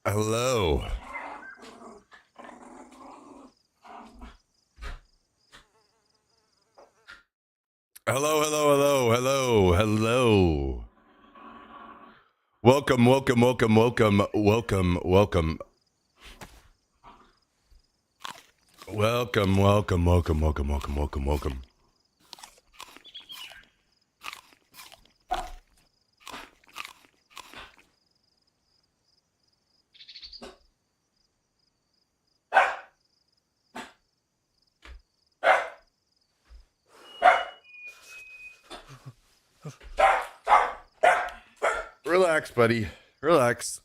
Hello. Hello, hello, hello, hello, hello. Welcome, welcome, welcome, welcome, welcome, welcome. Welcome, welcome, welcome, welcome, welcome, welcome, welcome. Relax, buddy. Relax.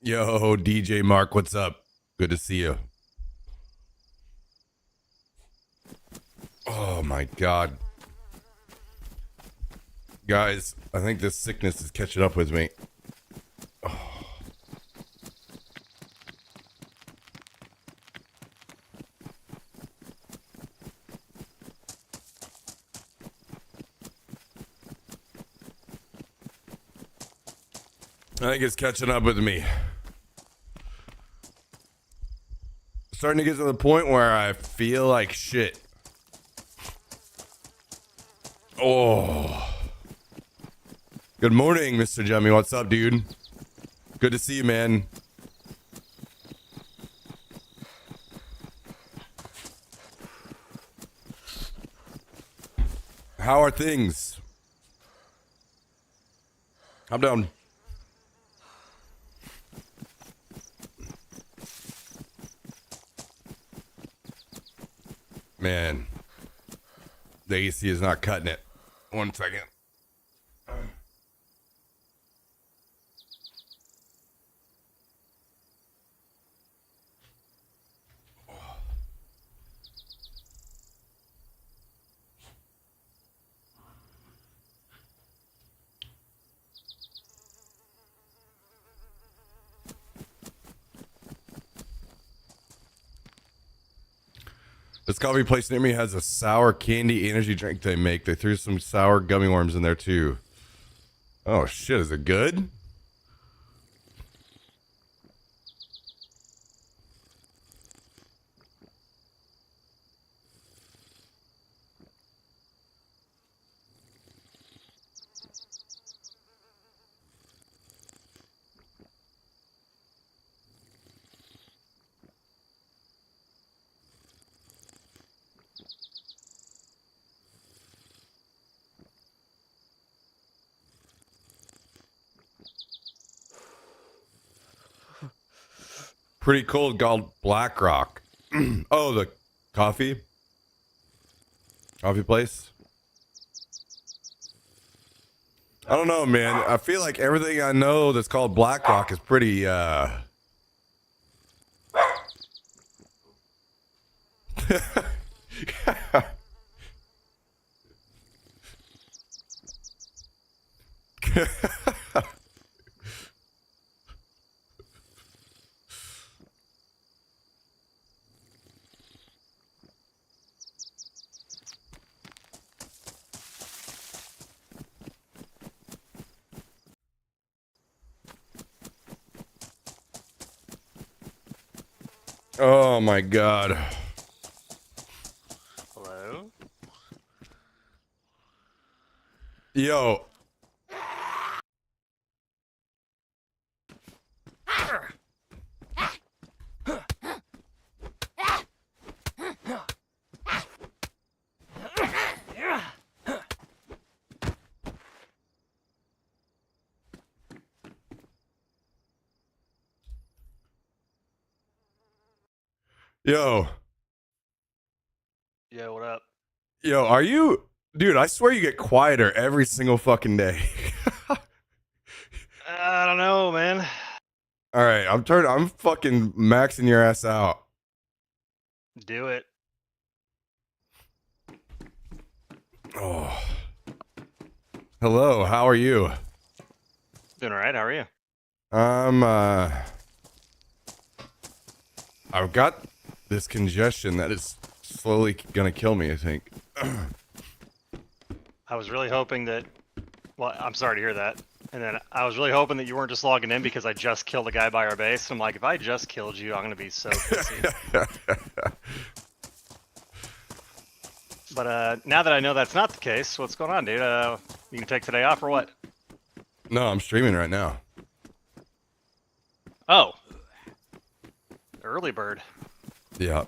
Yo, DJ Mark, what's up? Good to see you. Oh my God. Guys, I think this sickness is catching up with me. I think it's catching up with me. Starting to get to the point where I feel like shit. Oh. Good morning, Mr. Jummy. What's up, dude? Good to see you, man. How are things? I'm down. Man, the AC is not cutting it. 1 second. This coffee place near me has a sour candy energy drink they make. They threw some sour gummy worms in there too. Oh shit, is it good? Pretty cold, called Black Rock. Oh, the coffee place. I don't know, man. I feel like everything I know that's called Black Rock is pretty Oh my God. Hello? Yo. Yo, Yeah, what up? yo, are you, dude? I swear you get quieter every single fucking day. I don't know, man. All right, I'm fucking maxing your ass out. Do it. Oh, hello. How are you? Doing all right. How are you? Um, uh, I've got this congestion that is slowly gonna kill me. I think. I was really hoping that. Well, I'm sorry to hear that. And then I was really hoping that you weren't just logging in because I just killed a guy by our base. I'm like, if I just killed you, I'm gonna be so pissy. But now that I know that's not the case, what's going on, dude? You can take today off or what? No, I'm streaming right now. Oh, early bird. Yeah.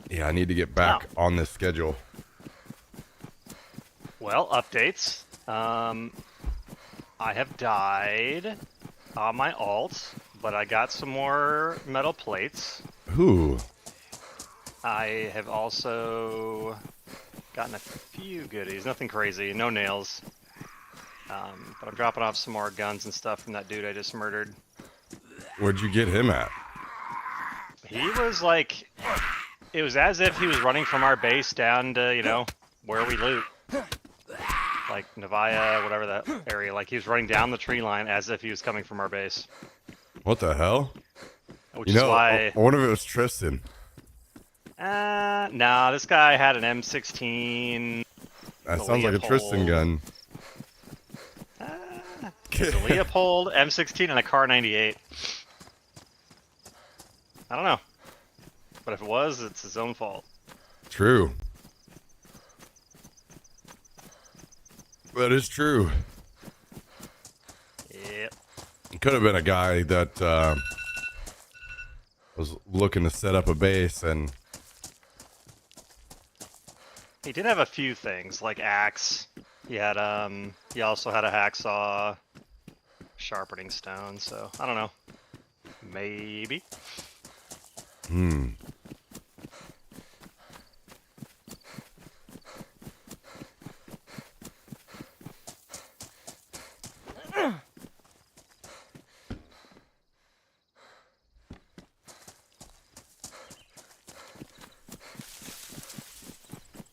Yeah, I need to get back on this schedule. Well, updates. I have died on my alt, but I got some more metal plates. Who? I have also gotten a few goodies, nothing crazy, no nails. But I'm dropping off some more guns and stuff from that dude I just murdered. Where'd you get him at? He was like, it was as if he was running from our base down to, where we loot. Like Nevaya, whatever that area. Like he was running down the tree line as if he was coming from our base. What the hell? Which is why. I wonder if it was Tristan. Nah, this guy had an M16. That sounds like a Tristan gun. It's a Leopold, M16, and a Car 98. I don't know. But if it was, it's his own fault. True. That is true. Yep. It could have been a guy that was looking to set up a base and... He did have a few things, like axe. He had, he also had a hacksaw, sharpening stone, so, I don't know. Maybe.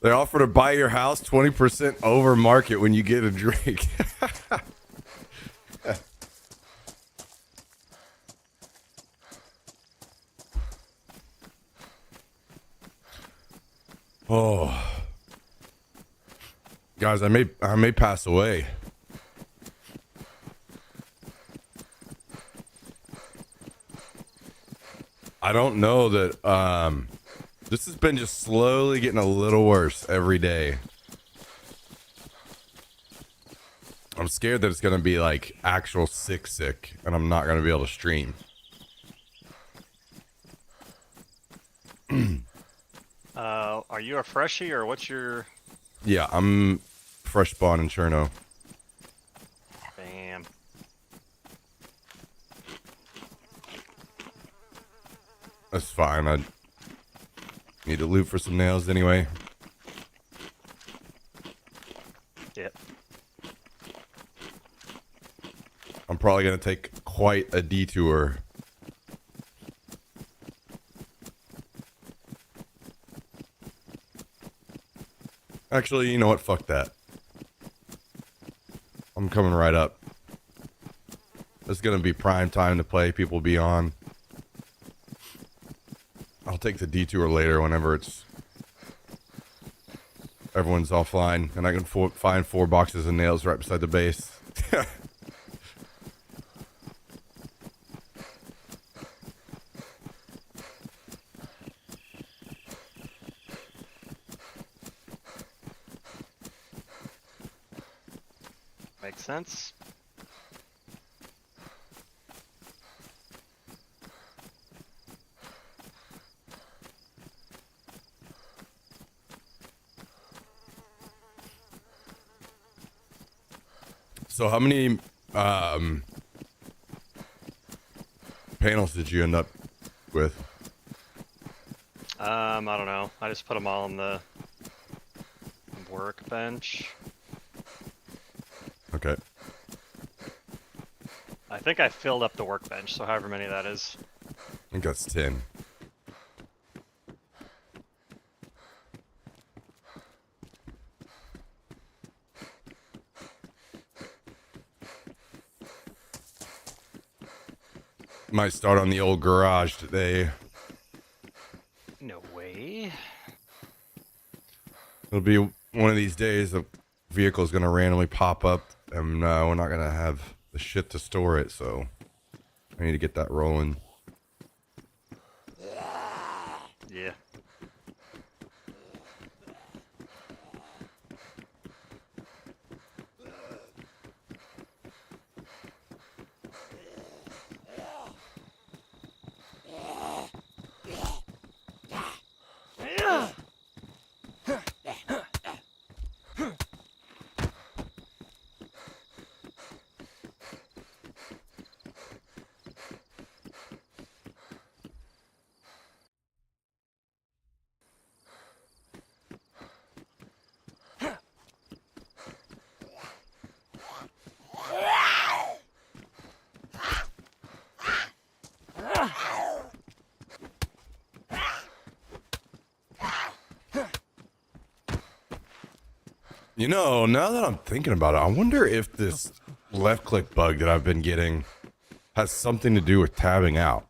They offer to buy your house 20% over market when you get a drink. Oh. Guys, I may pass away. I don't know that this has been just slowly getting a little worse every day. I'm scared that it's going to be like actual sick and I'm not going to be able to stream. Are you a freshie or what's your... Yeah, I'm fresh spawn in Cherno. Bam. That's fine. I need to loot for some nails anyway. Yep. I'm probably going to take quite a detour. Actually, you know what? Fuck that. I'm coming right up. It's going to be prime time to play. People will be on. I'll take the detour later whenever it's... everyone's offline and I can find 4 boxes of nails right beside the base. Makes sense. So how many panels did you end up with? I don't know. I just put them all on the workbench. Okay. I think I filled up the workbench, so however many that is. I think that's 10. Might start on the old garage today. No way. It'll be one of these days a vehicle's going to randomly pop up and we're not going to have the shit to store it, so I need to get that rolling. Yeah. You know, now that I'm thinking about it, I wonder if this left click bug that I've been getting has something to do with tabbing out.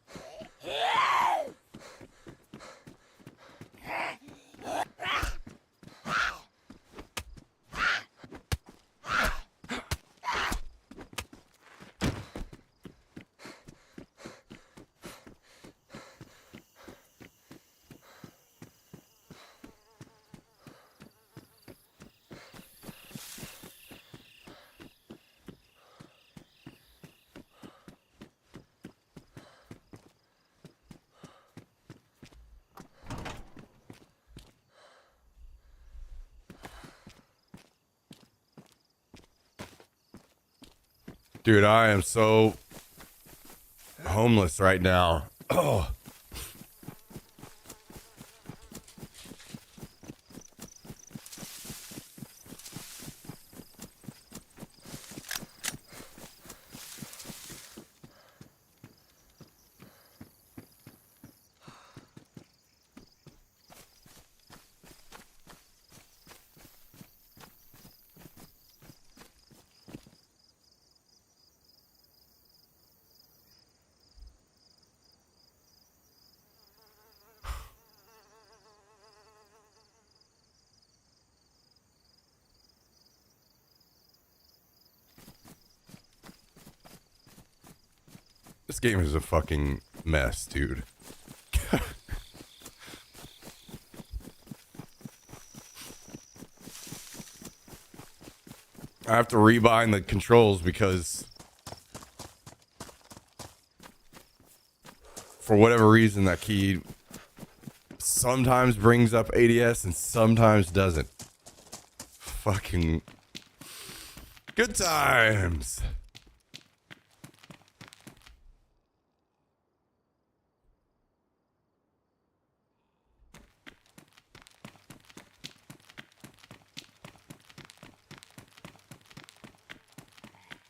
Dude, I am so homeless right now. Oh. This game is a fucking mess, dude. I have to rebind the controls because for whatever reason that key sometimes brings up ADS and sometimes doesn't. Fucking good times.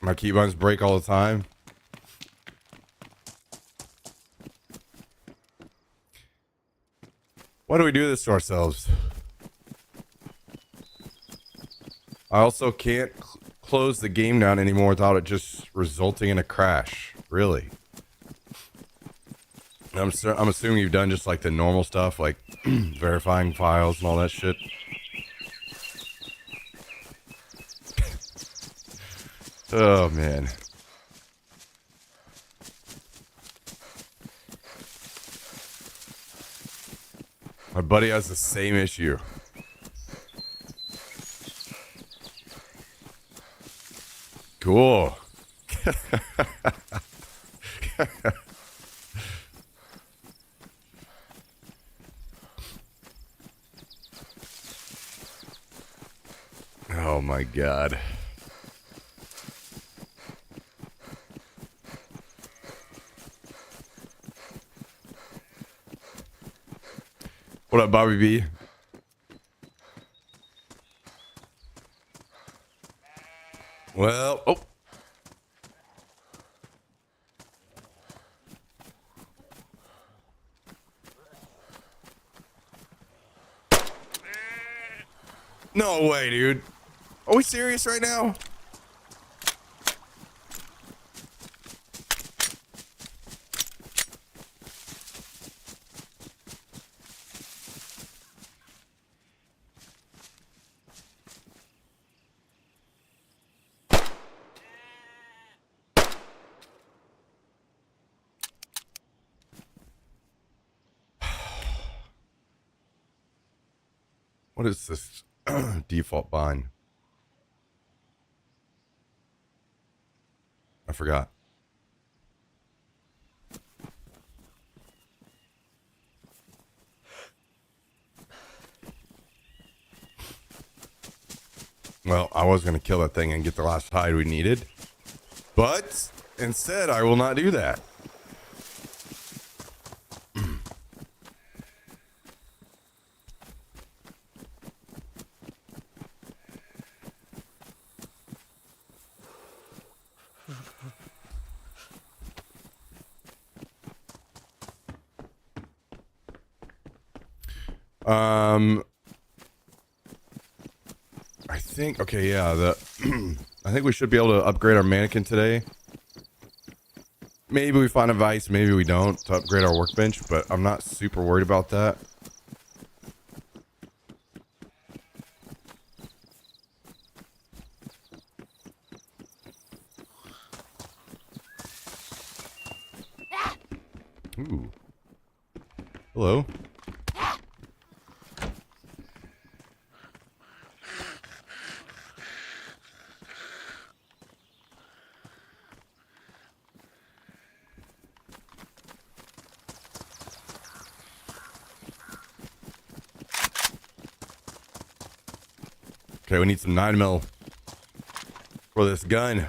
My keybinds break all the time. Why do we do this to ourselves? I also can't close the game down anymore without it just resulting in a crash. Really? I'm assuming you've done just like the normal stuff, like verifying files and all that shit. Oh, man. My buddy has the same issue. Cool. Oh, my God. What up, Bobby B? Well, oh. No way, dude. Are we serious right now? What is this default bind? I forgot. Well, I was going to kill that thing and get the last hide we needed. But instead, I will not do that. I think, okay, yeah, I think we should be able to upgrade our mannequin today. Maybe we find a vice, maybe we don't, to upgrade our workbench, but I'm not super worried about that. Ooh. Hello. Okay, we need some 9mm for this gun.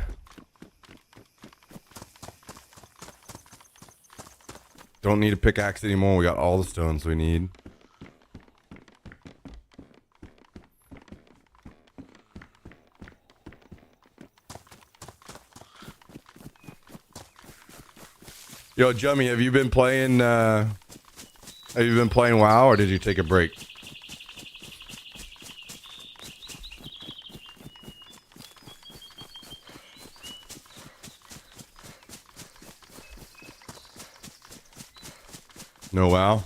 Don't need a pickaxe anymore. We got all the stones we need. Yo, Jummy, have you been playing WoW, or did you take a break? No WoW?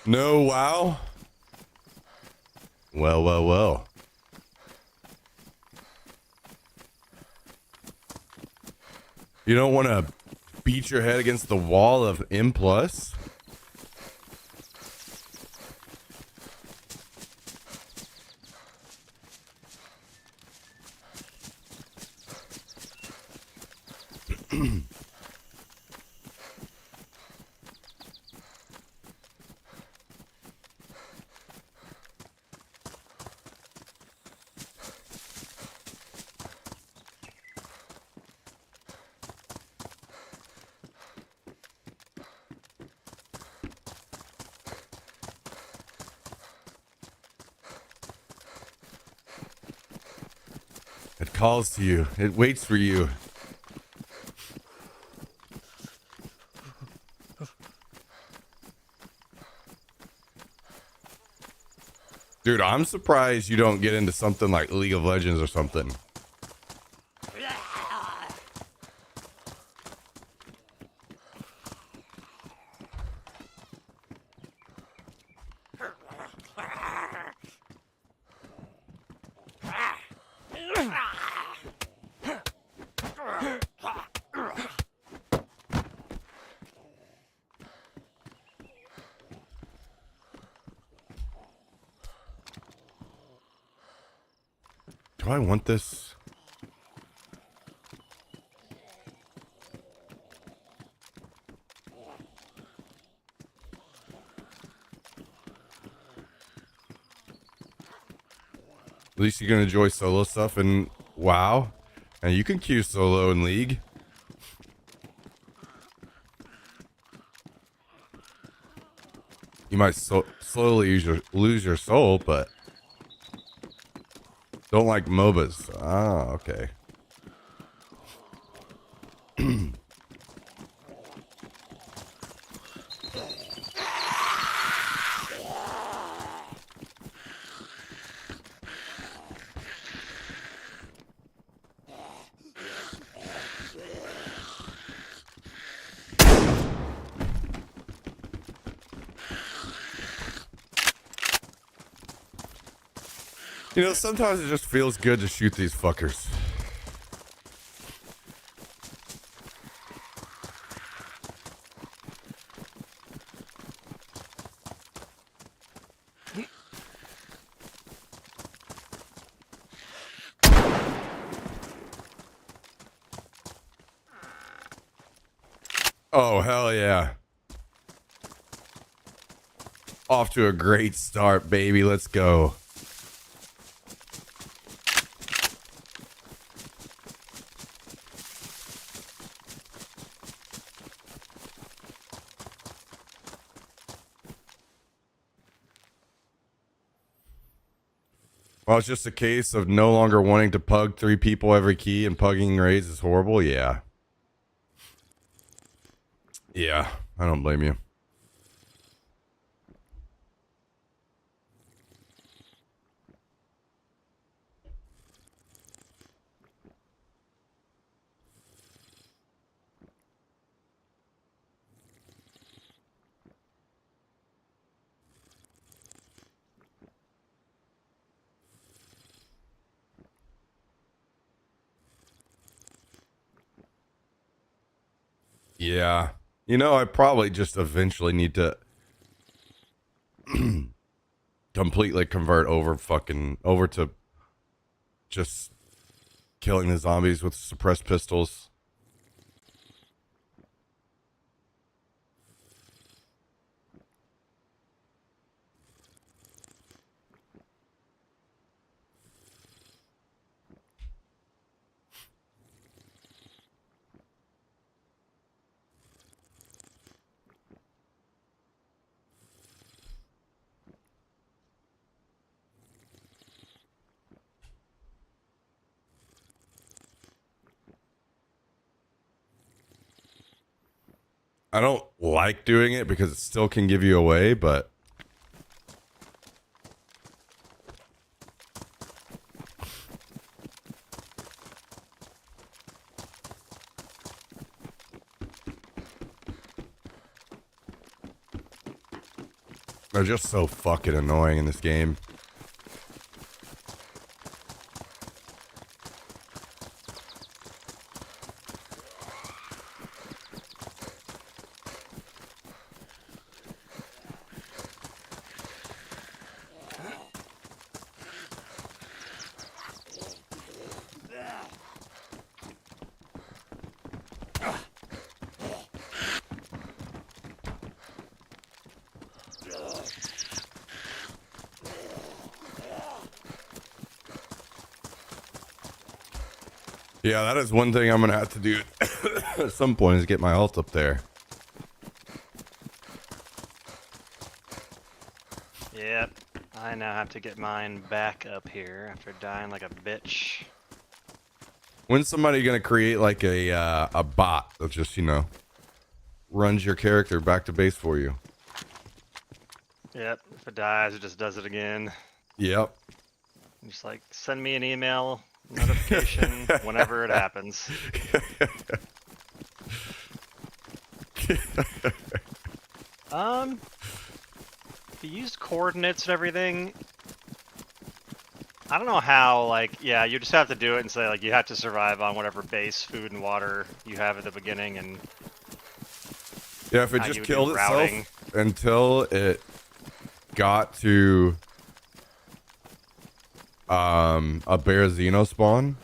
No WoW? Well, well, well. You don't want to beat your head against the wall of M+? It calls to you. It waits for you. Dude, I'm surprised you don't get into something like League of Legends or something. Do I want this? At least you can enjoy solo stuff in WoW. And you can queue solo in League. You might slowly lose your soul, but don't like MOBAs. Ah, okay. You know, sometimes it just feels good to shoot these fuckers. Oh, hell yeah. Off to a great start, baby. Let's go. Well, it's just a case of no longer wanting to pug 3 people every key and pugging raids is horrible. Yeah. Yeah, I don't blame you. Yeah. You know, I probably just eventually need to completely convert over to just killing the zombies with suppressed pistols. I don't like doing it because it still can give you away, but they're just so fucking annoying in this game. Yeah, that is one thing I'm gonna have to do at some point is get my ult up there. Yep, I now have to get mine back up here after dying like a bitch. When's somebody gonna create like a bot that just, you know, runs your character back to base for you? Yep, if it dies, it just does it again. Yep. Just like send me an email notification whenever it happens. If you used coordinates and everything, I don't know how, like, yeah, you just have to do it and say, like, you have to survive on whatever base food and water you have at the beginning, and Yeah, if it just killed itself until it got to a bear Xeno spawn,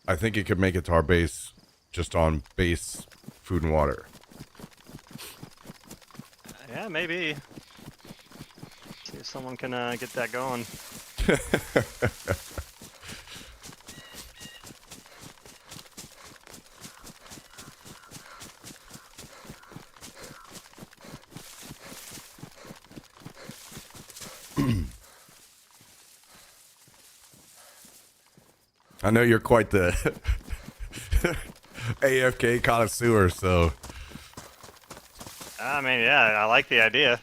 I think it could make it to our base just on base food and water. yeah, maybe. See, someone can get that going. I know you're quite the AFK connoisseur, so I mean, yeah, I like the idea.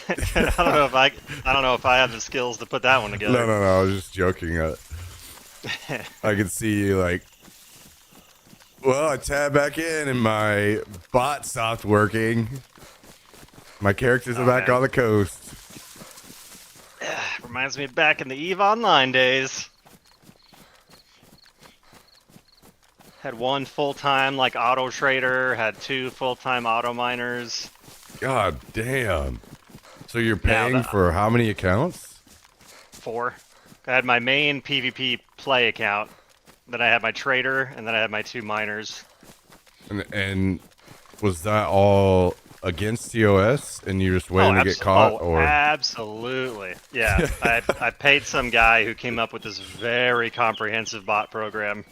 I don't know if I have the skills to put that one together. no, I was just joking. I could see you like, well, I tabbed back in and my bot stopped working. My characters are back on the coast. Reminds me of back in the EVE Online days. Had one full-time like auto trader, had 2 full-time auto miners. God damn. So you're paying for how many accounts? 4. I had my main PvP play account, then I had my trader, and then I had my 2 miners. And was that all against TOS and you just waiting to get caught? Or Absolutely. Yeah. I paid some guy who came up with this very comprehensive bot program.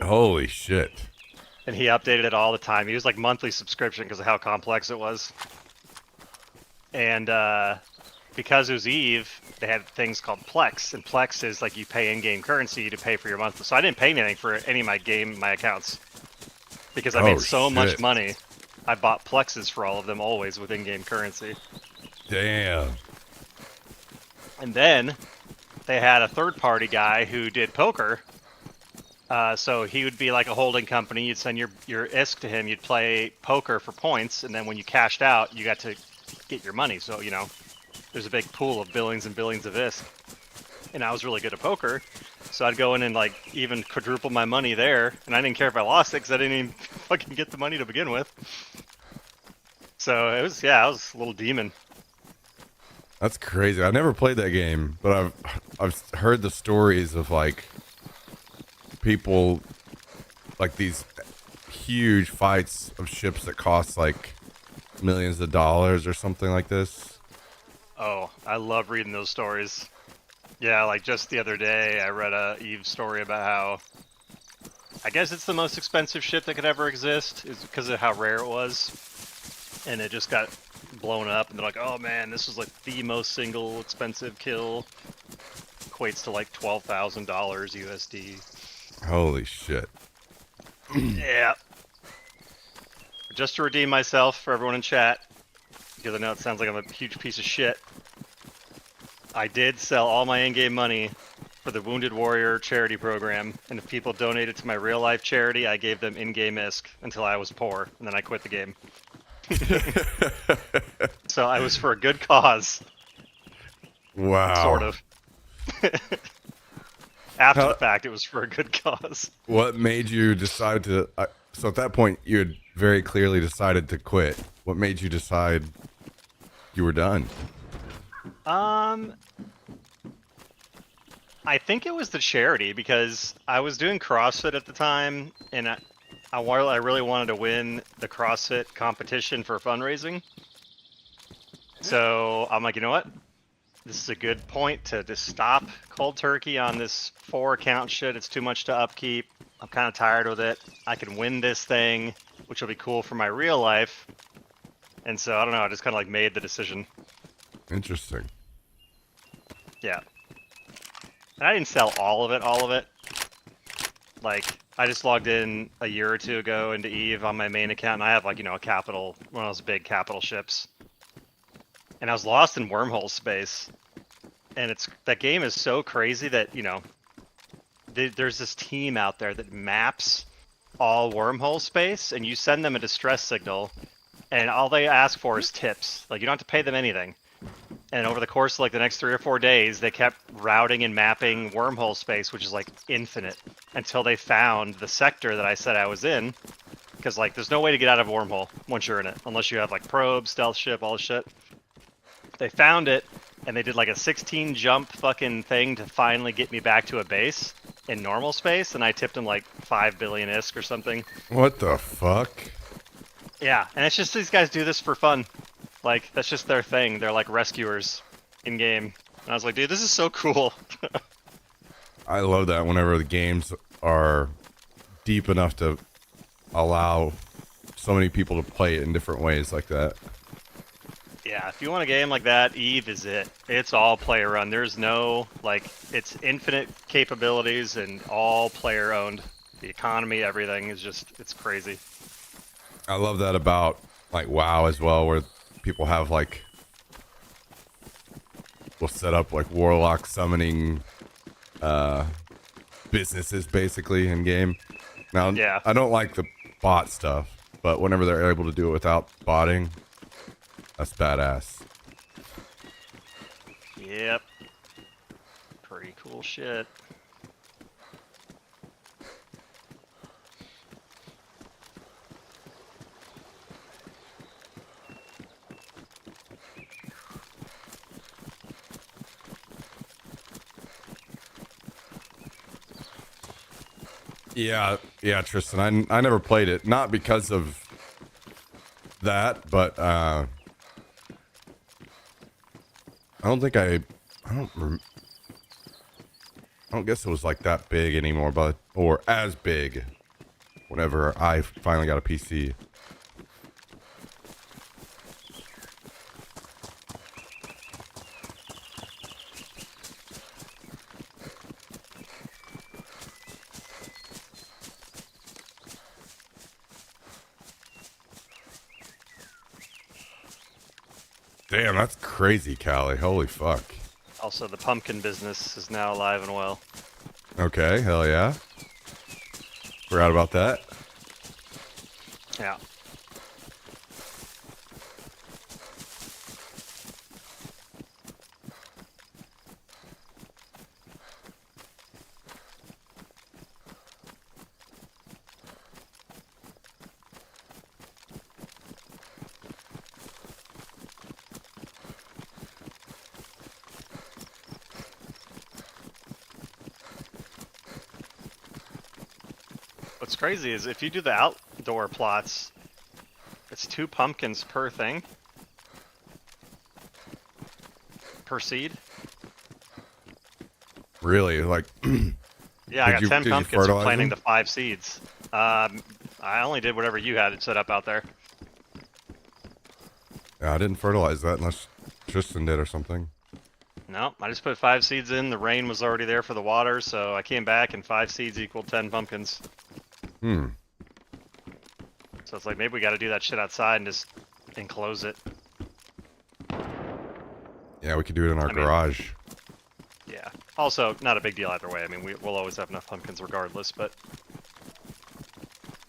Holy shit. And he updated it all the time. He was like monthly subscription because of how complex it was. And because it was EVE, they had things called Plex, and Plex is like you pay in-game currency to pay for your monthly. So I didn't pay anything for any of my accounts because I made so much money. I bought Plexes for all of them always with in-game currency. Damn. And then they had a third-party guy who did poker. So he would be like a holding company. You'd send your ISK to him. You'd play poker for points, and then when you cashed out, you got to get your money. So, you know, there's a big pool of billions and billions of ISK. And I was really good at poker, so I'd go in and like even quadruple my money there, and I didn't care if I lost it because I didn't even fucking get the money to begin with. So it was, yeah, I was a little demon. That's crazy. I never played that game, but I've heard the stories of like people, like these huge fights of ships that cost like millions of dollars or something like this. Oh, I love reading those stories. Yeah, like just the other day, I read a EVE story about how, I guess it's the most expensive ship that could ever exist, is because of how rare it was, and it just got blown up, and they're like, oh man, this was like the most single expensive kill, equates to like $12,000 USD. Holy shit. Yeah. Just to redeem myself for everyone in chat, because I know it sounds like I'm a huge piece of shit, I did sell all my in-game money for the Wounded Warrior charity program, and if people donated to my real-life charity, I gave them in-game ISK until I was poor, and then I quit the game. So I was for a good cause. Wow. Sort of. After the fact, it was for a good cause. What made you decide to... so at that point, you had very clearly decided to quit. What made you decide you were done? I think it was the charity, because I was doing CrossFit at the time, and I really wanted to win the CrossFit competition for fundraising. So I'm like, you know what? This is a good point to just stop cold turkey on this 4-account shit. It's too much to upkeep. I'm kind of tired with it. I can win this thing, which will be cool for my real life. And so, I don't know, I just kind of like made the decision. Interesting. Yeah. And I didn't sell all of it. Like, I just logged in a year or two ago into EVE on my main account, and I have like, you know, one of those big capital ships. And I was lost in wormhole space. And that game is so crazy that, you know, there's this team out there that maps all wormhole space, and you send them a distress signal, and all they ask for is tips. Like, you don't have to pay them anything. And over the course of like the next 3 or 4 days, they kept routing and mapping wormhole space, which is like infinite, until they found the sector that I said I was in. Because like, there's no way to get out of a wormhole once you're in it, unless you have like probe, stealth ship, all this shit. They found it, and they did like a 16 jump fucking thing to finally get me back to a base in normal space, and I tipped them like 5 billion ISK or something. What the fuck? Yeah, and it's just these guys do this for fun. Like, that's just their thing. They're like rescuers. in game. And I was like, dude, this is so cool. I love that whenever the games are deep enough to allow so many people to play it in different ways like that. Yeah, if you want a game like that, Eve is it. It's all player run. There's no, like, it's infinite capabilities and all player owned. The economy, everything is just, it's crazy. I love that about like WoW as well, where people have like will set up like warlock summoning businesses basically in game. Now, Yeah. I don't like the bot stuff, but whenever they're able to do it without botting, that's badass. Yep. Pretty cool shit. Yeah, Tristan. I never played it, not because of that, but I don't think I don't rem- I don't guess it was like that big anymore, but or as big. Whenever I finally got a PC. Damn, that's crazy, Callie. Holy fuck. Also, the pumpkin business is now alive and well. Okay, hell yeah. Forgot about that. Yeah. What's crazy is if you do the outdoor plots, it's 2 pumpkins per thing. Per seed. Really? Like Yeah, I got 10 did you pumpkins for fertilize planting them? the 5 seeds. I only did whatever you had it set up out there. Yeah, I didn't fertilize that unless Tristan did or something. No, I just put 5 seeds in. The rain was already there for the water, so I came back and 5 seeds equaled 10 pumpkins. Hmm. So it's like maybe we got to do that shit outside and just enclose it. Yeah, we could do it in our garage. Yeah. Also, not a big deal either way. I mean, we'll always have enough pumpkins regardless, but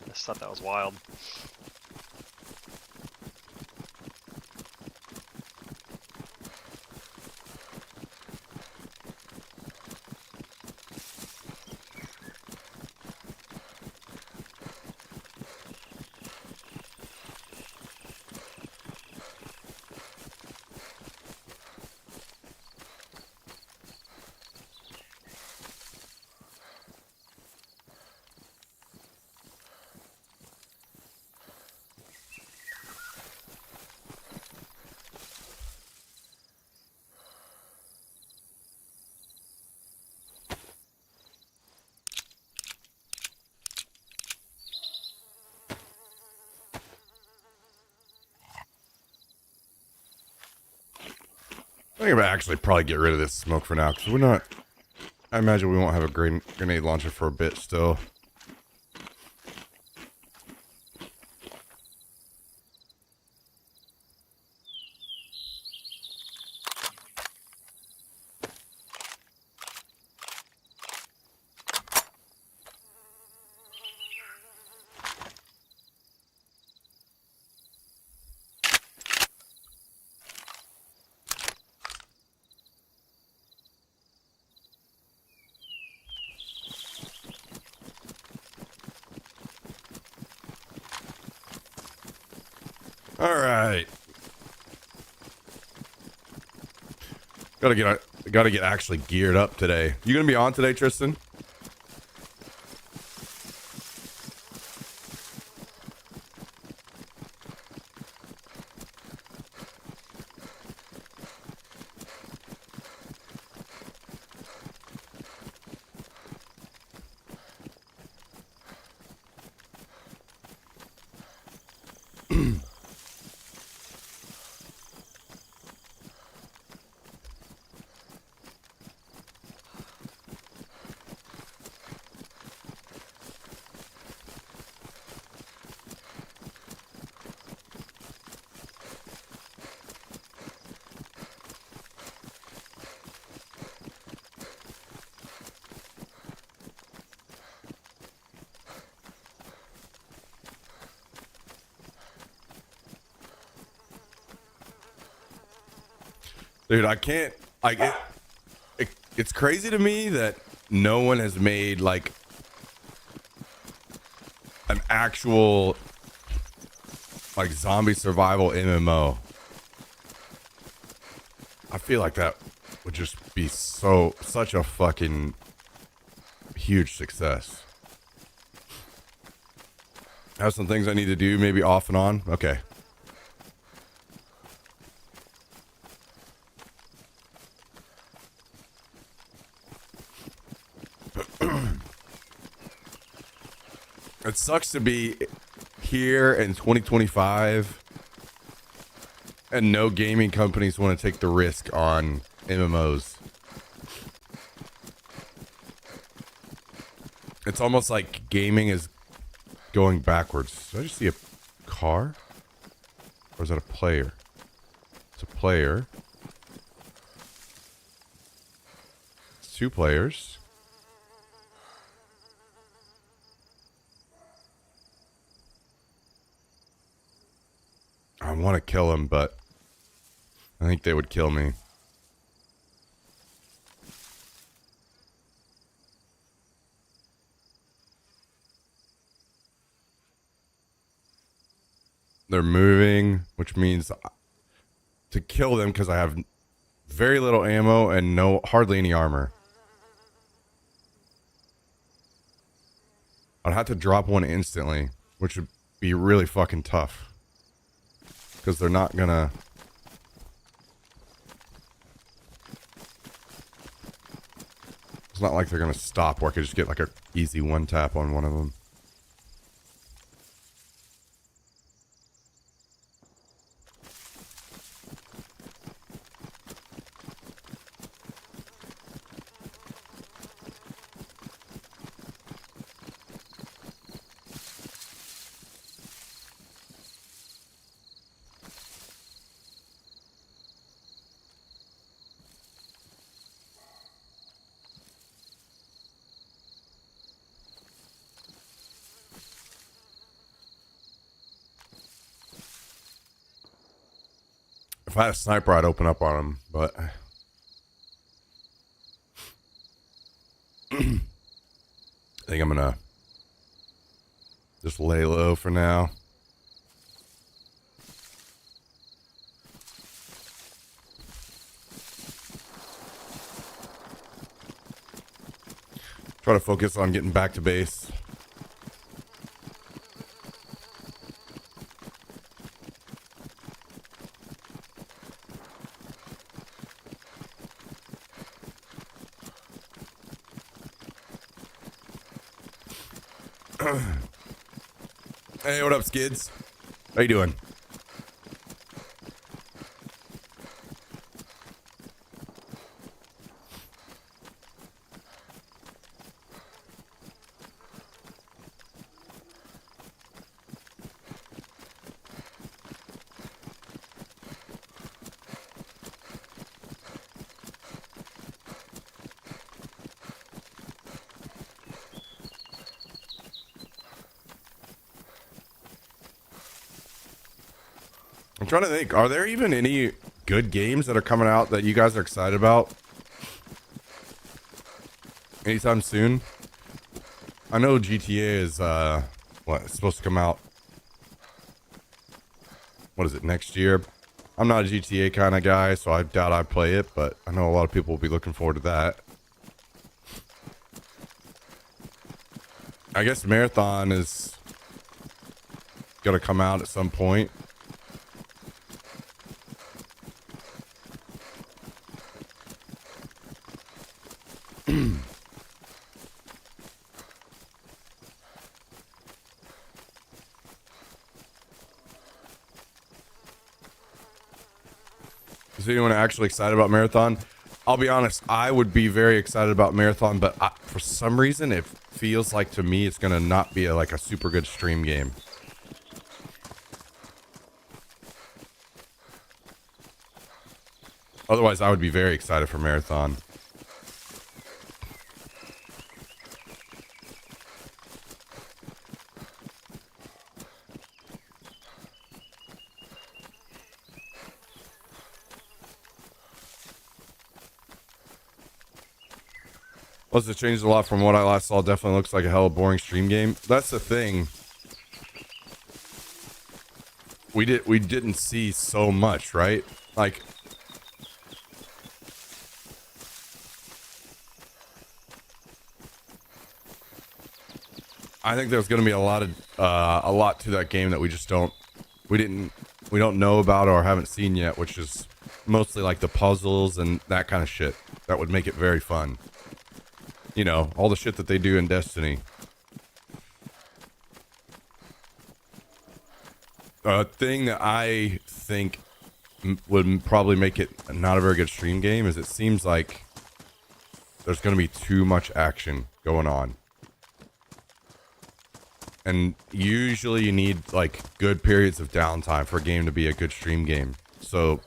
I just thought that was wild. I think I'm gonna actually probably get rid of this smoke for now, because we're not... I imagine we won't have a grenade launcher for a bit still. Alright. Gotta get actually geared up today. You gonna be on today, Tristan? Dude, I can't. Like it's crazy to me that no one has made like an actual like zombie survival MMO. I feel like that would just be such a fucking huge success. I have some things I need to do, maybe off and on. Okay. It sucks to be here in 2025 and no gaming companies want to take the risk on MMOs. It's almost like gaming is going backwards. Did I just see a car? Or is that a player? It's a player. It's two players. I want to kill him, but I think they would kill me. They're moving, which means to kill them because I have very little ammo and hardly any armor. I'd have to drop one instantly, which would be really fucking tough. Because they're not gonna... It's not like they're gonna stop where I could just get like a easy one tap on one of them. If I had a sniper, I'd open up on him, but... I think I'm gonna just lay low for now. Try to focus on getting back to base. Hey, what up, Skids? How you doing? I'm trying to think, are there even any good games that are coming out that you guys are excited about anytime soon? I know GTA is it's supposed to come out, what is it, next year? I'm not a GTA kind of guy, so I doubt I'd play it, but I know a lot of people will be looking forward to that. I guess Marathon is gonna come out at some point. Is anyone actually excited about Marathon? I'll be honest, I would be very excited about Marathon, but for some reason it feels like to me it's gonna not be like a super good stream game. Otherwise, I would be very excited for Marathon. Plus, it changed a lot from what I last saw. Definitely looks like a hell of a boring stream game. That's the thing. We didn't see so much, right? Like, I think there's going to be a lot to that game that we don't know about or haven't seen yet, which is mostly like the puzzles and that kind of shit that would make it very fun. You know, all the shit that they do in Destiny. A thing that I think would probably make it not a very good stream game is it seems like there's going to be too much action going on. And usually you need like good periods of downtime for a game to be a good stream game. So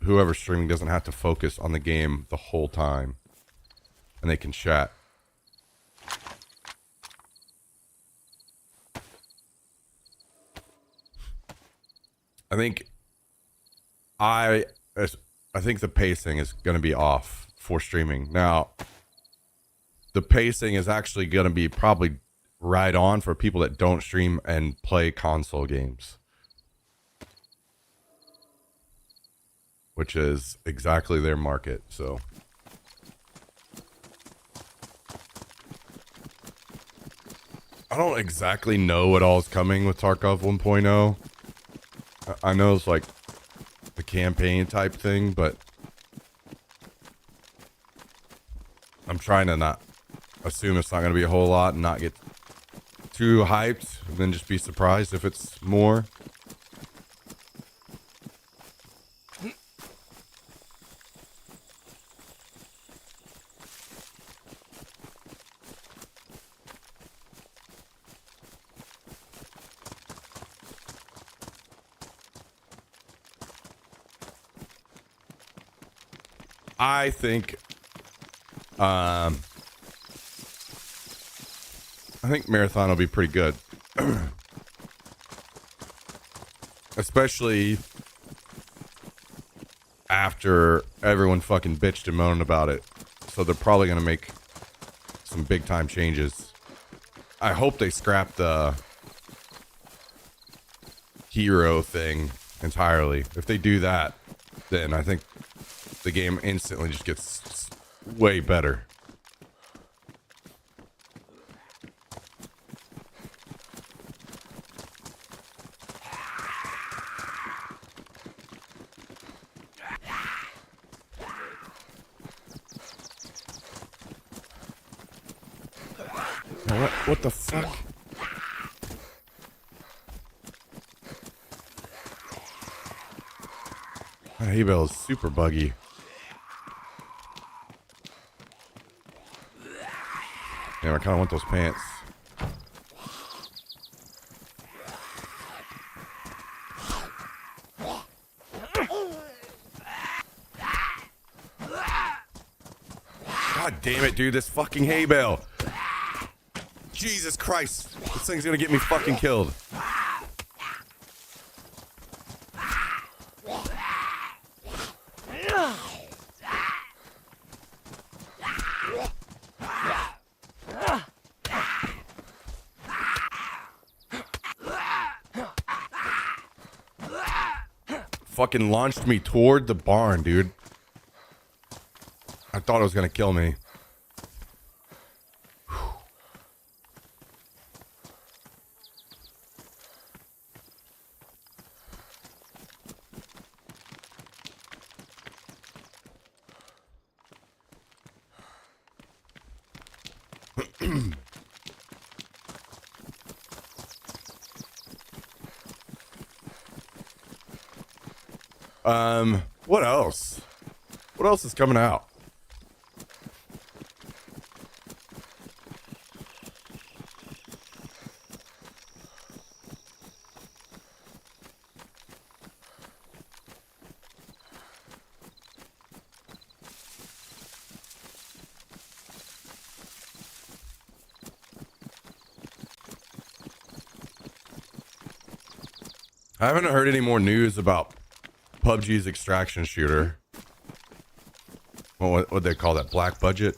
whoever's streaming doesn't have to focus on the game the whole time. And they can chat. I think the pacing is going to be off for streaming. Now, the pacing is actually going to be probably right on for people that don't stream and play console games, which is exactly their market. So I don't exactly know what all is coming with Tarkov 1.0. I know it's like the campaign type thing, but I'm trying to not assume it's not going to be a whole lot and not get too hyped and then just be surprised if it's more. I think Marathon will be pretty good. Especially after everyone fucking bitched and moaned about it. So they're probably going to make some big time changes. I hope they scrap the hero thing entirely. If they do that, then I think the game instantly just gets way better. What the fuck? That hay bale is super buggy. Damn, I kind of want those pants. God damn it, dude, this fucking hay bale. Jesus Christ, this thing's gonna get me fucking killed. Fucking launched me toward the barn, dude. I thought it was gonna kill me. What else? What else is coming out? I haven't heard any more news about PUBG's extraction shooter. What they call that? Black budget?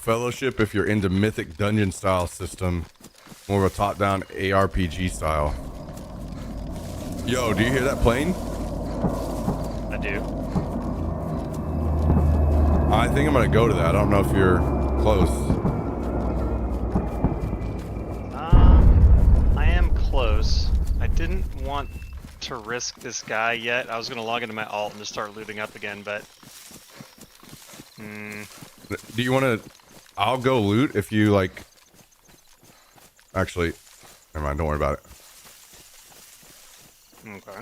Fellowship if you're into Mythic Dungeon style system. More of a top-down ARPG style. Yo, do you hear that plane? I do. I think I'm gonna go to that. I don't know if you're close. I am close. I didn't want to risk this guy yet. I was gonna log into my alt and just start looting up again, but Do you want to? I'll go loot if you like. Actually, never mind. Don't worry about it. okay.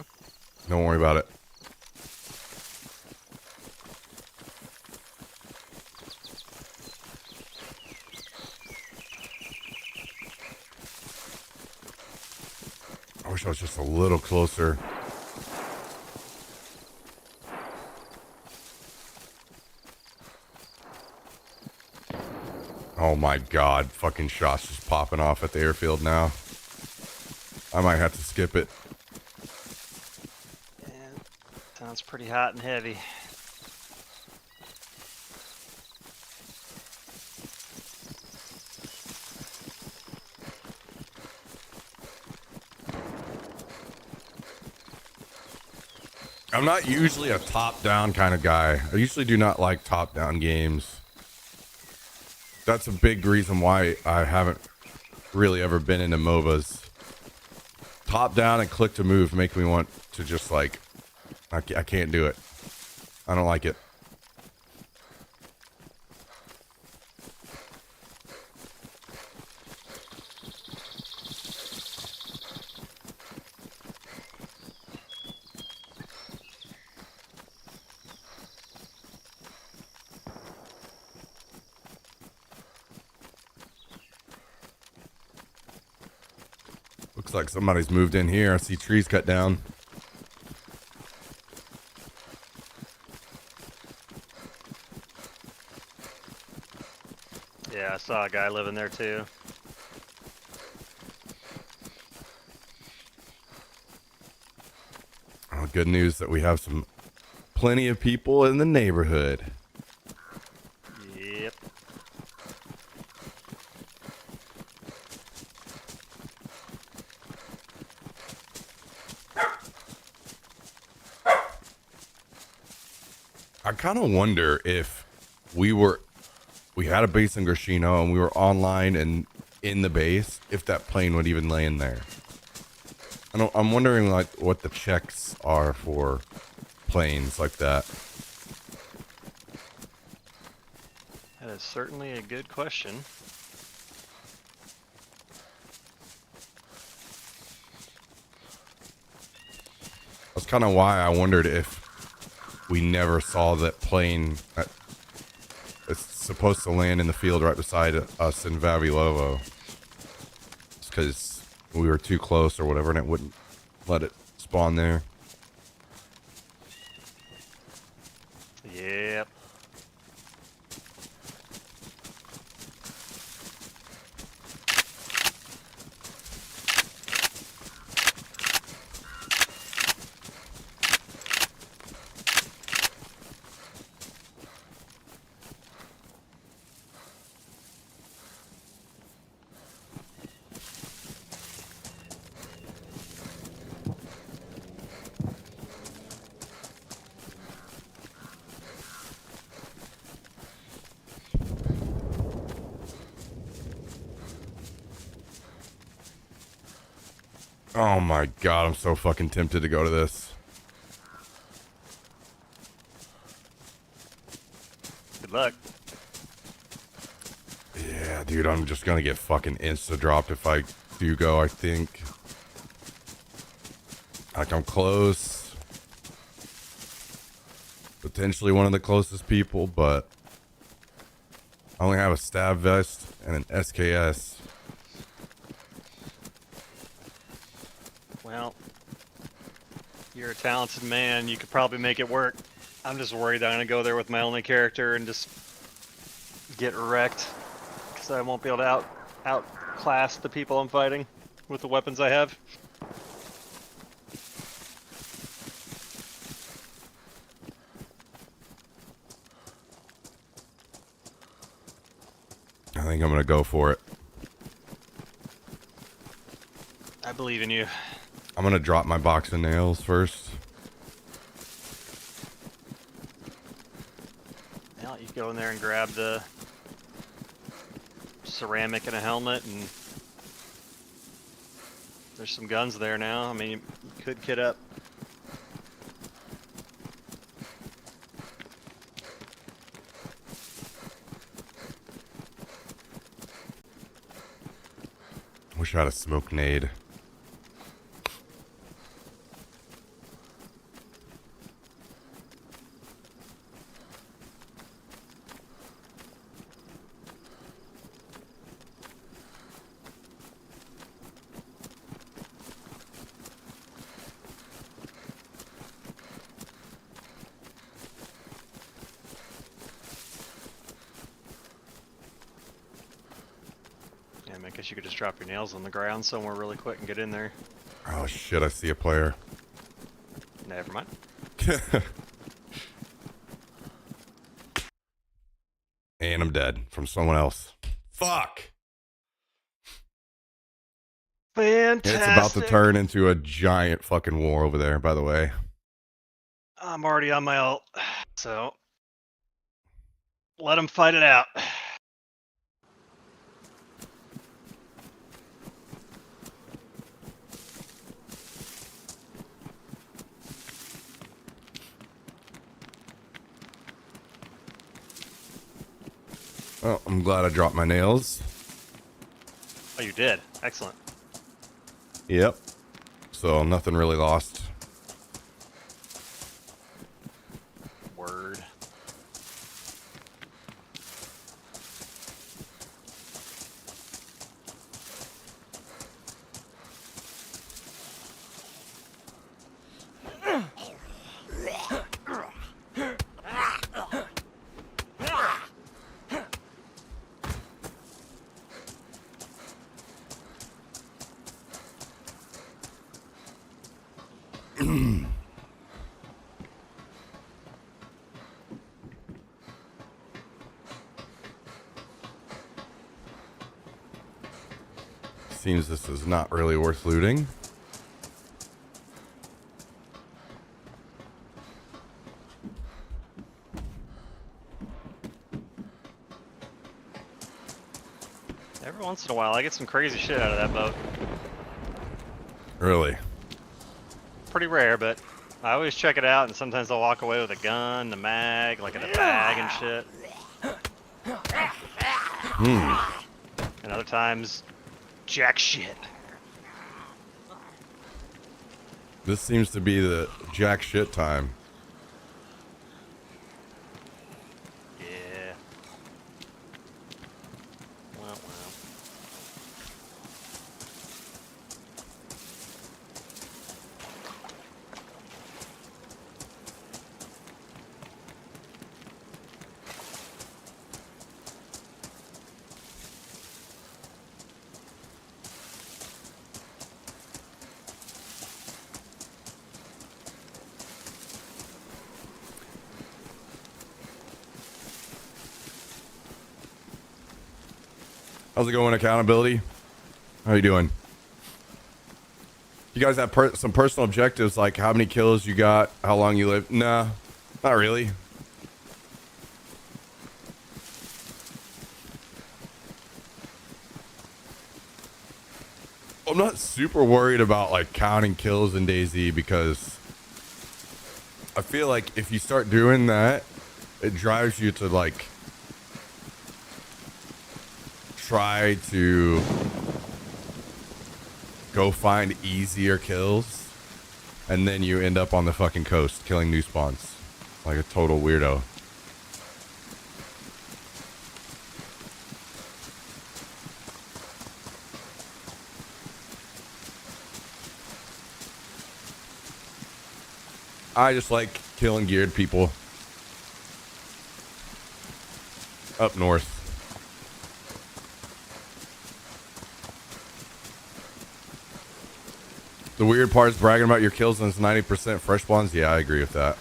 Don't worry about it. I wish I was just a little closer. Oh my god, fucking shots just popping off at the airfield now. I might have to skip it. Yeah, sounds pretty hot and heavy. I'm not usually a top-down kind of guy. I usually do not like top-down games. That's a big reason why I haven't really ever been into MOBAs. Top-down and click to move make me want to just like, I can't do it. I don't like it. Looks like somebody's moved in here. I see trees cut down. Yeah, I saw a guy living there too. Oh, good news that we have plenty of people in the neighborhood. Yep. I kind of wonder if we had a base in Grashino and we were online and in the base, if that plane would even land there. I'm wondering like what the checks are for planes like that. That is certainly a good question. That's kind of why I wondered if we never saw that plane that it's supposed to land in the field right beside us in Vavilovo. It's because we were too close or whatever and it wouldn't let it spawn there. Yep. Oh my god, I'm so fucking tempted to go to this. Good luck. Yeah, dude, I'm just gonna get fucking insta-dropped if I do go, I think. Like, I'm close. Potentially one of the closest people, but I only have a stab vest and an SKS. Well, you're a talented man. You could probably make it work. I'm just worried I'm gonna go there with my only character and just get wrecked because I won't be able to outclass the people I'm fighting with the weapons I have. think I'm gonna go for it. I believe in you. I'm gonna drop my box of nails first. Now you go in there and grab the ceramic and a helmet, and there's some guns there now. I mean, you could kit up. Wish I had a smoke nade. Yeah, I guess you could just drop your nails on the ground somewhere really quick and get in there. Oh shit, I see a player. Never mind. And I'm dead from someone else. Fuck! Fantastic. It's about to turn into a giant fucking war over there, by the way. I'm already on my ult, so let them fight it out. Well, I'm glad I dropped my nails. Oh, you did. Excellent. Yep. So nothing really lost. Word. Seems this is not really worth looting. Every once in a while, I get some crazy shit out of that boat. Really? Pretty rare, but I always check it out, and sometimes I'll walk away with a gun, a mag, like in a bag and shit. And other times, jack shit. This seems to be the jack shit time. Yeah. Well. How's it going, accountability? How you doing? You guys have some personal objectives, like how many kills you got, how long you live? Nah, not really. I'm not super worried about like counting kills in DayZ because I feel like if you start doing that, it drives you to like try to go find easier kills, and then you end up on the fucking coast killing new spawns like a total weirdo. I just like killing geared people up north. The weird part is bragging about your kills and it's 90% fresh spawns. Yeah, I agree with that.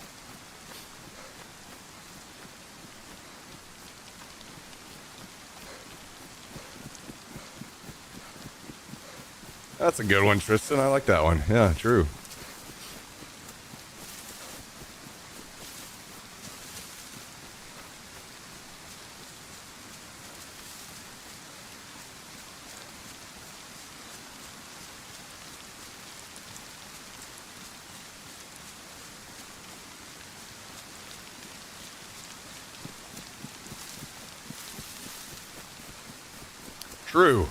that's a good one, Tristan. I like that one. Yeah, true. True.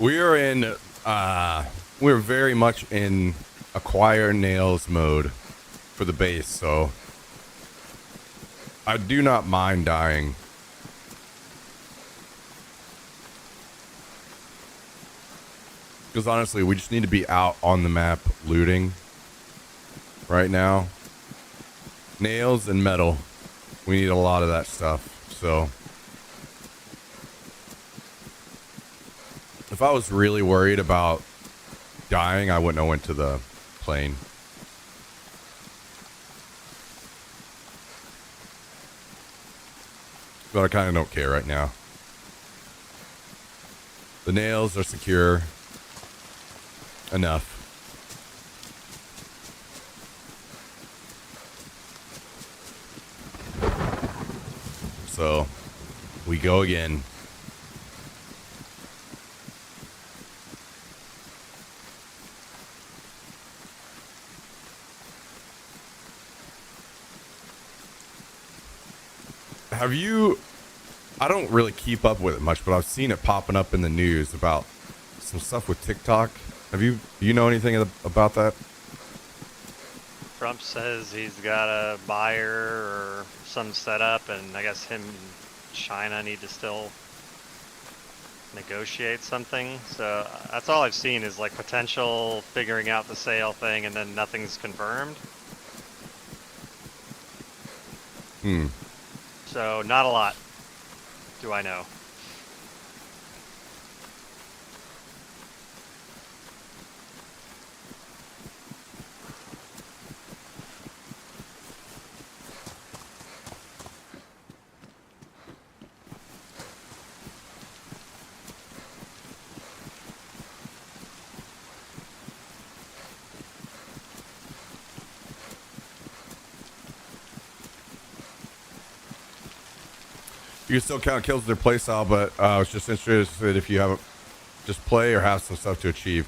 We are in we're very much in acquire nails mode for the base, so I do not mind dying. Because honestly, we just need to be out on the map looting right now. Nails and metal. We need a lot of that stuff, so if I was really worried about dying, I wouldn't have went to the plane. But I kind of don't care right now. The nails are secure enough. So, we go again. Have you... I don't really keep up with it much, but I've seen it popping up in the news about some stuff with TikTok. Do you know anything about that? Trump says he's got a buyer or some setup, and I guess him and China need to still negotiate something. So that's all I've seen is like potential figuring out the sale thing, and then nothing's confirmed. So not a lot do I know. You can still count kills with their playstyle, but I was just interested if you have just play or have some stuff to achieve.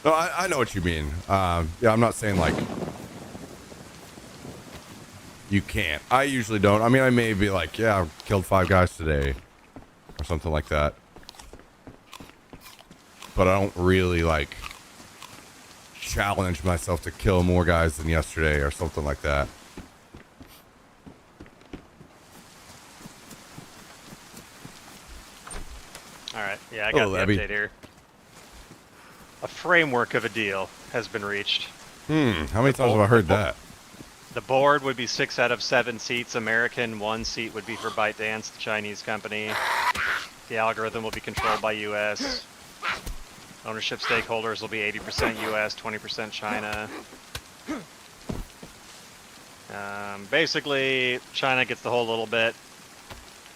No, I know what you mean. Yeah, I'm not saying like you can't. I usually don't. I mean, I may be like, yeah, I killed 5 guys today or something like that. But I don't really like challenge myself to kill more guys than yesterday or something like that. Alright, yeah, I got the Abby. update here. A framework of a deal has been reached. How many times have I heard that? The board would be 6 out of 7 seats American, 1 seat would be for ByteDance, the Chinese company. The algorithm will be controlled by US. Ownership stakeholders will be 80% US, 20% China. Basically, China gets the whole little bit.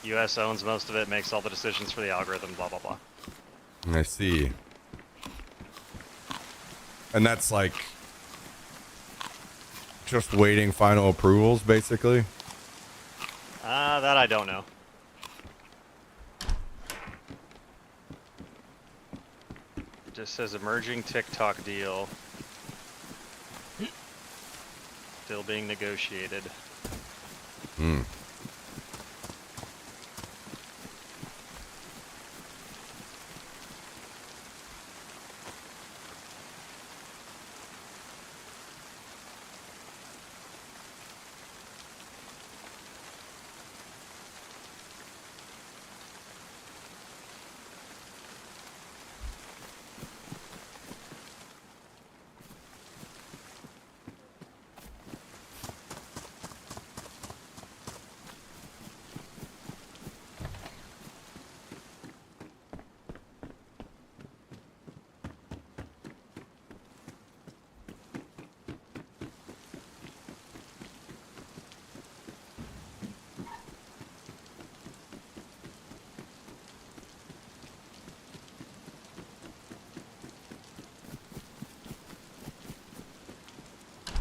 US owns most of it, makes all the decisions for the algorithm, blah, blah, blah. I see. And that's like just waiting final approvals, basically? That I don't know. It just says emerging TikTok deal. Still being negotiated.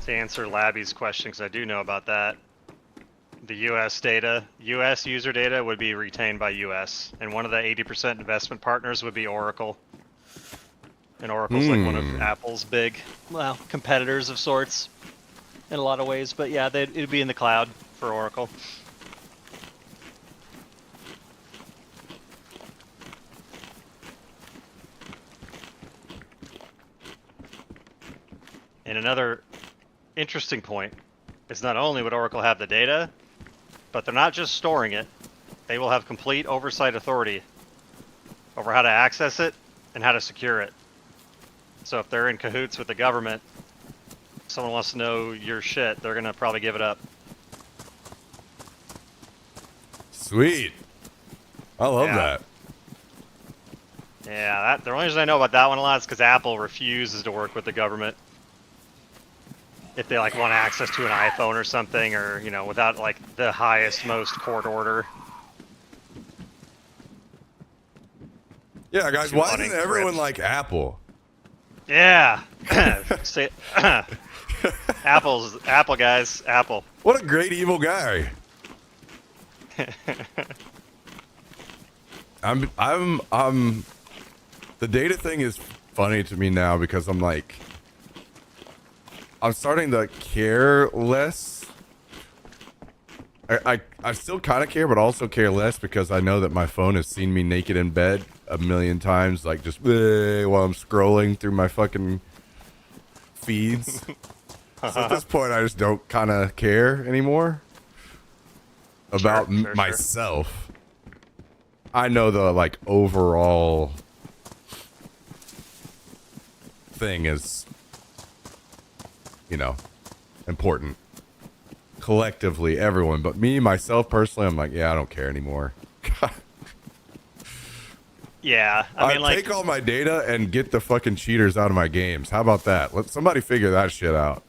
To answer Labby's question, because I do know about that, the U.S. data, U.S. user data would be retained by U.S. and one of the 80% investment partners would be Oracle. And Oracle's like one of Apple's big, well, competitors of sorts in a lot of ways. But yeah, it'd be in the cloud for Oracle. And another interesting point is not only would Oracle have the data, but they're not just storing it. They will have complete oversight authority over how to access it and how to secure it. So if they're in cahoots with the government, someone wants to know your shit, they're gonna probably give it up. Sweet. I love that. Yeah, the only reason I know about that one a lot is because Apple refuses to work with the government. If they like want access to an iPhone or something, or you know, without like the highest, most court order. Yeah, guys, why isn't everyone like Apple? Yeah. Say, Apple guys, Apple. What a great evil guy. The data thing is funny to me now because I'm like, I'm starting to care less. I still kind of care, but also care less because I know that my phone has seen me naked in bed a million times, like just while I'm scrolling through my fucking feeds. So at this point, I just don't kind of care anymore about myself. I know the like overall thing is, you know, important. Collectively, everyone, but me, myself, personally, I'm like, yeah, I don't care anymore. Yeah, I mean, like, take all my data and get the fucking cheaters out of my games. How about that? Let somebody figure that shit out.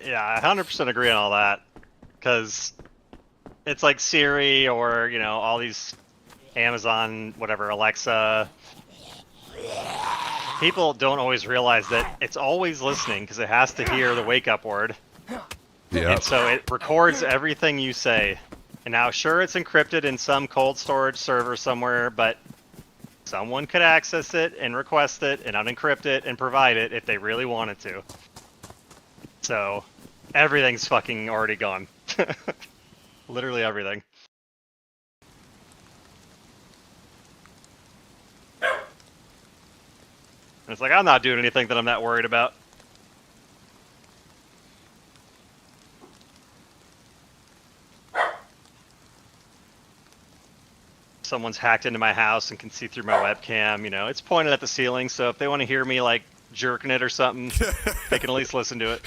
Yeah, I 100% agree on all that, because it's like Siri or, you know, all these Amazon, whatever, Alexa. People don't always realize that it's always listening because it has to hear the wake-up word. Yeah. And so it records everything you say. And now, sure, it's encrypted in some cold storage server somewhere, but someone could access it and request it and unencrypt it and provide it if they really wanted to. So everything's fucking already gone. Literally everything. And it's like, I'm not doing anything that I'm not worried about. Someone's hacked into my house and can see through my webcam, you know, it's pointed at the ceiling, so if they want to hear me like jerking it or something, they can at least listen to it.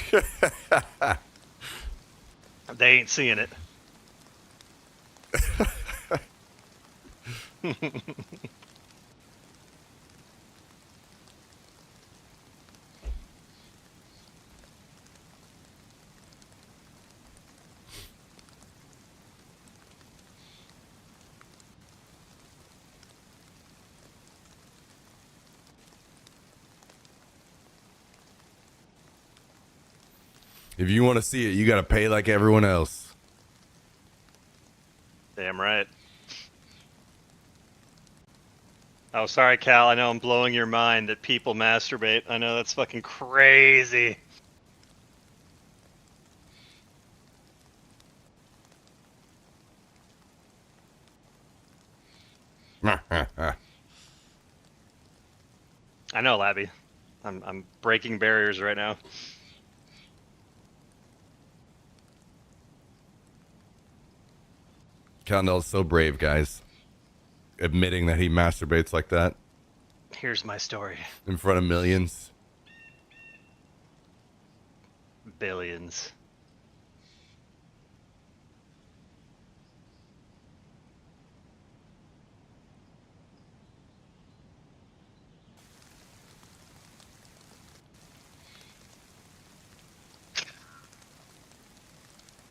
They ain't seeing it. If you want to see it, you got to pay like everyone else. Damn right. Oh, sorry, Cal. I know I'm blowing your mind that people masturbate. I know that's fucking crazy. I know, Labby. I'm breaking barriers right now. Condell's so brave, guys. Admitting that he masturbates like that. Here's my story. In front of millions. Billions.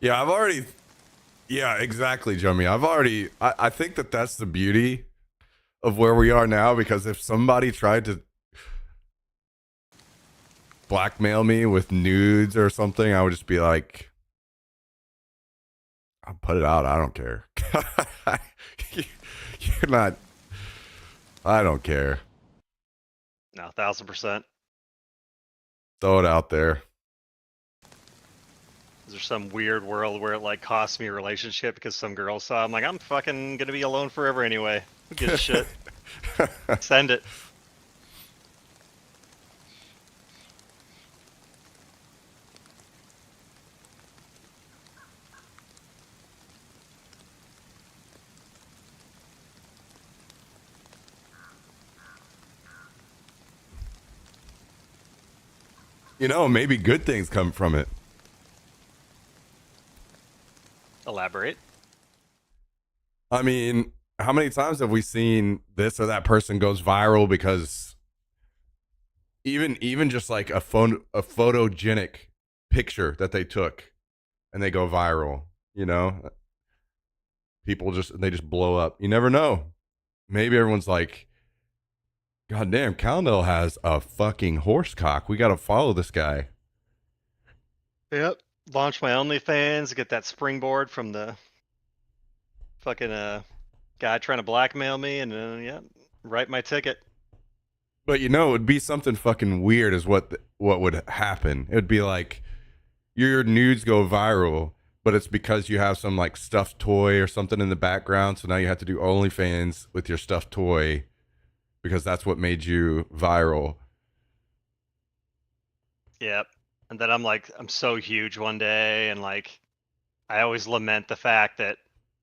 Yeah, I've already... Yeah, exactly, Jummy. I think that that's the beauty of where we are now, because if somebody tried to blackmail me with nudes or something, I would just be like, I'll put it out. I don't care. You're not. I don't care. No, 1000%. Throw it out there. Is there some weird world where it like costs me a relationship because some girl saw? I'm like, I'm fucking gonna be alone forever anyway. Who gives a shit? Send it. You know, maybe good things come from it. Elaborate. I mean, how many times have we seen this or that person goes viral because even just like a photogenic picture that they took and they go viral, you know? People they just blow up. You never know. Maybe everyone's like, God damn, Callendale has a fucking horse cock. We got to follow this guy. Yep. Launch my OnlyFans, get that springboard from the fucking guy trying to blackmail me, and then write my ticket. But you know, it would be something fucking weird is what would happen. It would be like your nudes go viral, but it's because you have some like stuffed toy or something in the background. So now you have to do OnlyFans with your stuffed toy because that's what made you viral. Yep. And then I'm so huge one day, and like, I always lament the fact that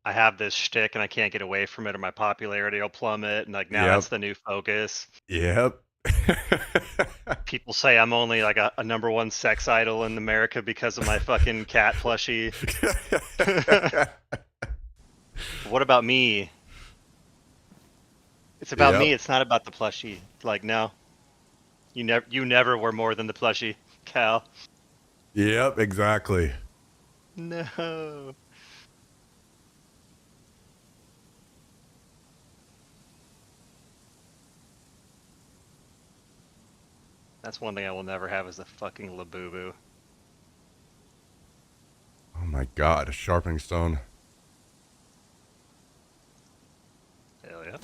I have this shtick and I can't get away from it, or my popularity will plummet. And like now Yep. that's the new focus. Yep. People say I'm only like a number one sex idol in America because of my fucking cat plushie. What about me? It's about me. It's not about the plushie. Like, no, you never were more than the plushie, Cal. Yep, exactly. No. That's one thing I will never have is the fucking Labubu. Oh my God, a sharpening stone. Hell yeah.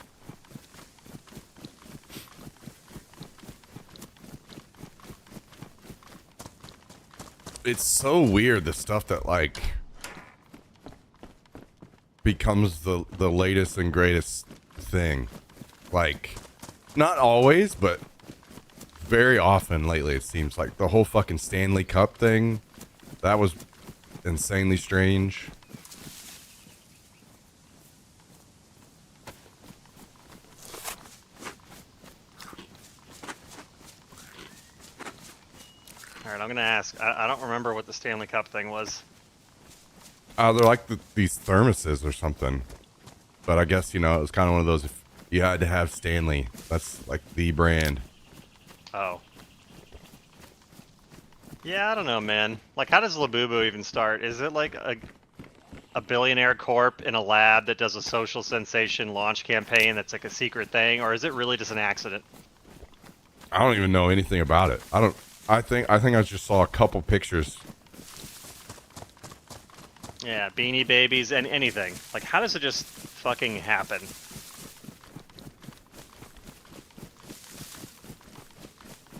It's so weird, the stuff that like becomes the latest and greatest thing. Like, not always, but very often lately it seems like the whole fucking Stanley Cup thing, that was insanely strange. Alright, I'm gonna ask. I don't remember what the Stanley Cup thing was. They're like these thermoses or something. But I guess, you know, it was kind of one of those, if you had to have Stanley, that's like the brand. Oh. Yeah, I don't know, man. Like, how does Labubu even start? Is it like a billionaire corp in a lab that does a social sensation launch campaign that's like a secret thing, or is it really just an accident? I don't even know anything about it. I think I just saw a couple pictures. Yeah, Beanie Babies and anything. Like, how does it just fucking happen?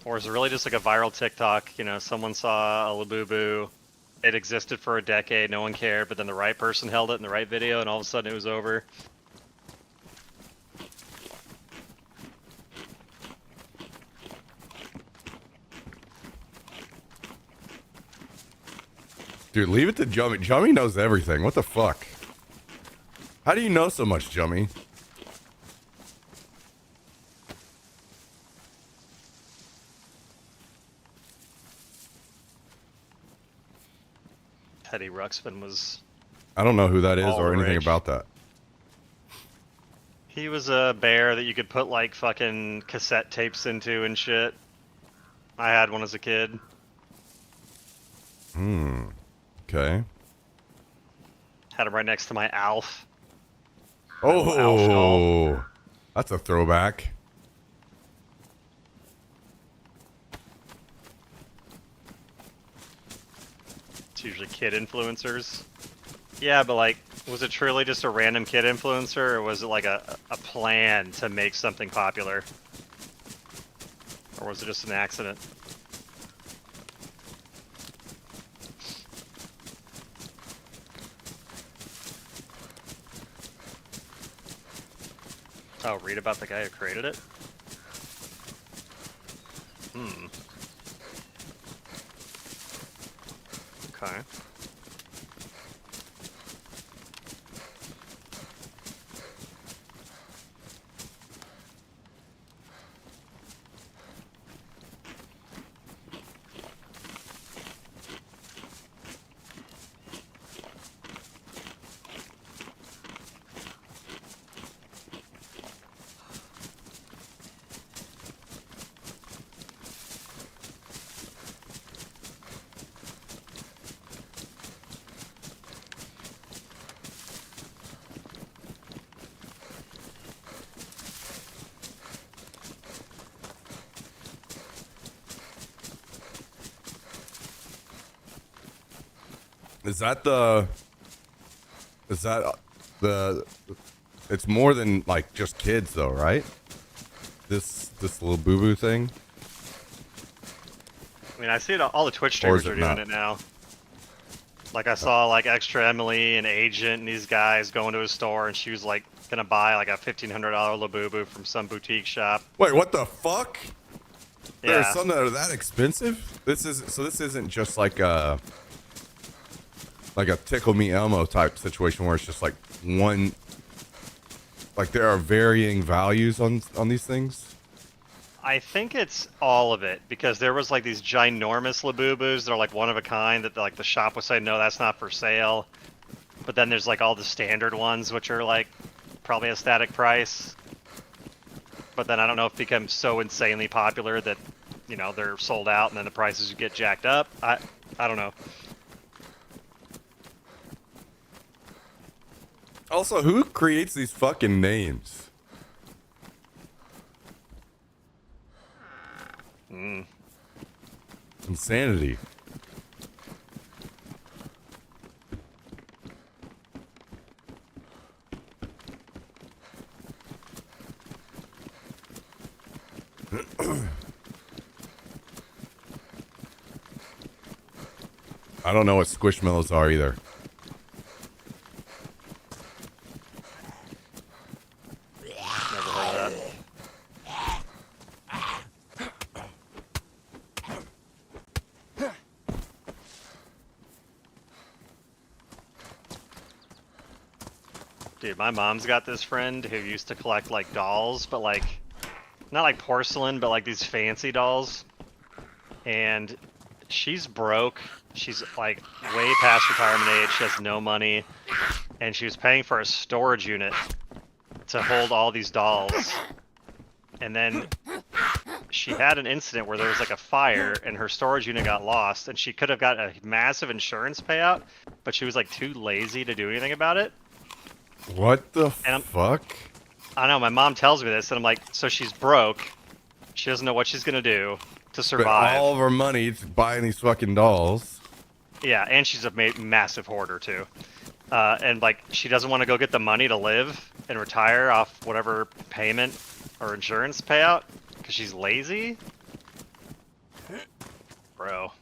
Or is it really just like a viral TikTok? You know, someone saw a Labubu, it existed for a decade, no one cared, but then the right person held it in the right video, and all of a sudden it was over. Dude, leave it to Jummy. Jummy knows everything. What the fuck? How do you know so much, Jummy? Teddy Ruxpin was... I don't know who that is All or anything rich. about that. He was a bear that you could put like fucking cassette tapes into and shit. I had one as a kid. Okay. Had him right next to my Alf. Alf doll. Oh, that's a throwback. usually kid influencers. Yeah, but like, was it truly just a random kid influencer, or was it like a plan to make something popular? Or was it just an accident? Oh, read about the guy who created it? Hmm. Okay. Is that the? Is that the? It's more than like just kids, though, right? This little boo boo thing. I mean, I see it. All the Twitch Or is streamers are it doing not? it now. Like I saw like Extra Emily and Agent and these guys going to a store, and she was like gonna buy like a $1,500 Labubu from some boutique shop. Wait, what the fuck? There's Yeah. some that are that expensive. This isn't just like a Tickle Me Elmo type situation where it's just like one. Like there are varying values on these things. I think it's all of it, because there was like these ginormous Labubus that are like one of a kind that like the shop was saying no, that's not for sale. But then there's like all the standard ones which are like probably a static price. But then I don't know if it becomes so insanely popular that, you know, they're sold out and then the prices get jacked up. I don't know. Also, who creates these fucking names? Insanity. I don't know what squishmallows are either. Never heard of that. Dude, my mom's got this friend who used to collect like dolls, but like not like porcelain, but like these fancy dolls. And she's broke. She's like way past retirement age. She has no money. And she was paying for a storage unit to hold all these dolls. And then she had an incident where there was like a fire and her storage unit got lost, and she could have got a massive insurance payout, but she was like too lazy to do anything about it. What the And fuck? I know, my mom tells me this, and I'm like, so she's broke. She doesn't know what she's gonna do to Spent survive. all of her money buying these fucking dolls. Yeah, and she's a massive hoarder too. And like, she doesn't want to go get the money to live and retire off whatever payment or insurance payout because she's lazy. Bro,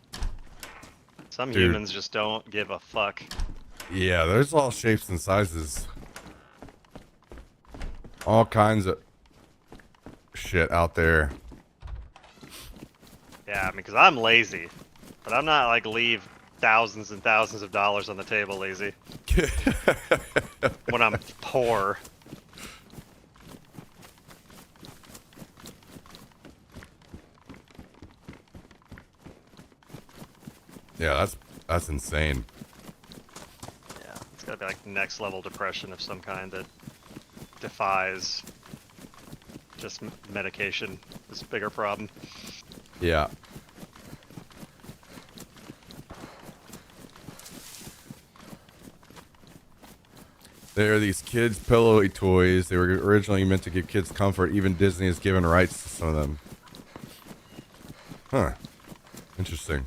some Dude. humans just don't give a fuck. Yeah, there's all shapes and sizes. All kinds of shit out there. Yeah, I mean, because I'm lazy, but I'm not like leave thousands and thousands of dollars on the table lazy when I'm poor. Yeah, that's insane. Yeah, it's gotta be like next level depression of some kind that defies just medication. This bigger problem. Yeah. There are these kids' pillowy toys. They were originally meant to give kids comfort. Even Disney has given rights to some of them. Huh. Interesting.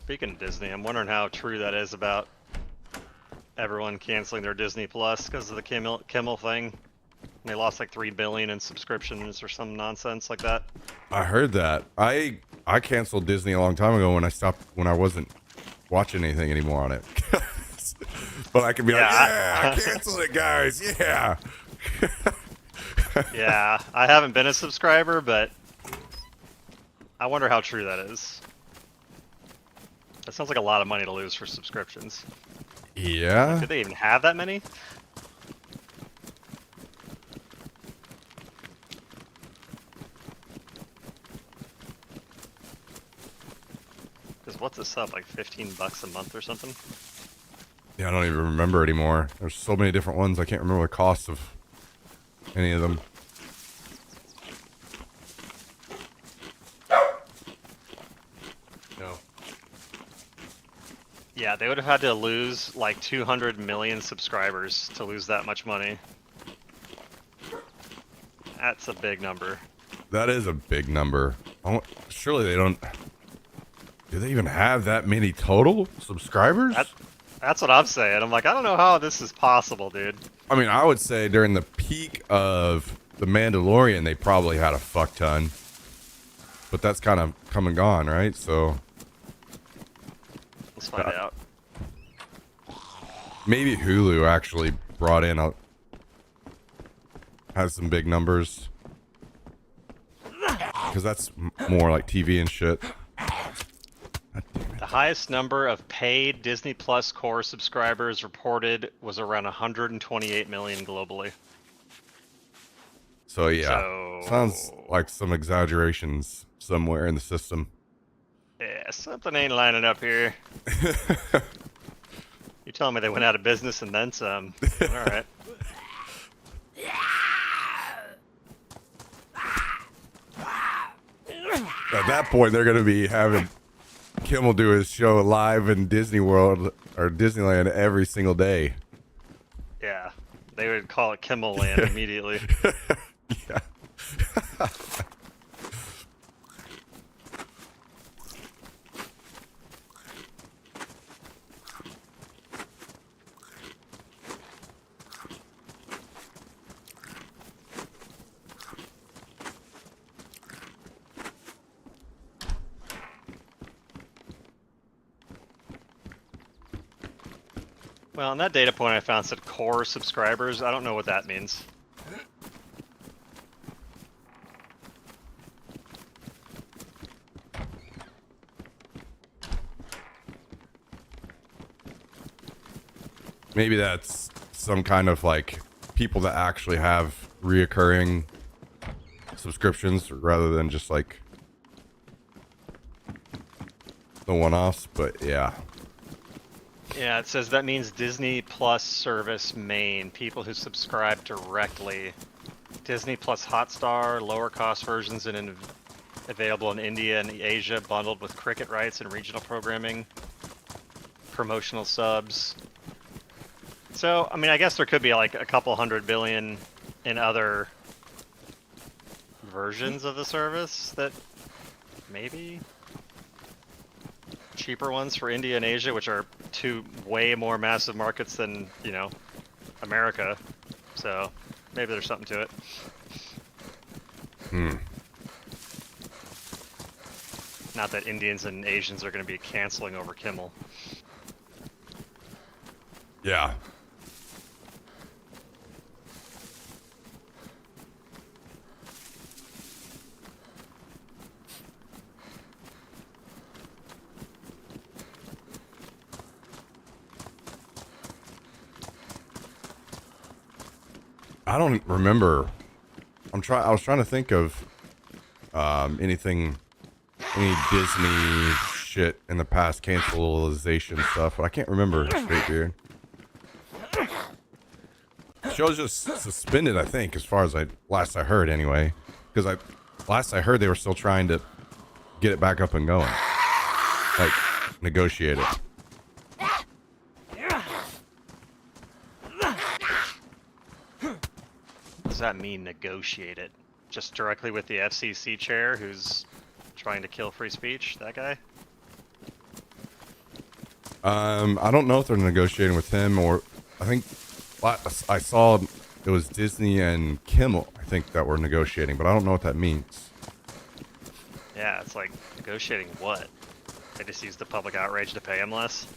Speaking of Disney, I'm wondering how true that is about everyone canceling their Disney Plus because of the Kimmel thing. They lost like 3 billion in subscriptions or some nonsense like that. I heard that. I canceled Disney a long time ago when I wasn't watching anything anymore on it. But I can be like, yeah, I canceled it, guys. Yeah. Yeah, I haven't been a subscriber, but I wonder how true that is. That sounds like a lot of money to lose for subscriptions. Yeah. Did they even have that many? Because what's a sub, like $15 a month or something? Yeah, I don't even remember anymore. There's so many different ones. I can't remember the cost of any of them. No. Yeah, they would have had to lose like 200 million subscribers to lose that much money. That's a big number. That is a big number. Surely they don't. Do they even have that many total subscribers? That's what I'm saying. I'm like, I don't know how this is possible, dude. I mean, I would say during the peak of The Mandalorian, they probably had a fuck ton. But that's kind of come and gone, right? So Let's find out. maybe Hulu actually brought in has some big numbers. Because that's more like TV and shit. The highest number of paid Disney Plus core subscribers reported was around 128 million globally. So yeah, So- sounds like some exaggerations somewhere in the system. Yeah, something ain't lining up here. You telling me they went out of business and then some? All right. At that point, they're going to be having Kimmel do his show live in Disney World or Disneyland every single day. Yeah, they would call it Kimmel Land immediately. Yeah. Well, on that data point I found said core subscribers. I don't know what that means. Maybe that's some kind of like people that actually have reoccurring subscriptions rather than just like the one-offs. But yeah. Yeah, it says that means Disney Plus service main, people who subscribe directly. Disney Plus Hotstar, lower cost versions available in India and Asia, bundled with cricket rights and regional programming, promotional subs. So, I mean, I guess there could be like a couple 100 billion in other versions of the service that maybe cheaper ones for India and Asia, which are two way more massive markets than, you know, America. So maybe there's something to it. Not that Indians and Asians are going to be canceling over Kimmel. Yeah. I don't remember. I was trying to think of any Disney shit in the past, cancelization stuff, but I can't remember. Straight beard. Show's just suspended, I think, as far as last I heard, anyway. Because last I heard they were still trying to get it back up and going, like negotiate it. What does that mean, negotiate it? Just directly with the FCC chair who's trying to kill free speech? That guy? I don't know if they're negotiating with him or I think I saw it was Disney and Kimmel, I think, that were negotiating, but I don't know what that means. Yeah, it's like negotiating what? They just use the public outrage to pay him less?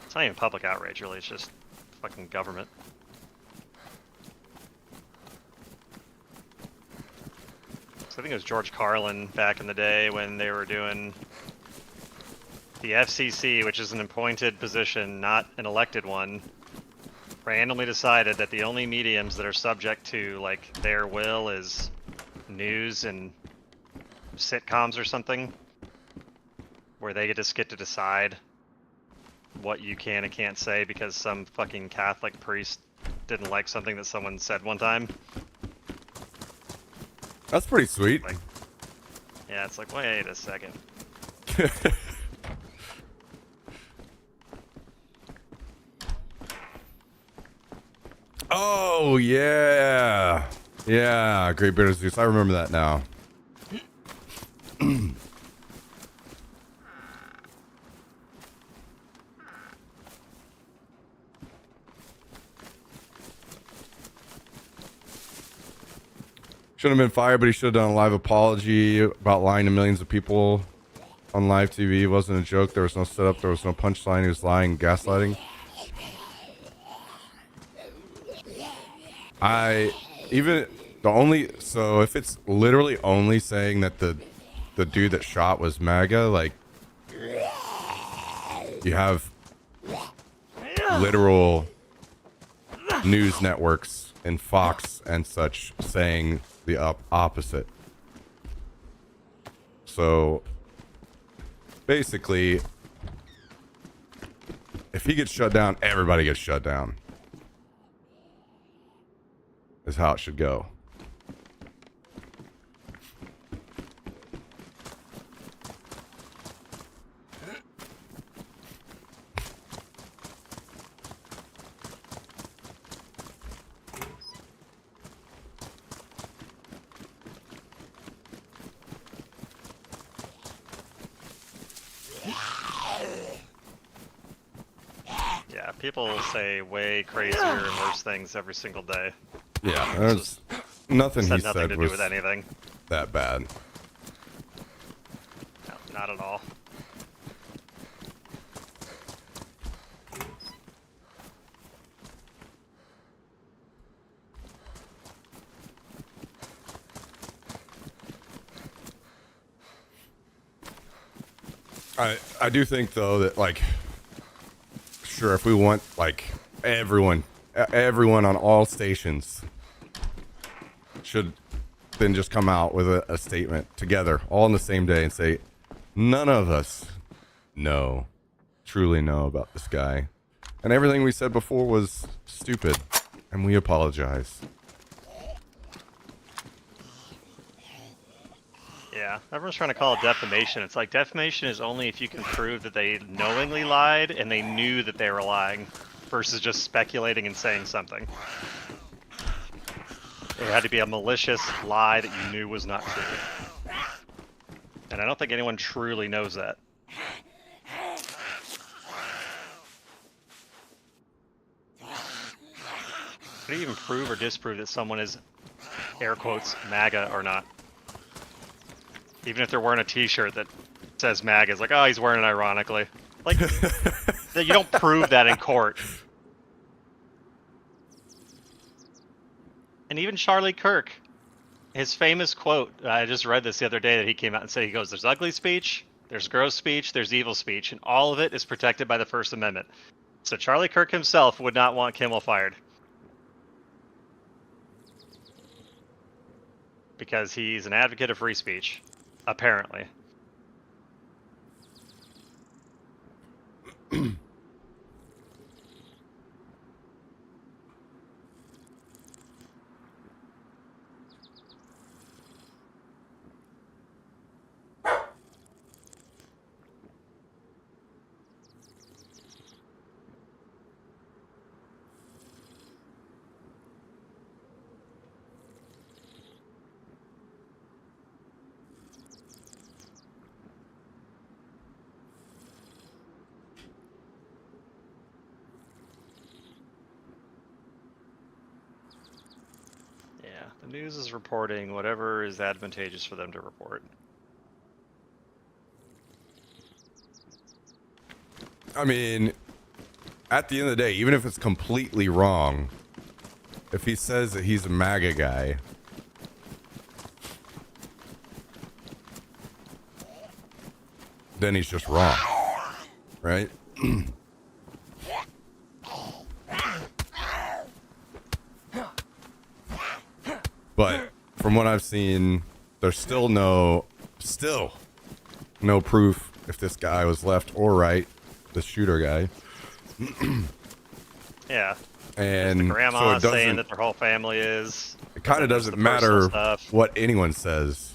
It's not even public outrage, really. It's just fucking government. So I think it was George Carlin back in the day when they were doing the FCC, which is an appointed position, not an elected one, randomly decided that the only mediums that are subject to like their will is news and sitcoms or something, where they just get to decide what you can and can't say because some fucking Catholic priest didn't like something that someone said one time. That's pretty sweet. Like, yeah, it's like, wait a second. Oh yeah, yeah, Great Bearded Zeus. I remember that now. Shouldn't have been fired, but he should have done a live apology about lying to millions of people on live TV. It wasn't a joke. There was no setup. There was no punchline. He was lying, gaslighting. So if it's literally only saying that the dude that shot was MAGA, like, you have literal news networks and Fox and such saying the opposite. So basically, if he gets shut down, everybody gets shut down. Is how it should go. Yeah, people say way crazier and worse things every single day. Yeah, there's nothing he Nothing said to do was with anything. that bad. No, not at all. I do think though that, like, sure, if we want like everyone on all stations should then just come out with a statement together all on the same day and say none of us truly know about this guy, and everything we said before was stupid and we apologize. Yeah, everyone's trying to call it defamation. It's like defamation is only if you can prove that they knowingly lied and they knew that they were lying, versus just speculating and saying something. It had to be a malicious lie that you knew was not true. And I don't think anyone truly knows that. How do you even prove or disprove that someone is, air quotes, MAGA or not? Even if they're wearing a t-shirt that says MAGA, it's like, oh, he's wearing it ironically. Like, you don't prove that in court. And even Charlie Kirk, his famous quote, I just read this the other day that he came out and said, he goes, there's ugly speech, there's gross speech, there's evil speech, and all of it is protected by the First Amendment. So Charlie Kirk himself would not want Kimmel fired. Because he's an advocate of free speech. Apparently. News is reporting whatever is advantageous for them to report. I mean, at the end of the day, even if it's completely wrong, if he says that he's a MAGA guy, then he's just wrong, right? But from what I've seen, there's still no proof if this guy was left or right, the shooter guy. Yeah. And The so grandma it saying doesn't, that their whole family is. it kind of There's doesn't the personal matter stuff. what anyone says.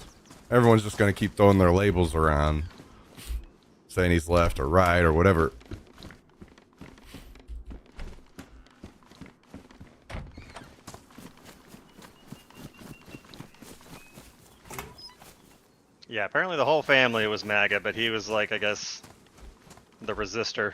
Everyone's just going to keep throwing their labels around, saying he's left or right or whatever. Yeah, apparently the whole family was MAGA, but he was like, I guess, the resistor.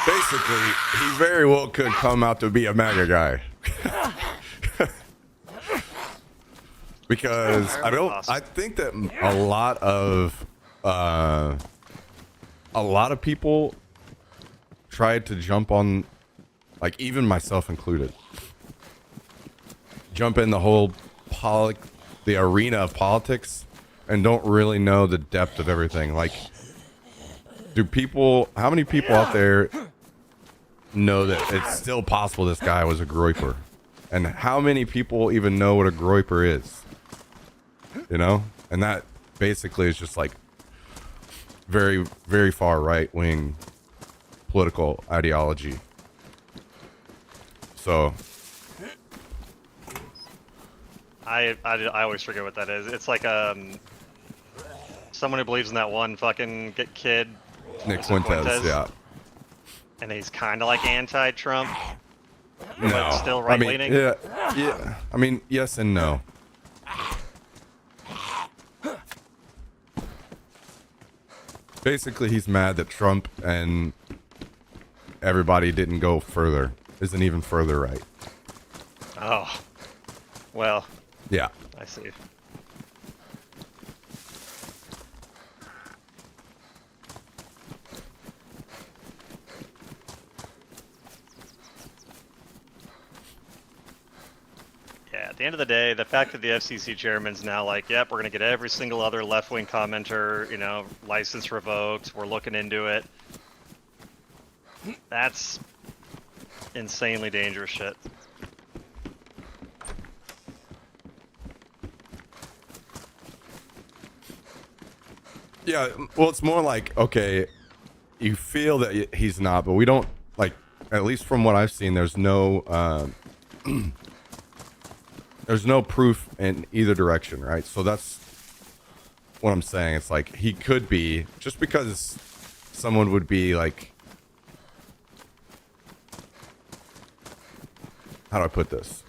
Basically, he very well could come out to be a MAGA guy. Because I think that a lot of people tried to jump on, like even myself included, jump in the whole the arena of politics and don't really know the depth of everything. Like, how many people out there know that it's still possible this guy was a groyper? And how many people even know what a groyper is? You know? And that basically is just like very, very far right wing political ideology. So I always forget what that is. It's like someone who believes in that one fucking kid. Nick Is it Fuentes, yeah. And he's kind of like anti-Trump, No. but still right-leaning. Yeah. I mean, yes and no. Basically, he's mad that Trump and everybody didn't go further. Isn't even further right. Oh, well, Yeah. I see. Yeah, at the end of the day, the fact that the FCC chairman's now like, yep, we're going to get every single other left-wing commenter, license revoked, we're looking into it. That's insanely dangerous shit. Yeah, well, it's more like, okay, you feel that he's not, but we don't, like, at least from what I've seen, there's no there's no proof in either direction, right? So that's what I'm saying. It's like he could be, just because someone would be like, how do I put this?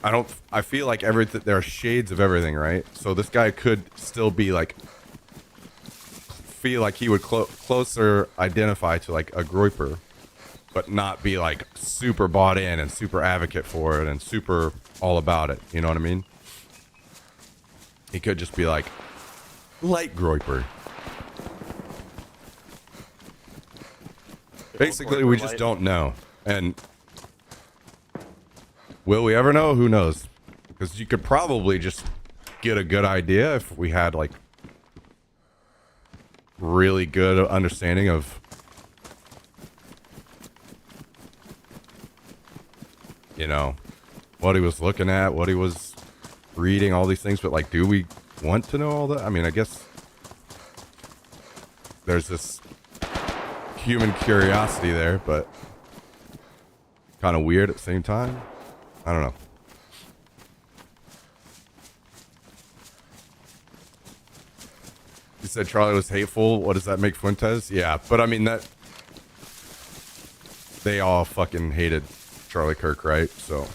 I feel like there are shades of everything, right? So this guy could still be like, feel like he would closer identify to like a groyper, but not be like super bought in and super advocate for it and super all about it. You know what I mean? He could just be like light groyper. Basically, we just don't know. And will we ever know? Who knows? Because you could probably just get a good idea if we had like really good understanding of, what he was looking at, what he was reading, all these things. But like, do we want to know all that? I mean, I guess there's this human curiosity there, but kind of weird at the same time. I don't know. You said Charlie was hateful. What does that make Fuentes? Yeah, but I mean that they all fucking hated Charlie Kirk, right? So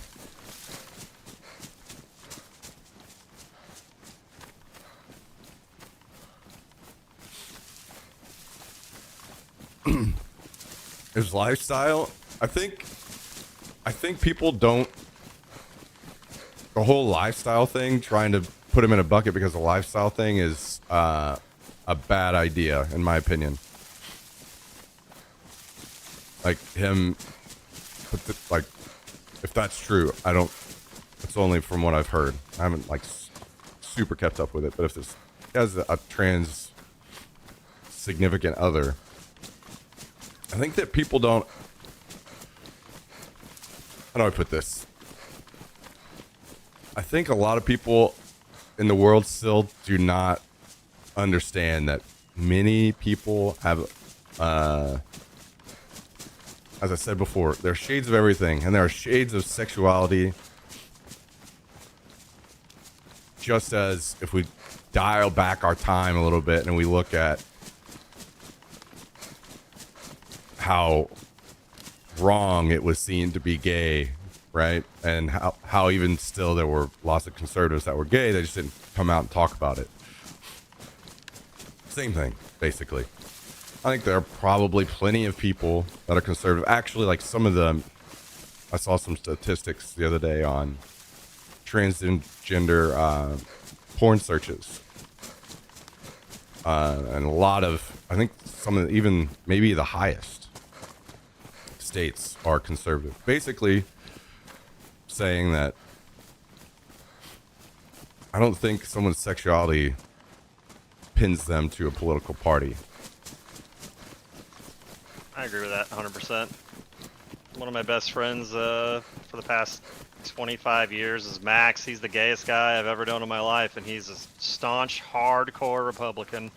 his lifestyle, I think people don't, the whole lifestyle thing, trying to put him in a bucket because the lifestyle thing is a bad idea in my opinion. Like him, like if that's true, I don't, it's only from what I've heard. I haven't like super kept up with it, but if this has a trans significant other, I think that people don't, how do I put this? I think a lot of people in the world still do not understand that many people have, as I said before, there are shades of everything, and there are shades of sexuality. Just as if we dial back our time a little bit and we look at how wrong it was seen to be gay, right? And how even still there were lots of conservatives that were gay, they just didn't come out and talk about it. Same thing, basically. I think there are probably plenty of people that are conservative. Actually, like some of them, I saw some statistics the other day on transgender porn searches. And a lot of, I think some of the, even maybe the highest states are conservative. Basically saying that I don't think someone's sexuality pins them to a political party. I agree with that 100%. One of my best friends for the past 25 years is Max. He's the gayest guy I've ever known in my life, and he's a staunch, hardcore Republican.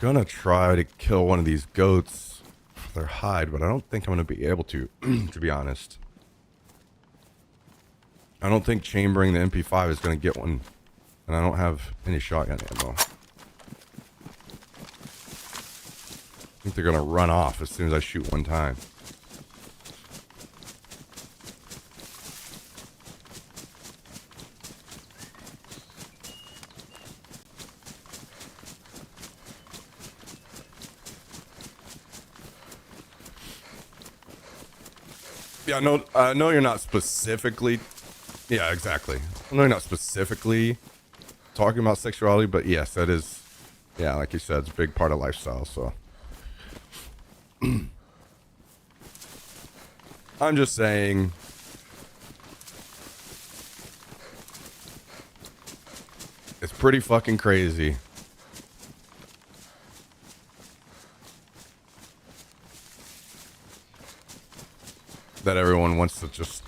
Gonna try to kill one of these goats for their hide, but I don't think I'm gonna be able to, to be honest. I don't think chambering the MP5 is gonna get one, and I don't have any shotgun ammo. I think they're gonna run off as soon as I shoot one time. Yeah, I know you're not specifically. Yeah, exactly. I know you're not specifically talking about sexuality, but yes, that is. Yeah, like you said, it's a big part of lifestyle. So I'm just saying. It's pretty fucking crazy. That everyone wants to just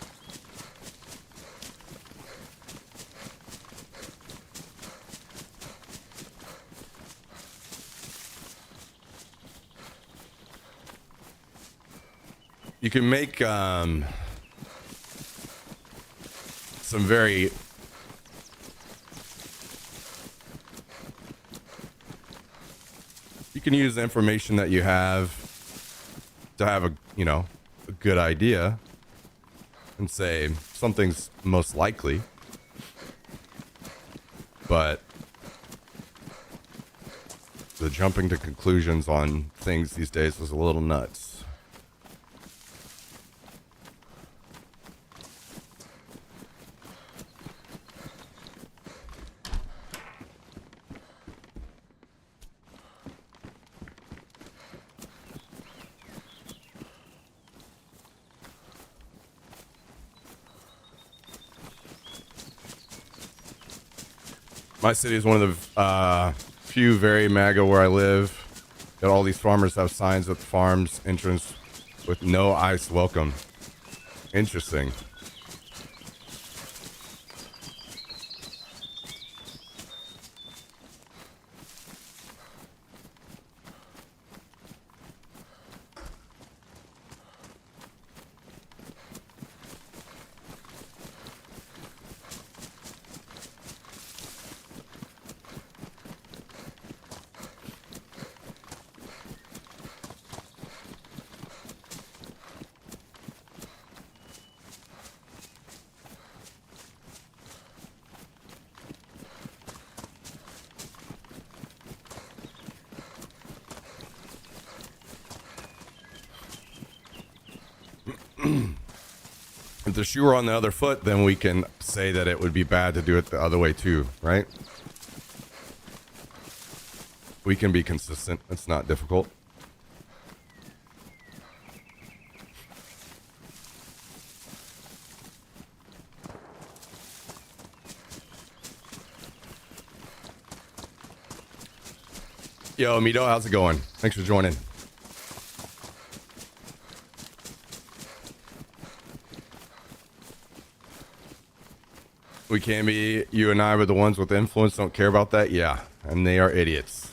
you can make some very you can use the information that you have to have a a good idea and say something's most likely, but the jumping to conclusions on things these days is a little nuts. My city is one of the few very MAGA where I live. That all these farmers have signs at the farm's entrance with no ICE welcome. Interesting. If the shoe were on the other foot, then we can say that it would be bad to do it the other way too, right? We can be consistent. It's not difficult. Yo, Mito, how's it going? Thanks for joining. We can be, you and I, but the ones with influence don't care about that. Yeah, and they are idiots.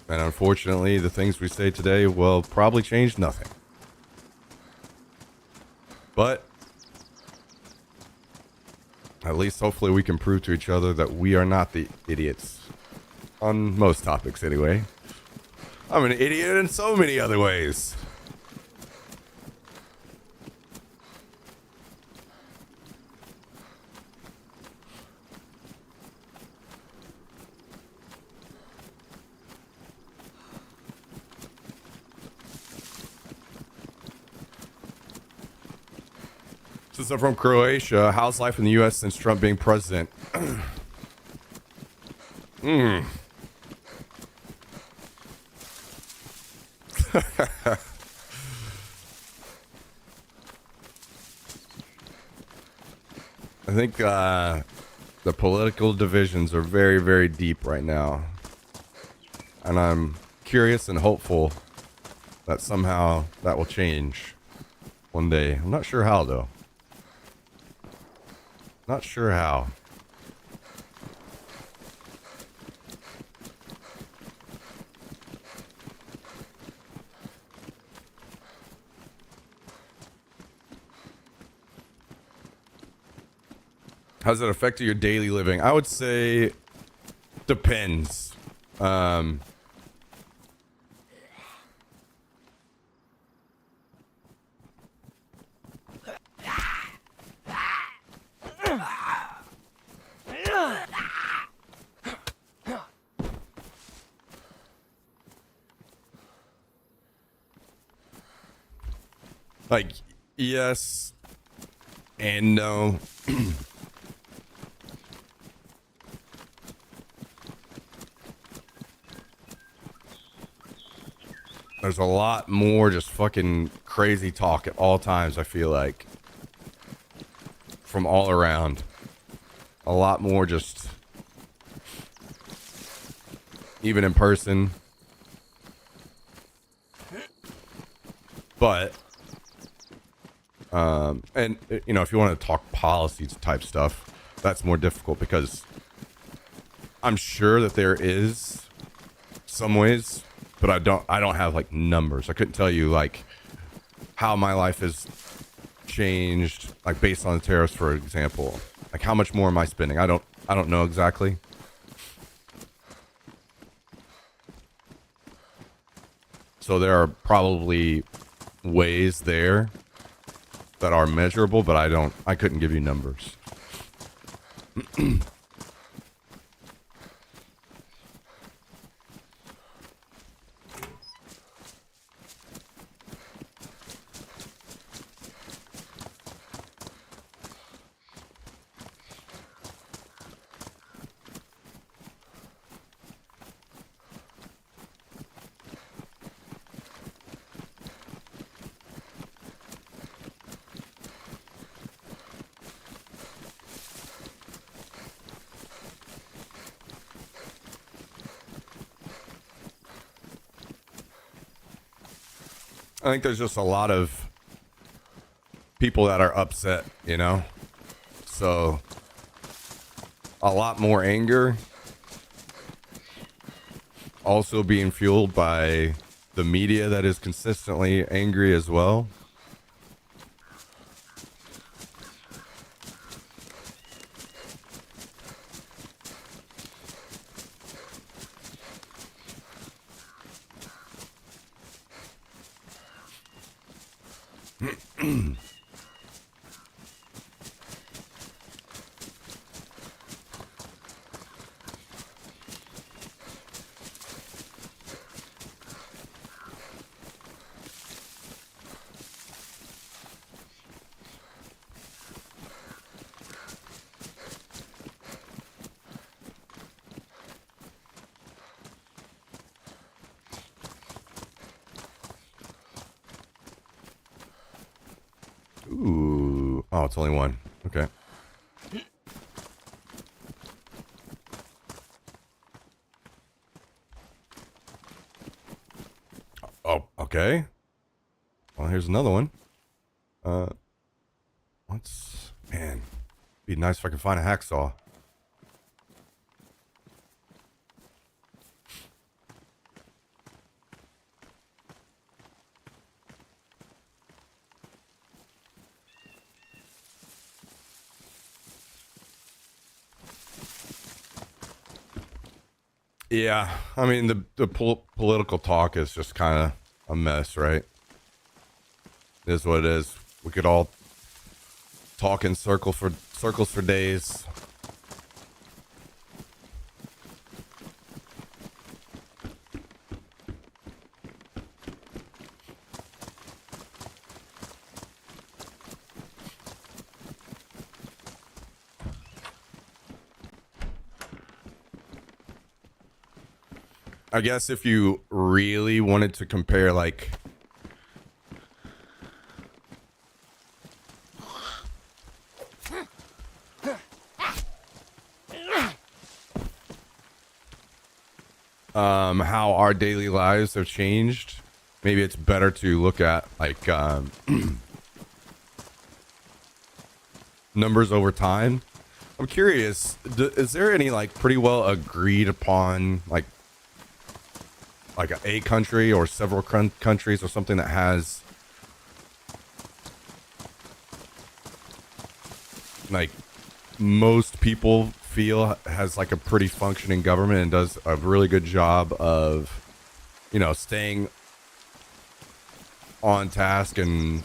And unfortunately, the things we say today will probably change nothing. But at least hopefully we can prove to each other that we are not the idiots. On most topics, anyway. I'm an idiot in so many other ways. Since I'm from Croatia, how's life in the U.S. since Trump being president? I think the political divisions are very, very deep right now. And I'm curious and hopeful that somehow that will change one day. I'm not sure how, though. Not sure how. How's it affected your daily living? I would say depends. Like, yes and no. There's a lot more just fucking crazy talk at all times, I feel like. From all around. A lot more just... even in person. But... and, you know, if you want to talk policies type stuff, that's more difficult because I'm sure that there is some ways, but I don't have like numbers. I couldn't tell you like how my life has changed, like based on the tariffs, for example. Like how much more am I spending? I don't know exactly. So there are probably ways there that are measurable, but I couldn't give you numbers. I think there's just a lot of people that are upset, you know? So a lot more anger. Also being fueled by the media that is consistently angry as well. Ooh. Oh, it's only one. Okay. Oh, okay. Well, here's another one. Man, be nice if I could find a hacksaw. Yeah, I mean the political talk is just kind of a mess, right? It is what it is. We could all talk in circles for days. I guess if you really wanted to compare, like, how our daily lives have changed, maybe it's better to look at like numbers over time. I'm curious, is there any like pretty well agreed upon like a country or several countries or something that has like most people feel has like a pretty functioning government and does a really good job of, you know, staying on task and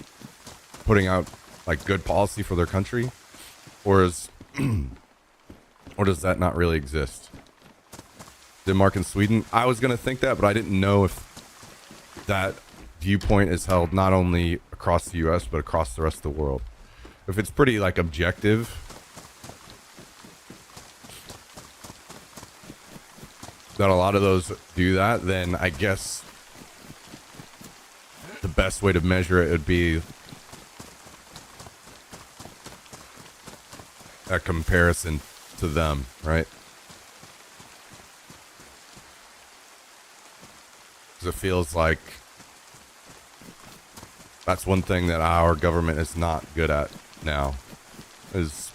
putting out like good policy for their country? Or is or does that not really exist? Denmark and Sweden? I was gonna think that, but I didn't know if that viewpoint is held not only across the US but across the rest of the world. If it's pretty like objective, that a lot of those do that, then I guess the best way to measure it would be a comparison to them, right? Because it feels like that's one thing that our government is not good at now, is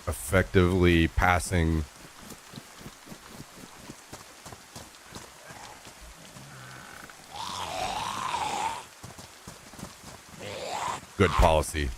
effectively passing good policy.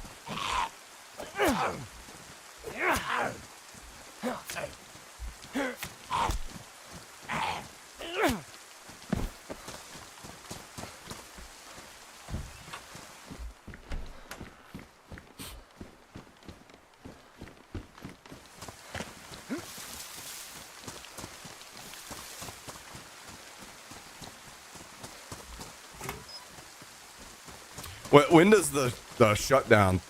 When does the shutdown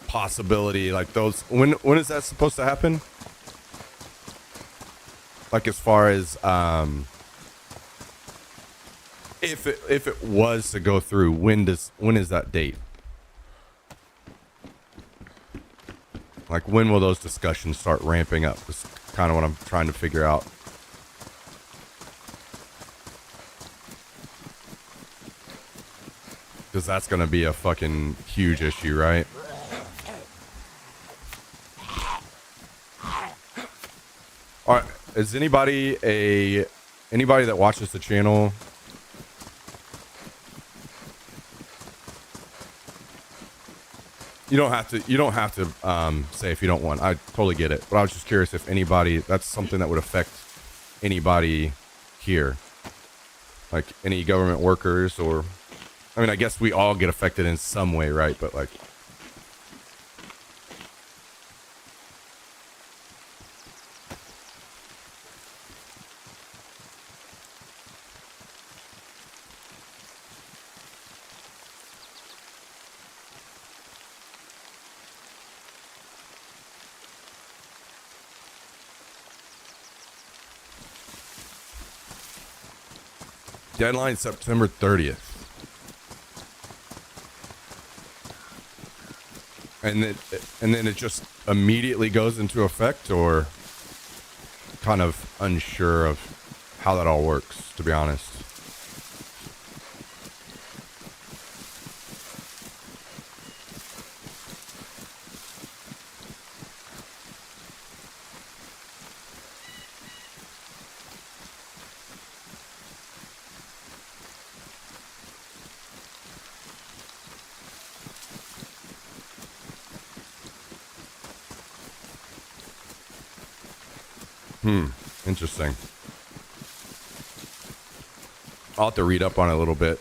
possibility, like those, when is that supposed to happen? Like as far as if it was to go through, when is that date? Like when will those discussions start ramping up? Is kind of what I'm trying to figure out. Because that's going to be a fucking huge issue, right? All right, is anybody that watches the channel? You don't have to. You don't have to say if you don't want. I totally get it. But I was just curious if anybody. That's something that would affect anybody here, like any government workers, or I mean, I guess we all get affected in some way, right? But like, deadline September 30th. And then it just immediately goes into effect, or kind of unsure of how that all works, to be honest. Interesting. I'll have to read up on it a little bit.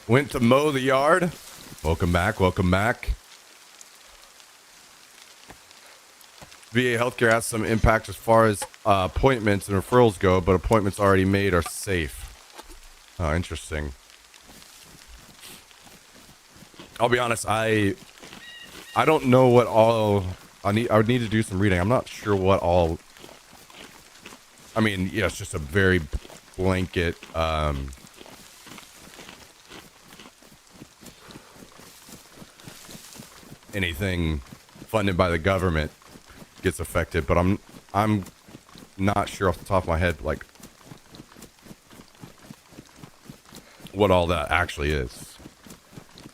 Went to mow the yard. Welcome back. Welcome back. VA healthcare has some impact as far as appointments and referrals go, but appointments already made are safe. Oh, interesting. I'll be honest. I don't know what all I need. I would need to do some reading. I'm not sure what all. I mean, yeah, it's just a very blanket. Anything funded by the government gets affected, but I'm not sure off the top of my head like what all that actually is,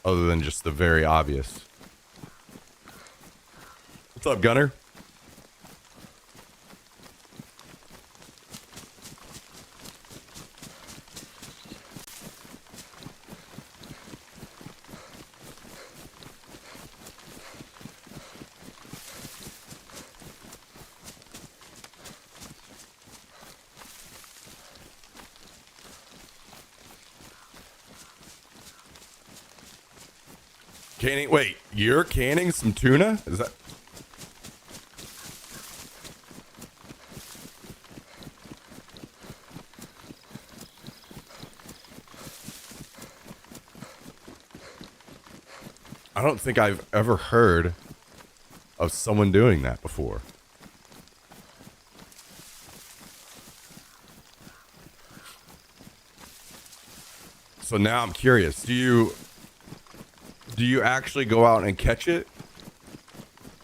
other than just the very obvious. What's up, Gunner? Canning, wait, you're canning some tuna? Is that? I don't think I've ever heard of someone doing that before. So now I'm curious. Do you actually go out and catch it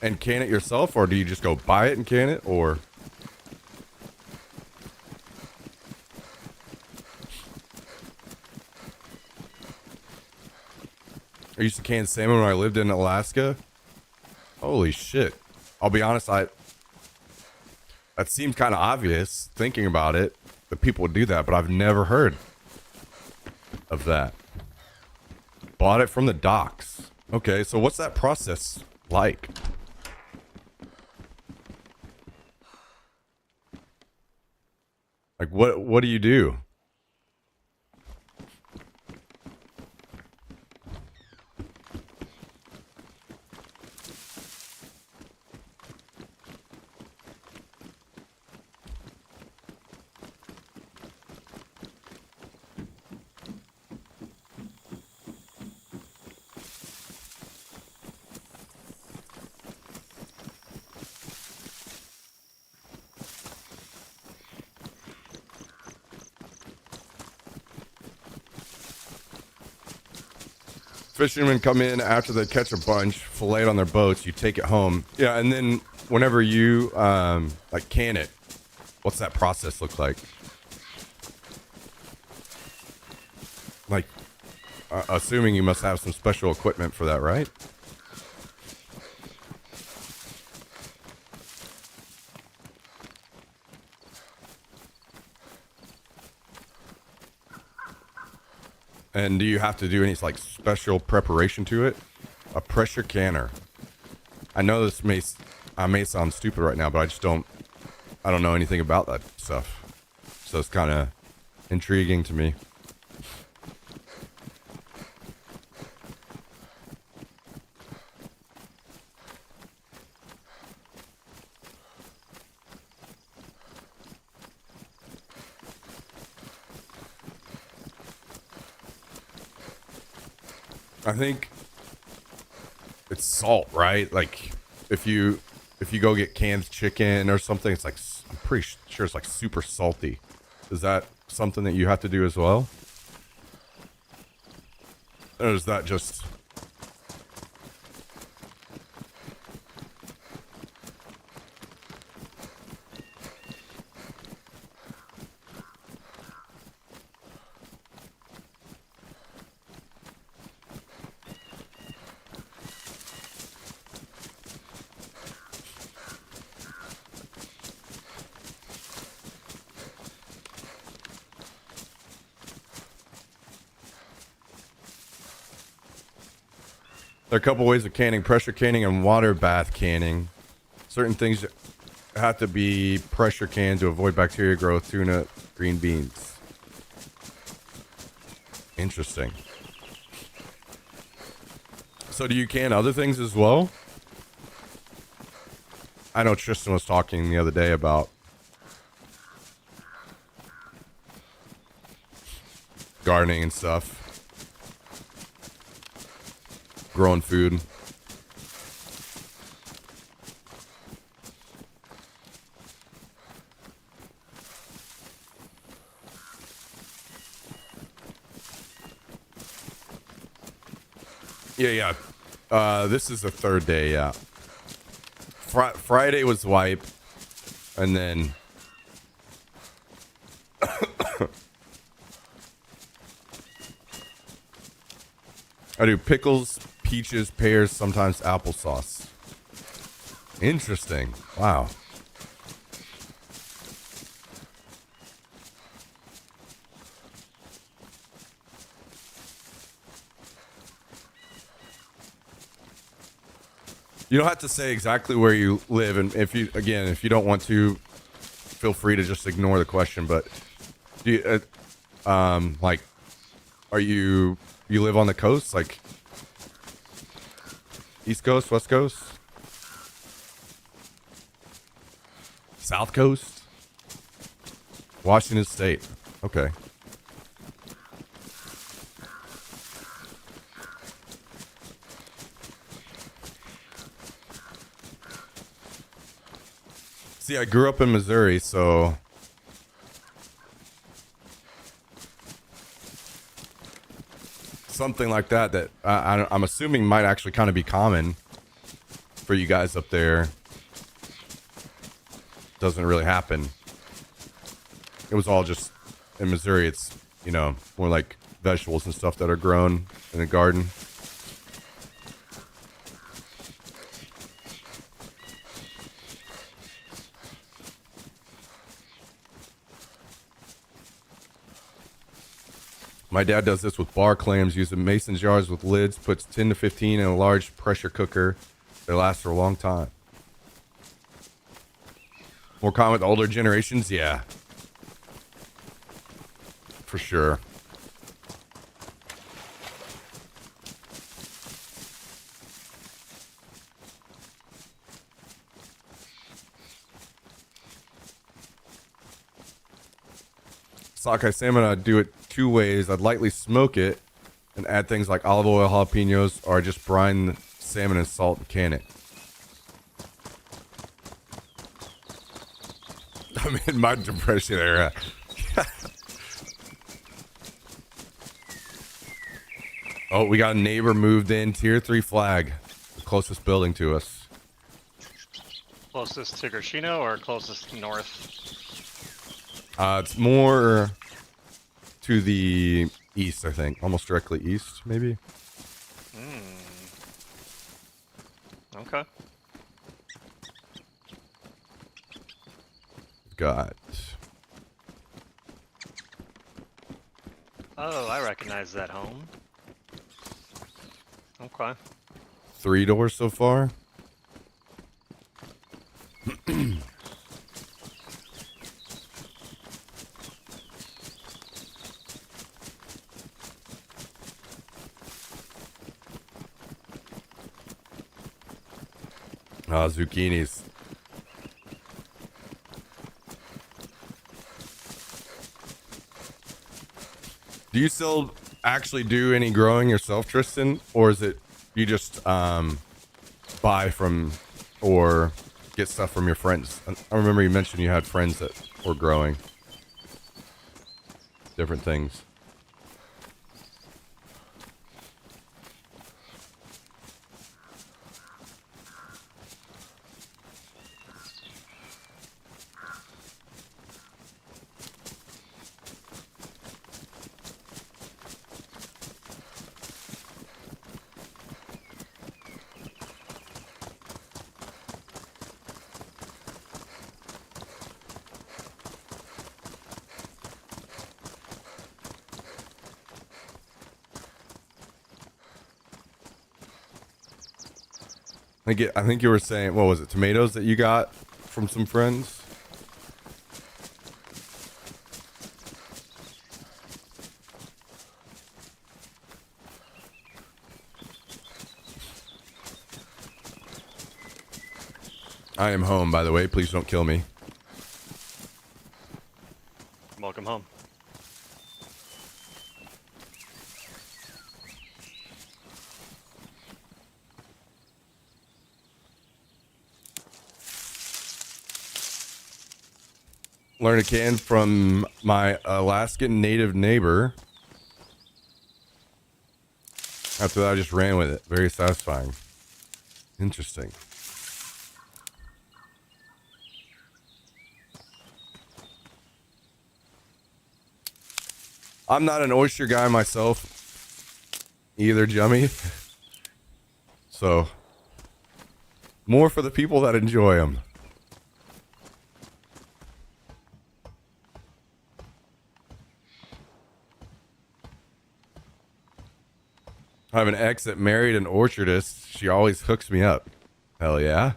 and can it yourself, or do you just go buy it and can it, or? I used to can salmon when I lived in Alaska. Holy shit. I'll be honest, that seems kind of obvious thinking about it, that people would do that, but I've never heard of that. Bought it from the docks. Okay, so what's that process like? Like what do you do? fishermen come in after they catch a bunch, fillet it on their boats. You take it home. Yeah, and then whenever you like can it, what's that process look like? Like, assuming you must have some special equipment for that, right? And do you have to do any like special preparation to it? A pressure canner. I know this I may sound stupid right now, but I don't know anything about that stuff. So it's kind of intriguing to me. I think it's salt, right? Like if you go get canned chicken or something, it's like I'm pretty sure it's like super salty. Is that something that you have to do as well? Or is that just there are a couple ways of canning: pressure canning and water bath canning. Certain things have to be pressure canned to avoid bacteria growth. Tuna, green beans. Interesting. So do you can other things as well? I know Tristan was talking the other day about gardening and stuff. Growing food. Yeah. This is the third day, yeah. Friday was wipe, and then I do pickles, peaches, pears, sometimes applesauce. Interesting. Wow. You don't have to say exactly where you live, and if you don't want to, feel free to just ignore the question. But do you, like, are you live on the coast, like East Coast, West Coast, South Coast, Washington State? Okay. See, I grew up in Missouri, so something like that I'm assuming might actually kind of be common for you guys up there. Doesn't really happen. It was all just in Missouri. It's, more like vegetables and stuff that are grown in a garden. My dad does this with bar clams, using mason jars with lids, puts 10 to 15 in a large pressure cooker. They last for a long time. More common with older generations? Yeah. For sure. Sockeye salmon, I'd do it two ways. I'd lightly smoke it and add things like olive oil, jalapenos, or just brine the salmon in salt and can it. I'm in my depression era. Oh, we got a neighbor moved in. Tier 3 flag. The closest building to us. Closest to Gershino or closest north? It's more to the east, I think. Almost directly east, maybe. Okay. Got. Oh, I recognize that home. Okay. 3 doors so far. Zucchinis. Do you still actually do any growing yourself, Tristan? Or is it you just buy from or get stuff from your friends? I remember you mentioned you had friends that were growing different things. I think you were saying, what was it, tomatoes that you got from some friends? I am home, by the way. Please don't kill me. Welcome home. Learned a can from my Alaskan native neighbor. After that, I just ran with it. Very satisfying. Interesting. I'm not an oyster guy myself either, Jummy. So, more for the people that enjoy them. I have an ex that married an orchardist. She always hooks me up. Hell yeah.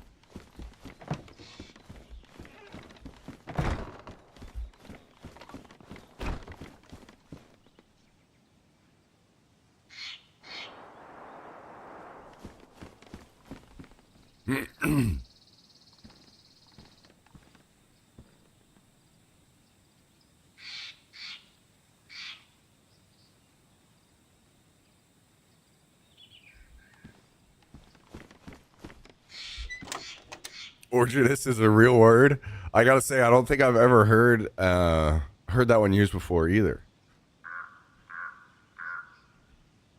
Orchardist is a real word. I gotta say, I don't think I've ever heard that one used before either.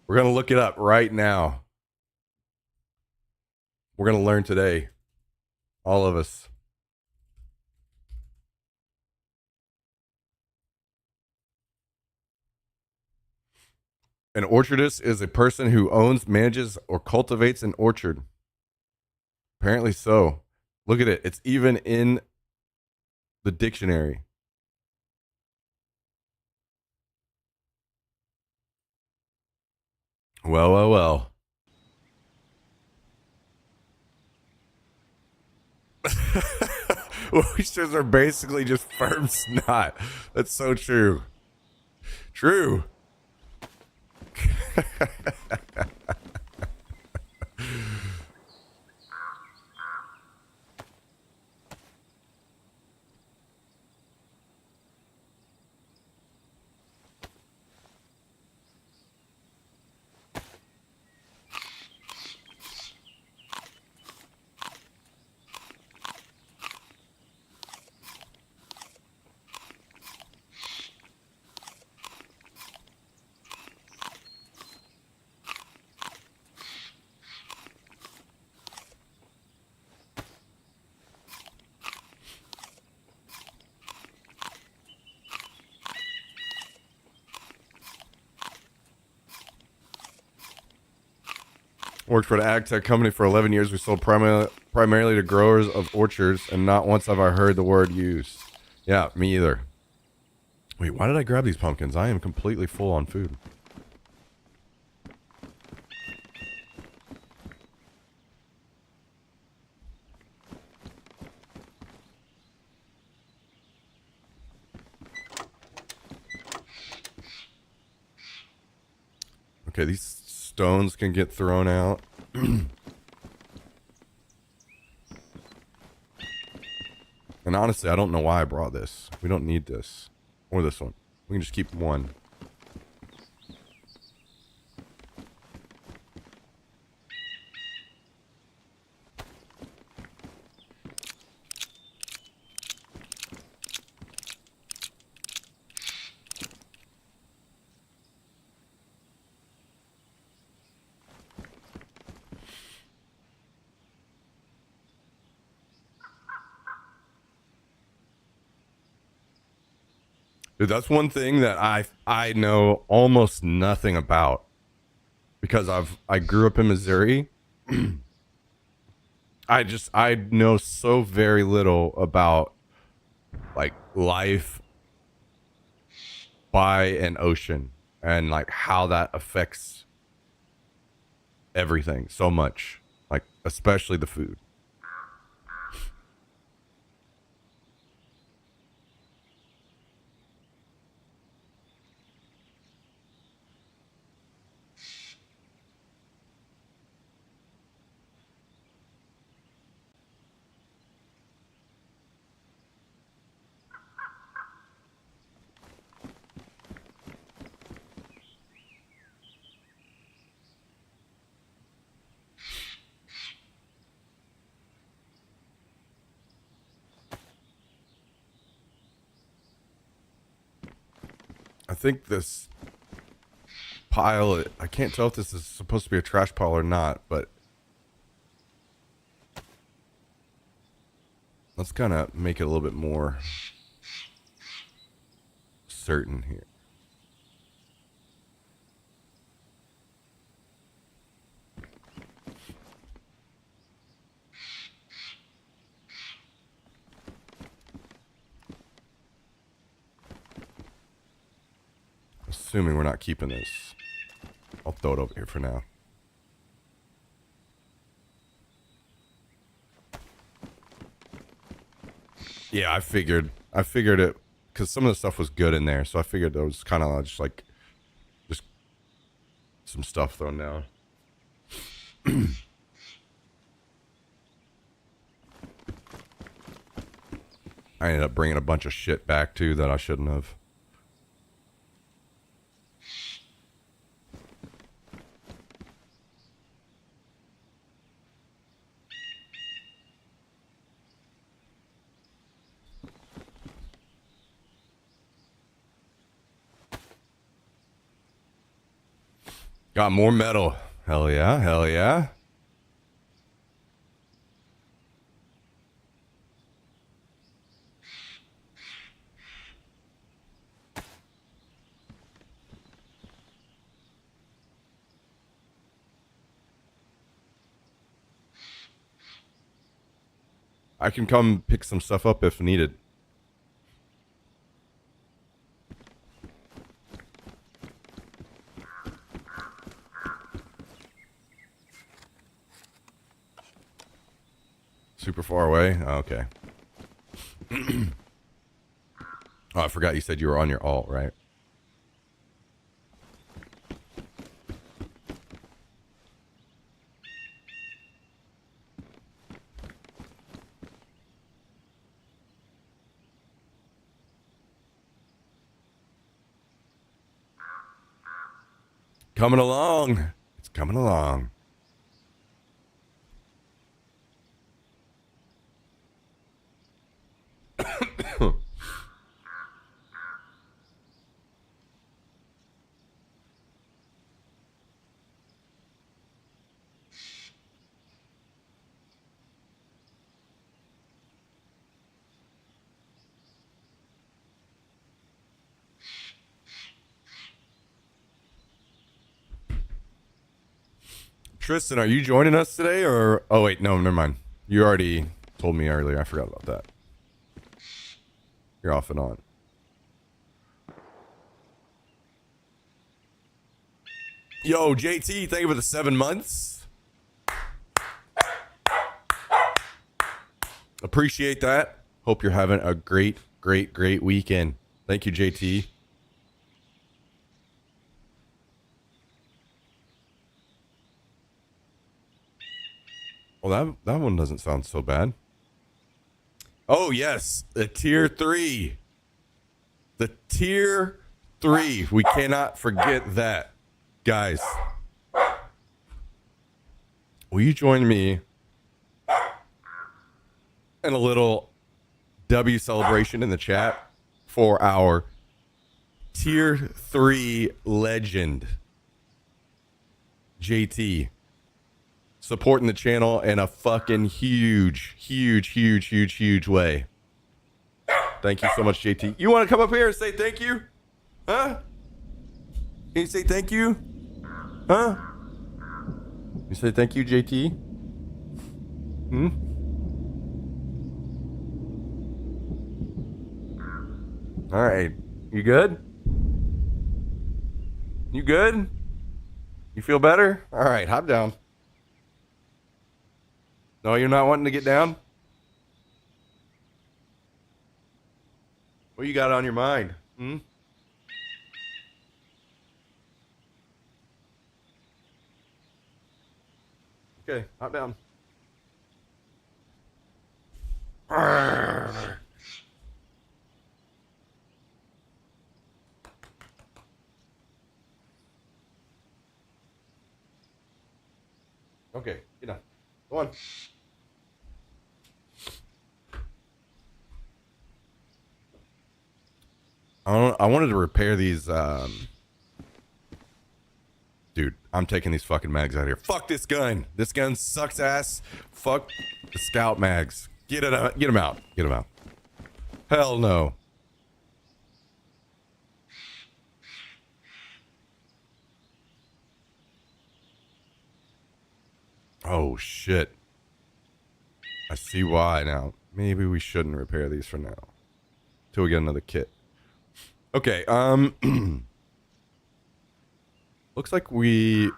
We're gonna look it up right now. We're gonna learn today, all of us. An orchardist is a person who owns, manages, or cultivates an orchard. Apparently so. Look at it. It's even in the dictionary. Well, well, well. Oysters are basically just firm snot. That's so true. True. Worked for an ag tech company for 11 years. We sold primarily to growers of orchards, and not once have I heard the word used. Yeah, me either. Wait, why did I grab these pumpkins? I am completely full on food. Okay, these stones can get thrown out. And honestly, I don't know why I brought this. We don't need this. Or this one. We can just keep one. Dude, that's one thing that I know almost nothing about because I grew up in Missouri. I know so very little about like life by an ocean and like how that affects everything so much, like especially the food. I think this pile, I can't tell if this is supposed to be a trash pile or not, but let's kind of make it a little bit more certain here. Assuming we're not keeping this. I'll throw it over here for now. Yeah, I figured it because some of the stuff was good in there, so I figured there was kind of just some stuff thrown down. I ended up bringing a bunch of shit back too that I shouldn't have. Got more metal. Hell yeah, hell yeah. I can come pick some stuff up if needed. Super far away? Oh, okay. Oh, I forgot you said you were on your alt, right? Coming along. It's coming along. Tristan, are you joining us today or? Oh wait, no, never mind. You already told me earlier. I forgot about that. You're off and on. Yo, JT, thank you for the 7 months. Appreciate that. Hope you're having a great weekend. Thank you, JT. Well, that one doesn't sound so bad. Oh, yes. The tier 3. The tier 3. We cannot forget that. Guys, will you join me in a little W celebration in the chat for our tier 3 legend, JT, supporting the channel in a fucking huge way. Thank you so much, JT. You want to come up here and say thank you? Huh? Can you say thank you? Huh? You say thank you, JT? All right. You good? You good? You feel better? All right, hop down. No, you're not wanting to get down? What you got on your mind? Okay, hop down. Okay, get down. Go on. I wanted to repair these. Dude, I'm taking these fucking mags out of here. Fuck this gun. This gun sucks ass. Fuck the scout mags. Get it out. Get them out. Get them out. Hell no. Oh shit. I see why now. Maybe we shouldn't repair these for now. Till we get another kit. Okay, looks like we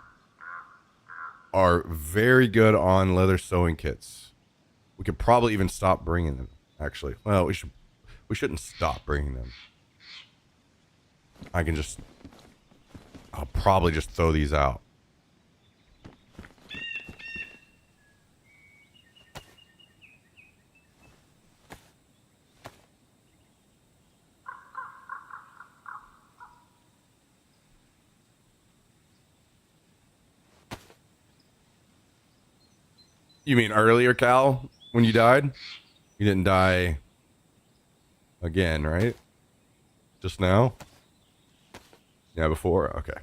are very good on leather sewing kits. We could probably even stop bringing them, actually. Well, we shouldn't stop bringing them. I'll probably just throw these out. You mean earlier, Cal, when you died? You didn't die again, right? Just now? Yeah, before? Okay.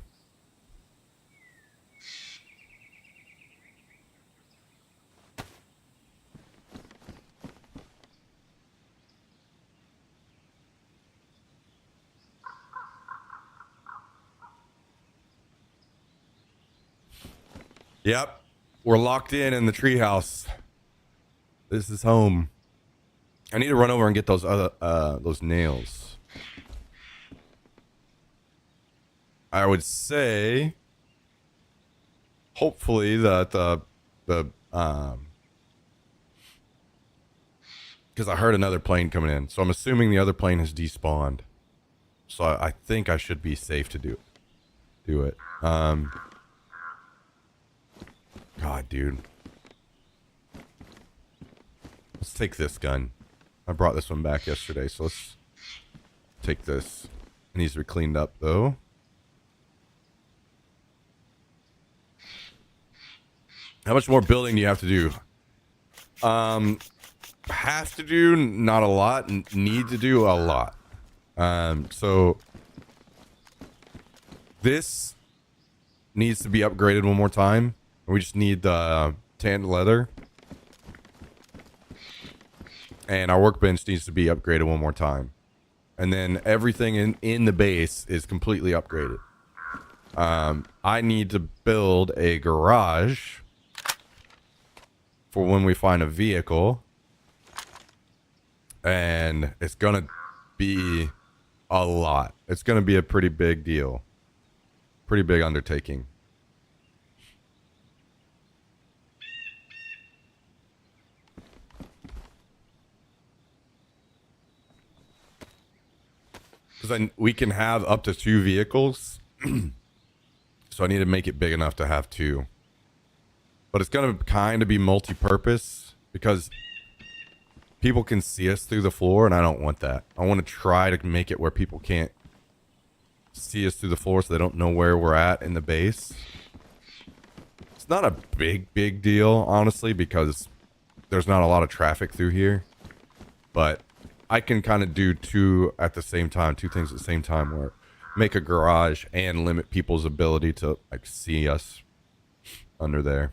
Yep. We're locked in the treehouse. This is home. I need to run over and get those those nails. I would say, hopefully that because I heard another plane coming in, so I'm assuming the other plane has despawned. So I think I should be safe to do it. God, dude. Let's take this gun. I brought this one back yesterday, so let's take this. It needs to be cleaned up, though. How much more building do you have to do? Have to do, not a lot. Need to do a lot. So this needs to be upgraded one more time. We just need the tanned leather. And our workbench needs to be upgraded one more time. And then everything in the base is completely upgraded. I need to build a garage for when we find a vehicle. And it's going to be a lot. It's going to be a pretty big deal. Pretty big undertaking. Because we can have up to 2 vehicles. So I need to make it big enough to have 2. But it's going to kind of be multi-purpose because people can see us through the floor, and I don't want that. I want to try to make it where people can't see us through the floor so they don't know where we're at in the base. It's not a big deal, honestly, because there's not a lot of traffic through here. But I can kind of do 2 at the same time, 2 things at the same time, where make a garage and limit people's ability to like see us under there.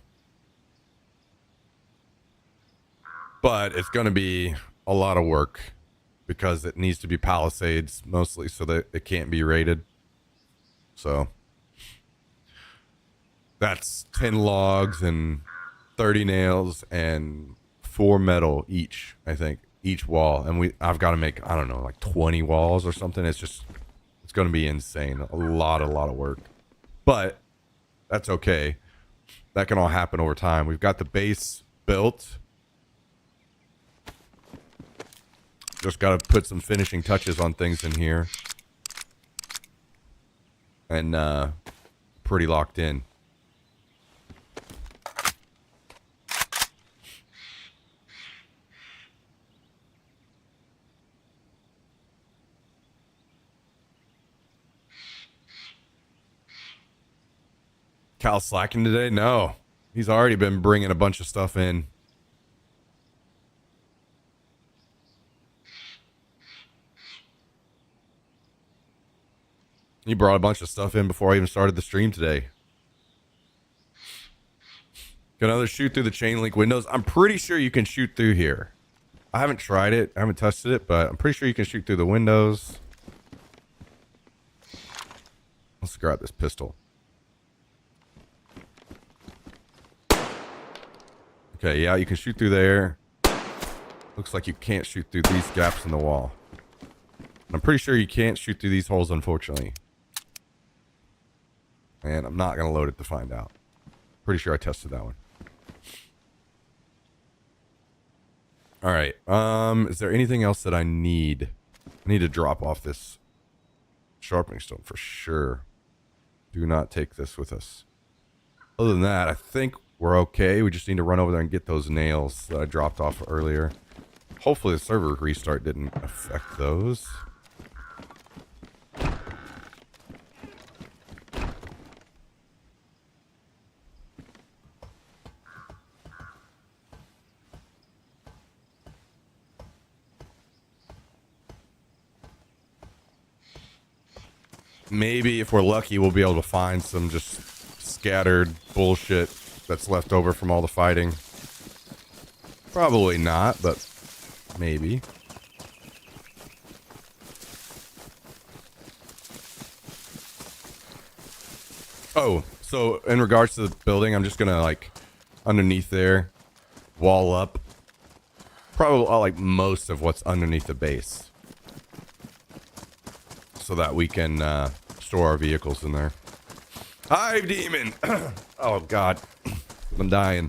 But it's going to be a lot of work because it needs to be palisades mostly so that it can't be raided. So that's 10 logs and 30 nails and 4 metal each, I think, each wall. And I've got to make, I don't know, like 20 walls or something. It's going to be insane. A lot of work. But that's okay. That can all happen over time. We've got the base built. Just got to put some finishing touches on things in here. And pretty locked in. Cal slacking today? No. He's already been bringing a bunch of stuff in. He brought a bunch of stuff in before I even started the stream today. Can others shoot through the chain link windows? I'm pretty sure you can shoot through here. I haven't tried it. I haven't tested it, but I'm pretty sure you can shoot through the windows. Let's grab this pistol. Okay, yeah, you can shoot through there. Looks like you can't shoot through these gaps in the wall. And I'm pretty sure you can't shoot through these holes, unfortunately. And I'm not going to load it to find out. Pretty sure I tested that one. All right. Is there anything else that I need? I need to drop off this sharpening stone for sure. Do not take this with us. Other than that, I think we're okay. We just need to run over there and get those nails that I dropped off earlier. Hopefully the server restart didn't affect those. Maybe if we're lucky, we'll be able to find some just scattered bullshit that's left over from all the fighting. Probably not, but maybe. Oh, so in regards to the building, I'm just gonna like underneath there, wall up. Probably like most of what's underneath the base, so that we can store our vehicles in there. Hive Demon! Oh, God. I'm dying.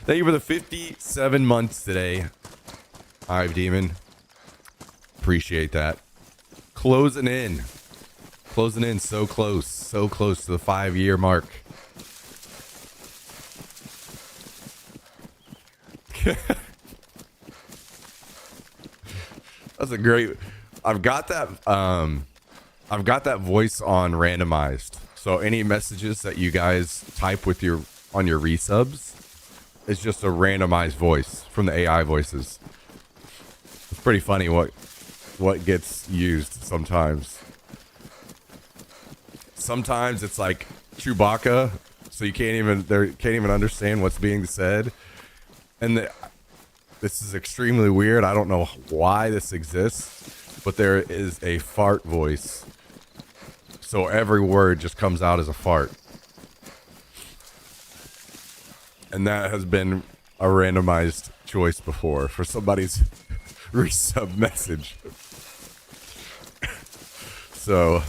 Thank you for the 57 months today, Hive Demon. Appreciate that. Closing in. Closing in so close. So close to the 5-year mark. That's a great... I've got that voice on randomized. So any messages that you guys type with your on your resubs is just a randomized voice from the AI voices. It's pretty funny what gets used sometimes. Sometimes it's like Chewbacca, so you can't even understand what's being said. And this is extremely weird. I don't know why this exists, but there is a fart voice. So every word just comes out as a fart. And that has been a randomized choice before for somebody's resub message. So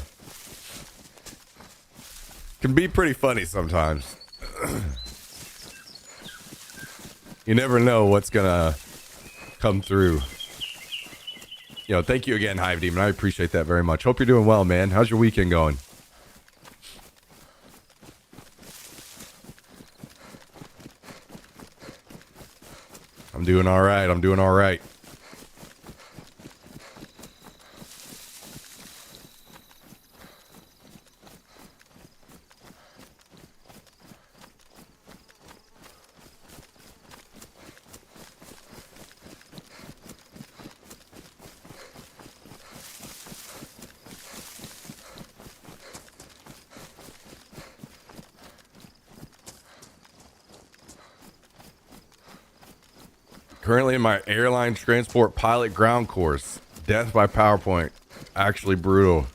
can be pretty funny sometimes. You never know what's gonna come through. You know, thank you again, Hive Demon. I appreciate that very much. Hope you're doing well, man. How's your weekend going? I'm doing all right. I'm doing all right. Currently in my airline transport pilot ground course. Death by PowerPoint. Actually brutal.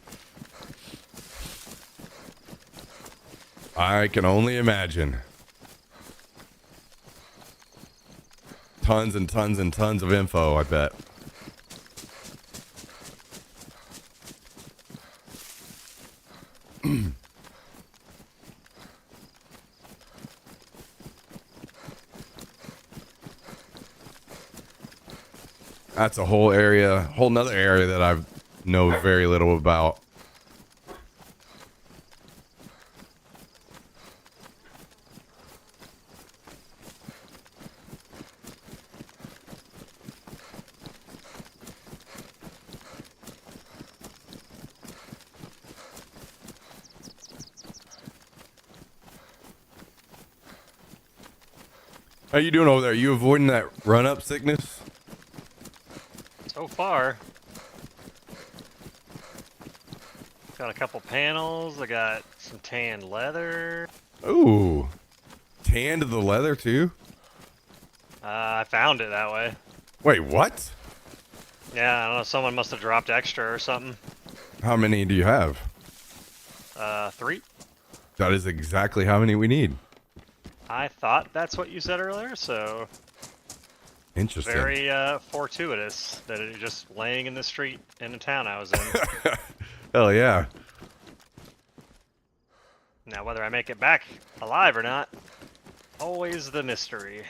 I can only imagine. Tons and tons and tons of info, I bet. That's a whole area, whole nother area that I know very little about. How you doing over there? You avoiding that run-up sickness? So far, got a couple panels. I got some tan leather. Ooh. Tanned the leather too? I found it that way. Wait, what? Yeah, I don't know. Someone must have dropped extra or something. How many do you have? 3. That is exactly how many we need. I thought that's what you said earlier, so Interesting. very fortuitous that it just laying in the street in the town I was in. Hell yeah. Now, whether I make it back alive or not, always the mystery.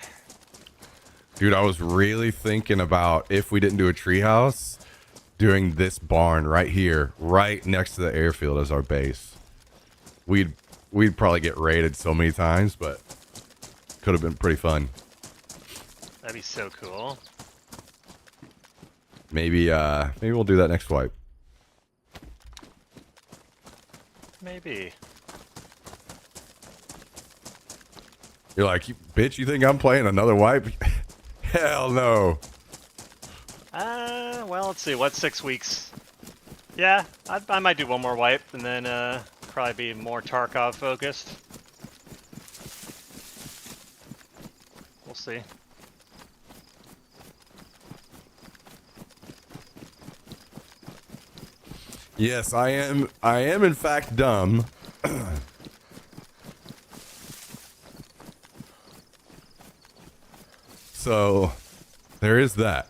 Dude, I was really thinking about, if we didn't do a treehouse, doing this barn right here, right next to the airfield as our base. We'd probably get raided so many times, but could have been pretty fun. That'd be so cool. Maybe we'll do that next wipe. Maybe. You're like, bitch, you think I'm playing another wipe? Hell no. Well, let's see. What's 6 weeks? Yeah, I might do one more wipe and then probably be more Tarkov focused. We'll see. Yes, I am in fact dumb. So, there is that.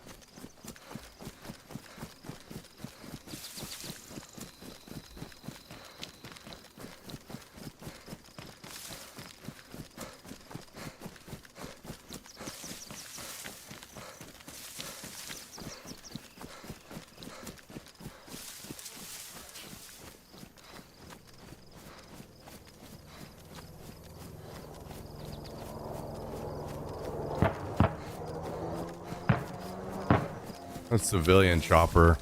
A civilian chopper.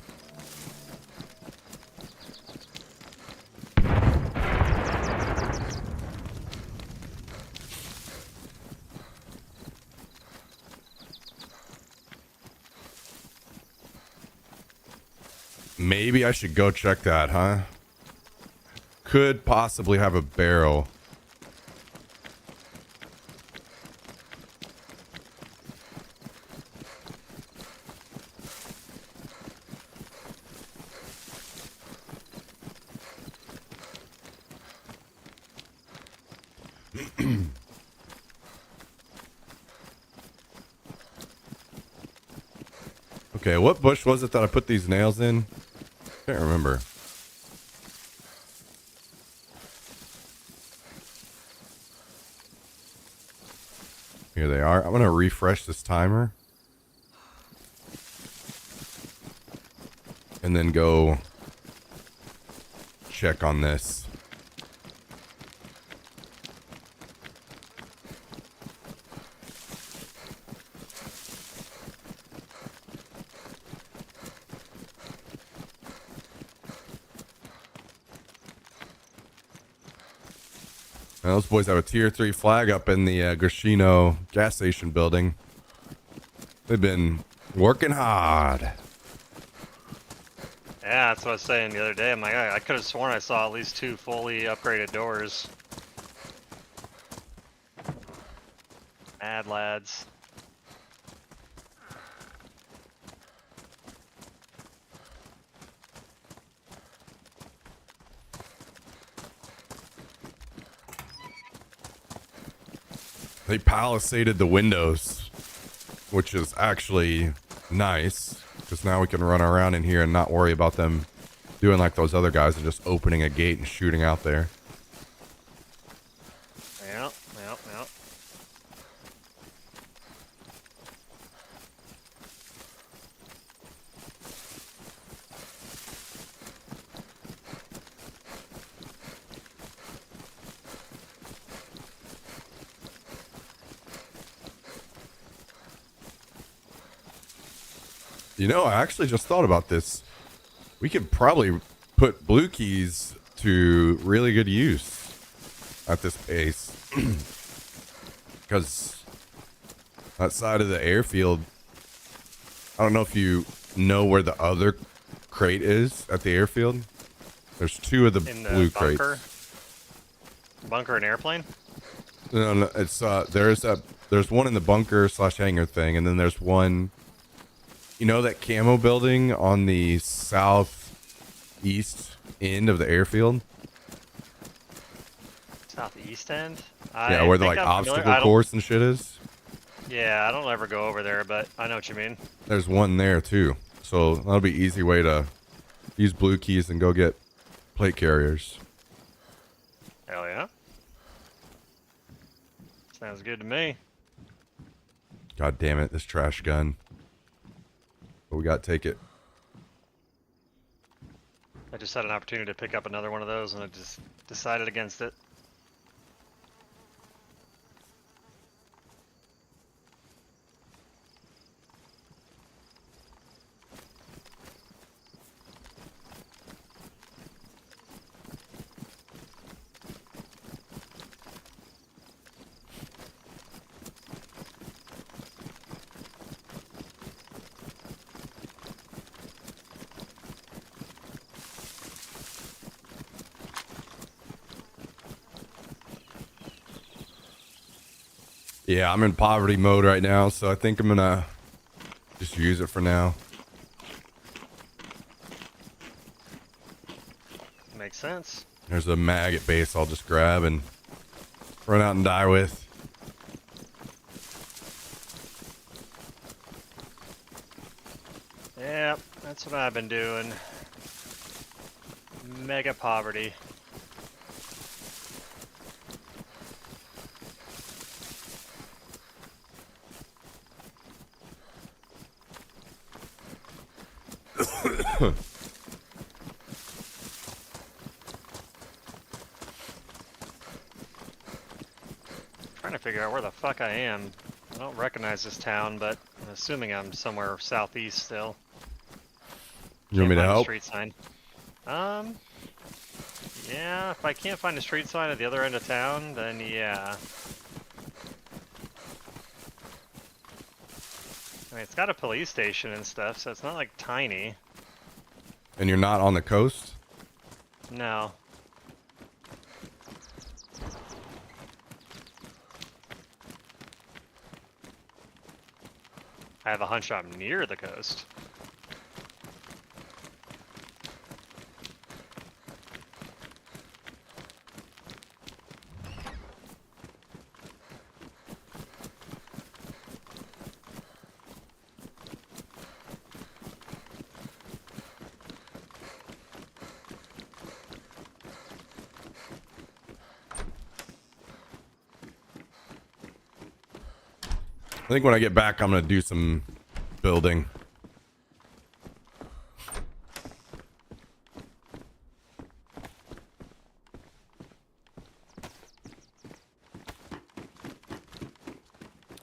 Maybe I should go check that, huh? Could possibly have a barrel. Okay, what bush was it that I put these nails in? Can't remember. Here they are. I'm going to refresh this timer. And then go check on this. Now, those boys have a tier 3 flag up in the Grishino gas station building. They've been working hard. Yeah, that's what I was saying the other day. I'm like, I could have sworn I saw at least 2 fully upgraded doors. Mad lads. They palisaded the windows, which is actually nice, because now we can run around in here and not worry about them doing like those other guys and just opening a gate and shooting out there. Yep. You know, I actually just thought about this. We could probably put blue keys to really good use at this base. Because that side of the airfield, I don't know if you know where the other crate is at the airfield. There's 2 of the In blue the bunker? crates. Bunker and airplane? No, it's there's one in the bunker / hangar thing, and then there's one. You know that camo building on the southeast end of the airfield? Southeast end? Yeah, where the like obstacle course and shit is. Yeah, I don't ever go over there, but I know what you mean. There's one there too, so that'll be an easy way to use blue keys and go get plate carriers. Hell yeah. Sounds good to me. God damn it, this trash gun. But we gotta take it. I just had an opportunity to pick up another one of those and I just decided against it. Yeah, I'm in poverty mode right now, so I think I'm gonna just use it for now. Makes sense. There's a maggot base I'll just grab and run out and die with. Yep, that's what I've been doing. Mega poverty. Trying to figure out where the fuck I am. I don't recognize this town, but I'm assuming I'm somewhere southeast still. You want me to Can't find a help? street sign. Yeah, if I can't find a street sign at the other end of town, then yeah. I mean, it's got a police station and stuff, so it's not like tiny. And you're not on the coast? No. I have a hunch I'm near the coast. think when I get back, I'm gonna do some building.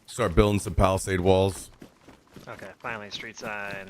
Start building some palisade walls. Okay, finally street sign.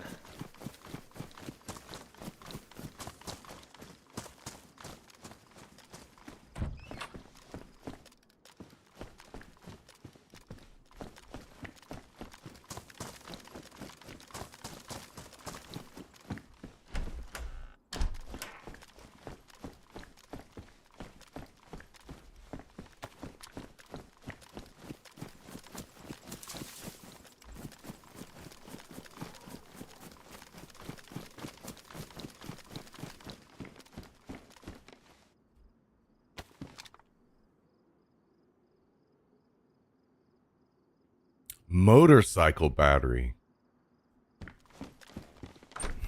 Motorcycle battery.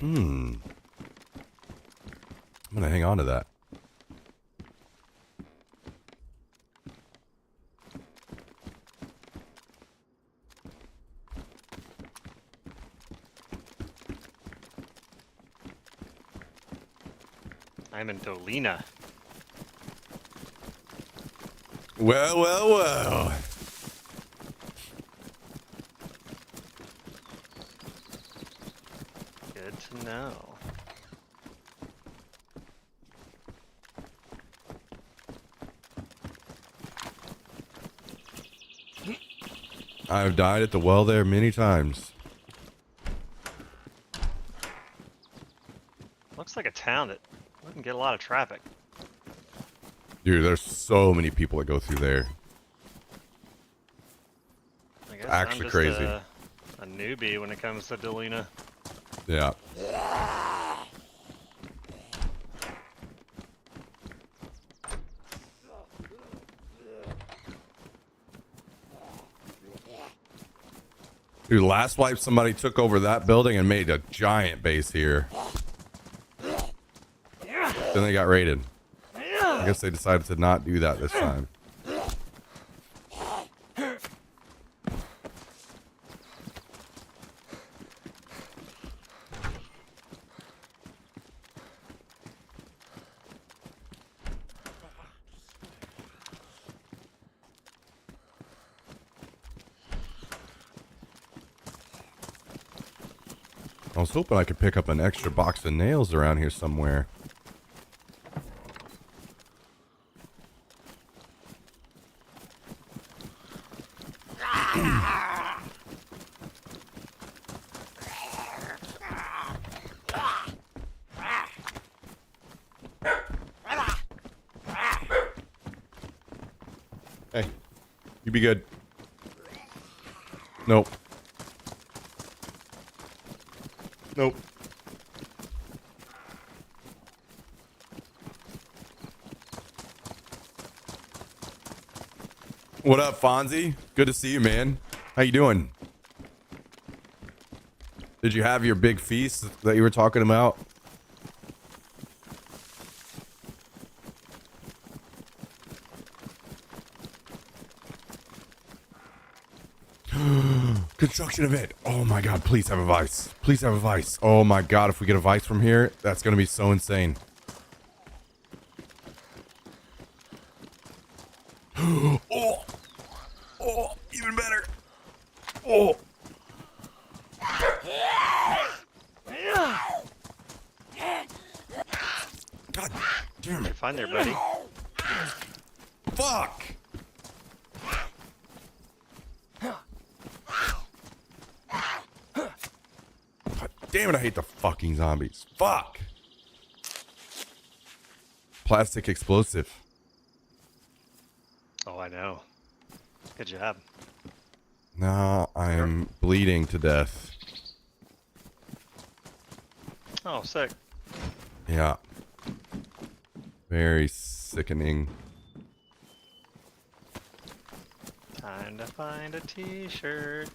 I'm gonna hang on to that. I'm in Dolina. Well, well, well. Good to know. I've died at the well there many times. Looks like a town that wouldn't get a lot of traffic. Dude, there's so many people that go through there. I guess Actually I'm just crazy. A newbie when it comes to Dolina. Yeah. Dude, last wipe somebody took over that building and made a giant base here. Then they got raided. I guess they decided to not do that this time. I was hoping I could pick up an extra box of nails around here somewhere. Hey, you be good. Nope. Nope. What up, Fonzie? Good to see you, man. How you doing? Did you have your big feast that you were talking about? Construction event. Oh my god, please have a vice. Please have a vice. Oh my god, if we get a vice from here, that's gonna be so insane. Oh, oh, even better. Oh. God damn You're it. fine there, buddy. Fuck. God damn it, I hate the fucking zombies. Fuck. Plastic explosive. Oh, I know. Good job. Now I am bleeding to death. Oh, sick. Yeah. Very sickening. Time to find a t-shirt.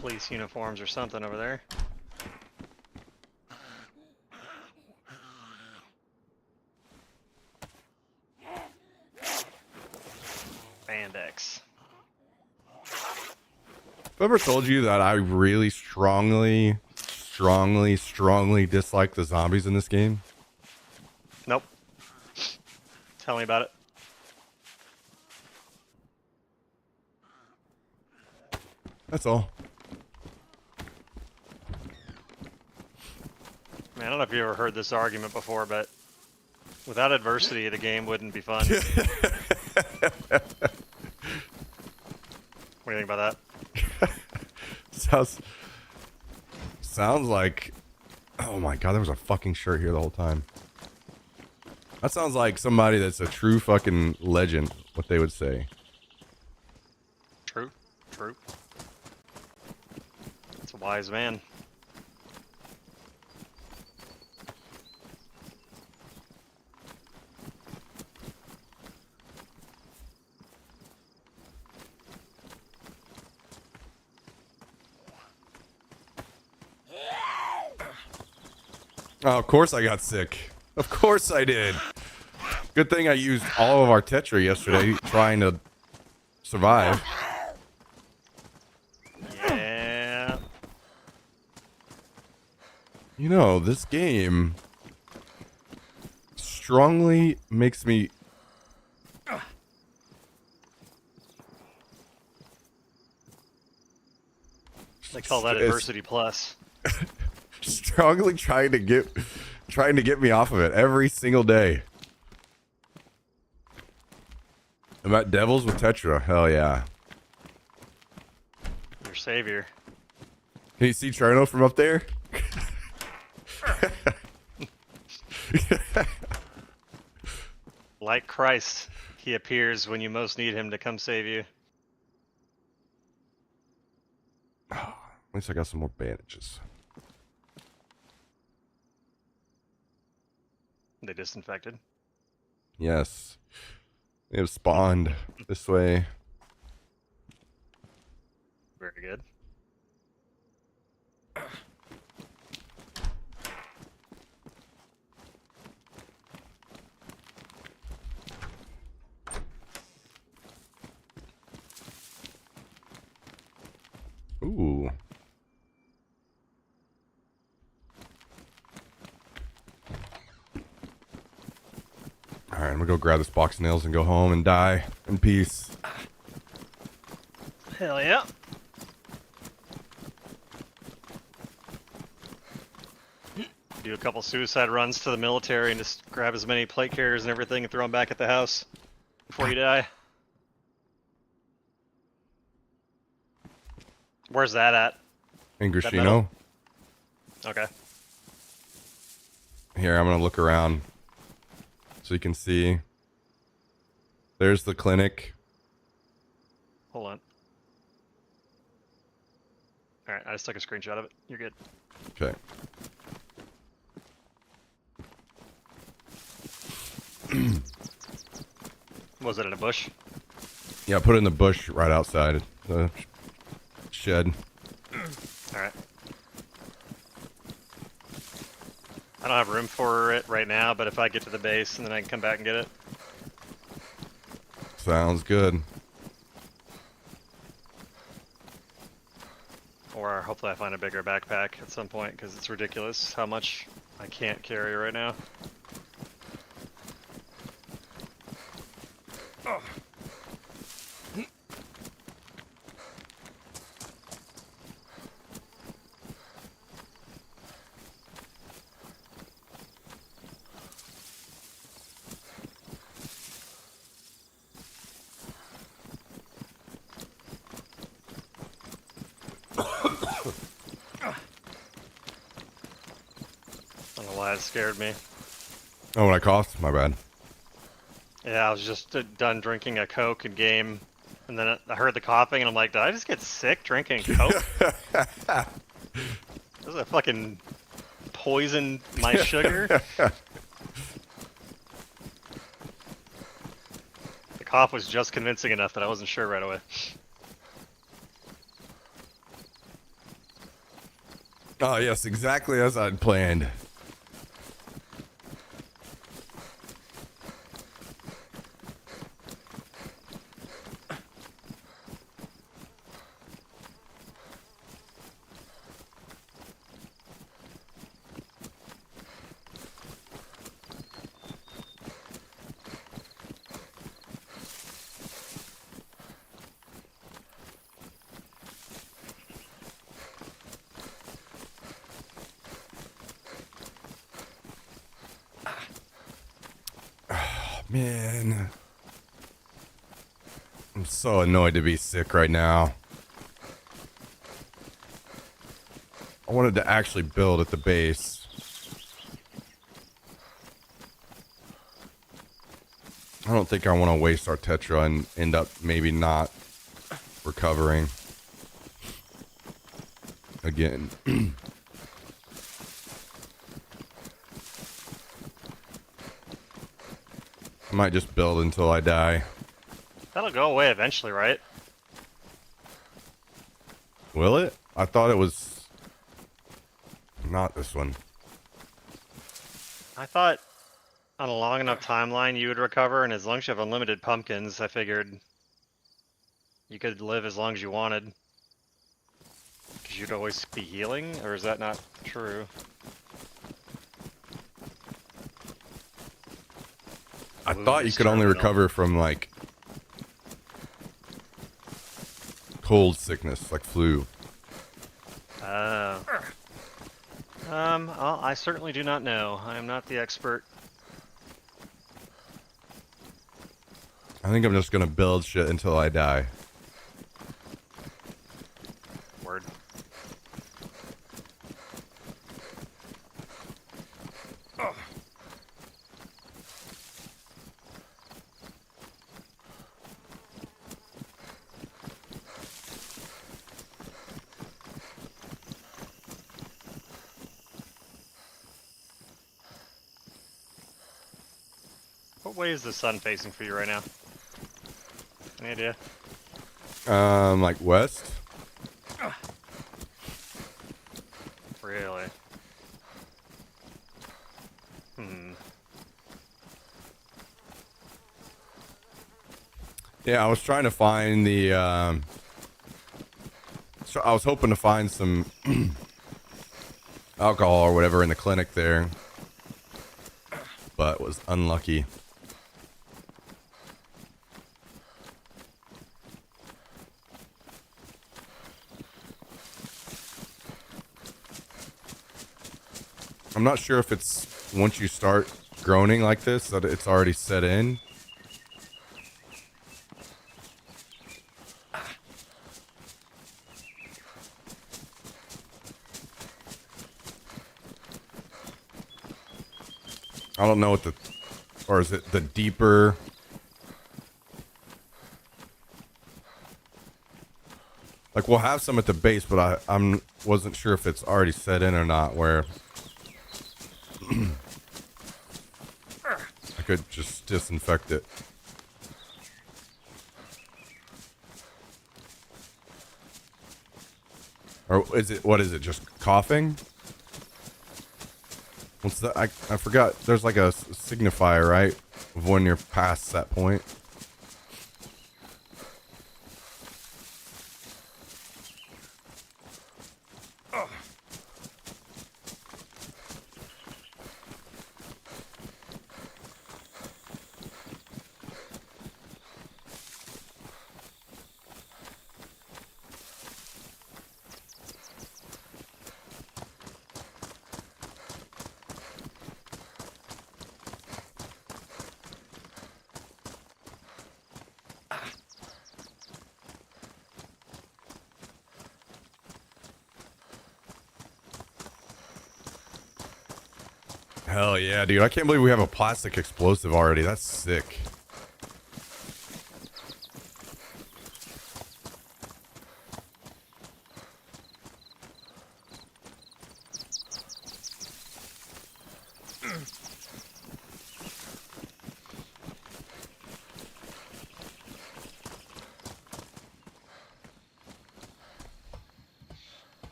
police uniforms or something over there. Bandex. I've ever told you that I really strongly dislike the zombies in this game. Nope. Tell me about it. That's all. Man, I don't know if you ever heard this argument before, but without adversity, the game wouldn't be fun. What do you think about that? Sounds like, oh my god, there was a fucking shirt here the whole time. That sounds like somebody that's a true fucking legend, what they would say. True. True. It's a wise man. Oh, of course I got sick. Of course I did. Good thing I used all of our Tetra yesterday trying to survive. Yeah. You know, this game strongly makes me... They call that adversity plus. Strongly trying to get me off of it every single day. I'm at Devils with Tetra. Hell yeah. Your savior. Can you see Cherno from up there? Like Christ, he appears when you most need him to come save you. At least I got some more bandages. They disinfected. Yes. They have spawned this way. Very good. Ooh. Alright, I'm gonna go grab this box of nails and go home and die in peace. Hell yeah. Do a couple suicide runs to the military and just grab as many plate carriers and everything and throw them back at the house before you die. Where's that at? In That Grishino. metal? Okay. Here, I'm gonna look around so you can see. There's the clinic. Hold on. Alright, I just took a screenshot of it. You're good. Okay. Was it in a bush? Yeah, put it in the bush right outside the shed. Alright. I don't have room for it right now, but if I get to the base and then I can come back and get it. Sounds good. Or hopefully I find a bigger backpack at some point, because it's ridiculous how much I can't carry right now. I don't know why it scared me. Oh, when I coughed? My bad. Yeah, I was just done drinking a Coke and game, and then I heard the coughing, and I'm like, did I just get sick drinking Coke? Does it fucking poison my sugar? The cough was just convincing enough that I wasn't sure right away. Oh, yes, exactly as I'd planned. Man, I'm so annoyed to be sick right now. I wanted to actually build at the base. I don't think I want to waste our Tetra and end up maybe not recovering again. I might just build until I die. That'll go away eventually, right? Will it? I thought it was not this one. I thought on a long enough timeline you would recover, and as long as you have unlimited pumpkins, I figured you could live as long as you wanted. Because you'd always be healing, or is that not true? I thought you could only recover from like cold sickness, like flu. Oh. I certainly do not know. I am not the expert. I think I'm just gonna build shit until I die. Word. What way is the sun facing for you right now? Any idea? Like west? Really? Hmm. Yeah, I was trying to find the, so I was hoping to find some alcohol or whatever in the clinic there, but was unlucky. I'm not sure if it's once you start groaning like this that it's already set in. I don't know what the, or is it the deeper? Like we'll have some at the base, but I wasn't sure if it's already set in or not. Where I could just disinfect it. Or is it, what is it, just coughing? What's that? I forgot. There's like a signifier, right? Of when you're past that point. Hell yeah, dude. I can't believe we have a plastic explosive already. That's sick.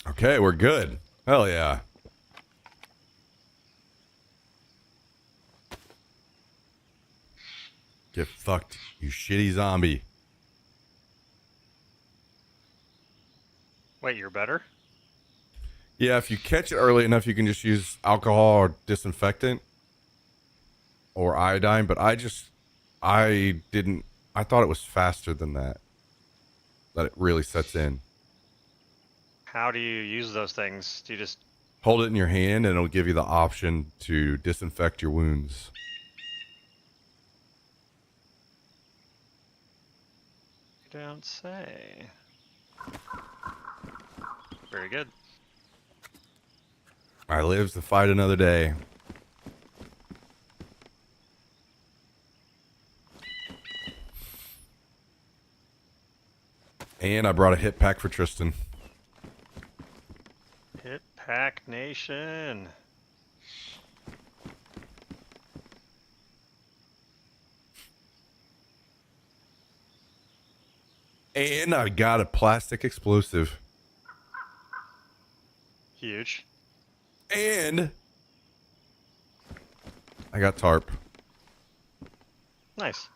Okay, we're good. Hell yeah. Get fucked, you shitty zombie. Wait, you're better? Yeah, if you catch it early enough, you can just use alcohol or disinfectant or iodine, but I didn't, I thought it was faster than that it really sets in. How do you use those things? Do you just... Hold it in your hand and it'll give you the option to disinfect your wounds. You don't say. Very good. I live to fight another day. And I brought a hit pack for Tristan. Hit Pack Nation. And I got a plastic explosive. Huge. And I got tarp. Nice.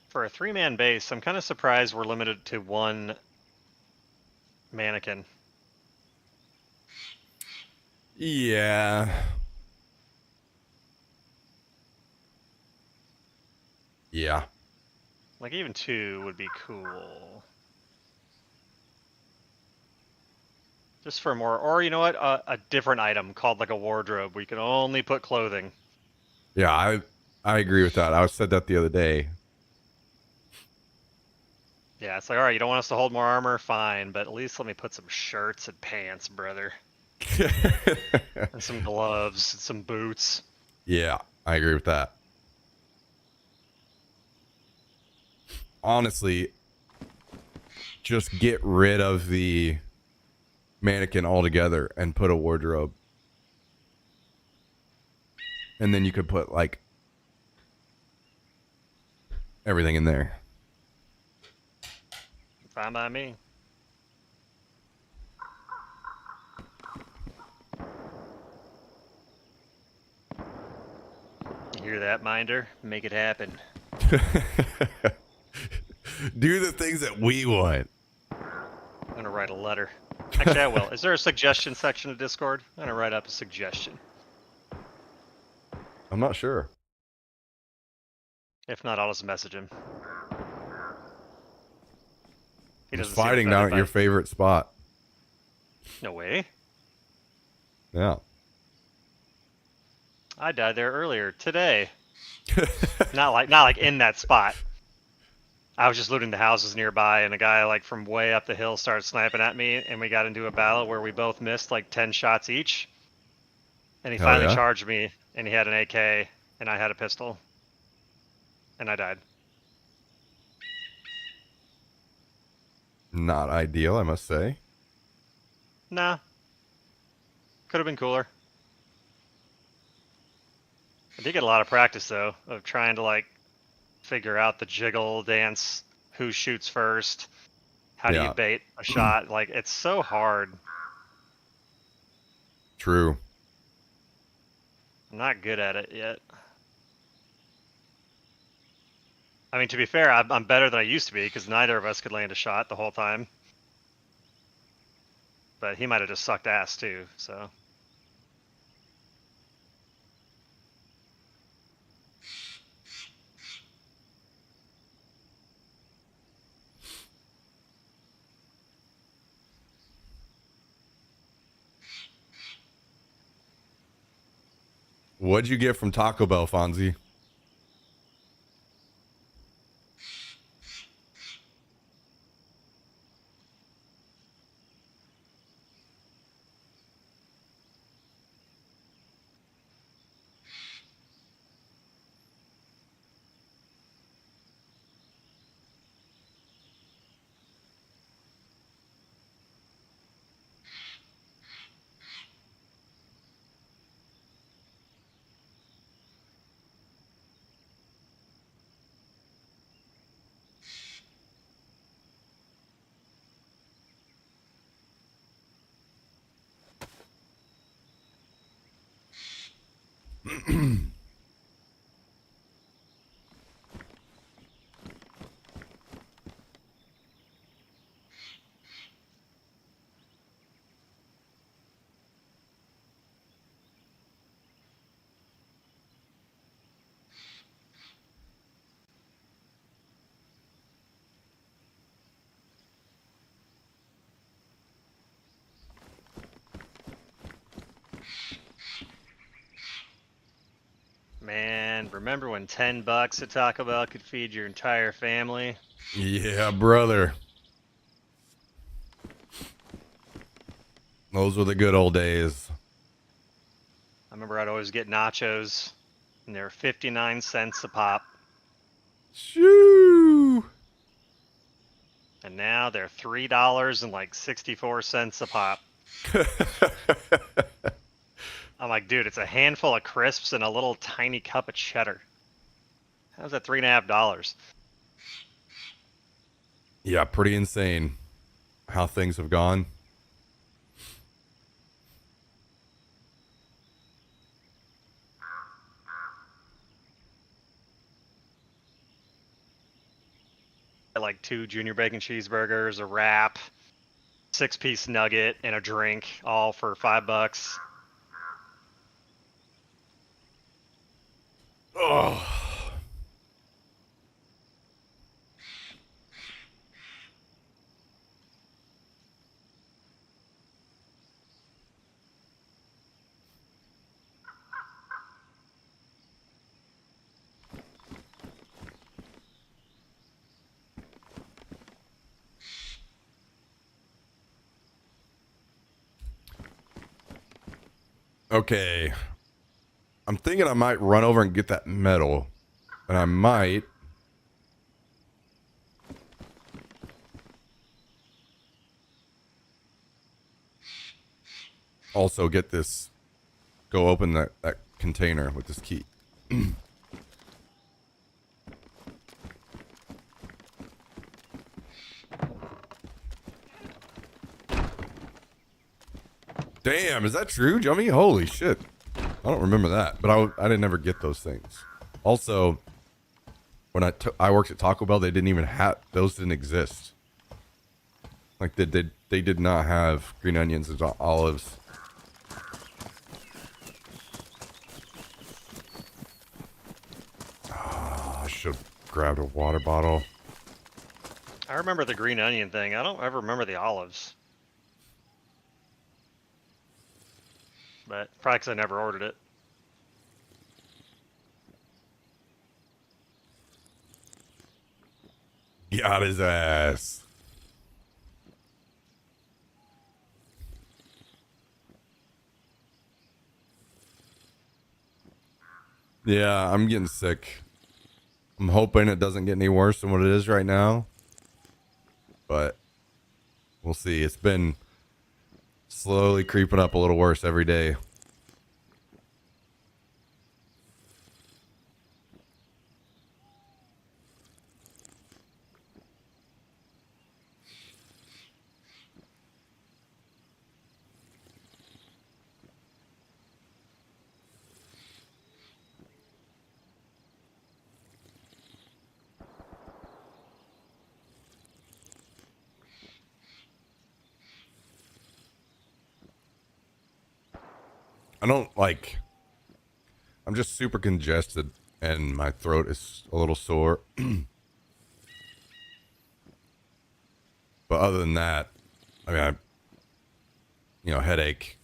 For a 3-man base, I'm kind of surprised we're limited to one mannequin. Yeah. Yeah. Like, even 2 would be cool. Just for more, or you know what, a different item called like a wardrobe where you can only put clothing. Yeah, I agree with that. I said that the other day. Yeah, it's like, all right, you don't want us to hold more armor, fine, but at least let me put some shirts and pants, brother. And some gloves and some boots. Yeah, I agree with that. Honestly, just get rid of the mannequin altogether and put a wardrobe. And then you could put like everything in there. Fine by me. You hear that, Minder? Make it happen. Do the things that we want. I'm gonna write a letter. Actually, I will. Is there a suggestion section of Discord? I'm gonna write up a suggestion. I'm not sure. If not, I'll just message him. He Just doesn't seem fighting down offended at by your it. favorite spot. No way. Yeah. I died there earlier today. Not like in that spot. I was just looting the houses nearby, and a guy like from way up the hill started sniping at me, and we got into a battle where we both missed like 10 shots each. And he Hell finally yeah. charged me, and he had an AK, and I had a pistol, and I died. Not ideal, I must say. Nah. Could have been cooler. I did get a lot of practice though of trying to like figure out the jiggle dance, who shoots first, how do you Yeah. bait a shot. Like, it's so hard. True. I'm not good at it yet. I mean, to be fair, I'm better than I used to be because neither of us could land a shot the whole time. But he might have just sucked ass too, so. What'd you get from Taco Bell, Fonzie? Man, remember when $10 at Taco Bell could feed your entire family? Yeah, brother. Those were the good old days. I remember I'd always get nachos, and they were 59 cents a pop. Shoo! And now they're $3 and like 64 cents a pop. I'm like, dude, it's a handful of crisps and a little tiny cup of cheddar. How's that $3.50? Yeah, pretty insane how things have gone. Like 2 junior bacon cheeseburgers, a wrap, 6-piece nugget, and a drink, all for $5. Oh. Okay. I'm thinking I might run over and get that medal. And I might also get this. Go open that container with this key. Damn, is that true, Jummy? Holy shit. I don't remember that, but I didn't ever get those things. Also, when I worked at Taco Bell, they didn't even have, those didn't exist. Like they did not have green onions and olives. Oh, I should have grabbed a water bottle. I remember the green onion thing. I don't ever remember the olives. But probably because I never ordered it. Got his ass. Yeah, I'm getting sick. I'm hoping it doesn't get any worse than what it is right now. But we'll see. It's been slowly creeping up a little worse every day. I don't like. I'm just super congested and my throat is a little sore. But other than that, I mean, headache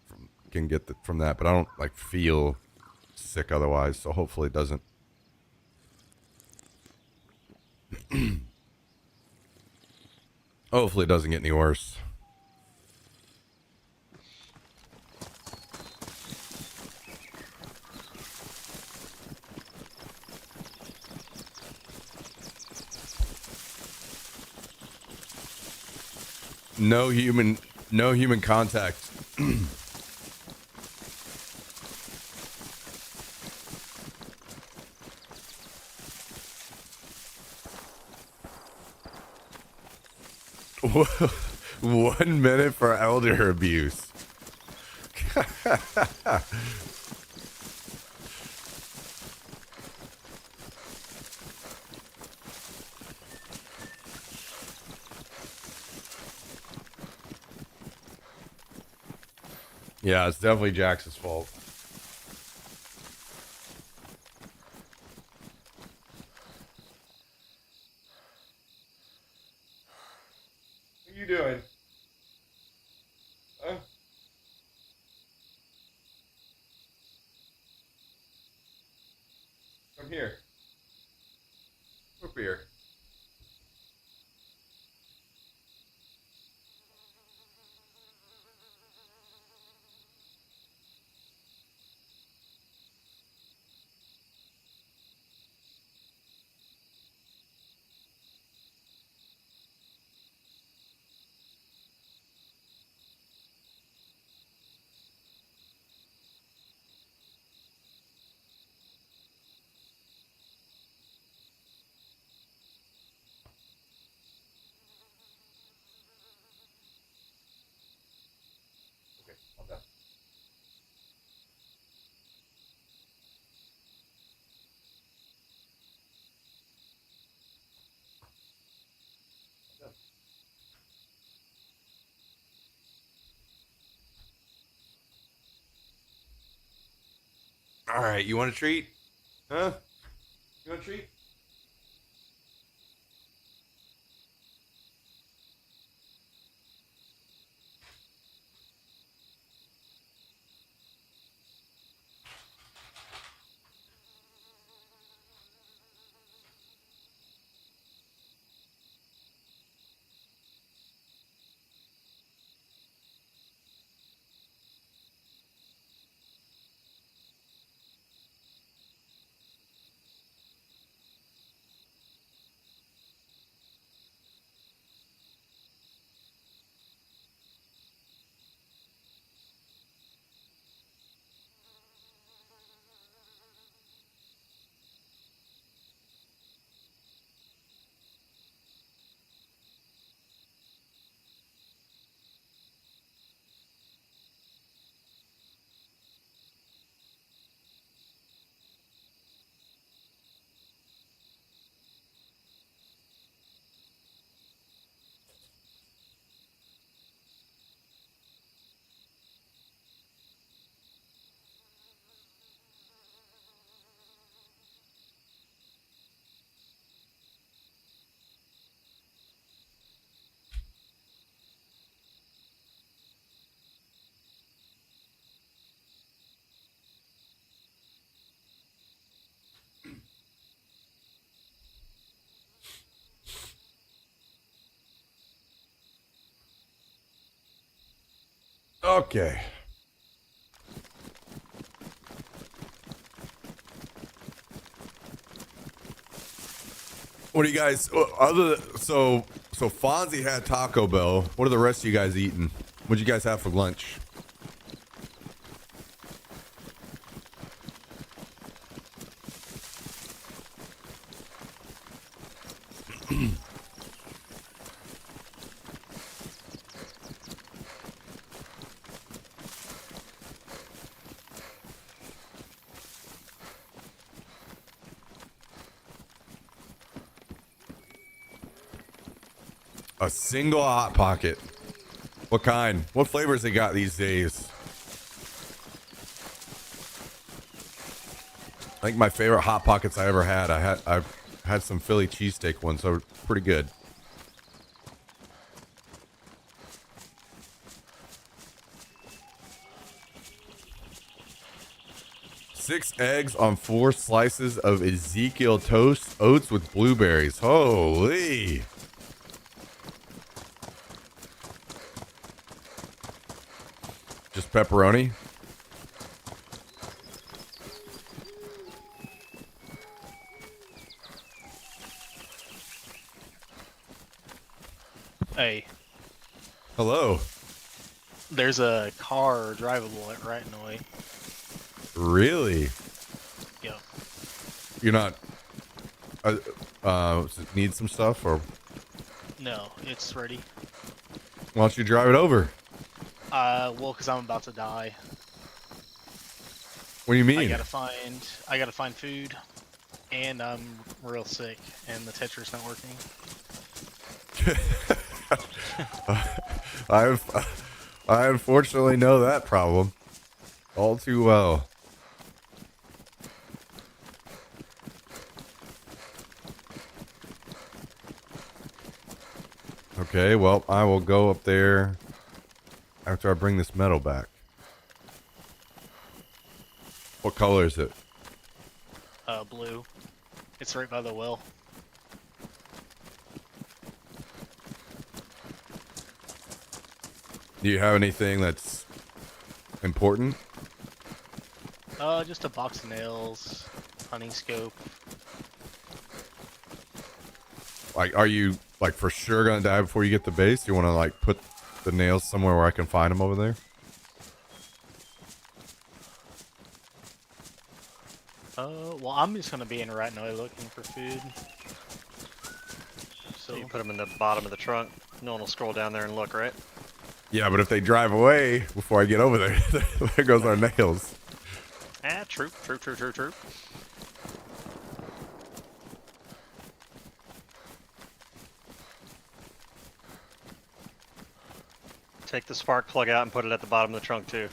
from can get from that, but I don't like feel sick otherwise. So hopefully it doesn't. Hopefully it doesn't get any worse. No human contact. One minute for elder abuse. Yeah, it's definitely Jax's fault. What are you doing? Huh? Come here. Come here. Okay, I'm done. All right, you want a treat? Huh? You want a treat? Okay. What do you guys so Fonzie had Taco Bell. What are the rest of you guys eating? What'd you guys have for lunch? A single hot pocket. What kind? What flavors they got these days? I think my favorite hot pockets I ever had. I've had some Philly cheesesteak ones, so pretty good. 6 eggs on 4 slices of Ezekiel toast, oats with blueberries. Holy. Just pepperoni? Hey, Hello. there's a car drivable at Ratinoy. Really? Yep. You're not need some stuff, or No, it's ready. why don't you drive it over? Well, cause I'm about to die. What do you I mean? gotta find food, and I'm real sick, and the Tetra's not working. I unfortunately know that problem all too well. Okay, well, I will go up there after I bring this metal back. What color is it? Blue. It's right by the well. Do you have anything that's important? Just a box of nails, hunting scope. Like, are you like for sure gonna die before you get the base? You want to like put the nails somewhere where I can find them over there? Well, I'm just gonna be in Ratinoy looking for food. So So, you put them in the bottom of the trunk. No one will scroll down there and look, right? Yeah, but if they drive away before I get over there, there goes our nails. Ah, true. Take the spark plug out and put it at the bottom of the trunk too.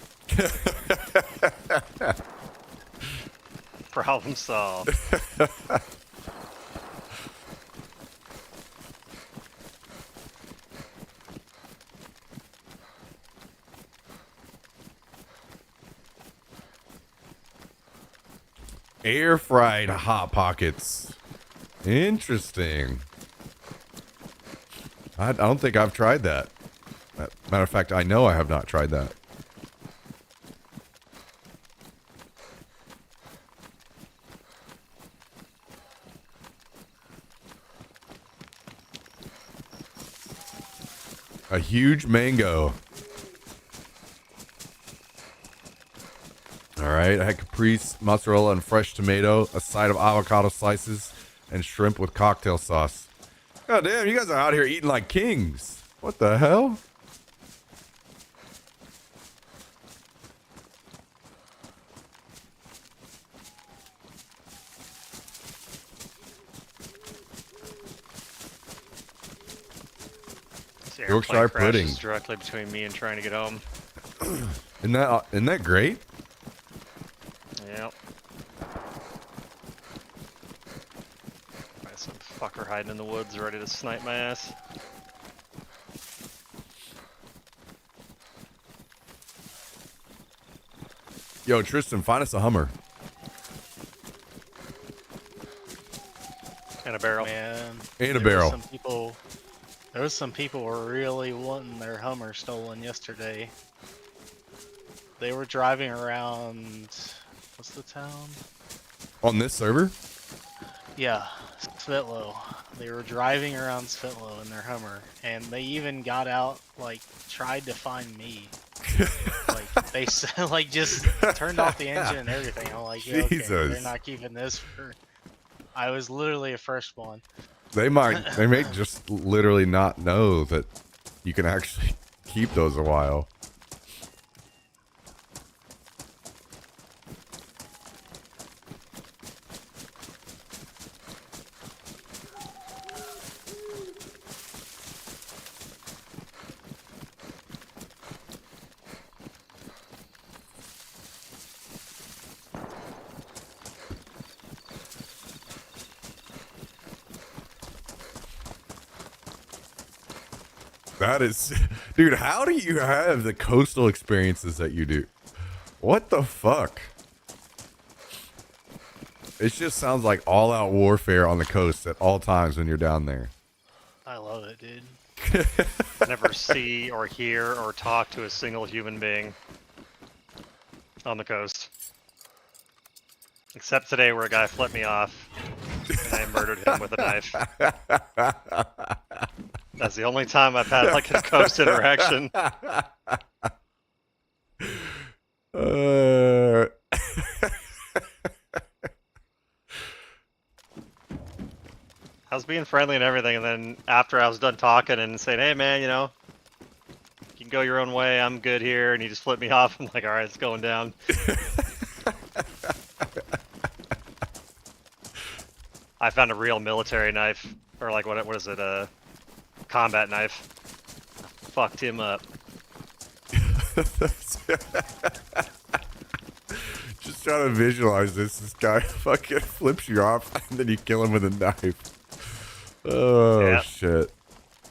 Problem solved. Air fried hot pockets. Interesting. I don't think I've tried that. Matter of fact, I know I have not tried that. A huge mango. All right, I had caprese, mozzarella, and fresh tomato, a side of avocado slices, and shrimp with cocktail sauce. God damn, you guys are out here eating like kings. What the hell? This airplane Yorkshire crashes pudding. directly between me and trying to get home. Isn't that great? Yep. Got some fucker hiding in the woods ready to snipe my ass. Yo, Tristan, find us a Hummer. And a barrel. man, And a there was barrel. There was some people were really wanting their Hummer stolen yesterday. They were driving around. What's the town? On this server? Yeah, Svitlo. They were driving around Svitlo in their Hummer, and they even got out, like, tried to find me. Like, they like just turned off the engine and everything. I'm like, yeah, okay, they're Jesus. not keeping this for. I was literally a first one. They may just literally not know that you can actually keep those a while. That is, dude, how do you have the coastal experiences that you do? What the fuck? It just sounds like all-out warfare on the coast at all times when you're down there. I love it, dude. Never see or hear or talk to a single human being on the coast. Except today where a guy flipped me off and I murdered him with a knife. That's the only time I've had like a coast interaction. I was being friendly and everything, and then after I was done talking and saying, hey man, you know, you can go your own way, I'm good here, and he just flipped me off. I'm like, alright, it's going down. I found a real military knife, or like, what is it, a combat knife. Fucked him up. Just trying to visualize this. This guy fucking flips you off, and then you kill him with a knife. Oh Yeah. shit!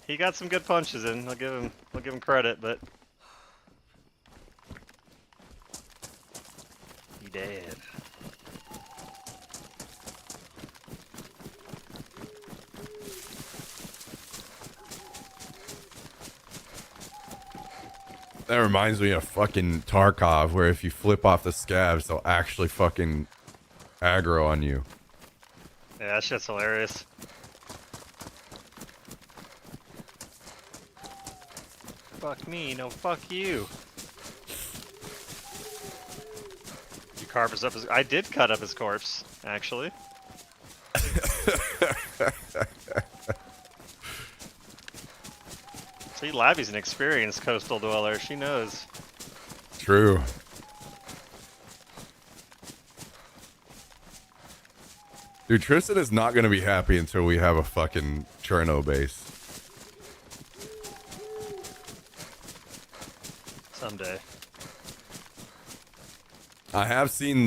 He got some good punches in. I'll give him credit, but he dead. That reminds me of fucking Tarkov, where if you flip off the scabs, they'll actually fucking aggro on you. Yeah, that shit's hilarious. Fuck me, no fuck you. You carve us up his... I did cut up his corpse, actually. See, Labby's an experienced coastal dweller. She knows. True. Dude, Tristan is not going to be happy until we have a fucking Cherno base. Someday. I have seen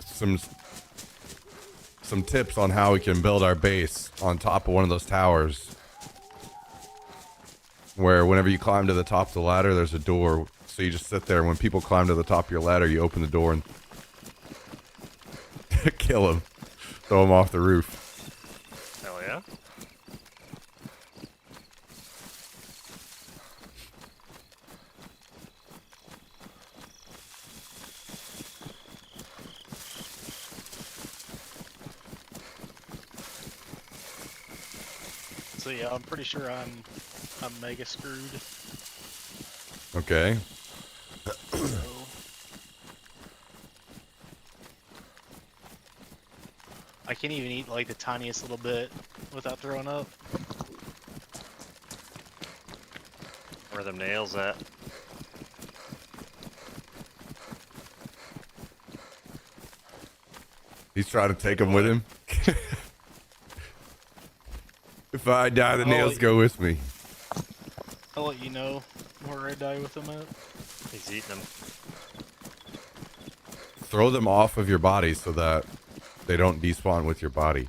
some tips on how we can build our base on top of one of those towers. Where whenever you climb to the top of the ladder, there's a door. So you just sit there. When people climb to the top of your ladder, you open the door and kill them. Throw them off the roof. Hell yeah. So yeah, I'm pretty sure I'm mega screwed. Okay. So I can't even eat like the tiniest little bit without throwing up. Where are them nails at? He's trying to take them with him. If I die, the nails go with me. I'll let you know where I die with them at. He's eating them. Throw them off of your body so that they don't despawn with your body.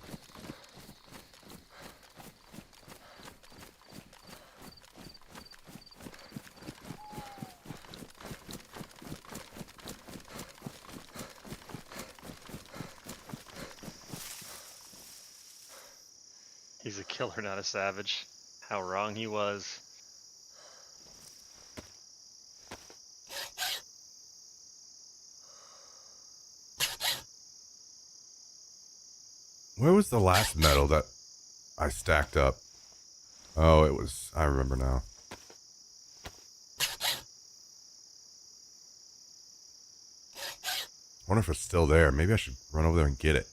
He's a killer, not a savage. How wrong he was. Where was the last metal that I stacked up? Oh, it was... I remember now. I wonder if it's still there. Maybe I should run over there and get it.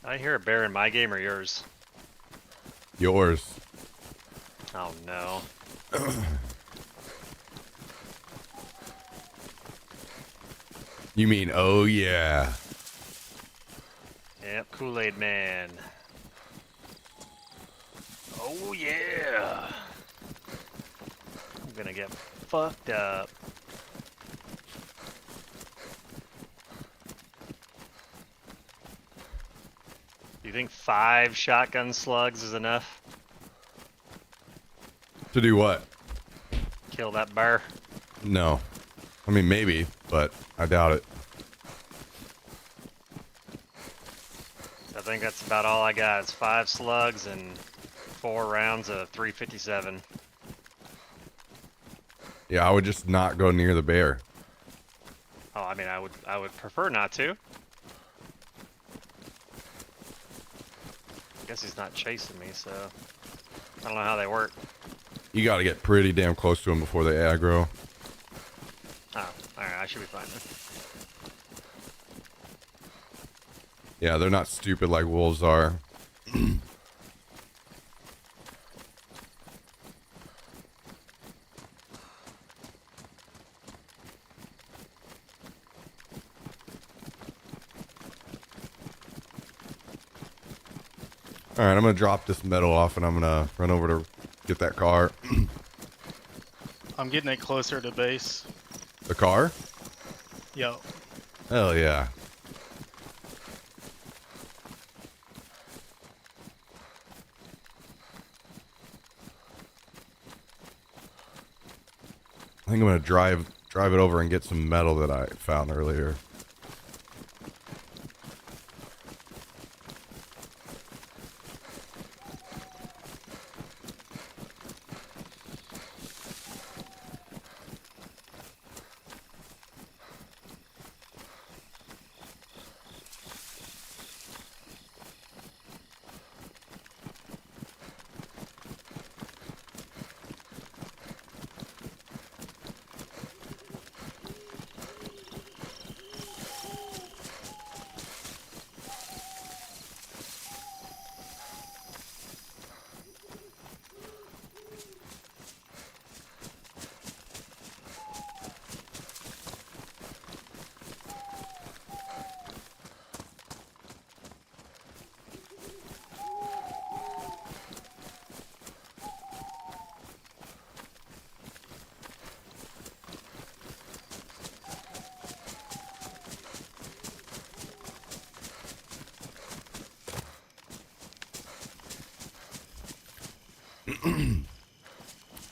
I hear a bear in my game or yours? Yours. Oh no. You mean, oh yeah. Yep, Kool-Aid Man. Oh yeah. I'm gonna get fucked up. Do you think 5 shotgun slugs is enough? To do what? Kill that bear? No. I mean, maybe, but I doubt it. I think that's about all I got. It's 5 slugs and 4 rounds of 357. Yeah, I would just not go near the bear. Oh, I mean, I would prefer not to. I guess he's not chasing me, so I don't know how they work. You got to get pretty damn close to them before they aggro. Oh, alright, I should be fine then. Yeah, they're not stupid like wolves are. All right, I'm gonna drop this metal off, and I'm gonna run over to get that car. I'm getting it closer to base. The car? Yo, Hell yeah! I think I'm gonna drive it over and get some metal that I found earlier.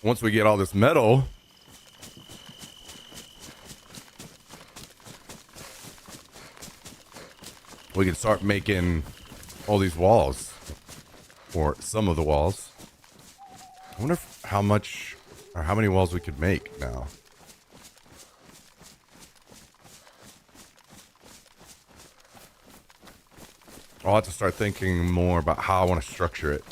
Once we get all this metal, we can start making all these walls, or some of the walls. I wonder how much or how many walls we could make now. I'll have to start thinking more about how I want to structure it.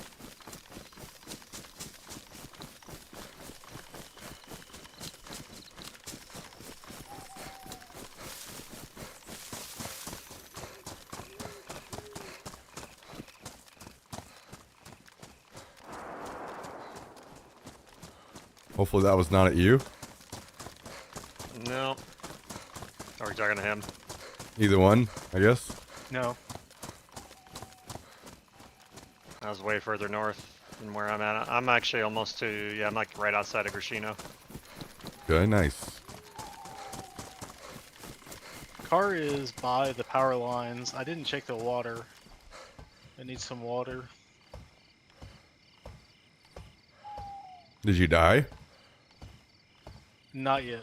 Hopefully that was not at you. No. Are we talking to him? Either one, I guess. no. I was way further north than where I'm at. I'm actually almost to, yeah, I'm like right outside of Grishino. Okay, nice. Car is by the power lines. I didn't check the water. I need some water. Did you die? Not yet.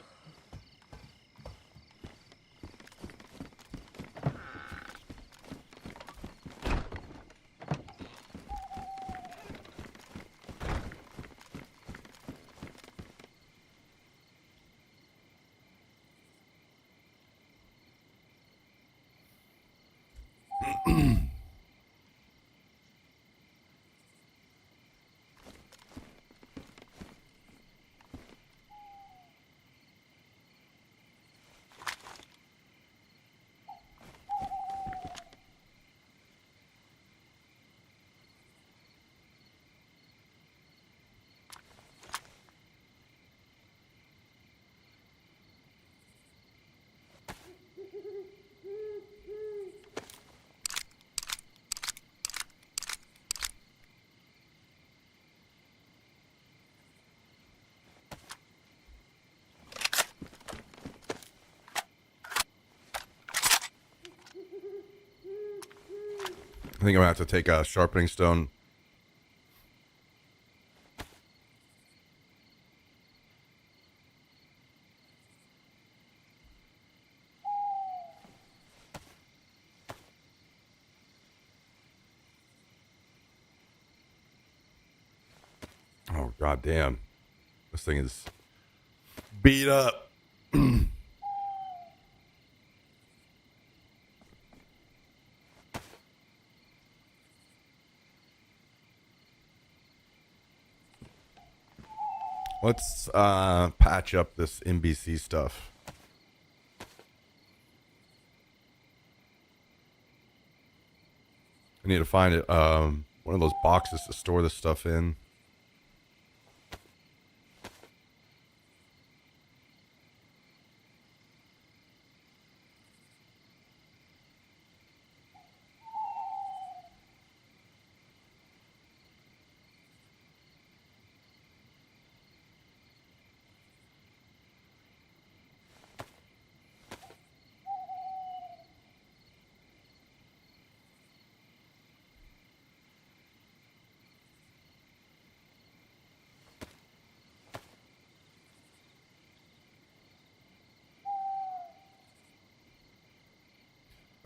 think I'm gonna have to take a sharpening stone. Oh god damn. This thing is beat up. Let's patch up this NBC stuff. I need to find it one of those boxes to store this stuff in.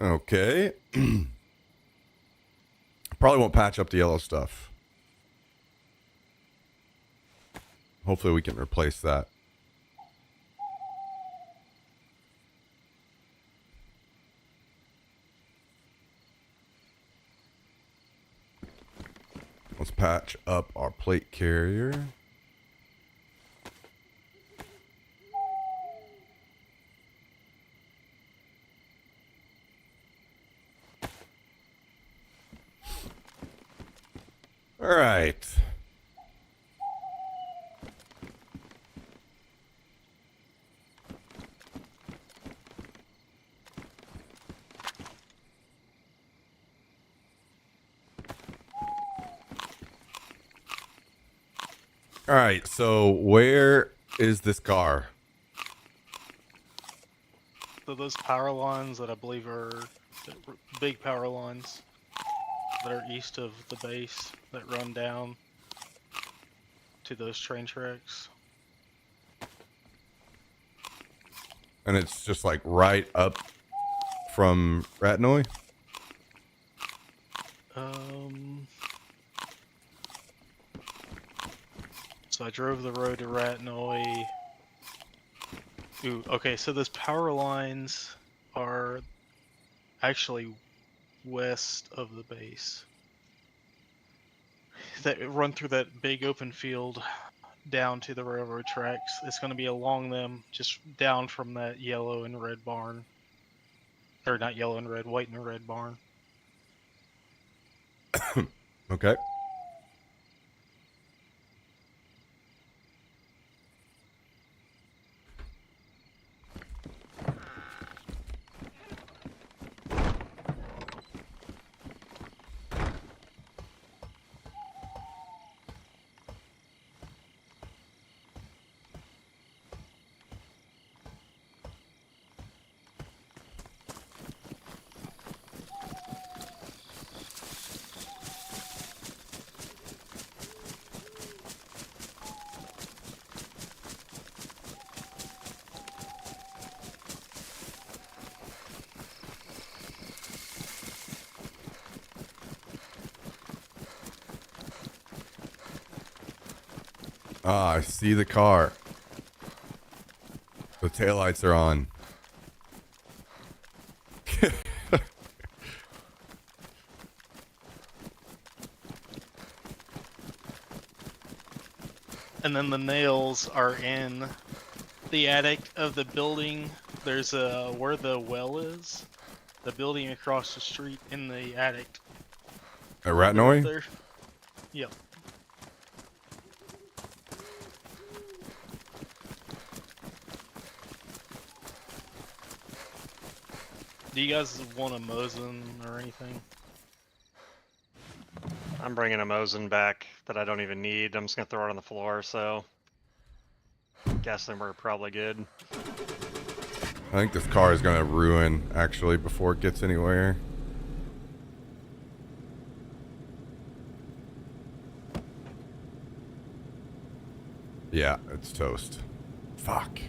Okay. Probably won't patch up the yellow stuff. Hopefully we can replace that. Let's patch up our plate carrier. All right. All right, so where is this car? So those power lines that I believe are the big power lines that are east of the base that run down to those train tracks. And it's just like right up from Ratnoy? So I drove the road to Ratnoy. Ooh, okay, so those power lines are actually west of the base. That run through that big open field down to the railroad tracks. It's going to be along them, just down from that yellow and red barn. Or not yellow and red, white and red barn. Okay. Ah, I see the car. The taillights are on. And then the nails are in the attic of the building. There's a where the well is. The building across the street in the attic. At Ratnoy? There. Yep. Do you guys want a Mosin or anything? I'm bringing a Mosin back that I don't even need. I'm just gonna throw it on the floor, so guessing we're probably good. I think this car is going to ruin, actually, before it gets anywhere. Yeah, it's toast. Fuck.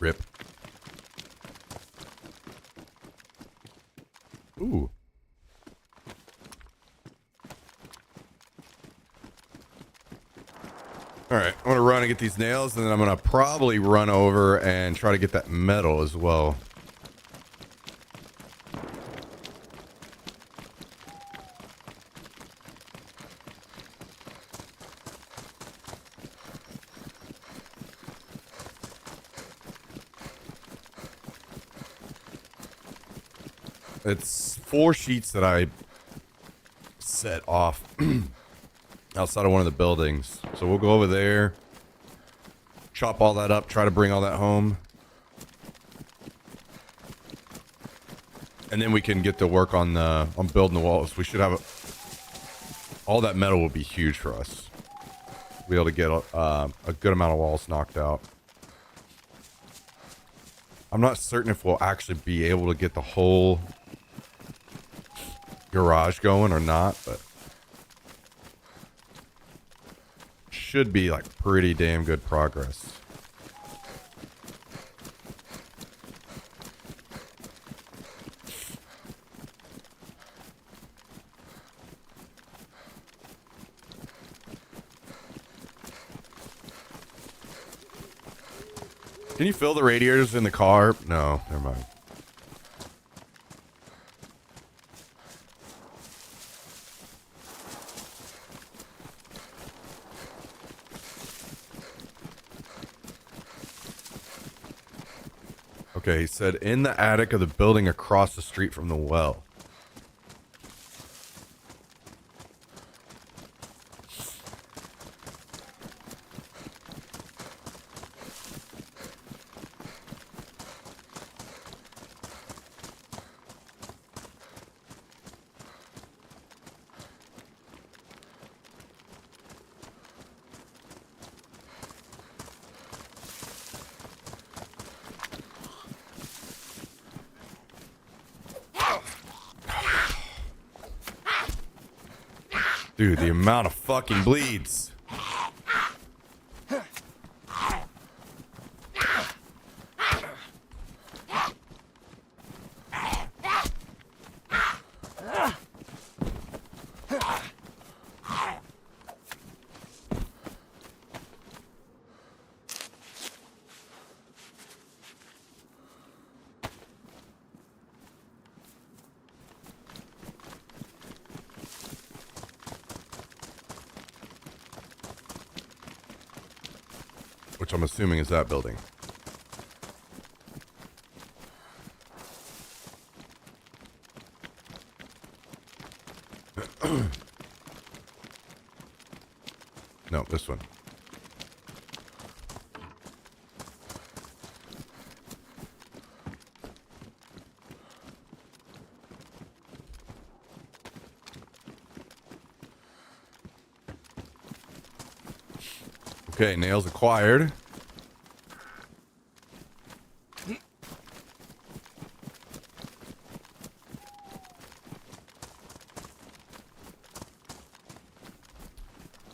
Rip. Ooh. All right, I'm gonna run and get these nails, and then I'm gonna probably run over and try to get that metal as well. It's 4 sheets that I set off outside of one of the buildings. So we'll go over there, chop all that up, try to bring all that home. And then we can get to work on building the walls. We should have all that metal will be huge for us. Be able to get a good amount of walls knocked out. I'm not certain if we'll actually be able to get the whole garage going or not, but should be like pretty damn good progress. Can you fill the radiators in the car? No, never mind. Okay, he said in the attic of the building across the street from the well. Dude, the amount of fucking bleeds. which I'm assuming is that building. No, this one. Okay, nails acquired.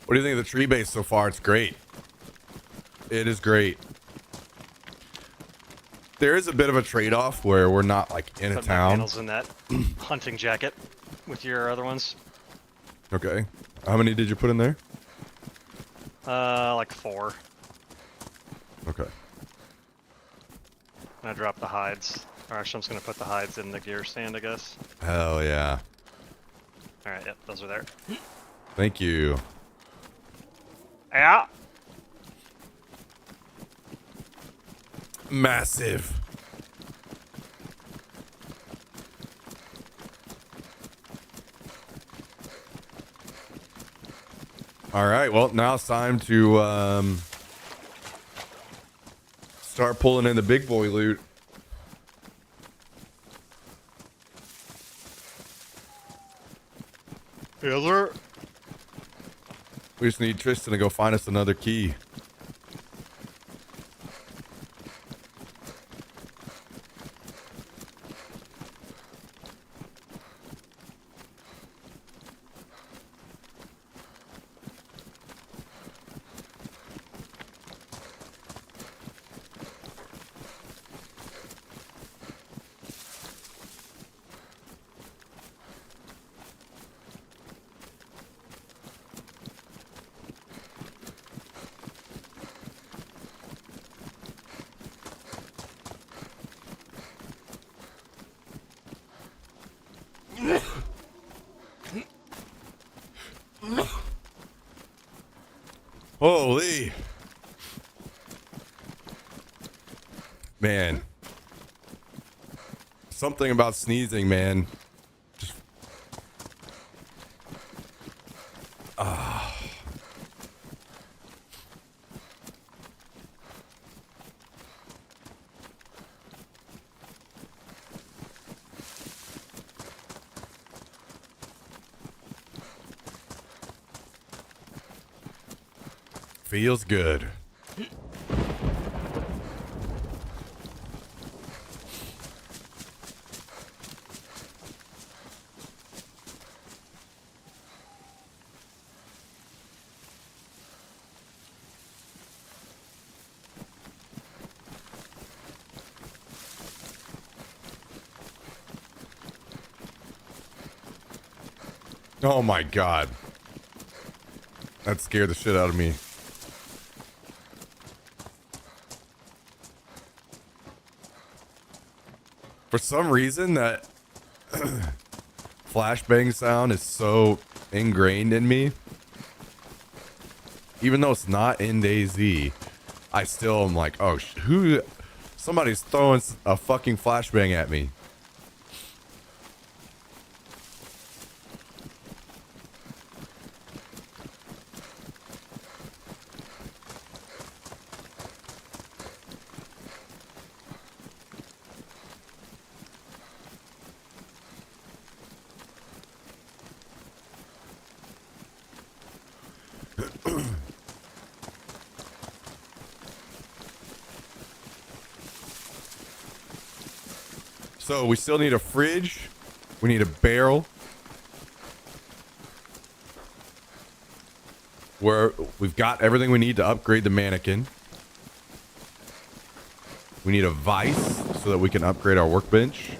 What do you think of the tree base so far? It's great. It is great. There is a bit of a trade-off where we're not like in a Put my town. panels in that hunting jacket with your other ones. Okay. How many did you put in there? Like 4. Okay. And I dropped the hides. Or actually, I'm just gonna put the hides in the gear stand, I guess. Hell yeah. All right, yep, those are there. Thank you. Yeah. Massive. All right. Well, now it's time to start pulling in the big boy loot. Hitler. We just need Tristan to go find us another key. Holy. Man. Something about sneezing, man. Just... Feels good. Oh my god. That scared the shit out of me. For some reason, that flashbang sound is so ingrained in me. Even though it's not in DayZ, I still am like, oh, who? Somebody's throwing a fucking flashbang at me. So we still need a fridge. We need a barrel. We've got everything we need to upgrade the mannequin. We need a vise so that we can upgrade our workbench.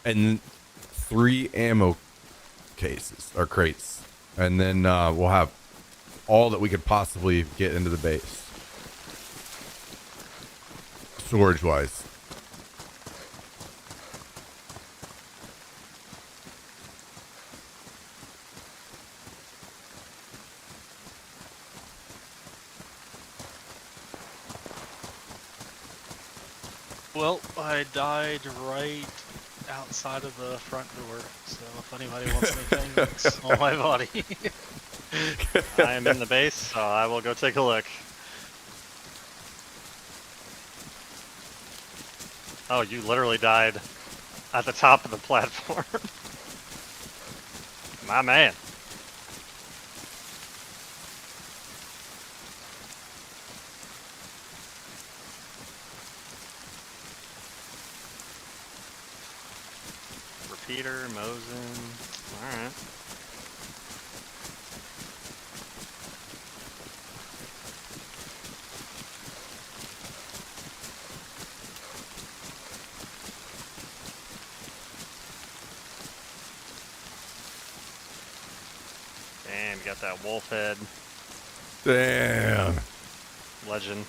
And 3 ammo cases or crates. And then we'll have all that we could possibly get into the base. Storage wise. Well, I died right outside of the front door, so if anybody wants anything, it's on my body. I am in the base, so I will go take a look. Oh, you literally died at the top of the platform. My man. Repeater, Mosin. Alright. Damn, you got that wolf head. Damn. Legend.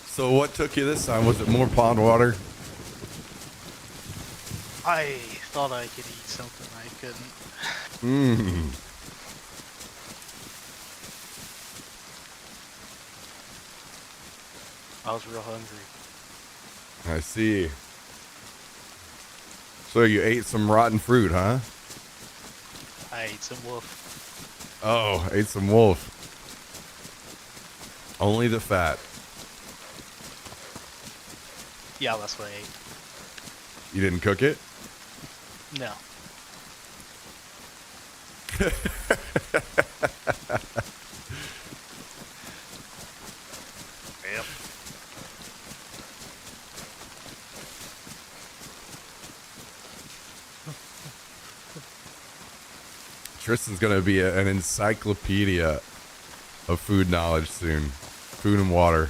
So what took you this time? Was it more pond water? I thought I could eat something, I couldn't. Mmm. I was real hungry. I see. So you ate some rotten fruit, huh? I ate some wolf. Oh, ate some wolf. Only the fat. Yeah, that's what I ate. You didn't cook it? No. Yep. Tristan's gonna be an encyclopedia of food knowledge soon. Food and water.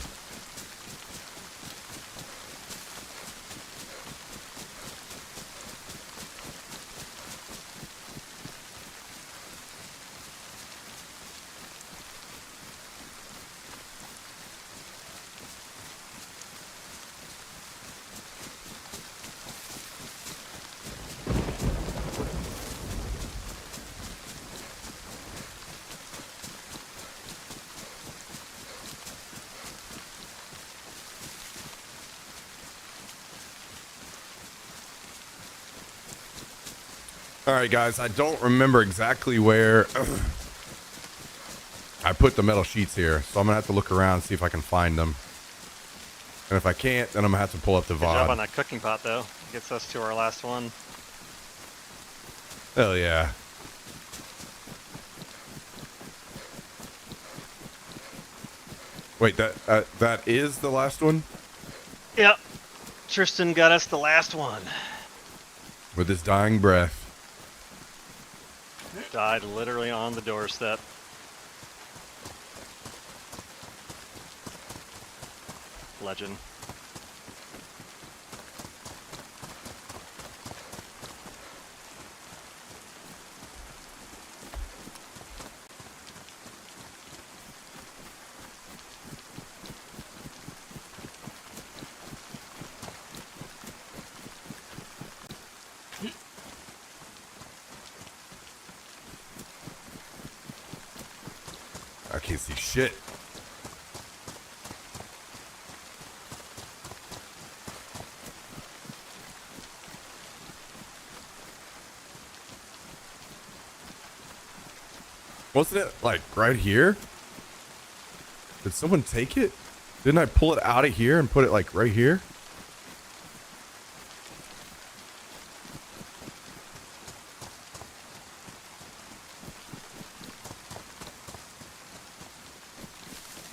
All right, guys, I don't remember exactly where I put the metal sheets here, so I'm gonna have to look around and see if I can find them. And if I can't, then I'm gonna have to pull up the Good job on VOD. that cooking pot, though. Gets us to our last one. Hell yeah. Wait, that is the last one? Yep. Tristan got us the last one. With his dying breath. Died literally on the doorstep. Legend. I can't see shit. Wasn't it like right here? Did someone take it? Didn't I pull it out of here and put it like right here?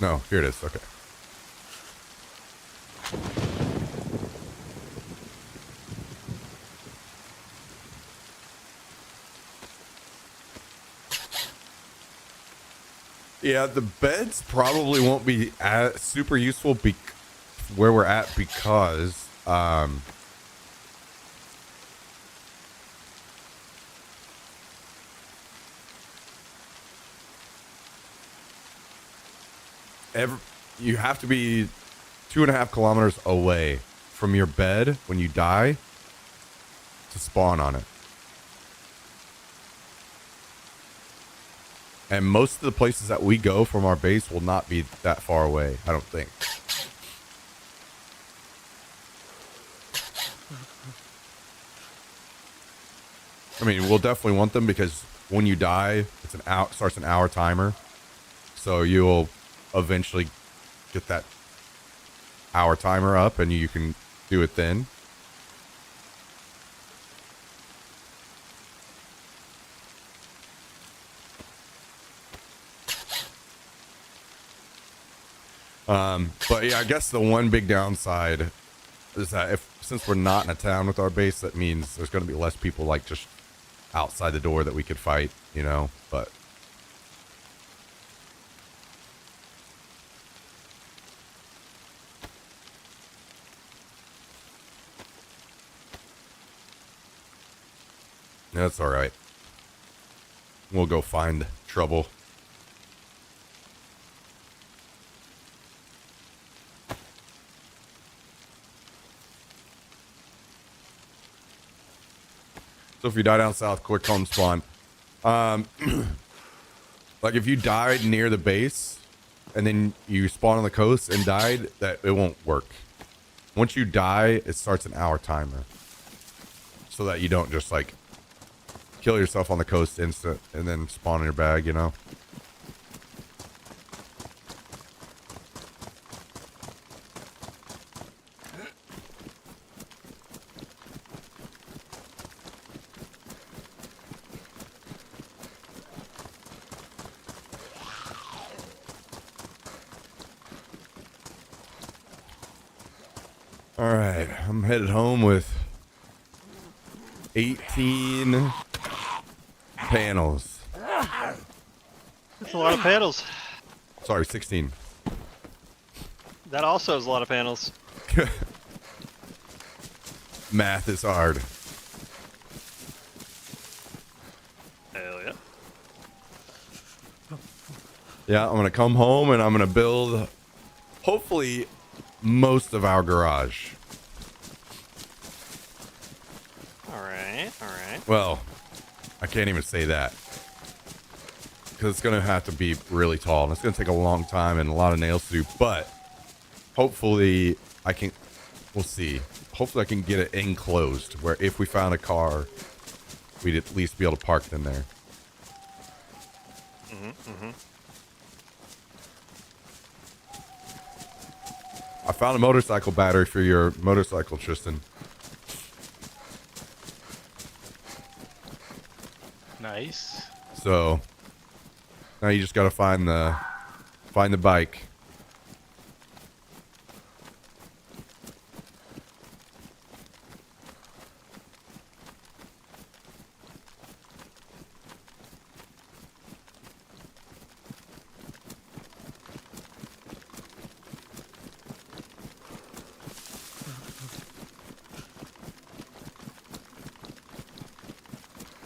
No, here it is. Okay. Yeah, the beds probably won't be super useful where we're at because you have to be 2.5 kilometers away from your bed when you die to spawn on it. And most of the places that we go from our base will not be that far away, I don't think. I mean, we'll definitely want them because when you die, it's starts an hour timer. So you'll eventually get that hour timer up and you can do it then. But yeah, I guess the one big downside is that since we're not in a town with our base, that means there's going to be less people like just outside the door that we could fight, you know, but that's all right. We'll go find trouble. So if you die down south, quick home spawn. Like if you died near the base and then you spawn on the coast and died, that it won't work. Once you die, it starts an hour timer. So that you don't just like kill yourself on the coast instant and then spawn in your bag, you know? All right, I'm headed home with 18 panels. That's a lot of panels. Sorry, 16. That also is a lot of panels. Math is hard. Hell yeah. Yeah, I'm going to come home and I'm going to build, hopefully, most of our garage. Alright, alright. Well, I can't even say that. Because it's going to have to be really tall. And it's going to take a long time and a lot of nails to do. But hopefully I can, we'll see. Hopefully I can get it enclosed. Where if we found a car, we'd at least be able to park it in there. I found a motorcycle battery for your motorcycle, Tristan. Nice. So now you just gotta find the bike.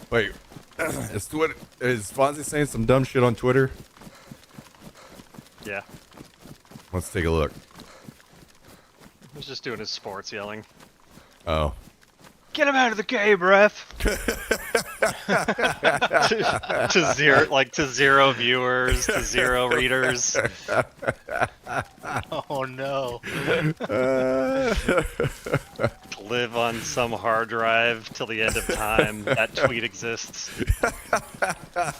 Wait, is Fonzie saying some dumb shit on Twitter? Yeah. Let's take a look. He was just doing his sports yelling. Oh. Get him out of the game, ref! to zero, like to zero viewers, to zero readers. Oh no. To live on some hard drive till the end of time. That tweet exists.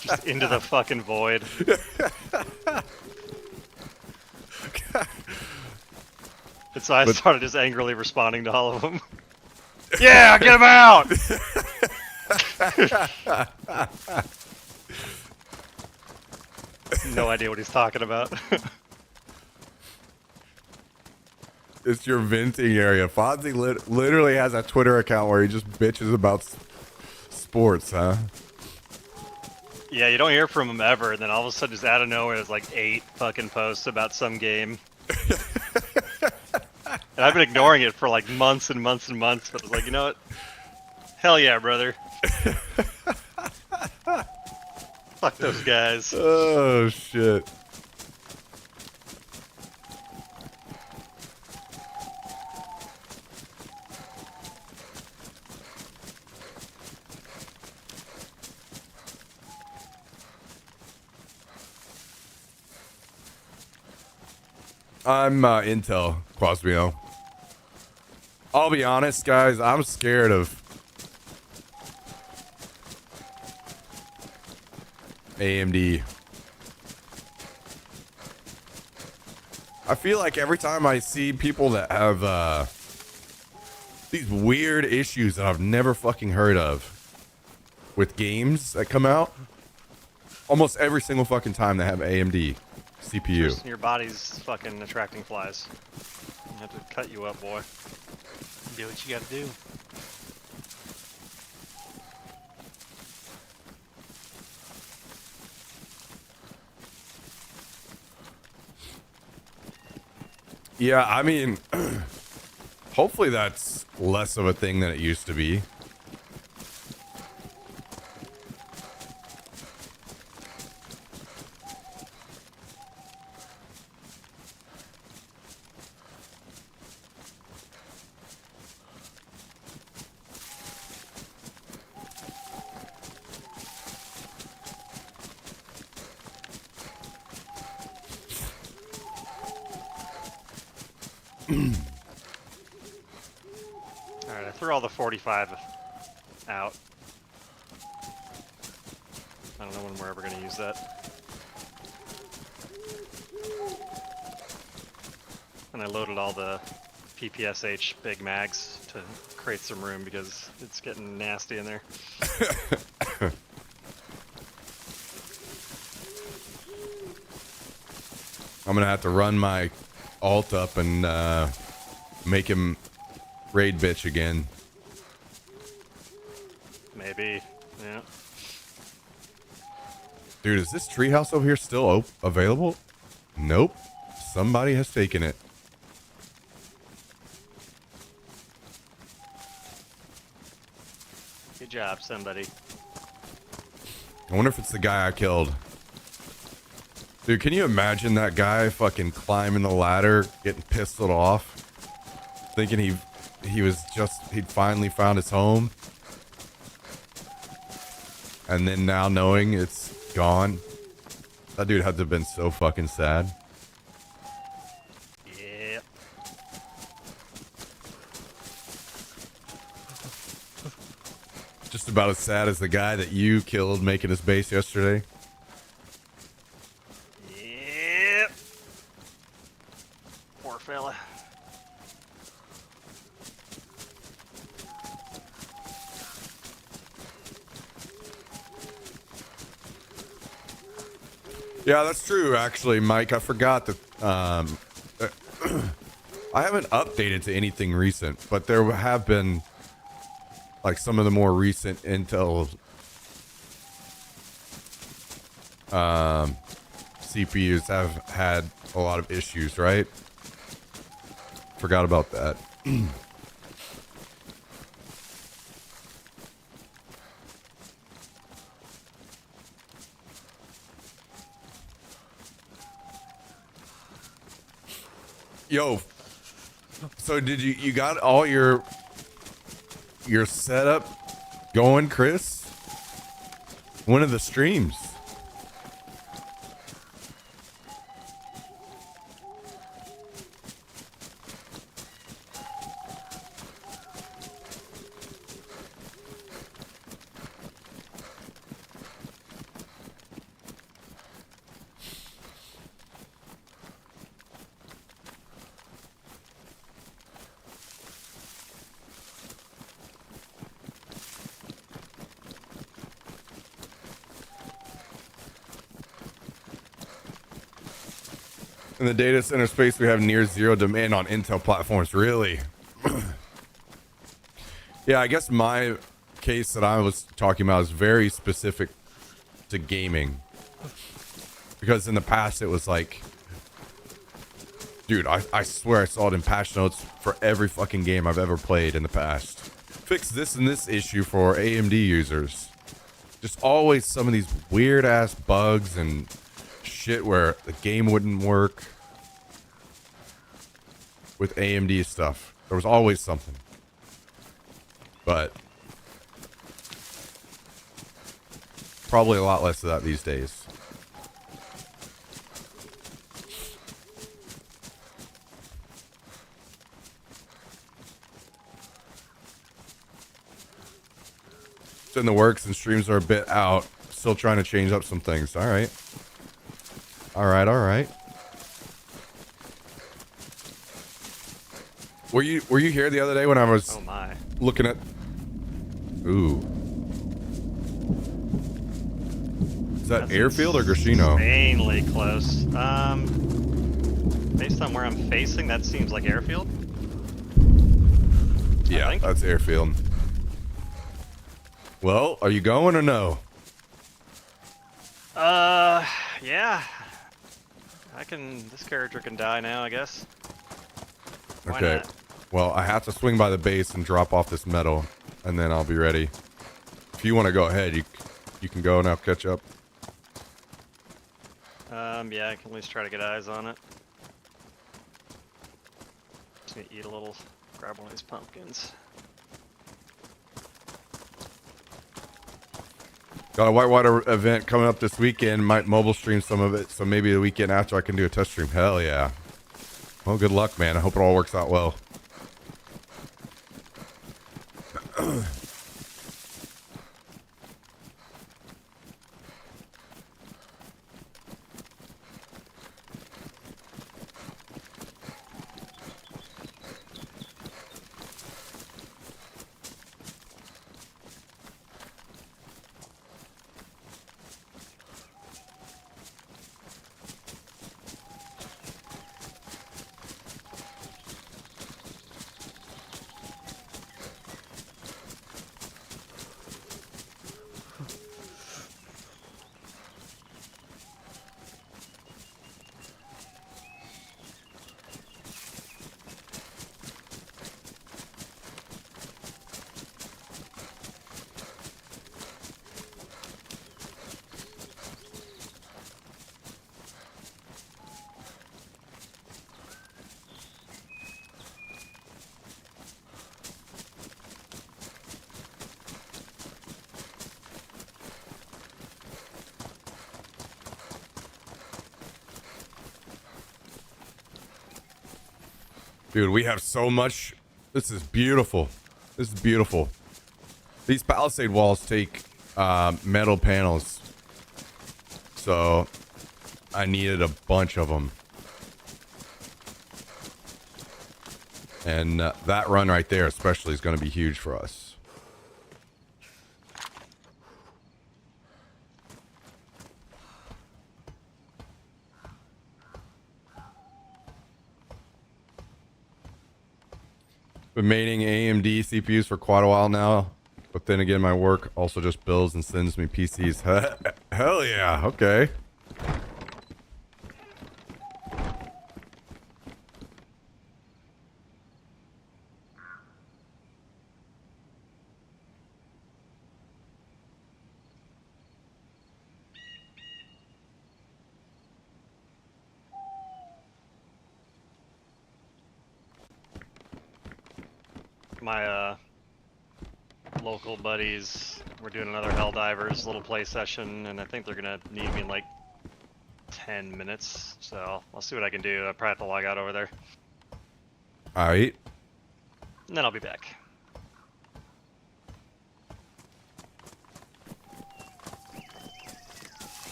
Just into the fucking void. And so I started just angrily responding to all of them. Yeah, get him out! No idea what he's talking about. It's your venting area. Fonzie literally has a Twitter account where he just bitches about sports, huh? Yeah, you don't hear from him ever, and then all of a sudden, just out of nowhere, there's like 8 fucking posts about some game. And I've been ignoring it for like months and months and months, but I was like, you know what? Hell yeah, brother. Fuck those guys. Oh, shit. I'm Intel, Quasbio. I'll be honest, guys. I'm scared of AMD. I feel like every time I see people that have these weird issues that I've never fucking heard of with games that come out, almost every single fucking time they have AMD CPU. Just your body's fucking attracting flies. I have to cut you up, boy. Do what you gotta do. Yeah, I mean, hopefully that's less of a thing than it used to be. Alright, I threw all the 45 out. I don't know when we're ever going to use that. And I loaded all the PPSH big mags to create some room because it's getting nasty in there. I'm gonna have to run my alt up and make him raid bitch again. Maybe, yeah. Dude, is this treehouse over here still available? Nope. Somebody has taken it. Good job, somebody. I wonder if it's the guy I killed. Dude, can you imagine that guy fucking climbing the ladder, getting pistoled off, thinking he'd finally found his home, and then now knowing it's gone? That dude had to have been so fucking sad. Yeah. Just about as sad as the guy that you killed making his base yesterday. Yep. Poor fella. Yeah, that's true, actually, Mike. I forgot that I haven't updated to anything recent, but there have been like some of the more recent Intel CPUs have had a lot of issues, right? Forgot about that. Yo, so did you got all your setup going, Chris? One of the streams. In the data center space, we have near zero demand on Intel platforms. Really? Yeah, I guess my case that I was talking about is very specific to gaming. Because in the past, it was like, dude, I swear I saw it in patch notes for every fucking game I've ever played in the past. Fix this and this issue for AMD users. Just always some of these weird ass bugs and shit where the game wouldn't work with AMD stuff. There was always something. But probably a lot less of that these days. in the works and streams are a bit out. Still trying to change up some things. All right. All right. Were you here the other day when I was Oh my. looking at? Ooh. Is that That's airfield or casino? Insanely close. Based on where I'm facing, that seems like airfield. Yeah, think. that's airfield. Well, are you going or no? Yeah. This character can die now, I guess. Why Okay. not? Well, I have to swing by the base and drop off this metal, and then I'll be ready. If you want to go ahead, you can go and I'll catch up. Yeah, I can at least try to get eyes on it. Just gonna eat a little, grab one of these pumpkins. Got a Whitewater event coming up this weekend. Might mobile stream some of it, so maybe the weekend after I can do a test stream. Hell yeah. Well, good luck, man. I hope it all works out well. Dude, we have so much. This is beautiful. This is beautiful. These palisade walls take metal panels. So I needed a bunch of them. And that run right there especially is going to be huge for us. Been maining AMD CPUs for quite a while now, but then again, my work also just builds and sends me PCs. Hell yeah, okay. My local buddies, we're doing another Helldivers little play session, and I think they're gonna need me in like 10 minutes, so I'll see what I can do. I probably have to log out over there, All right. and then I'll be back.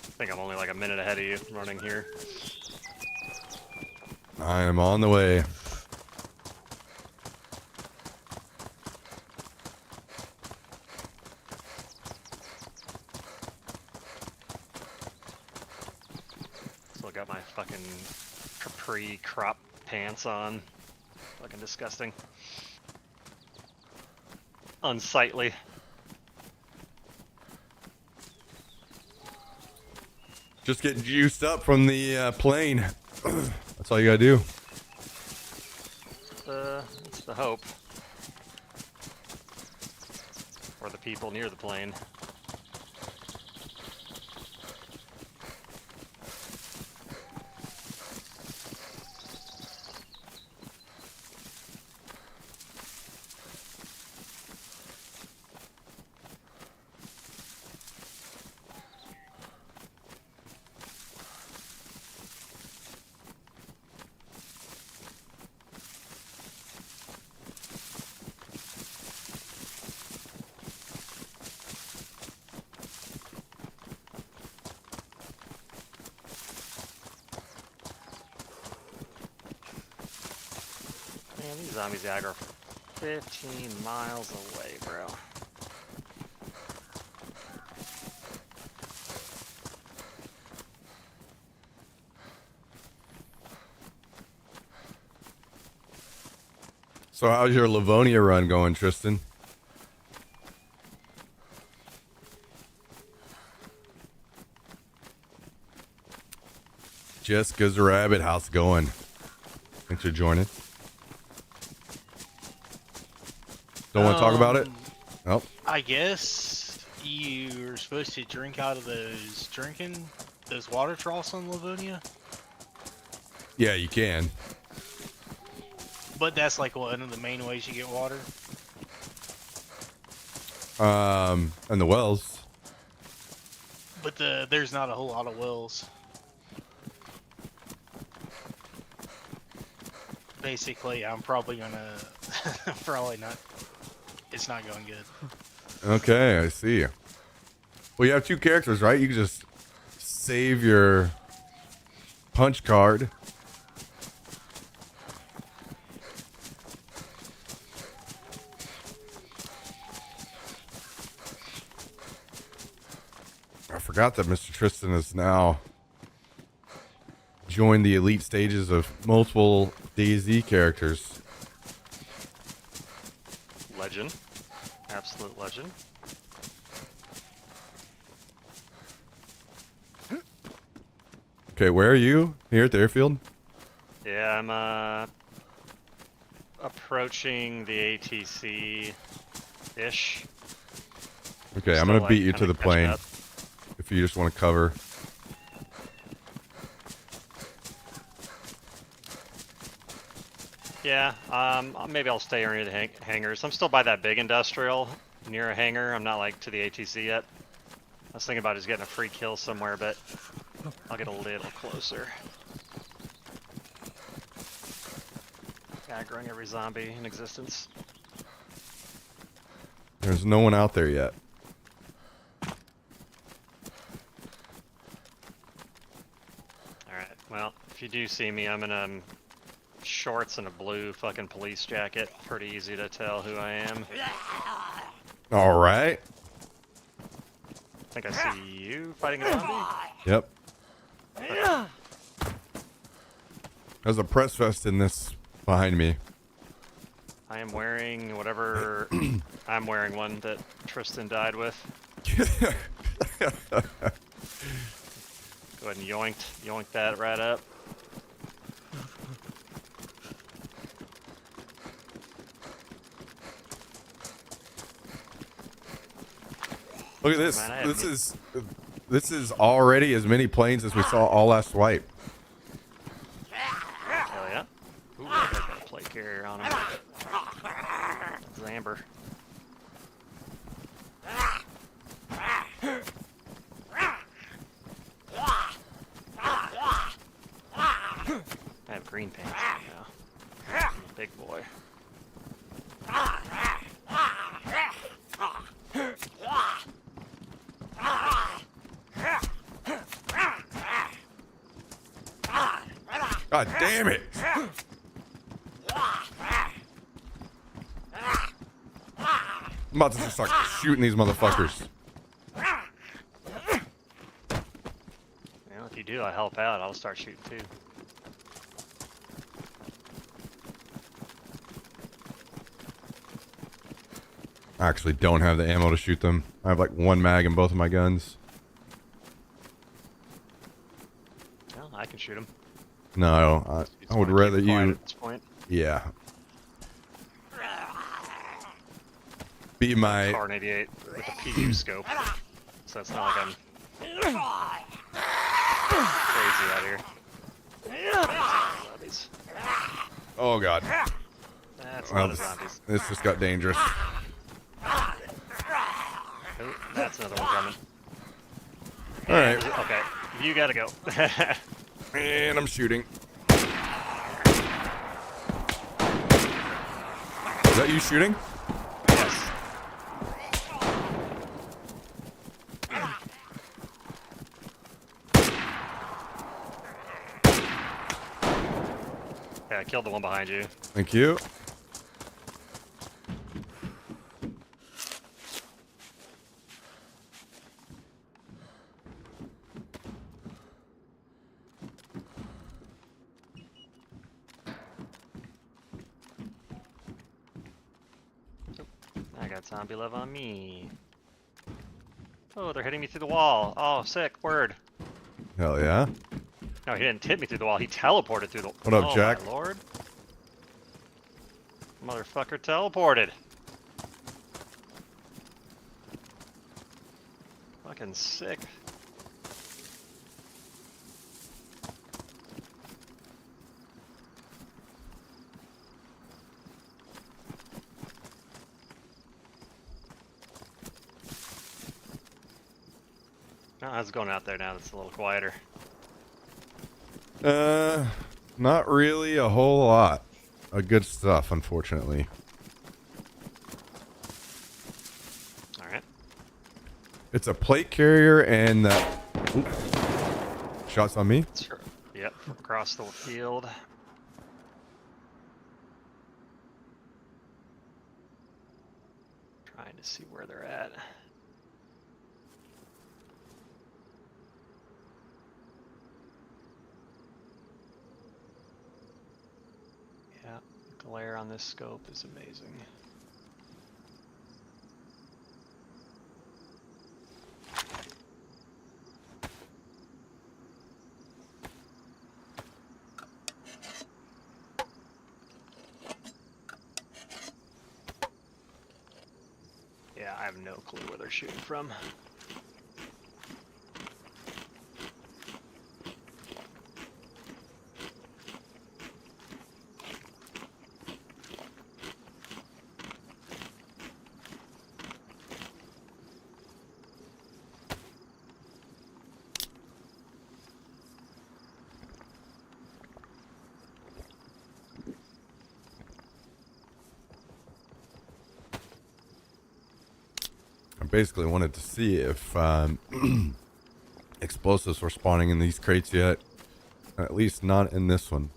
I think I'm only like a minute ahead of you running here. I am on the way. Still got my fucking capri crop pants on. Fucking disgusting. Unsightly. Just getting juiced up from the plane. That's all you gotta do. It's the hope. Or the people near the plane. zombies aggro 15 miles away, bro. So how's your Livonia run going, Tristan? Jessica's a rabbit. How's it going? Thanks for joining. Don't want to talk about it? Nope. I guess you're supposed to drink out of those water troughs on Livonia, Yeah, you can. but that's like one of the main ways you get water. And the wells. But there's not a whole lot of wells. Basically, I'm probably gonna probably not. It's not going good. Okay, I see. Well, you have two characters, right? You can just save your punch card. I forgot that Mr. Tristan has now joined the elite stages of multiple DayZ characters. Legend. Absolute legend. Okay, where are you? Here at the airfield? Yeah, I'm approaching the ATC-ish. Okay, I'm Still, gonna like, beat you to kinda the plane. catching up. If you just want to cover. Yeah, maybe I'll stay near the hangars. I'm still by that big industrial near a hangar. I'm not like to the ATC yet. I was thinking about just getting a free kill somewhere, but I'll get a little closer. Aggroing every zombie in existence. There's no one out there yet. Alright, well, if you do see me, I'm in shorts and a blue fucking police jacket. Pretty easy to tell who I am. All right. I think I see you fighting a zombie. Yep. There's a press vest in this behind me. I am wearing whatever... I'm wearing one that Tristan died with. Go ahead and yoink that right up. Look at this. Man, I had This is already as many planes as we saw all last swipe. Hell yeah. Ooh, I got a plate carrier on him. It's Amber. I have green pants right now. I'm a big boy. God damn it! I'm about to just start shooting these motherfuckers. You know, if you do, I help out. I'll start shooting too. I actually don't have the ammo to shoot them. I have like one mag in both of my guns. Well, I can shoot him. No, I would rather you. At this point. Yeah. Be my. Car 88 with a PU scope. So it's not like I'm crazy out here. Zombies. Oh god. That's a Well, lot of zombies. this just got dangerous. Oh, that's another one coming. All right, Okay, you gotta go. and I'm shooting. Is that you shooting? Yes. Yeah, I killed the one behind you. Thank you. got zombie love on me. Oh, they're hitting me through the wall. Oh, sick. Word. Hell yeah. No, he didn't hit me through the wall. He teleported through the. What up, oh, Jack? My lord. Motherfucker teleported. Fucking sick. Oh, how's it going out there now? That's a little quieter. Not really a whole lot of good stuff, unfortunately. All right. It's a plate carrier and oop, shots on me. Sure. Yep, from across the field. Trying to see where they're at. Yeah, the glare on this scope is amazing. Yeah, I have no clue where they're shooting from. I basically wanted to see if explosives were spawning in these crates yet. At least not in this one.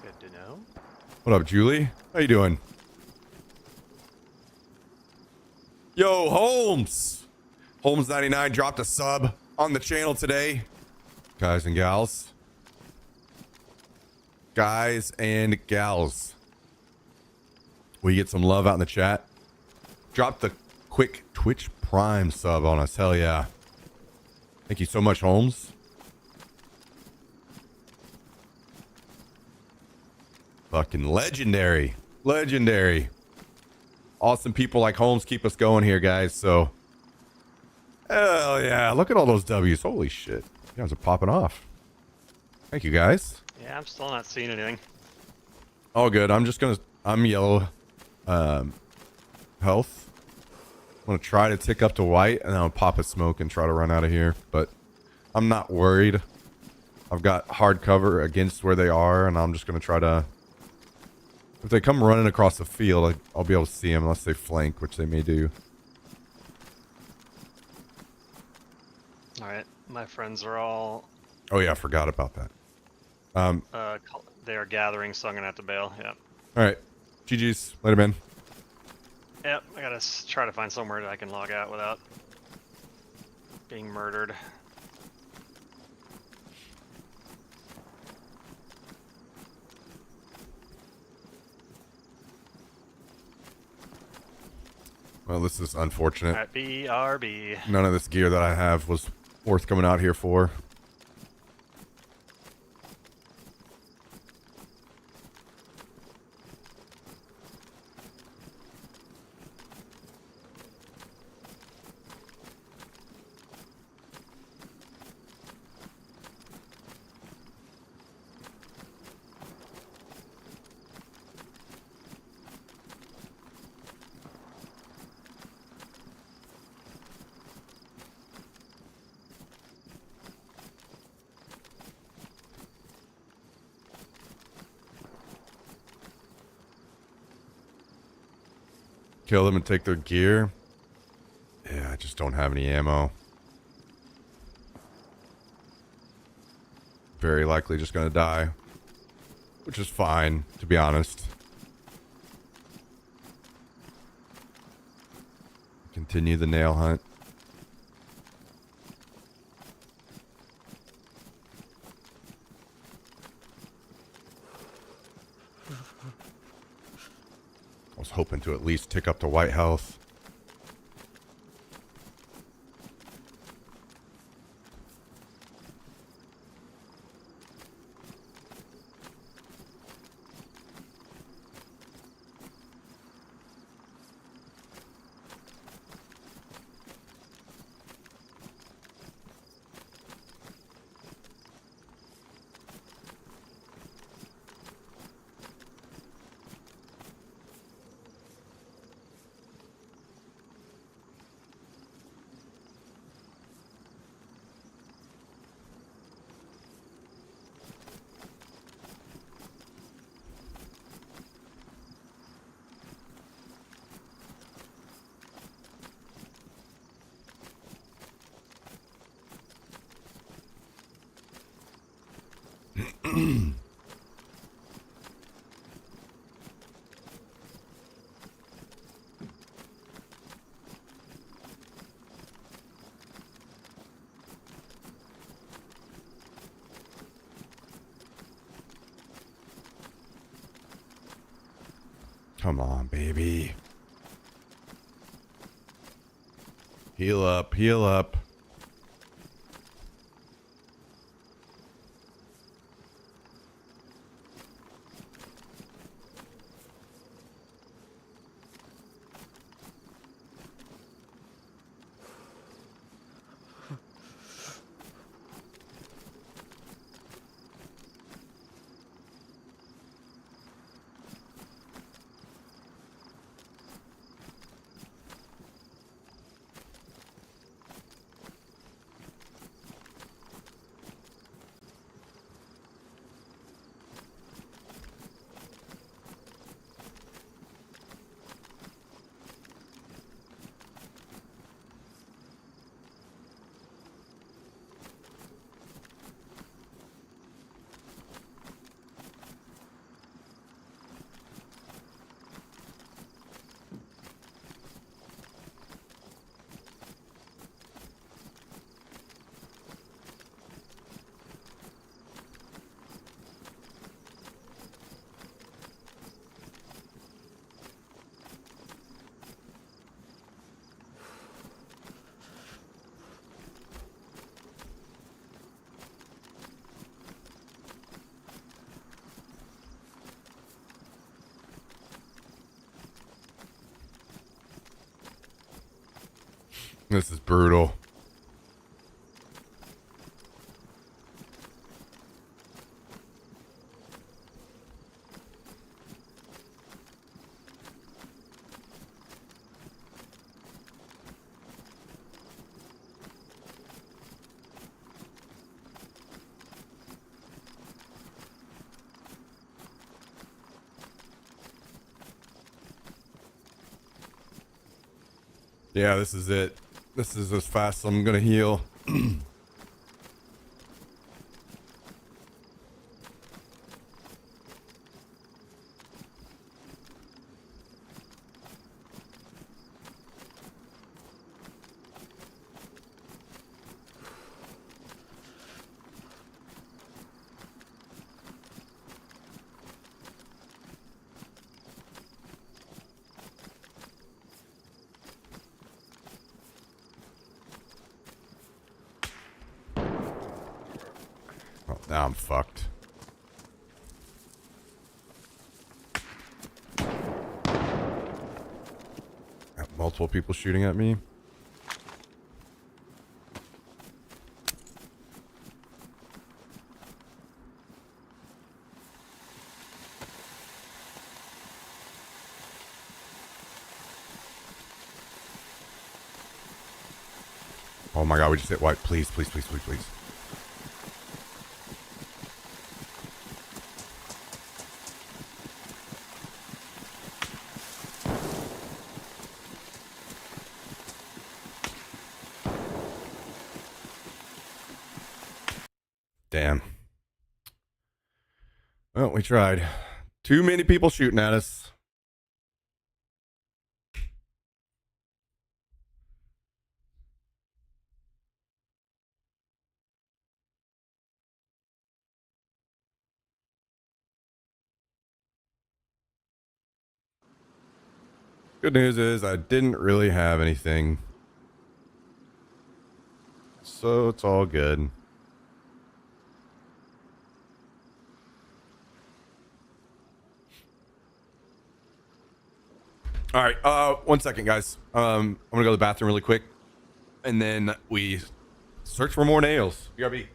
Good to know. What up, Julie? How you doing? Yo, Holmes! Holmes99 dropped a sub on the channel today. Guys and gals. Guys and gals. Will you get some love out in the chat? Drop the quick Twitch Prime sub on us. Hell yeah. Thank you so much, Holmes. Fucking legendary. Legendary. Awesome people like Holmes keep us going here, guys. So, hell yeah. Look at all those W's. Holy shit. You guys are popping off. Thank you, guys. Yeah, I'm still not seeing anything. All good. I'm yellow health. I'm gonna try to tick up to white and then I'll pop a smoke and try to run out of here. But I'm not worried. I've got hard cover against where they are and I'm just gonna try to... If they come running across the field, I'll be able to see them unless they flank, which they may do. Alright, my friends are all... Oh yeah, I forgot about that. they are gathering, so I'm gonna have to bail, yep. Alright. GG's. Later, man. Yep, I gotta try to find somewhere that I can log out without being murdered. Well, this is unfortunate. Alright, BRB. None of this gear that I have was worth coming out here for. Kill them and take their gear. Yeah, I just don't have any ammo. Very likely just gonna die. Which is fine, to be honest. Continue the nail hunt. hoping to at least tick up to white health. Come on, baby. Heal up, heal up. This is brutal. Yeah, this is it. This is as fast as I'm gonna heal. Oh, now I'm fucked. Got multiple people shooting at me. Oh my god, we just hit white. Please, please, please, please, please. Damn. Well, we tried. Too many people shooting at us. Good news is I didn't really have anything. So it's all good. All right, 1 second, guys. I'm gonna go to the bathroom really quick, and then we search for more nails. BRB.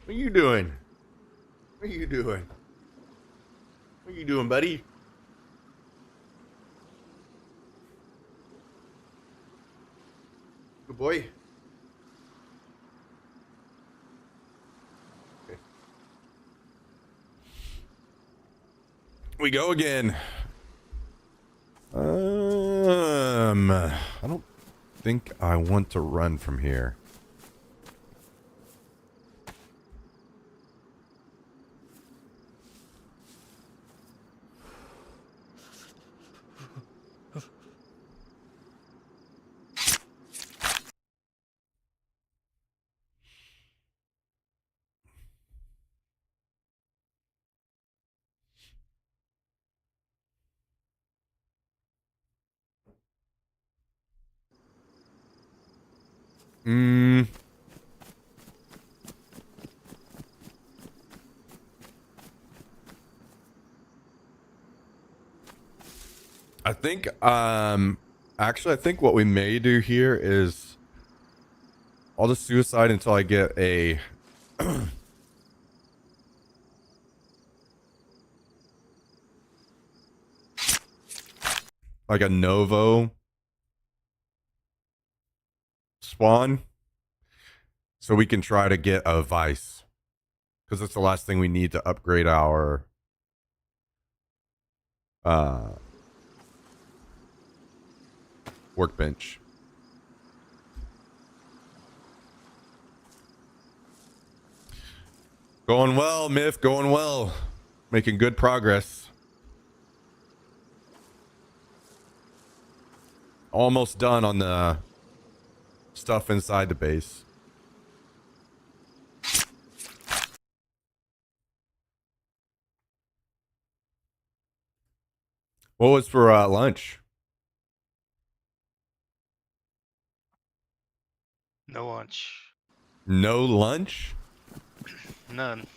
What are you doing? What are you doing? What are you doing, buddy? Good boy. Okay. We go again. I don't think I want to run from here. I think actually I think what we may do here is I'll just suicide until I get a like a Novo spawn so we can try to get a Vice, because that's the last thing we need to upgrade our workbench. Going well, Myth, going well. Making good progress. Almost done on the stuff inside the base. What was for lunch? No lunch. No lunch? None.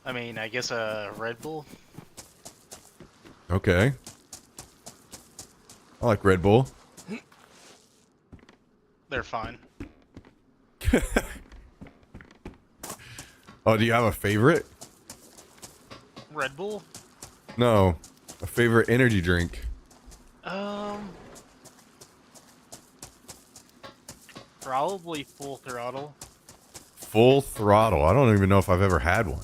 I mean, I guess a Red Bull. Okay. I like Red Bull. They're fine. Oh, do you have a favorite? Red Bull? No. A favorite energy drink. Probably full throttle. Full throttle. I don't even know if I've ever had one.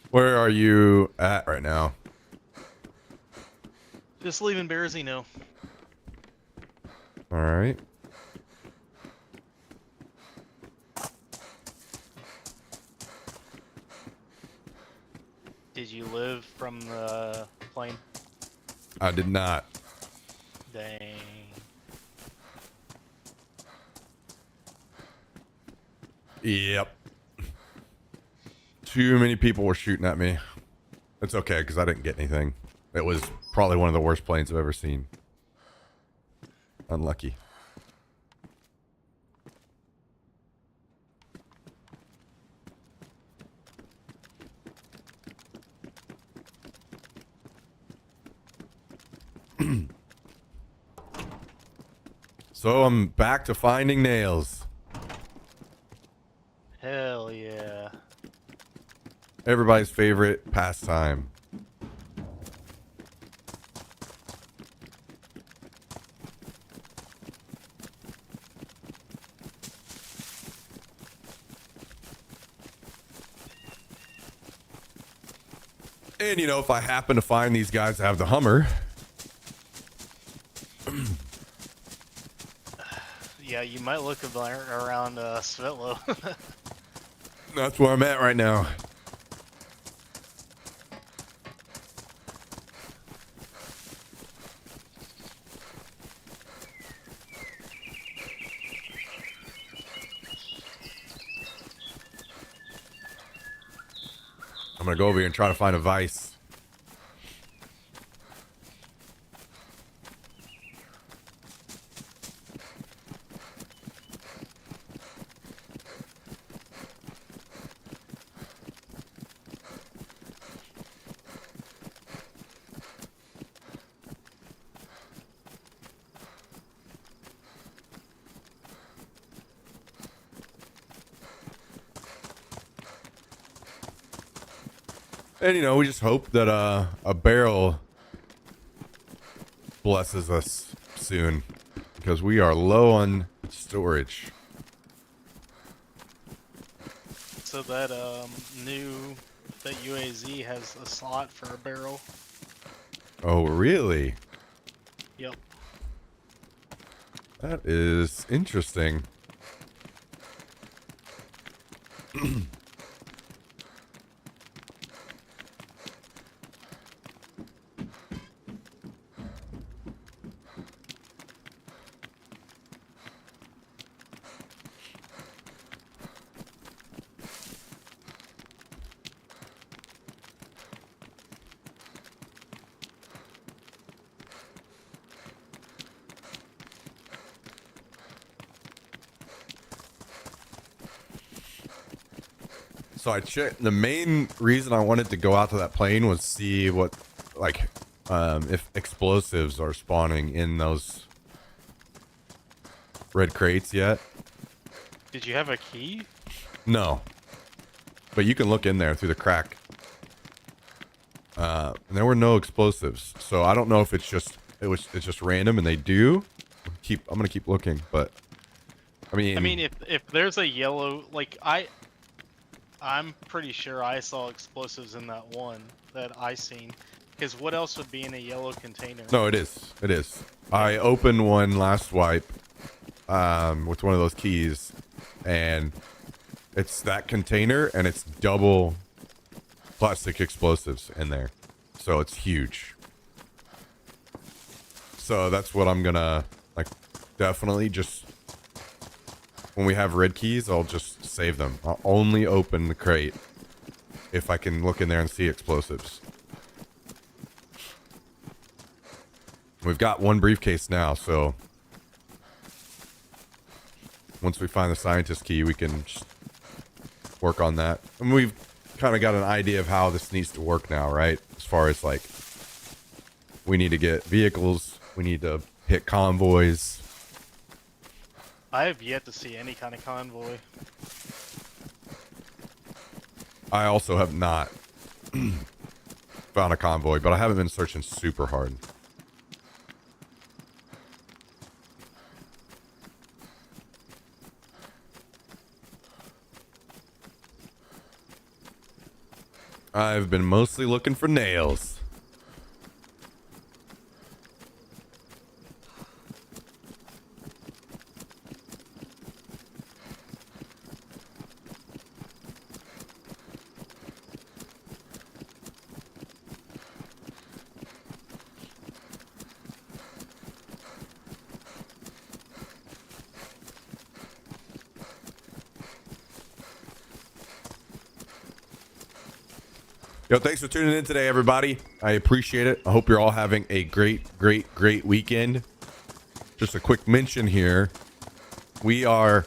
Where are you at right now? Just leaving Berezino. All right. Did you live from the plane? I did not. Dang. Yep. Too many people were shooting at me. It's okay because I didn't get anything. It was probably one of the worst planes I've ever seen. Unlucky. So I'm back to finding nails. Hell yeah. Everybody's favorite pastime. And you know, if I happen to find these guys that have the Hummer, Yeah, you might look around Svitlo. that's where I'm at right now. I'm gonna go over here and try to find a vice. And you know, we just hope that a barrel blesses us soon, because we are low on storage. So that that UAZ has a slot for a barrel. Oh, really? Yep. That is interesting. So I checked. The main reason I wanted to go out to that plane was see what, like, if explosives are spawning in those red crates yet. Did you have a key? No, but you can look in there through the crack. And there were no explosives, so I don't know if it's just it's random and they do. I'm gonna keep looking, but I mean, if there's a yellow, like I'm pretty sure I saw explosives in that one that I seen. Because what else would be in a yellow container? no, it is. It is. I opened one last wipe with one of those keys, and it's that container, and it's double plastic explosives in there. So it's huge. So that's what I'm gonna, like, definitely just, when we have red keys, I'll just save them. I'll only open the crate if I can look in there and see explosives. We've got one briefcase now, so once we find the scientist key, we can work on that. And we've kind of got an idea of how this needs to work now, right? As far as like, we need to get vehicles, we need to hit convoys. I have yet to see any kind of convoy. I also have not found a convoy, but I haven't been searching super hard. I've been mostly looking for nails. Yo, thanks for tuning in today, everybody. I appreciate it. I hope you're all having a great weekend. Just a quick mention here. We are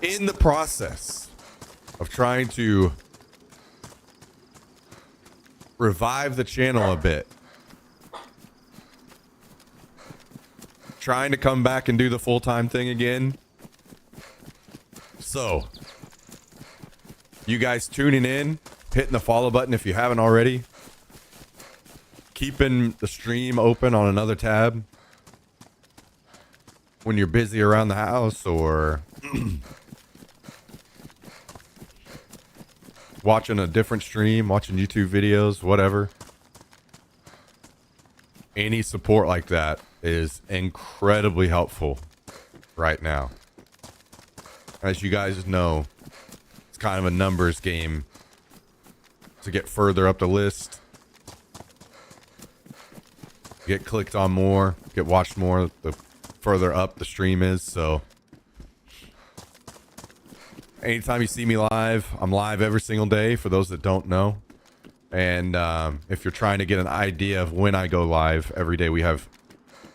in the process of trying to revive the channel a bit. Trying to come back and do the full-time thing again. So, you guys tuning in, hitting the follow button if you haven't already, keeping the stream open on another tab when you're busy around the house or watching a different stream, watching YouTube videos, whatever. Any support like that is incredibly helpful right now. As you guys know, it's kind of a numbers game to get further up the list, get clicked on more, get watched more the further up the stream is. So anytime you see me live, I'm live every single day for those that don't know. And if you're trying to get an idea of when I go live every day, we have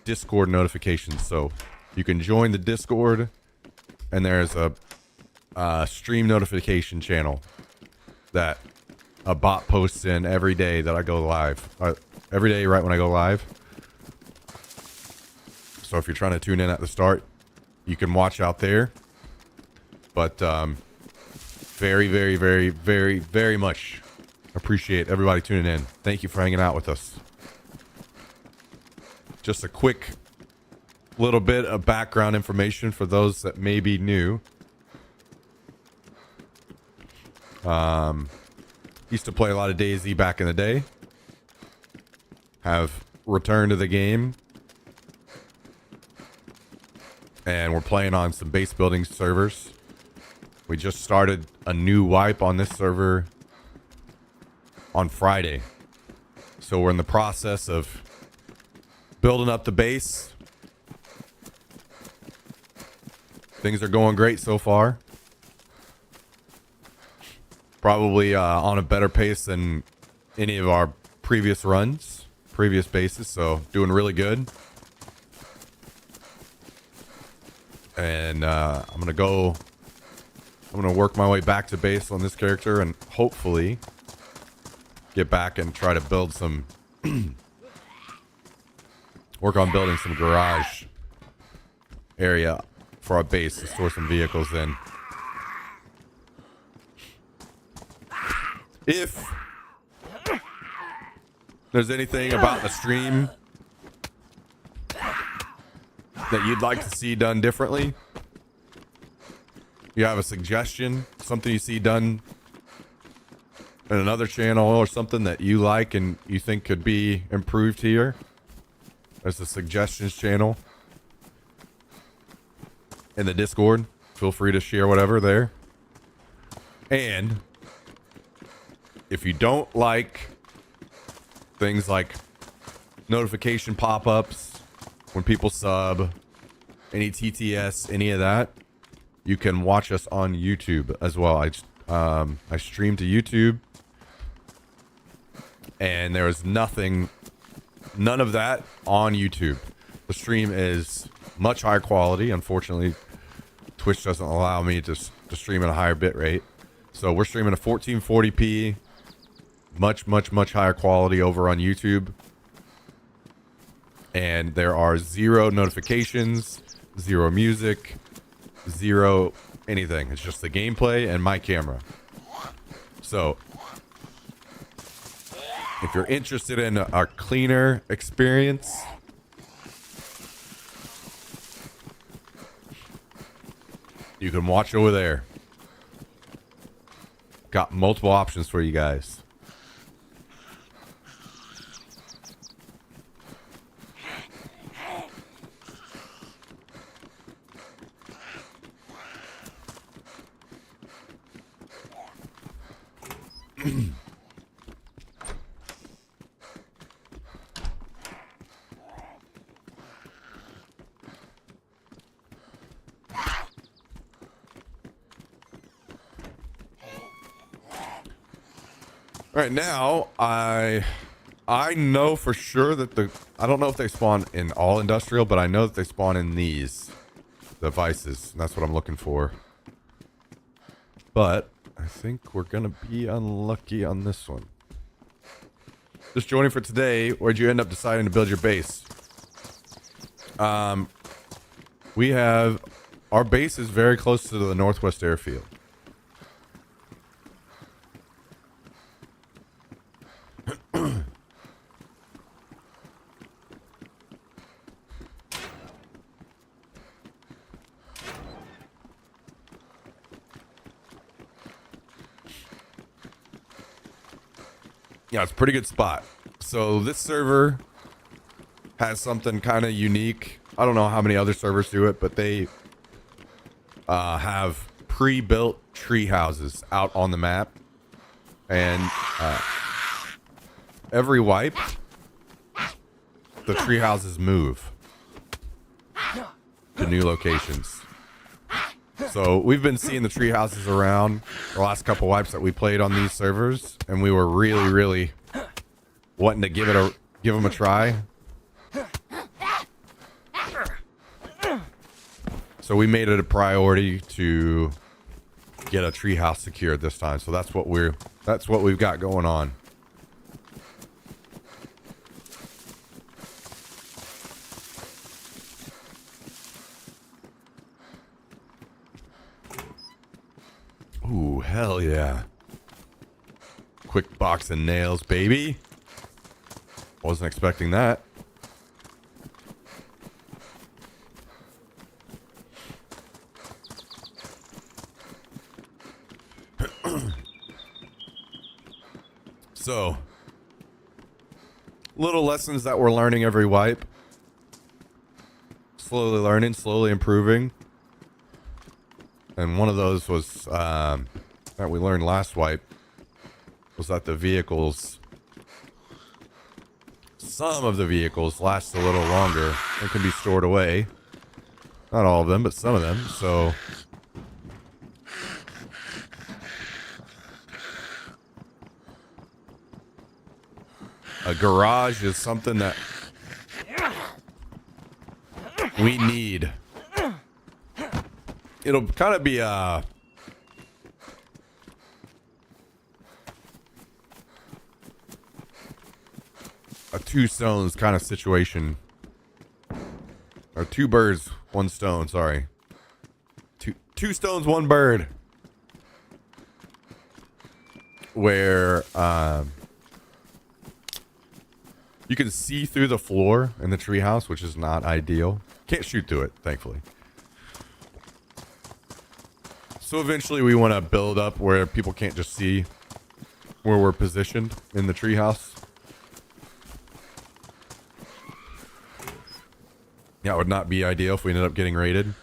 Discord notifications, so you can join the Discord, and there's a stream notification channel that a bot posts in every day that I go live. Every day right when I go live. So if you're trying to tune in at the start, you can watch out there. But very much appreciate everybody tuning in. Thank you for hanging out with us. Just a quick little bit of background information for those that may be new. Used to play a lot of DayZ back in the day. Have returned to the game. And we're playing on some base building servers. We just started a new wipe on this server on Friday. So we're in the process of building up the base. Things are going great so far. Probably on a better pace than any of our previous runs, previous bases. So doing really good. And I'm going to work my way back to base on this character and hopefully get back and try to build some, work on building some garage area for our base to store some vehicles in. If there's anything about the stream that you'd like to see done differently, you have a suggestion, something you see done in another channel or something that you like and you think could be improved here, there's a suggestions channel in the Discord. Feel free to share whatever there. And if you don't like things like notification pop-ups when people sub, any TTS, any of that, you can watch us on YouTube as well. I stream to YouTube, and there is none of that on YouTube. The stream is much higher quality. Unfortunately, Twitch doesn't allow me to stream at a higher bit rate. So we're streaming a 1440p, much higher quality over on YouTube. And there are 0 notifications, 0 music, 0 anything. It's just the gameplay and my camera. So if you're interested in a cleaner experience, you can watch over there. Got multiple options for you guys. Right now, I know for sure that I don't know if they spawn in all industrial, but I know that they spawn in these devices. And that's what I'm looking for. But I think we're gonna be unlucky on this one. Just joining for today. Where'd you end up deciding to build your base? We have our base is very close to the Northwest Airfield. Yeah, it's a pretty good spot. So this server has something kind of unique. I don't know how many other servers do it, but they have pre-built tree houses out on the map. And every wipe, the tree houses move to new locations. So we've been seeing the tree houses around the last couple wipes that we played on these servers, and we were really wanting to give them a try. So we made it a priority to get a tree house secured this time. So that's what we've got going on. Ooh, hell yeah. Quick box of nails, baby. Wasn't expecting that. So, little lessons that we're learning every wipe. Slowly learning, slowly improving. And one of those was that we learned last wipe was that the vehicles, some of the vehicles last a little longer and can be stored away. Not all of them, but some of them. So a garage is something that we need. It'll kind of be a two stones kind of situation. Or two birds, one stone, sorry. Two stones, one bird. Where you can see through the floor in the treehouse, which is not ideal. Can't shoot through it, thankfully. So eventually we want to build up where people can't just see where we're positioned in the treehouse. Yeah, it would not be ideal if we ended up getting raided.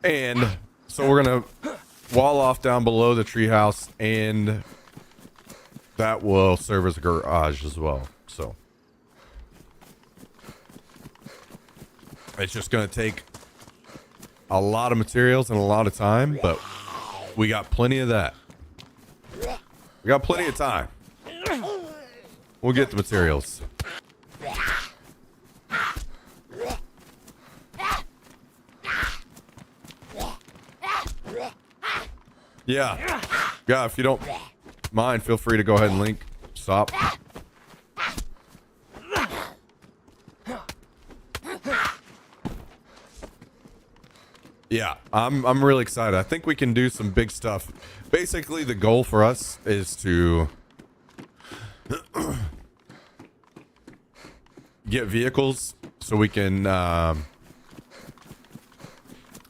And so we're going to wall off down below the treehouse, and that will serve as a garage as well. So it's just going to take a lot of materials and a lot of time, but we got plenty of that. We got plenty of time. We'll get the materials. Yeah. Yeah, if you don't mind, feel free to go ahead and link. Stop. Yeah, I'm really excited. I think we can do some big stuff. Basically, the goal for us is to get vehicles so we can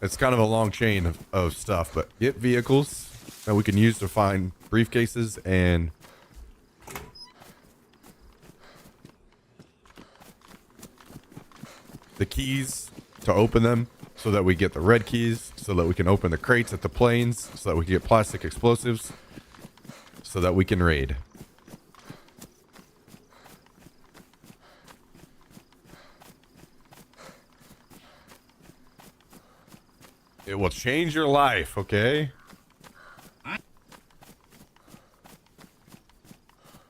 it's kind of a long chain of stuff, but get vehicles that we can use to find briefcases and the keys to open them, so that we get the red keys, so that we can open the crates at the planes, so that we can get plastic explosives, so that we can raid. It will change your life, okay?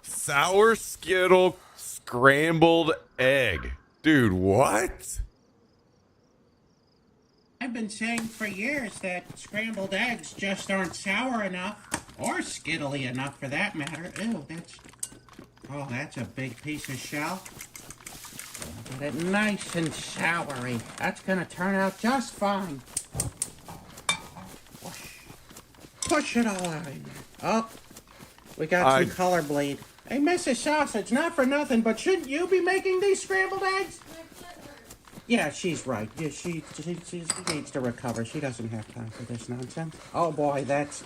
Sour Skittle scrambled egg. Dude, what? I've been saying for years that scrambled eggs just aren't sour enough, or skittly enough for that matter. Ew, that's a big piece of shell. Get it nice and soury. That's gonna turn out just fine. Push it all out in there. Oh, we got some color bleed. Hey, Mrs. Sausage, not for nothing, but shouldn't you be making these scrambled eggs? Yeah, she's right. Yeah, she needs to recover. She doesn't have time for this nonsense. Oh boy, it's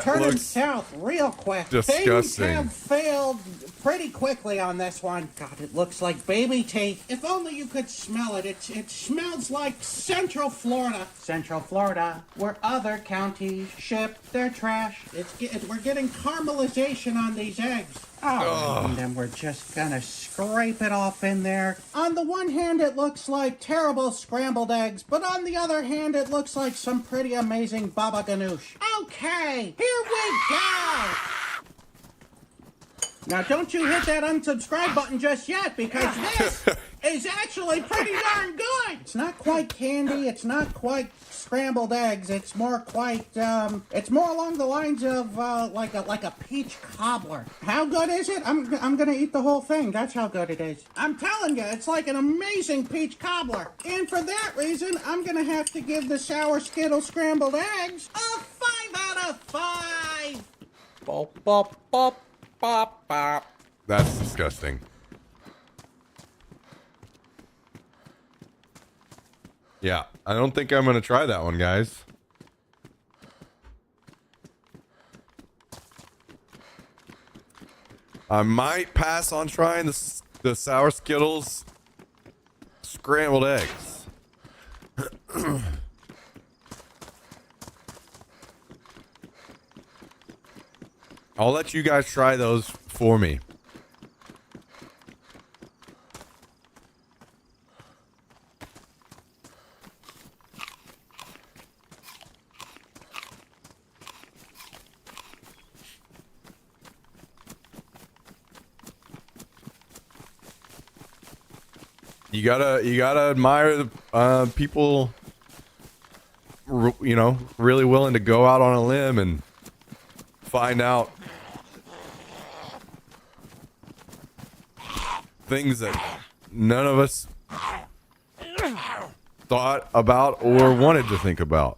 turning south real quick. Disgusting. Things have failed pretty quickly on this one. God, it looks like baby teeth. If only you could smell it. It smells like Central Florida. Central Florida, where other counties ship their trash. We're getting caramelization on these eggs. Oh, and then we're just gonna scrape it off in there. On the one hand, it looks like terrible scrambled eggs, but on the other hand, it looks like some pretty amazing baba ganoush. Okay, here we go! Now, don't you hit that unsubscribe button just yet, because this is actually pretty darn good! It's not quite candy, it's not quite scrambled eggs, it's more it's more along the lines of, like a peach cobbler. How good is it? I'm gonna eat the whole thing, that's how good it is. I'm telling you, it's like an amazing peach cobbler. And for that reason, I'm gonna have to give the Sour Skittle scrambled eggs a 5 out of 5! Bop, bop, bop. Bop, bop. That's disgusting. Yeah, I don't think I'm gonna try that one, guys. I might pass on trying the Sour Skittles scrambled eggs. I'll let you guys try those for me. You gotta admire the people, you know, really willing to go out on a limb and find out things that none of us thought about or wanted to think about.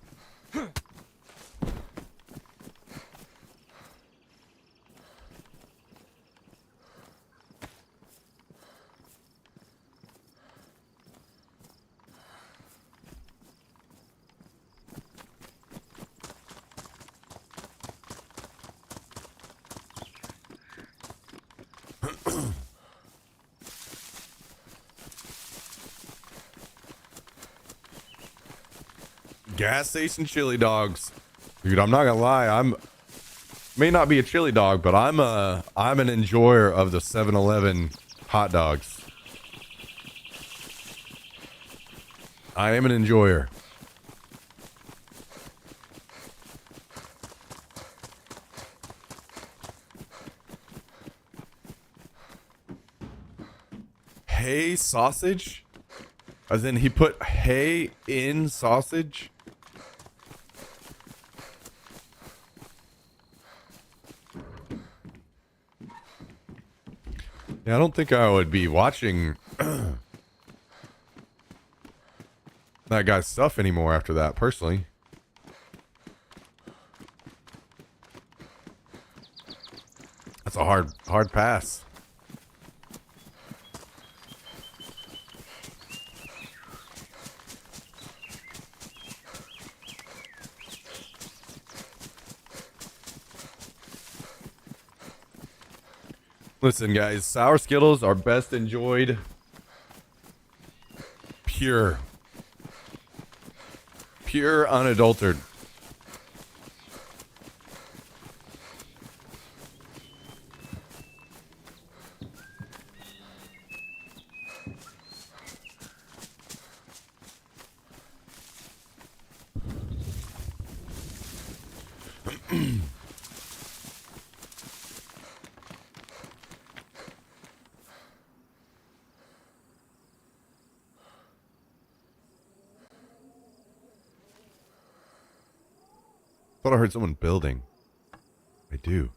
Gas station chili dogs, dude. I'm not gonna lie. May not be a chili dog, but I'm an enjoyer of the 7-Eleven hot dogs. I am an enjoyer. hay sausage? As in he put hay in sausage? Yeah, I don't think I would be watching that guy's stuff anymore after that, personally. That's a hard pass. Listen, guys, sour Skittles are best enjoyed pure. Pure, unadulterated. Thought I heard someone building. I do.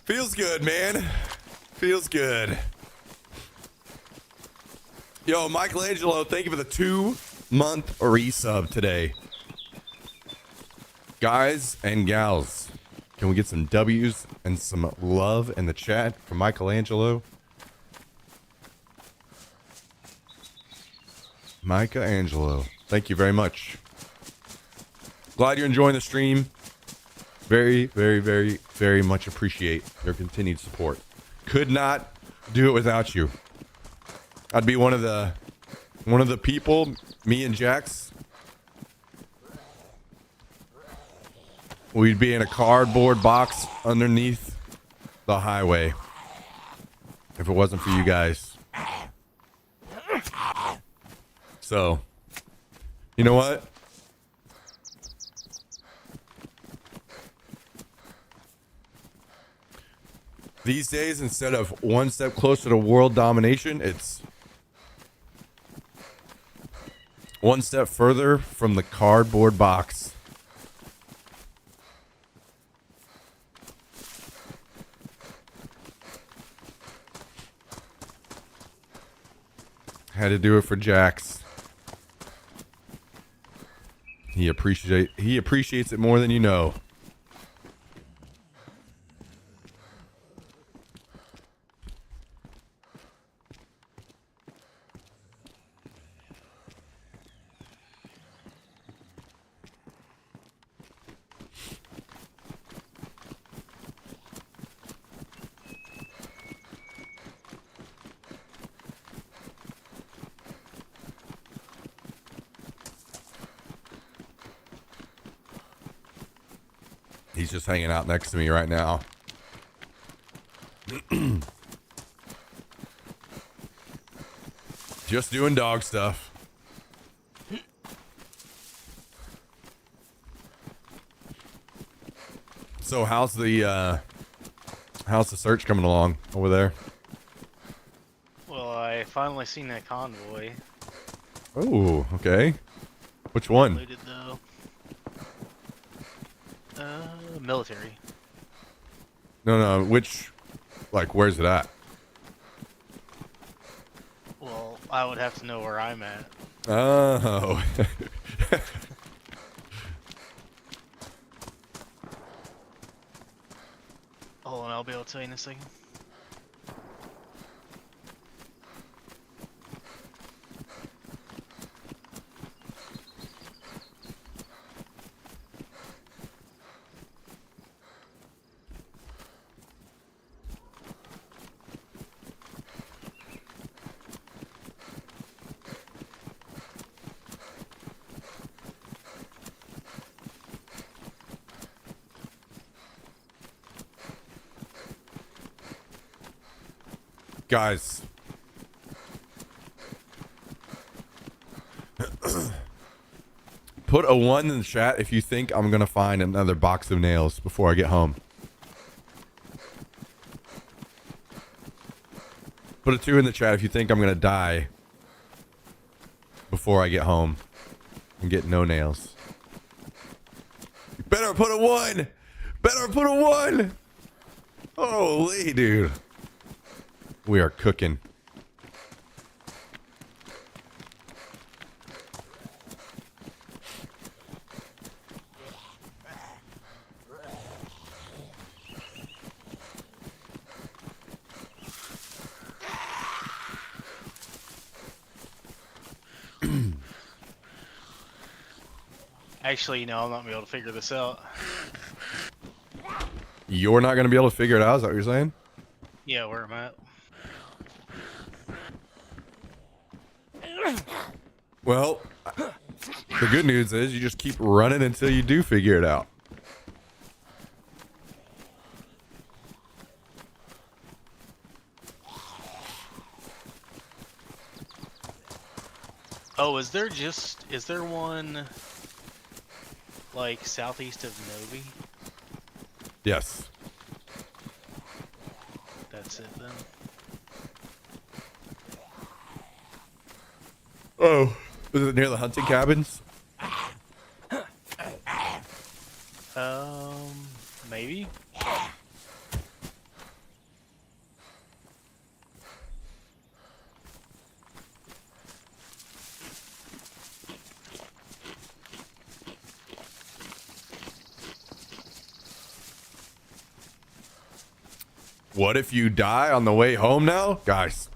Feels good, man. Feels good. Yo, Michelangelo, thank you for the 2-month resub today. Guys and gals, can we get some W's and some love in the chat for Michelangelo? Michelangelo, thank you very much. Glad you're enjoying the stream. Very, very, very, very much appreciate your continued support. Could not do it without you. I'd be one of the people, me and Jax. We'd be in a cardboard box underneath the highway if it wasn't for you guys. So, you know what? These days, instead of one step closer to world domination, it's one step further from the cardboard box. Had to do it for Jax. He appreciates it more than you know. He's just hanging out next to me right now. Just doing dog stuff. So how's the How's the search coming along over there? Well, I finally seen that convoy. Oh, okay. Which one? Looted though. Military. No, no. Which, like, where's it at? Well, I would have to know where I'm at. Oh. Hold on, I'll be able to tell you in a second. Guys. Put a 1 in the chat if you think I'm gonna find another box of nails before I get home. Put a 2 in the chat if you think I'm gonna die before I get home and get no nails. You better put a 1! Better put a 1! Holy dude. We are cooking. Actually, you know, I'm not gonna be able to figure this out. You're not going to be able to figure it out, is that what you're saying? Yeah, where I'm at. Well, the good news is you just keep running until you do figure it out. Oh, is there one like southeast of Novi? Yes. That's it then. Oh. Is it near the hunting cabins? Maybe. What if you die on the way home now? Guys,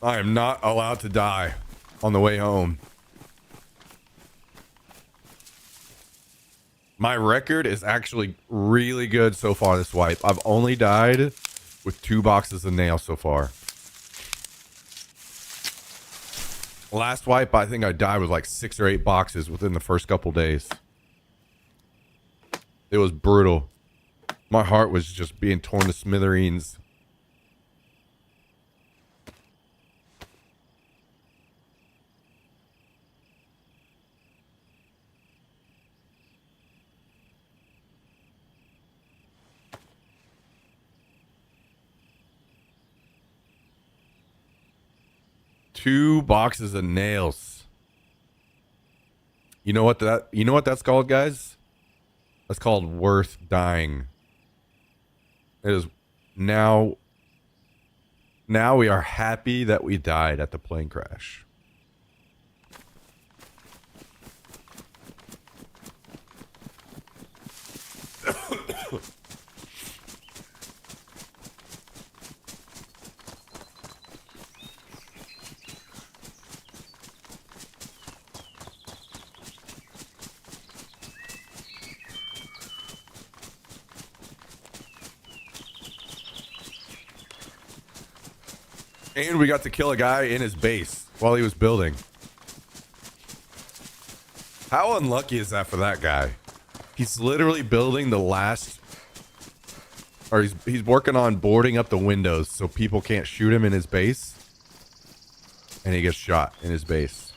I am not allowed to die on the way home. My record is actually really good so far this wipe. I've only died with 2 boxes of nails so far. Last wipe, I think I died with like 6 or 8 boxes within the first couple days. It was brutal. My heart was just being torn to smithereens. Two boxes of nails. You know what that's called, guys? That's called worth dying. It is now we are happy that we died at the plane crash. And we got to kill a guy in his base while he was building. How unlucky is that for that guy? He's literally building the last, or he's working on boarding up the windows so people can't shoot him in his base. And he gets shot in his base.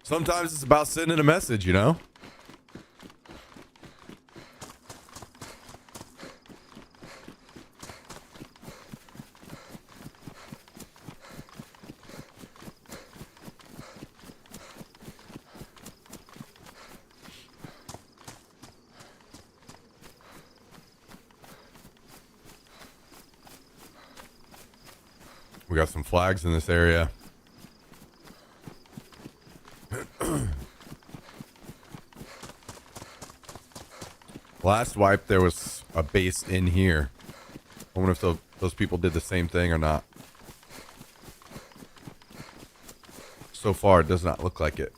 Sometimes it's about sending a message, you know? We got some flags in this area. Last wipe, there was a base in here. I wonder if those people did the same thing or not. So far, it does not look like it.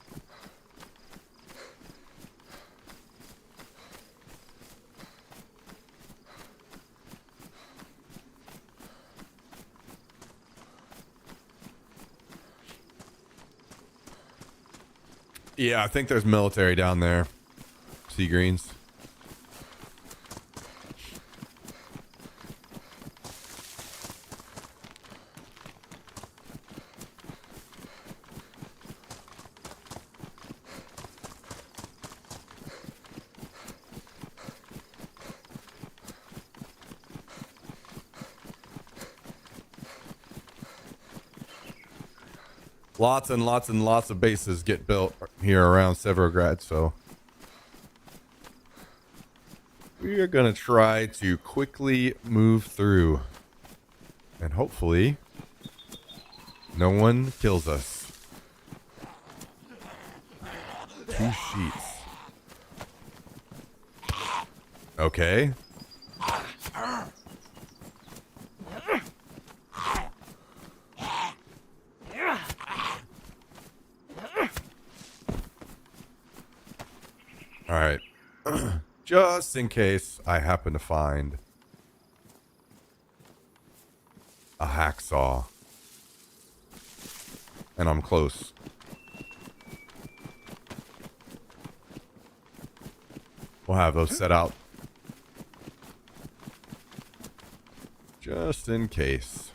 Yeah, I think there's military down there. Sea greens. Lots and lots and lots of bases get built here around Severograd, so we are going to try to quickly move through and hopefully no one kills us. 2 sheets. Okay. All right. Just in case I happen to find a hacksaw. And I'm close. We'll have those set out. Just in case.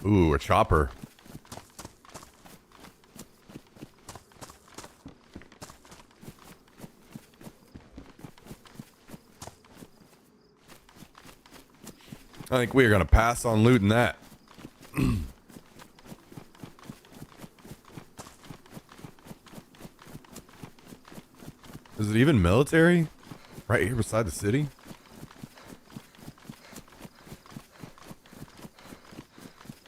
Ooh, a chopper. I think we are going to pass on looting that. Is it even military? Right here beside the city?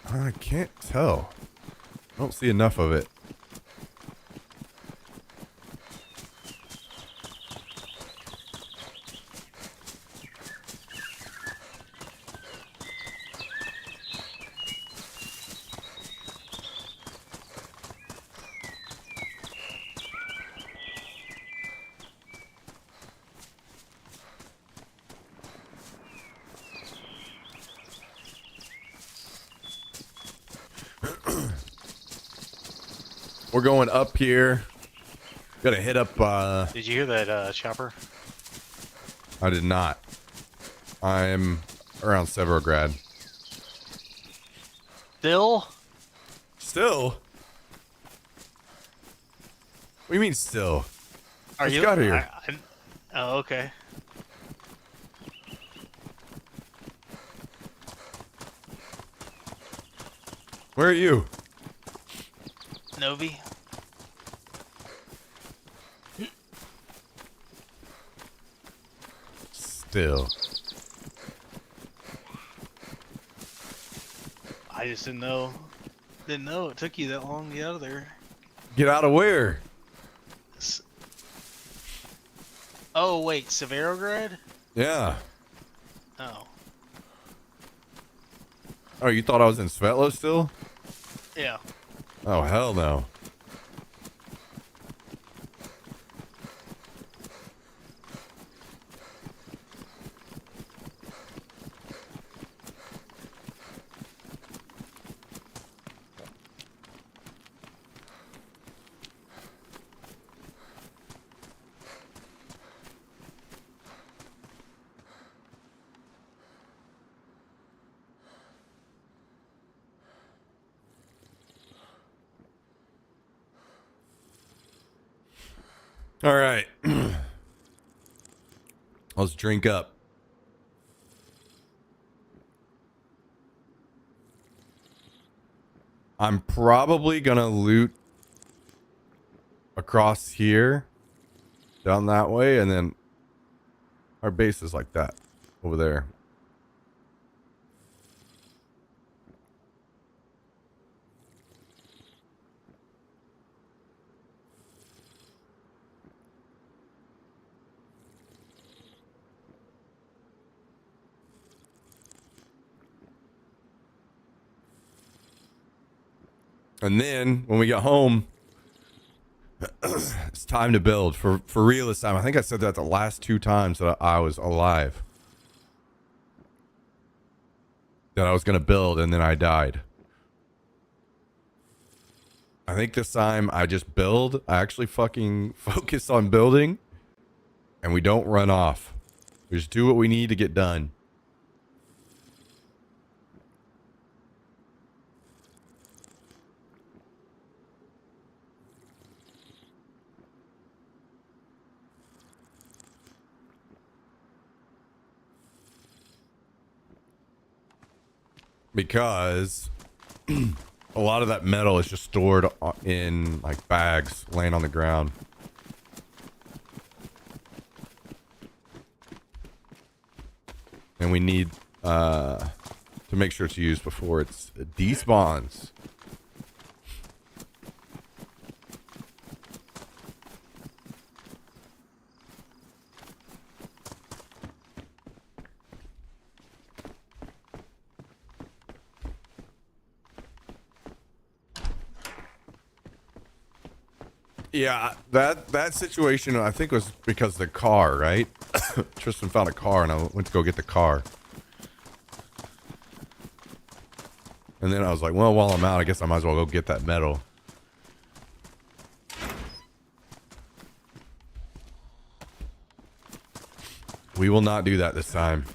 I can't tell. I don't see enough of it. We're going up here. Gotta hit up, Did you hear that chopper? I did not. I'm around Severograd. Still? Still? What do you mean still? Are Just you? got here. Oh, okay. Where are you? Novi? Still. I just didn't know. Didn't know it took you that long to get out of there. Get out of where? Oh, wait, Severograd? Yeah. Oh. Oh, you thought I was in Svetlo still? Yeah. Oh, hell no. All right. Let's drink up. I'm probably gonna loot across here, down that way, and then our base is like that over there. And then when we get home, it's time to build for real this time. I think I said that the last 2 times that I was alive, that I was going to build, and then I died. I think this time I just build. I actually fucking focus on building, and we don't run off. We just do what we need to get done. Because a lot of that metal is just stored in like bags laying on the ground. And we need to make sure it's used before it's despawns. Yeah, that situation I think was because of the car, right? Tristan found a car and I went to go get the car. And then I was like, well, while I'm out, I guess I might as well go get that metal. We will not do that this time.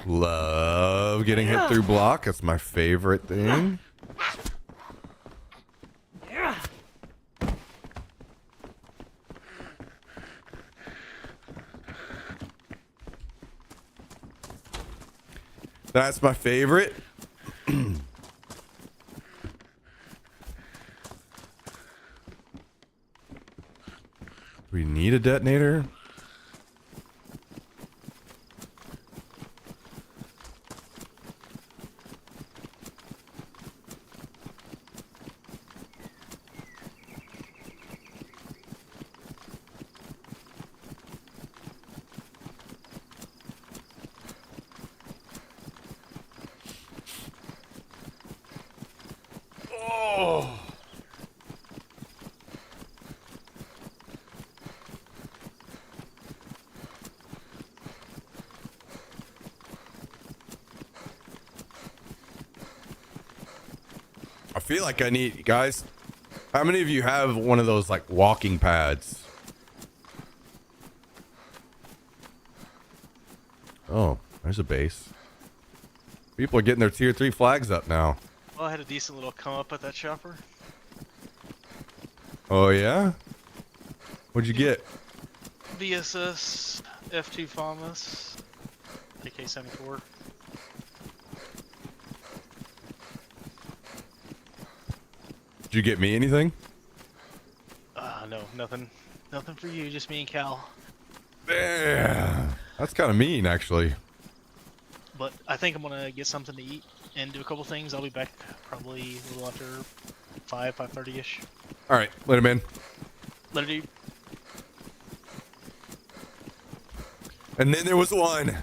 Love getting hit through block. That's my favorite thing. That's my favorite. We need a detonator. I feel like I need, guys, how many of you have one of those like walking pads? Oh, there's a base. People are getting their tier 3 flags up now. Well, I had a decent little come up at that chopper. Oh yeah? What'd you get? VSS, F2 FAMAS, AK-74. Did you get me anything? No, nothing. Nothing for you, just me and Cal. Yeah, that's kind of mean, actually. But I think I'm gonna get something to eat and do a couple things. I'll be back probably a little after 5:30ish. All right, let him in. Later, dude. And then there was one.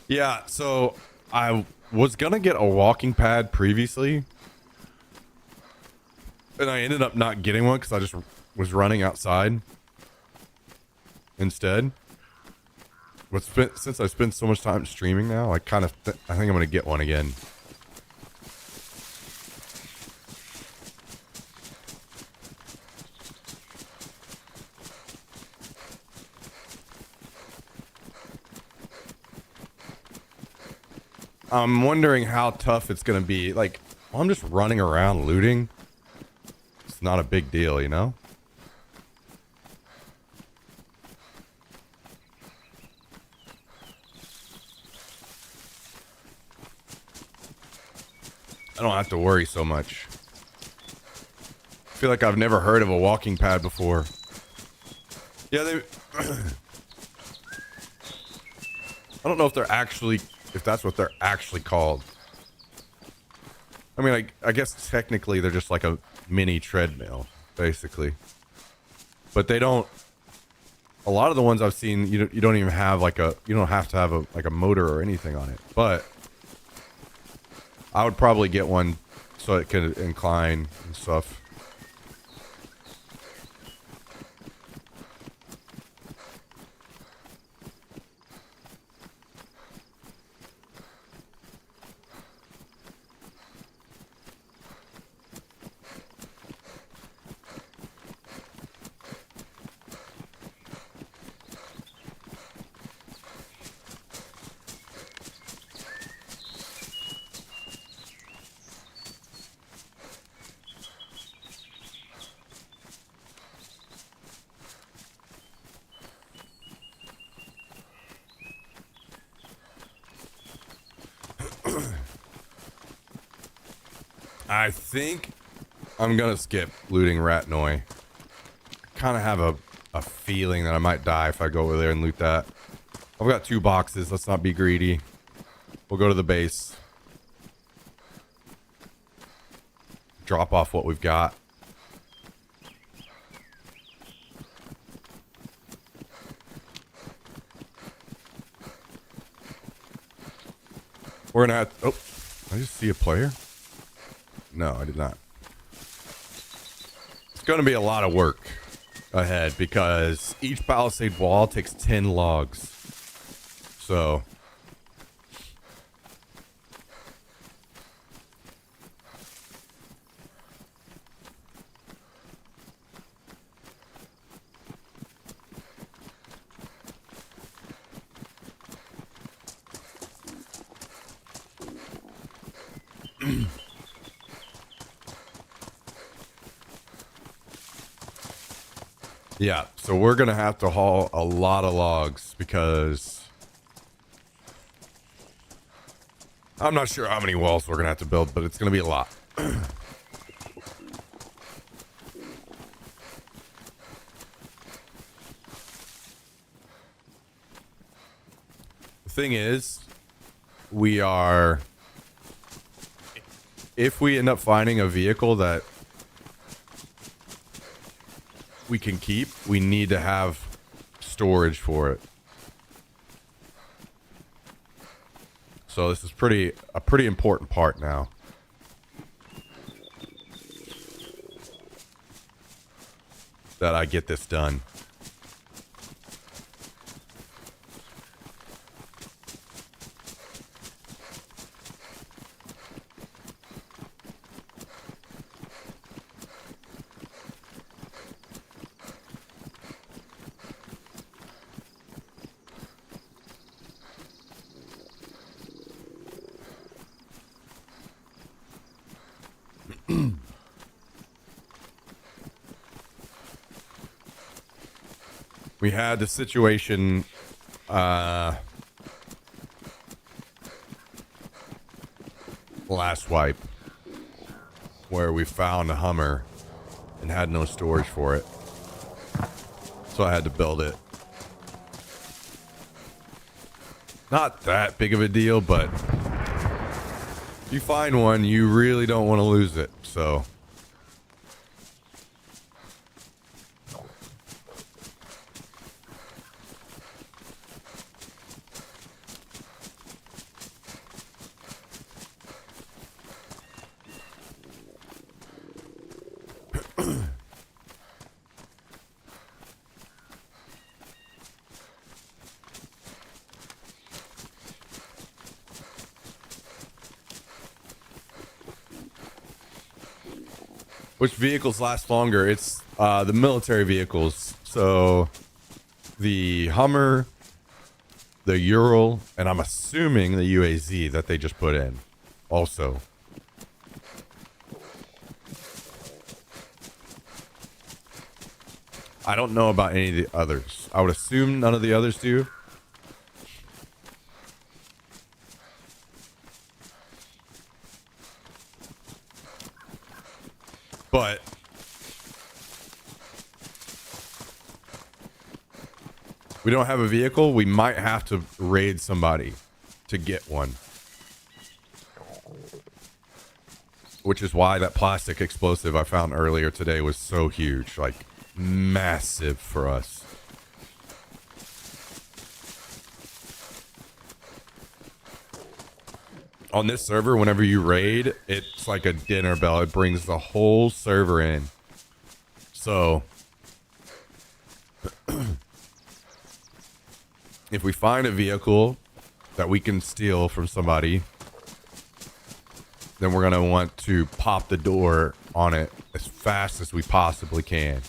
Yeah, so I was gonna get a walking pad previously, and I ended up not getting one because I just was running outside instead. But since I spend so much time streaming now, I kind of I think I'm gonna get one again. I'm wondering how tough it's gonna be. Like, well, I'm just running around looting. It's not a big deal, you know? I don't have to worry so much. I feel like I've never heard of a walking pad before. Yeah, they... I don't know if they're actually... if that's what they're actually called. I mean, I guess technically they're just like a mini treadmill, basically. But they don't... a lot of the ones I've seen, you don't even have like a... you don't have to have a like a motor or anything on it. But I would probably get one so it can incline and stuff. I think I'm gonna skip looting Ratnoy. I kind of have a feeling that I might die if I go over there and loot that. I've got 2 boxes. Let's not be greedy. We'll go to the base. Drop off what we've got. We're gonna have to, oh, did I just see a player? No, I did not. It's going to be a lot of work ahead because each palisade wall takes 10 logs. So yeah, so we're going to have to haul a lot of logs because I'm not sure how many walls we're going to have to build, but it's going to be a lot. The thing is, we are, if we end up finding a vehicle that we can keep, we need to have storage for it. So this is a pretty important part now. That I get this done. We had the situation last wipe where we found a Hummer and had no storage for it. So I had to build it. Not that big of a deal, but if you find one, you really don't want to lose it. So which vehicles last longer? It's the military vehicles. So the Hummer, the Ural, and I'm assuming the UAZ that they just put in also. I don't know about any of the others. I would assume none of the others do. But we don't have a vehicle. We might have to raid somebody to get one. Which is why that plastic explosive I found earlier today was so huge. Like, massive for us. On this server, whenever you raid, it's like a dinner bell. It brings the whole server in. So, if we find a vehicle that we can steal from somebody, then we're going to want to pop the door on it as fast as we possibly can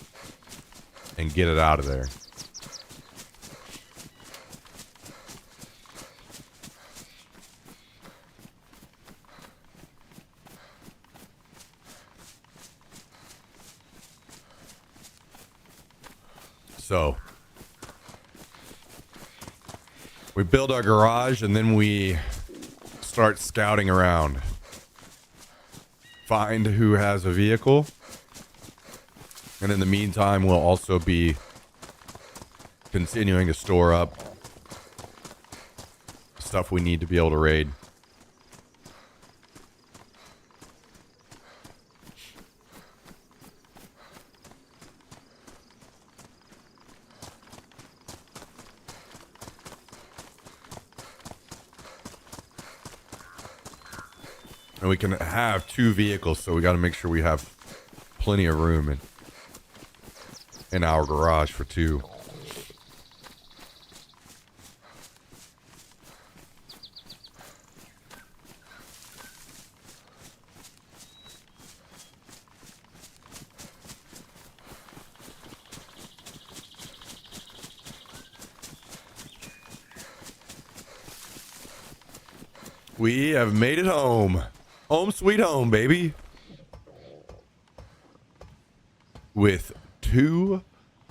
and get it out of there. So we build our garage and then we start scouting around. Find who has a vehicle. And in the meantime, we'll also be continuing to store up stuff we need to be able to raid. And we can have 2 vehicles, so we got to make sure we have plenty of room in our garage for 2. We have made it home. Home sweet home, baby. With 2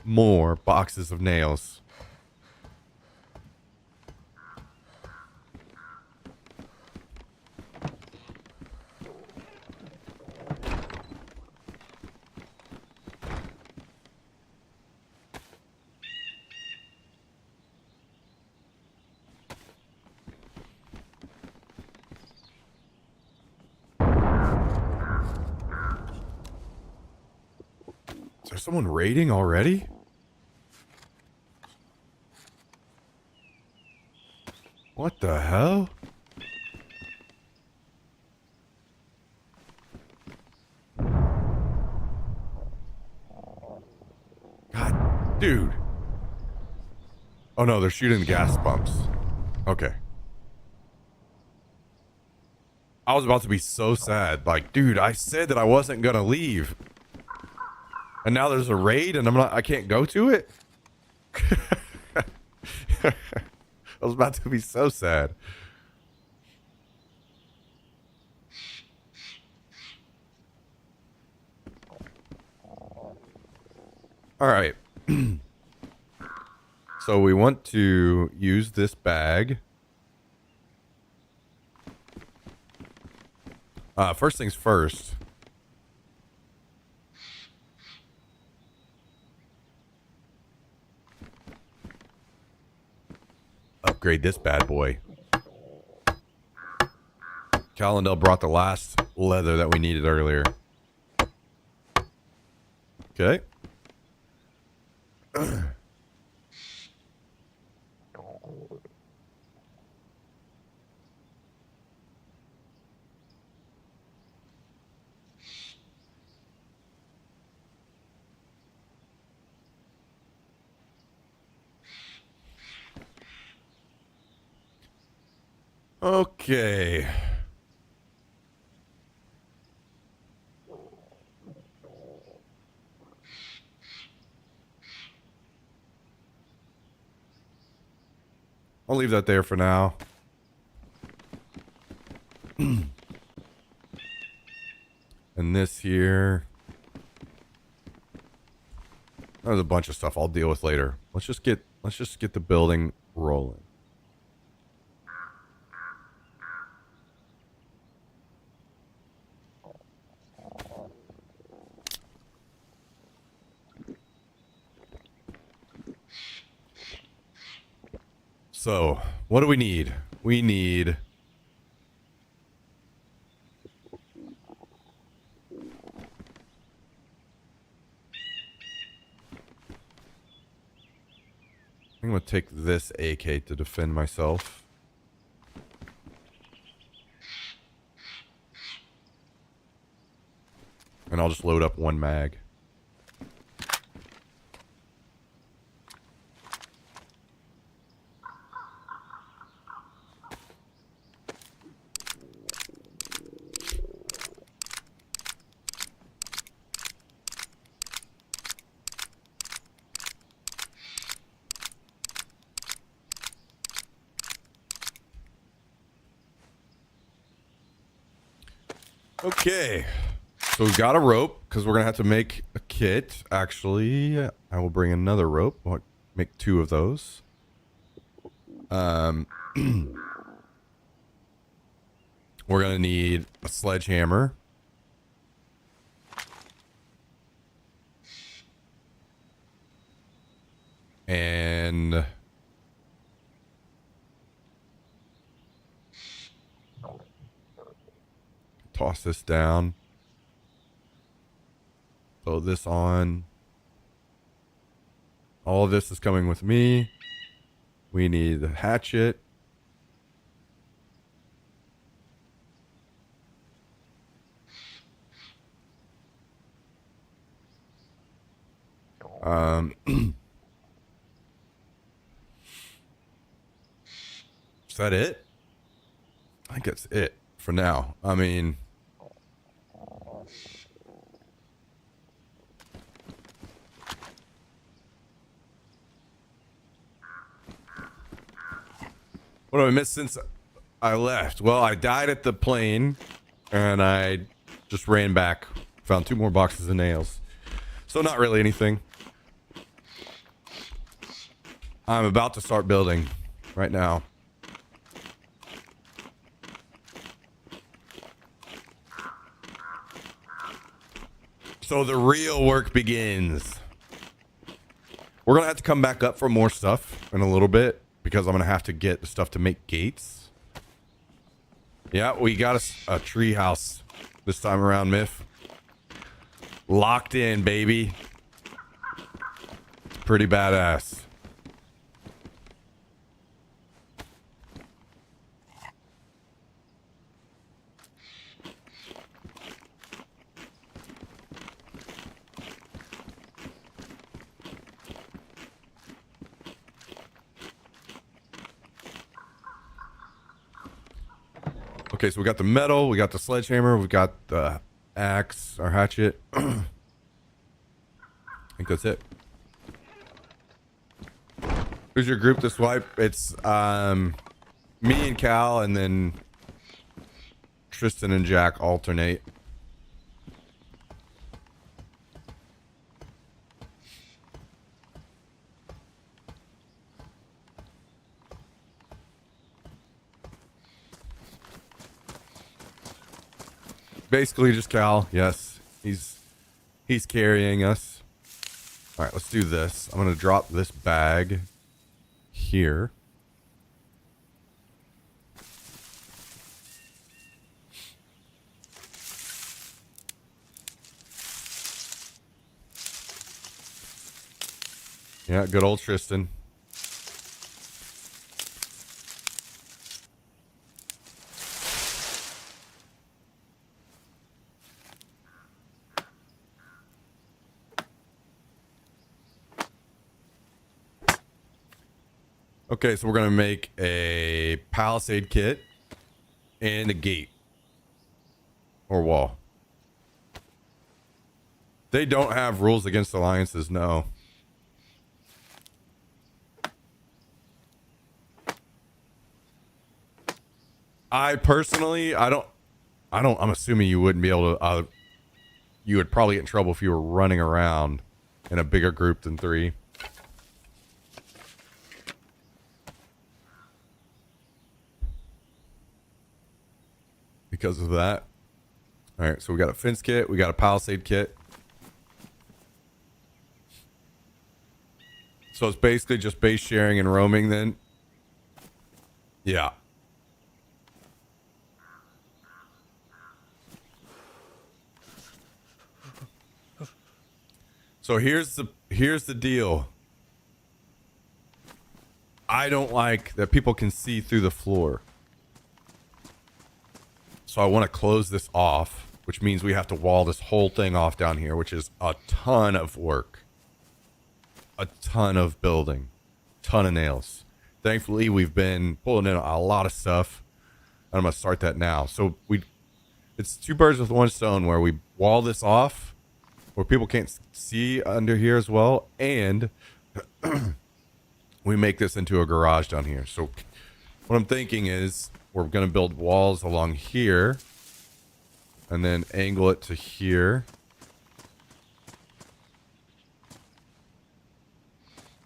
more boxes of nails. Is there someone raiding already? What the hell? God, dude. Oh no, they're shooting the gas pumps. Okay. I was about to be so sad. Like, dude, I said that I wasn't gonna leave. And now there's a raid and I can't go to it? I was about to be so sad. All right. So we want to use this bag. First things first. Upgrade this bad boy. Callendale brought the last leather that we needed earlier. Okay. Okay. I'll leave that there for now. And this here. There's a bunch of stuff I'll deal with later. Let's just get the building rolling. So, what do we need? We need I'm gonna take this AK to defend myself. And I'll just load up one mag. Okay, so we've got a rope because we're gonna have to make a kit. Actually, I will bring another rope. I'll make 2 of those. We're gonna need a sledgehammer. And toss this down. Throw this on. All of this is coming with me. We need the hatchet. Is that it? I think that's it for now. I mean, what have I missed since I left? Well, I died at the plane and I just ran back. Found 2 more boxes of nails. So not really anything. I'm about to start building right now. So the real work begins. We're going to have to come back up for more stuff in a little bit because I'm going to have to get the stuff to make gates. Yeah, we got a tree house this time around, Myth. Locked in, baby. Pretty badass. Okay, so we got the metal, we got the sledgehammer, we got the axe, our hatchet. I think that's it. Who's your group to swipe? It's me and Cal, and then Tristan and Jack alternate. Basically just Cal. Yes, he's carrying us. All right, let's do this. I'm gonna drop this bag here. Yeah, good old Tristan. Okay, so we're going to make a palisade kit and a gate or wall. They don't have rules against alliances, no. I personally, I'm assuming you wouldn't be able to, you would probably get in trouble if you were running around in a bigger group than 3. Because of that. All right, so we got a fence kit, we got a palisade kit. So it's basically just base sharing and roaming then. Yeah. So here's the deal. I don't like that people can see through the floor. So I want to close this off, which means we have to wall this whole thing off down here, which is a ton of work. A ton of building. Ton of nails. Thankfully, we've been pulling in a lot of stuff. I'm going to start that now. So it's 2 birds with 1 stone where we wall this off where people can't see under here as well. And we make this into a garage down here. So what I'm thinking is we're going to build walls along here and then angle it to here.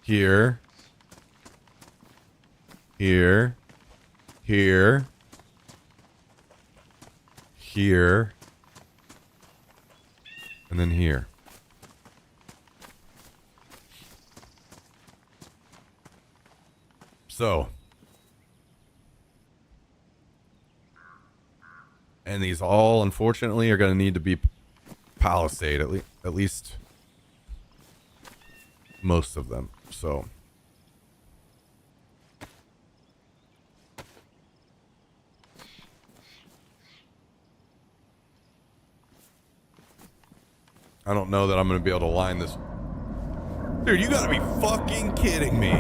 Here. Here. Here. Here. And then here. So. And these all, unfortunately, are going to need to be palisade, at least most of them. So. I don't know that I'm going to be able to line this. Dude, you got to be fucking kidding me.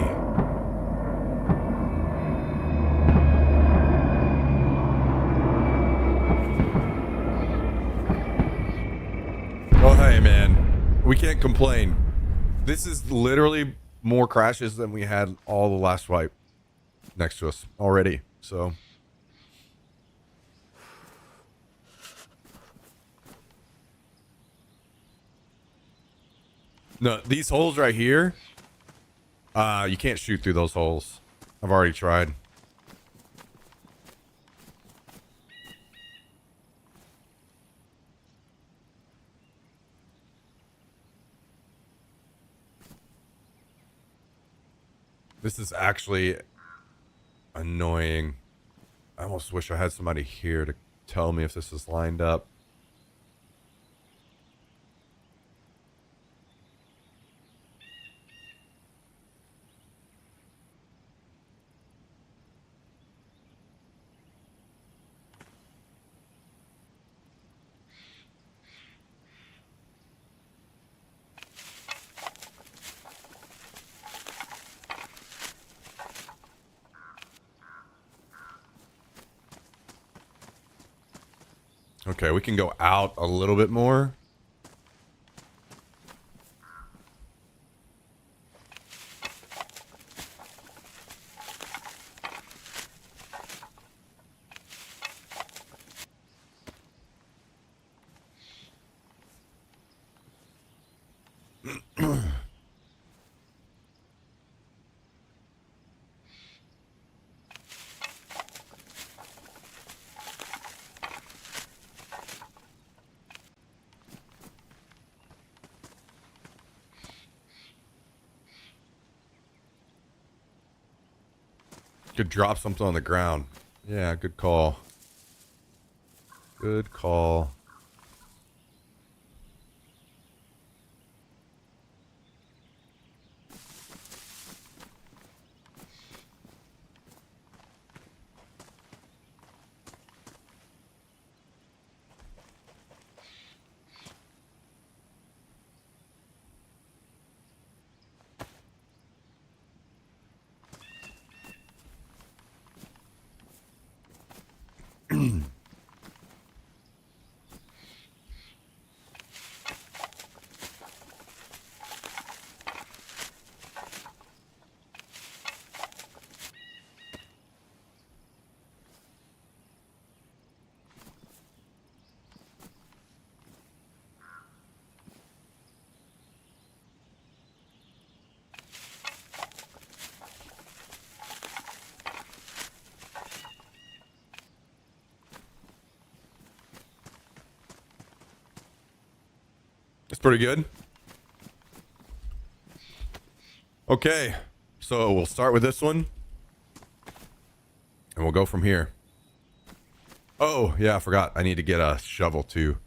Oh, hey, man. We can't complain. This is literally more crashes than we had all the last fight next to us already. So. No, these holes right here, you can't shoot through those holes. I've already tried. This is actually annoying. I almost wish I had somebody here to tell me if this is lined up. Okay, we can go out a little bit more. Could drop something on the ground. Yeah, good call. Good call. It's pretty good. Okay, so we'll start with this one. And we'll go from here. Oh, yeah, I forgot. I need to get a shovel too.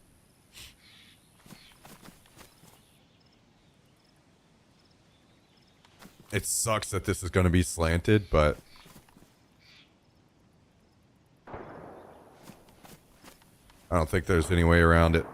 It sucks that this is going to be slanted, but I don't think there's any way around it.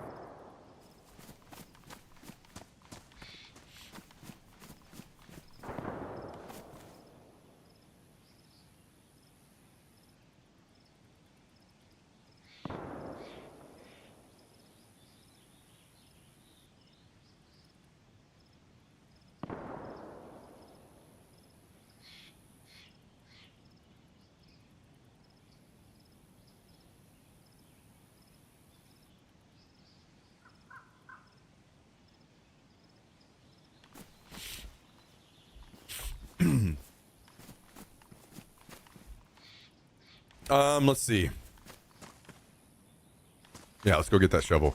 Let's see. Yeah, let's go get that shovel.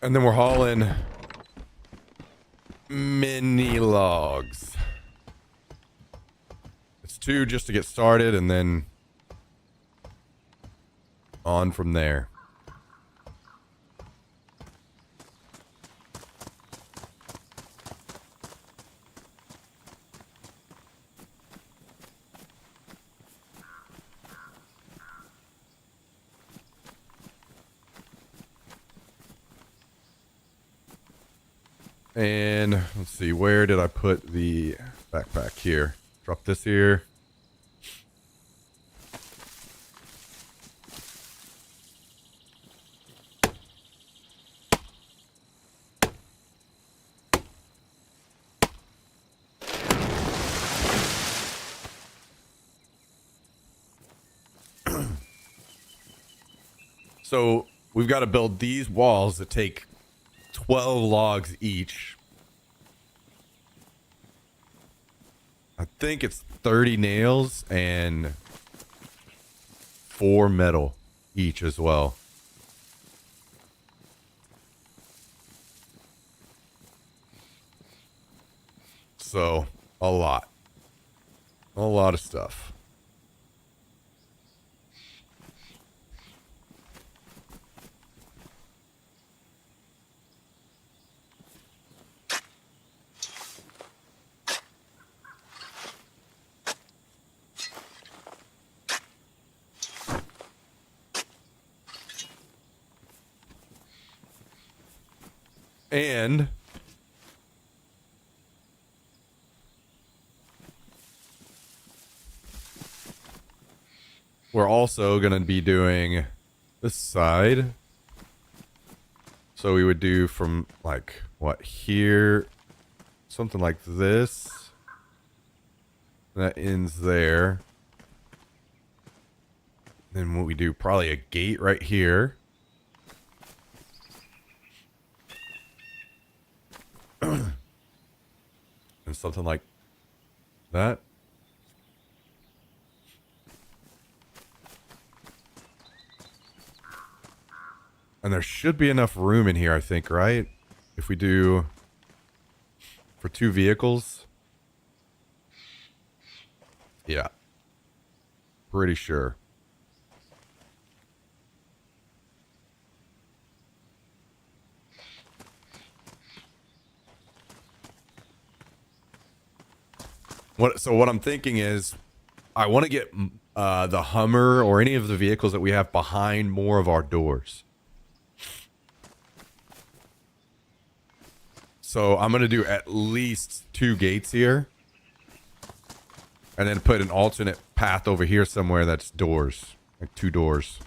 And then we're hauling mini logs. It's 2 just to get started and then on from there. And let's see, where did I put the backpack? Here. Drop this here. So we've got to build these walls that take 12 logs each. I think it's 30 nails and 4 metal each as well. So, a lot. A lot of stuff. And we're also going to be doing this side. So we would do from like what here, something like this. That ends there. Then what we do, probably a gate right here. And something like that. And there should be enough room in here, I think, right? If we do for 2 vehicles. Yeah. Pretty sure. So what I'm thinking is I want to get the Hummer or any of the vehicles that we have behind more of our doors. So I'm going to do at least 2 gates here. And then put an alternate path over here somewhere that's doors. Like 2 doors.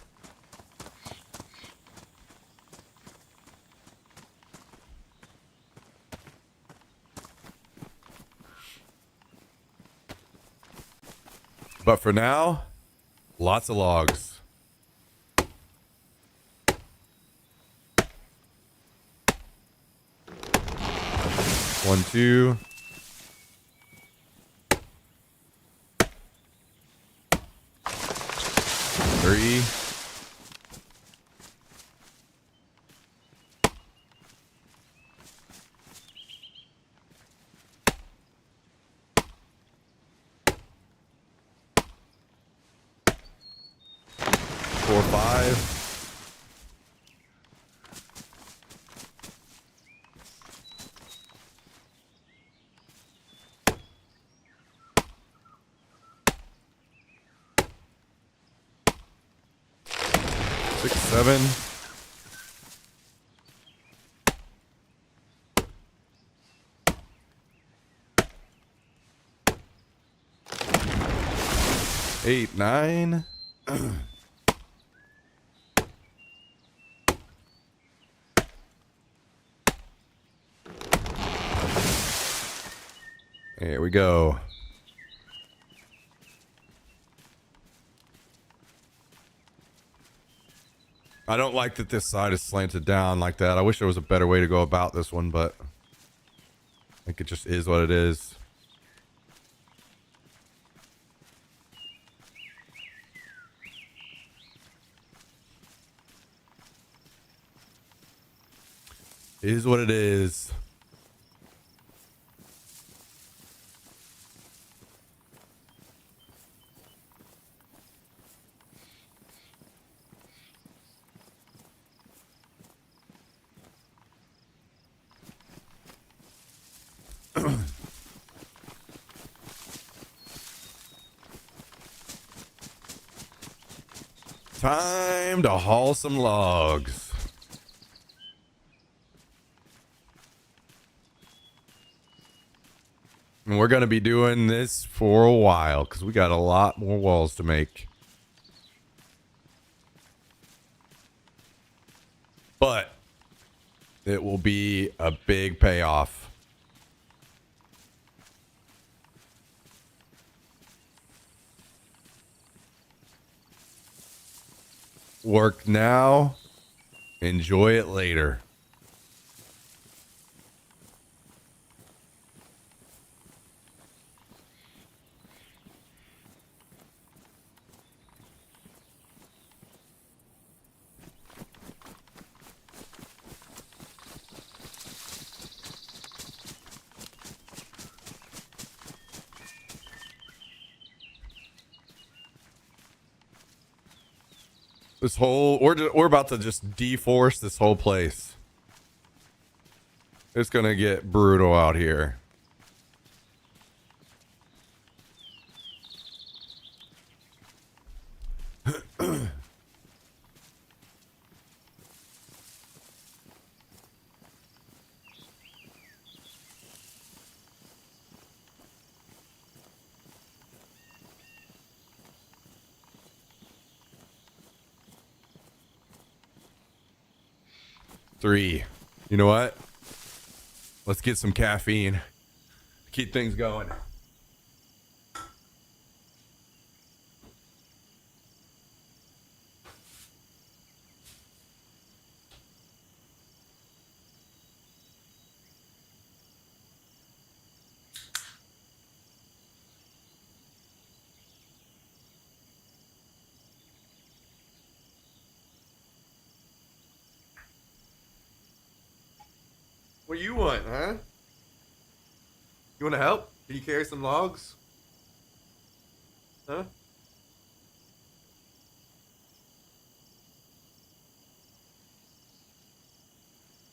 But for now, lots of logs. One, two. Three. Four, five. Six, seven. Eight, nine. Here we go. I don't like that this side is slanted down like that. I wish there was a better way to go about this one, but I think it just is what it is. It is what it is. Time to haul some logs. And we're going to be doing this for a while because we got a lot more walls to make. But it will be a big payoff. Work now, enjoy it later. This whole, we're about to just deforest this whole place. It's gonna get brutal out here. Three. You know what? Let's get some caffeine. Keep things going. What do you want, huh? You want to help? Can you carry some logs? Huh?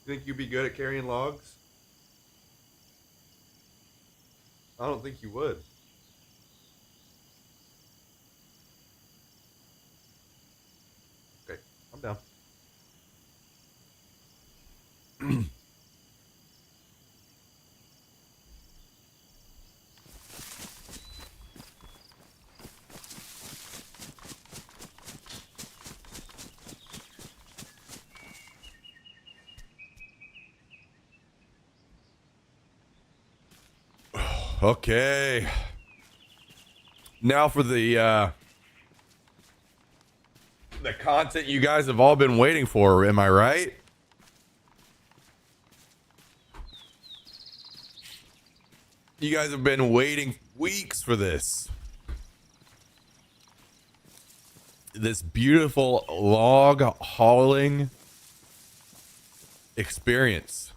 You think you'd be good at carrying logs? I don't think you would. Okay, I'm down. Okay. Now for the content you guys have all been waiting for, am I right? You guys have been waiting weeks for this. This beautiful log hauling experience.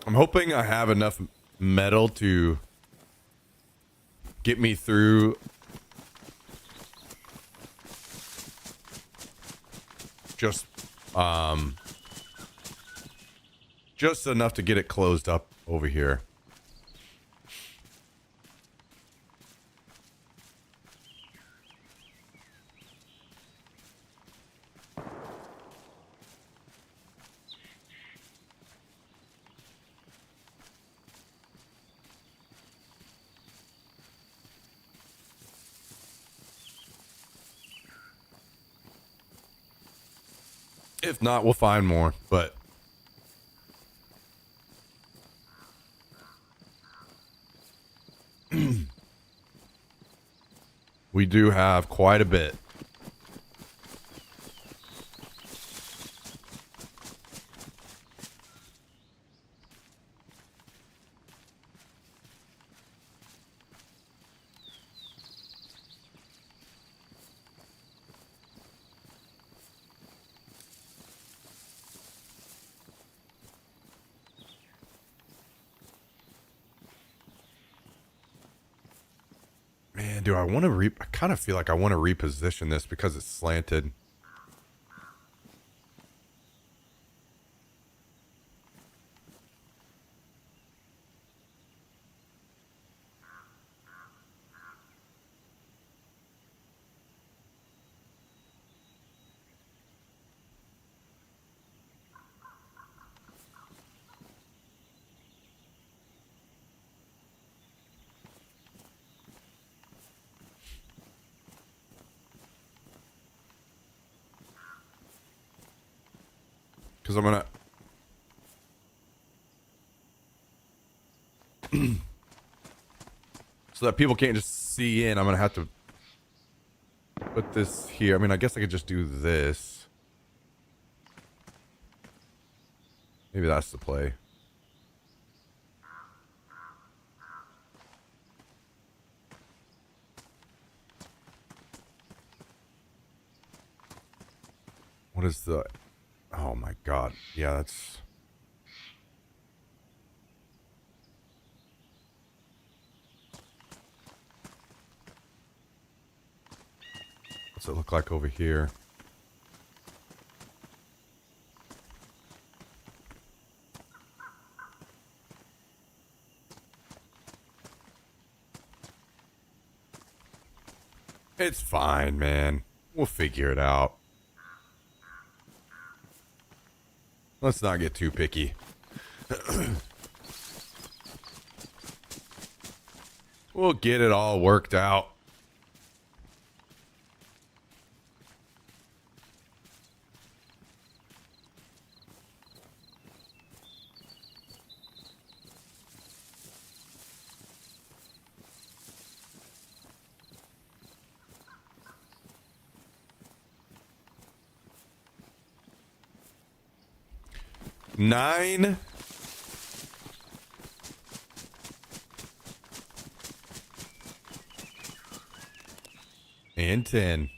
I'm hoping I have enough metal to get me through just enough to get it closed up over here. If not, we'll find more, but we do have quite a bit. Man, do I want to I kind of feel like I want to reposition this because it's slanted. Because I'm gonna so that people can't just see in, I'm gonna have to put this here. I mean, I guess I could just do this. Maybe that's the play. What is the... Oh my god. Yeah, that's... What's it look like over here? It's fine, man. We'll figure it out. Let's not get too picky. We'll get it all worked out. Nine. And 10.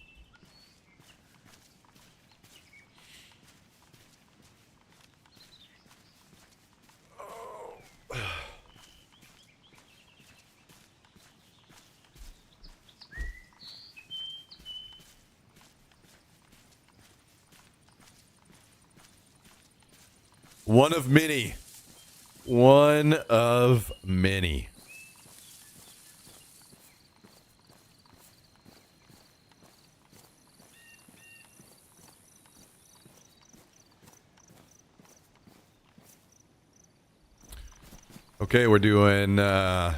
One of many. One of many. Okay, we're doing 4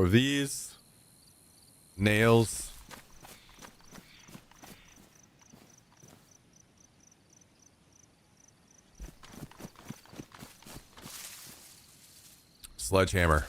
of these. Nails. Sledgehammer.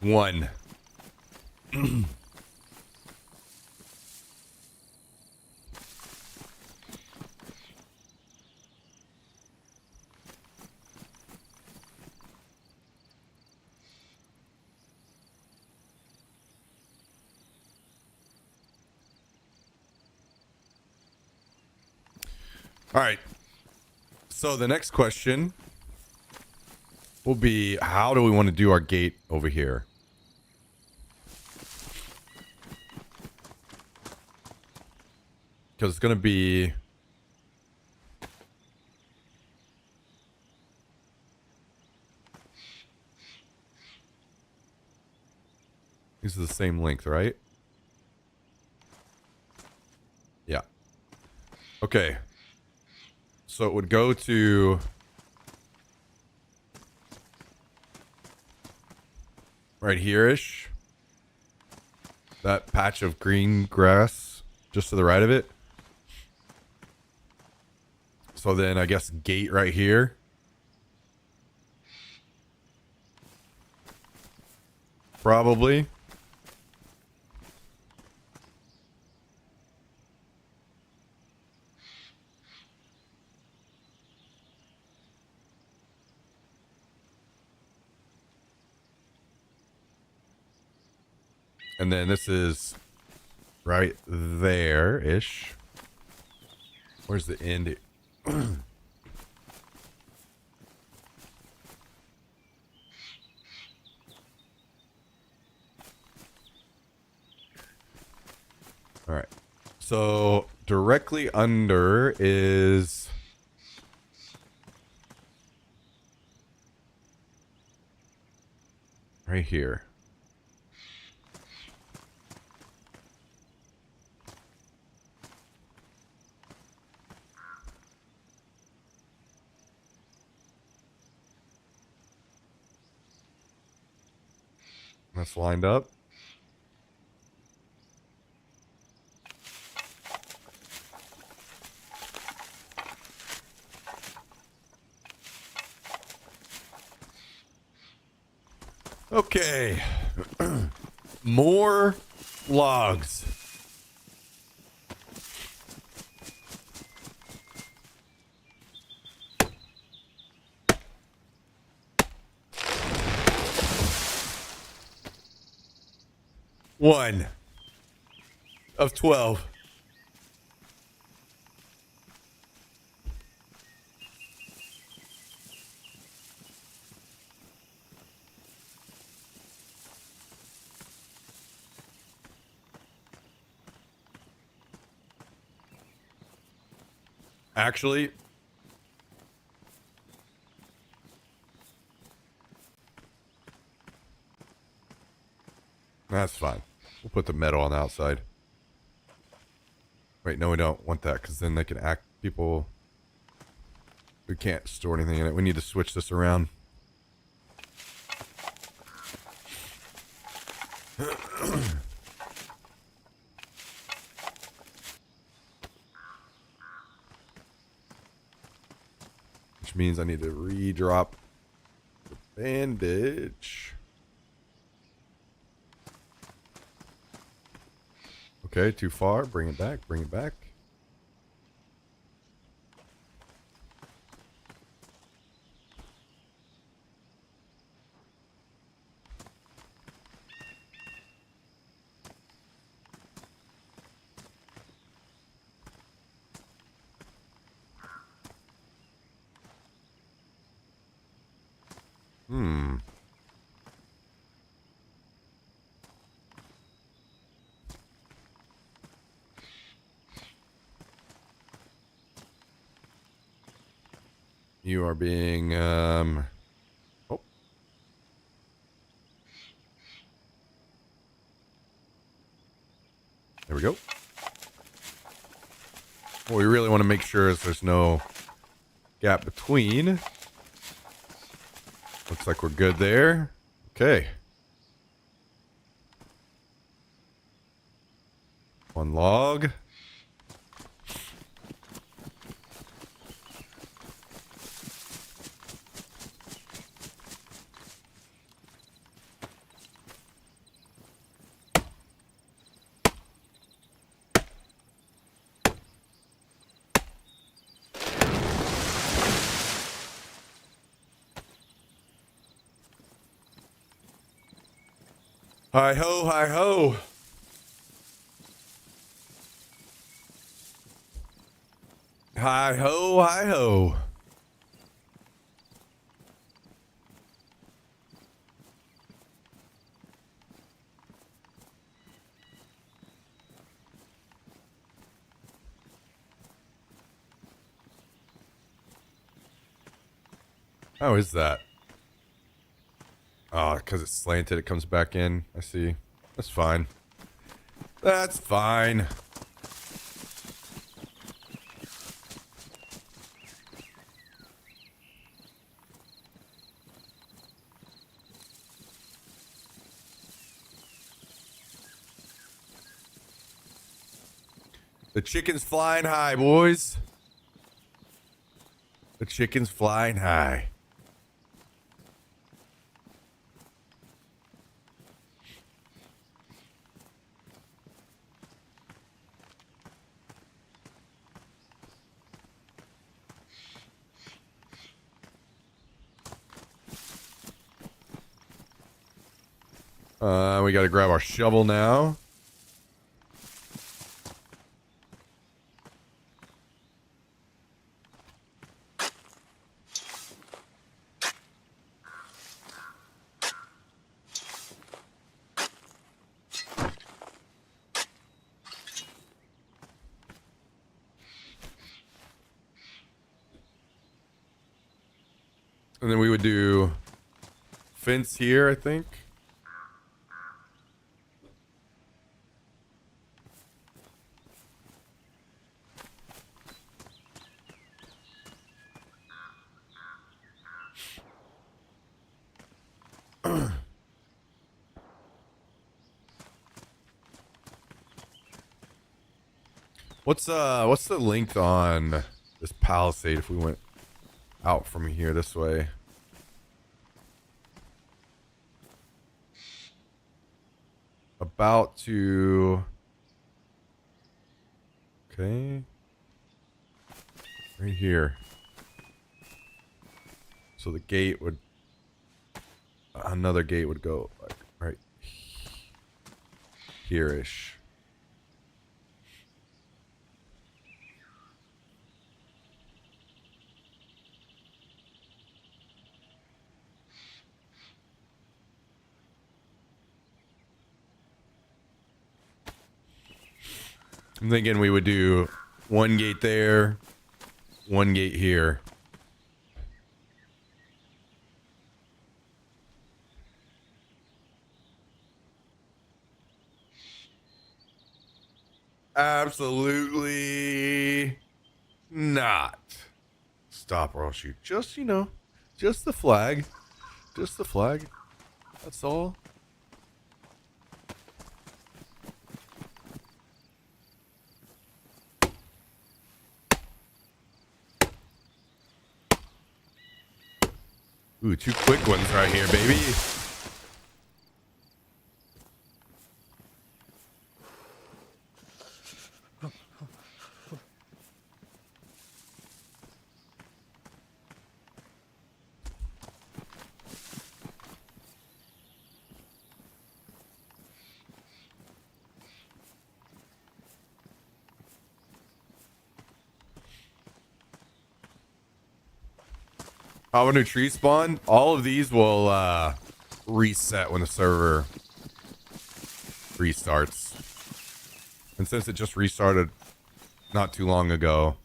One. All right. So the next question will be, how do we want to do our gate over here? Because it's going to be... These are the same length, right? Yeah. Okay. So it would go to... right here-ish. That patch of green grass just to the right of it. So then I guess gate right here. Probably. And then this is right there-ish. Where's the end? All right. So directly under is... right here. That's lined up. Okay. More logs. One of 12. Actually, that's fine. We'll put the metal on the outside. Wait, no, we don't want that because then they can act people. We can't store anything in it. We need to switch this around. Which means I need to re-drop the bandage. Okay, too far. Bring it back. Bring it back. Hmm. You are being, oh. There we go. What we really want to make sure is there's no gap between. Looks like we're good there. Okay. One log. Hi ho, hi ho. Hi ho, hi ho. How is that? Oh, because it's slanted, it comes back in. I see. That's fine. That's fine. The chicken's flying high, boys. The chicken's flying high. We got to grab our shovel now. And then we would do fence here, I think. What's the length on this palisade if we went out from here this way? About to... Okay. Right here. So the gate would... Another gate would go like right here-ish. I'm thinking we would do one gate there, one gate here. Absolutely not. Stop or I'll shoot. Just, you know, just the flag. Just the flag. That's all. Ooh, two quick ones right here, baby. How a new tree spawn? All of these will reset when the server restarts. And since it just restarted not too long ago,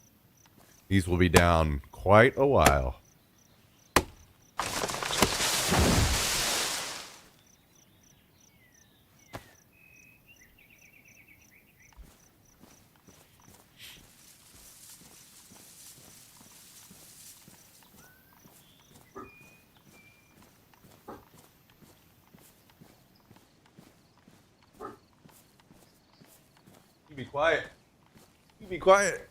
these will be down quite a while. You be quiet. You be quiet.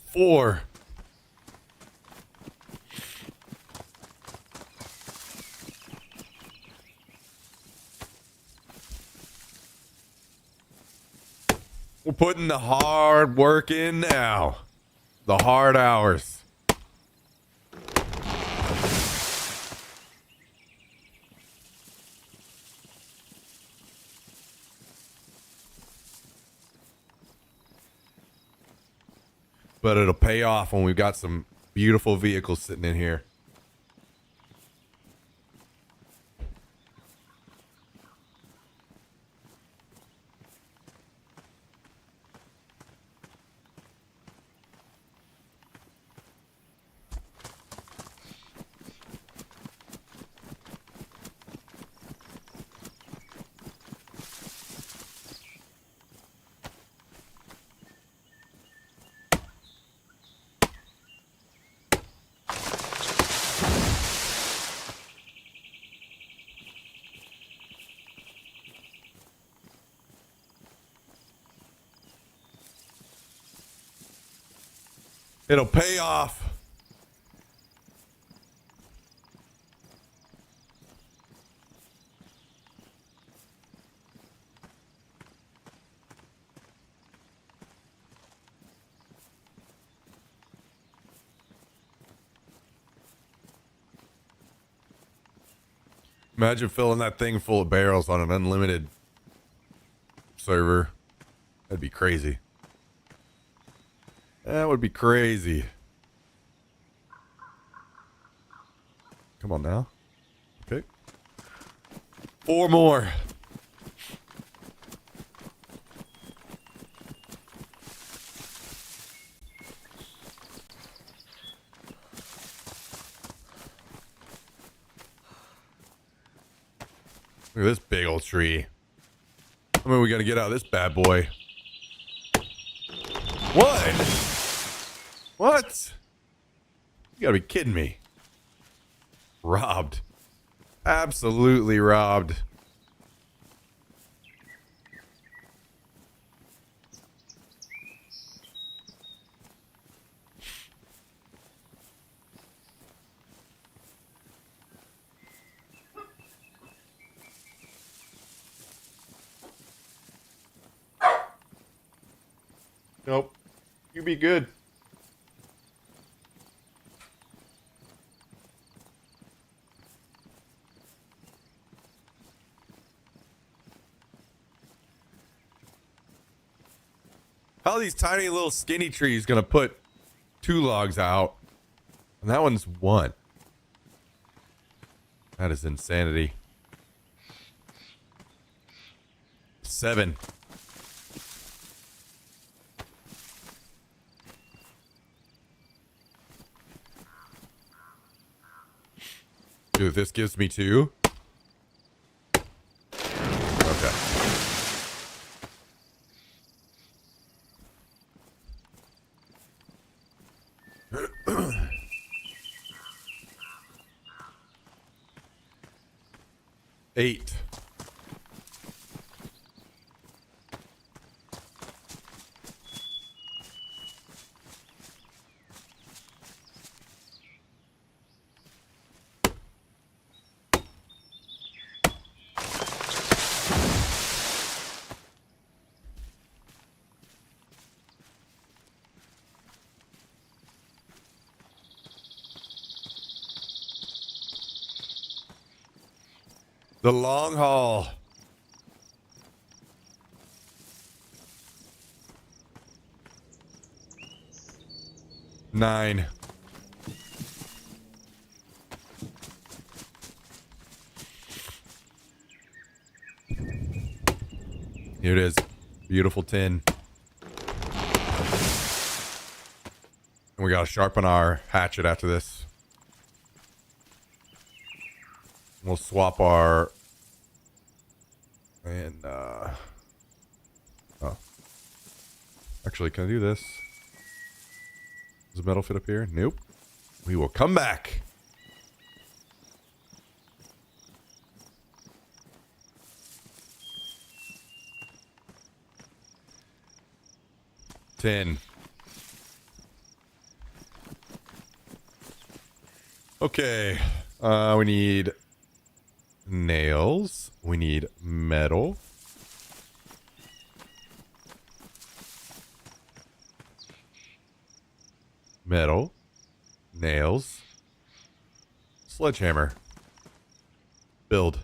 Four. We're putting the hard work in now. The hard hours. But it'll pay off when we've got some beautiful vehicles sitting in here. It'll pay off. Imagine filling that thing full of barrels on an unlimited server. That'd be crazy. That would be crazy. Come on now. Okay. 4 more. Look at this big old tree. I mean, we gotta get out of this bad boy. What? What? You gotta be kidding me. Robbed. Absolutely robbed. Nope. You be good. How are these tiny little skinny trees gonna put 2 logs out? And that one's 1. That is insanity. 7. Dude, this gives me 2. Okay. Eight. The long haul. Nine. Here it is. Beautiful 10. And we gotta sharpen our hatchet after this. We'll swap our... And, oh. Actually, can I do this? Does the metal fit up here? Nope. We will come back. Ten. Okay. We need nails. We need metal. Metal. Nails. Sledgehammer. Build.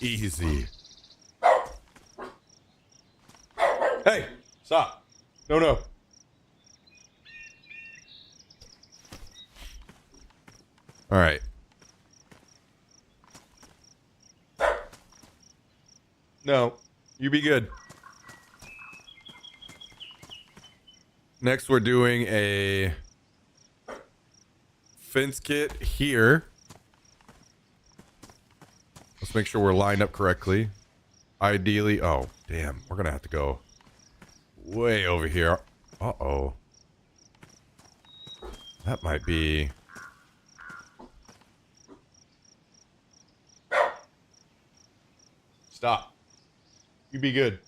Easy. Hey, stop. No, no. All right. No, you be good. Next, we're doing a fence kit here. Let's make sure we're lined up correctly. Ideally, oh, damn. We're going to have to go way over here. Uh-oh. That might be... Stop. You be good.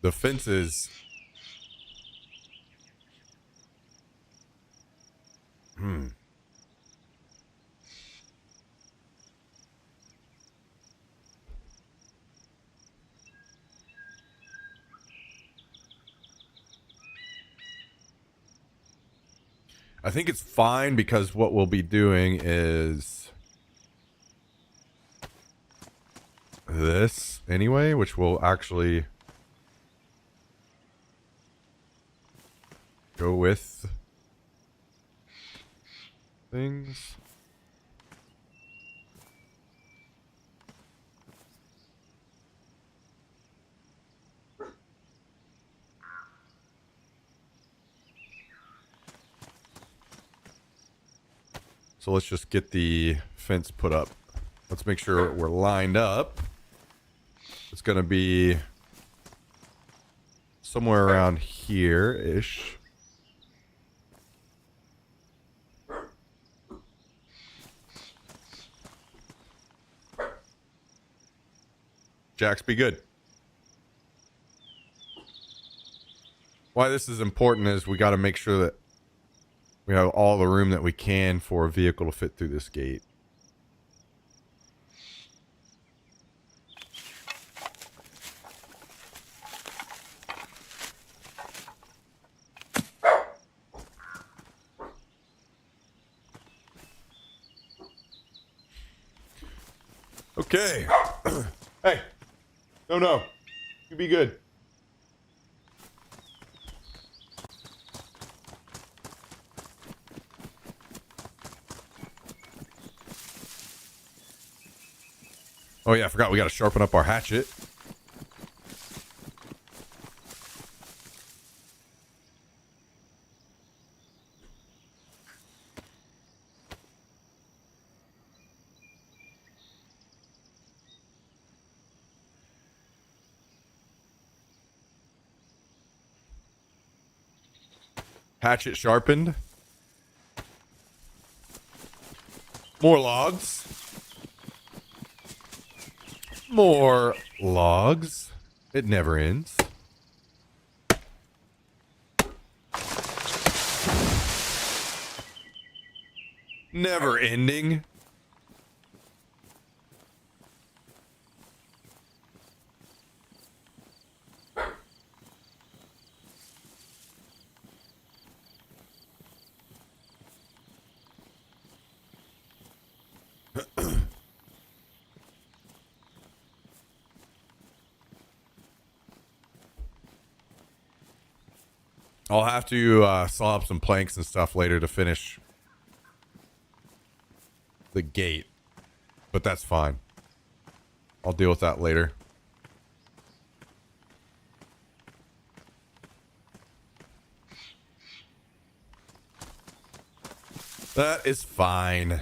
The fences. I think it's fine because what we'll be doing is this anyway, which will actually go with things. So let's just get the fence put up. Let's make sure we're lined up. It's going to be somewhere around here-ish. Jax, be good. Why this is important is we got to make sure that we have all the room that we can for a vehicle to fit through this gate. Okay. Hey. No. You be good. Oh yeah, I forgot we got to sharpen up our hatchet. Hatchet sharpened. More logs. More logs. It never ends. Never ending. I'll have to saw up some planks and stuff later to finish the gate, but that's fine. I'll deal with that later. That is fine.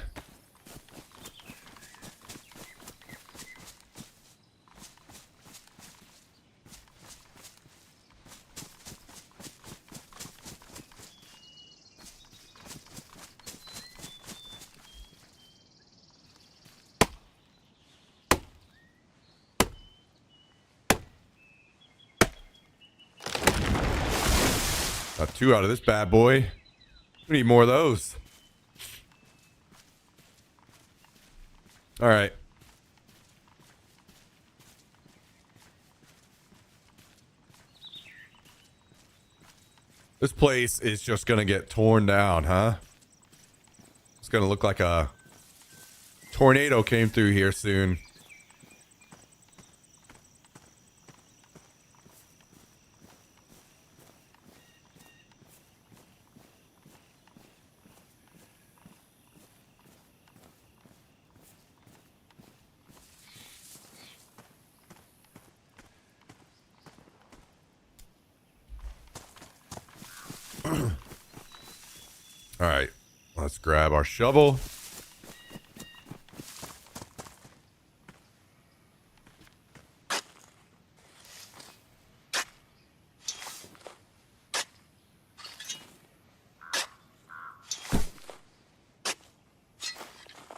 Got 2 out of this bad boy. We need more of those. All right. This place is just going to get torn down, huh? It's going to look like a tornado came through here soon. All right, let's grab our shovel.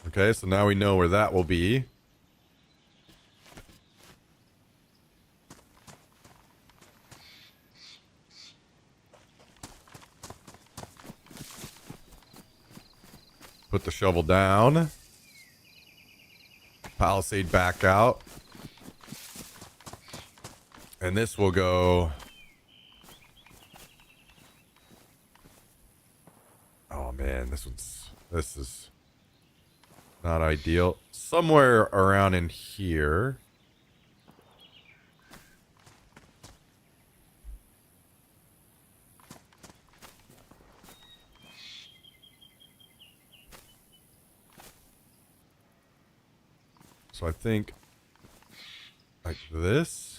Okay, so now we know where that will be. Put the shovel down. Palisade back out. And this will go... Oh man, this is not ideal. Somewhere around in here. So I think like this.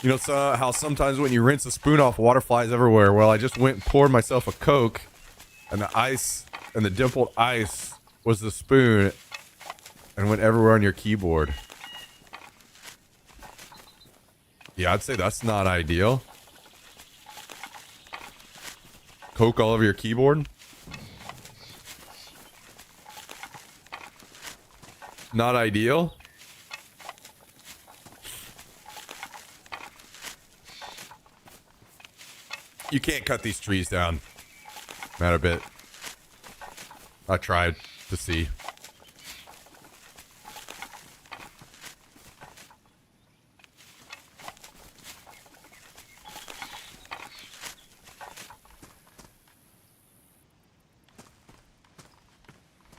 You know, how sometimes when you rinse a spoon off, water flies everywhere. Well, I just went and poured myself a Coke, and the ice and the dimpled ice was the spoon and went everywhere on your keyboard. Yeah, I'd say that's not ideal. Coke all over your keyboard? Not ideal? You can't cut these trees down. Matter a bit. I tried to see.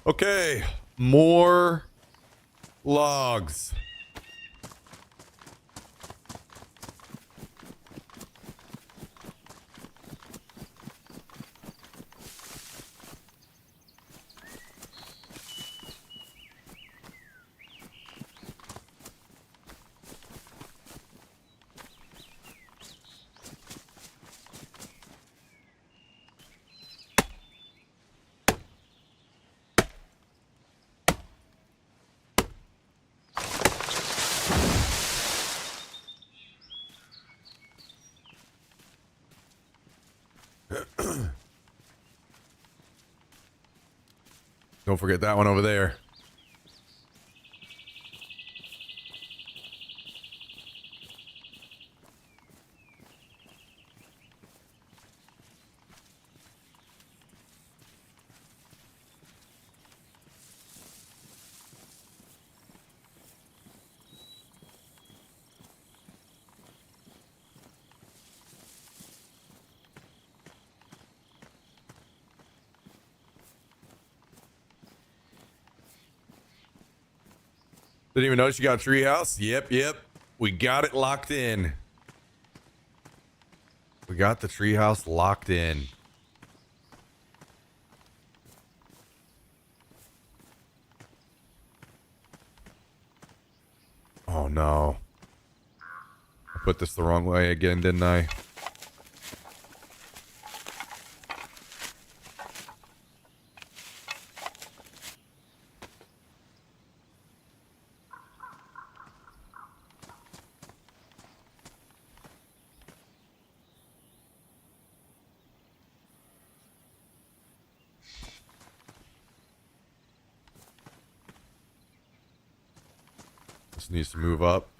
Okay, more logs. Don't forget that one over there. Didn't even notice you got a treehouse? Yep. We got it locked in. We got the treehouse locked in. Oh no. I put this the wrong way again, didn't I? This needs to move up.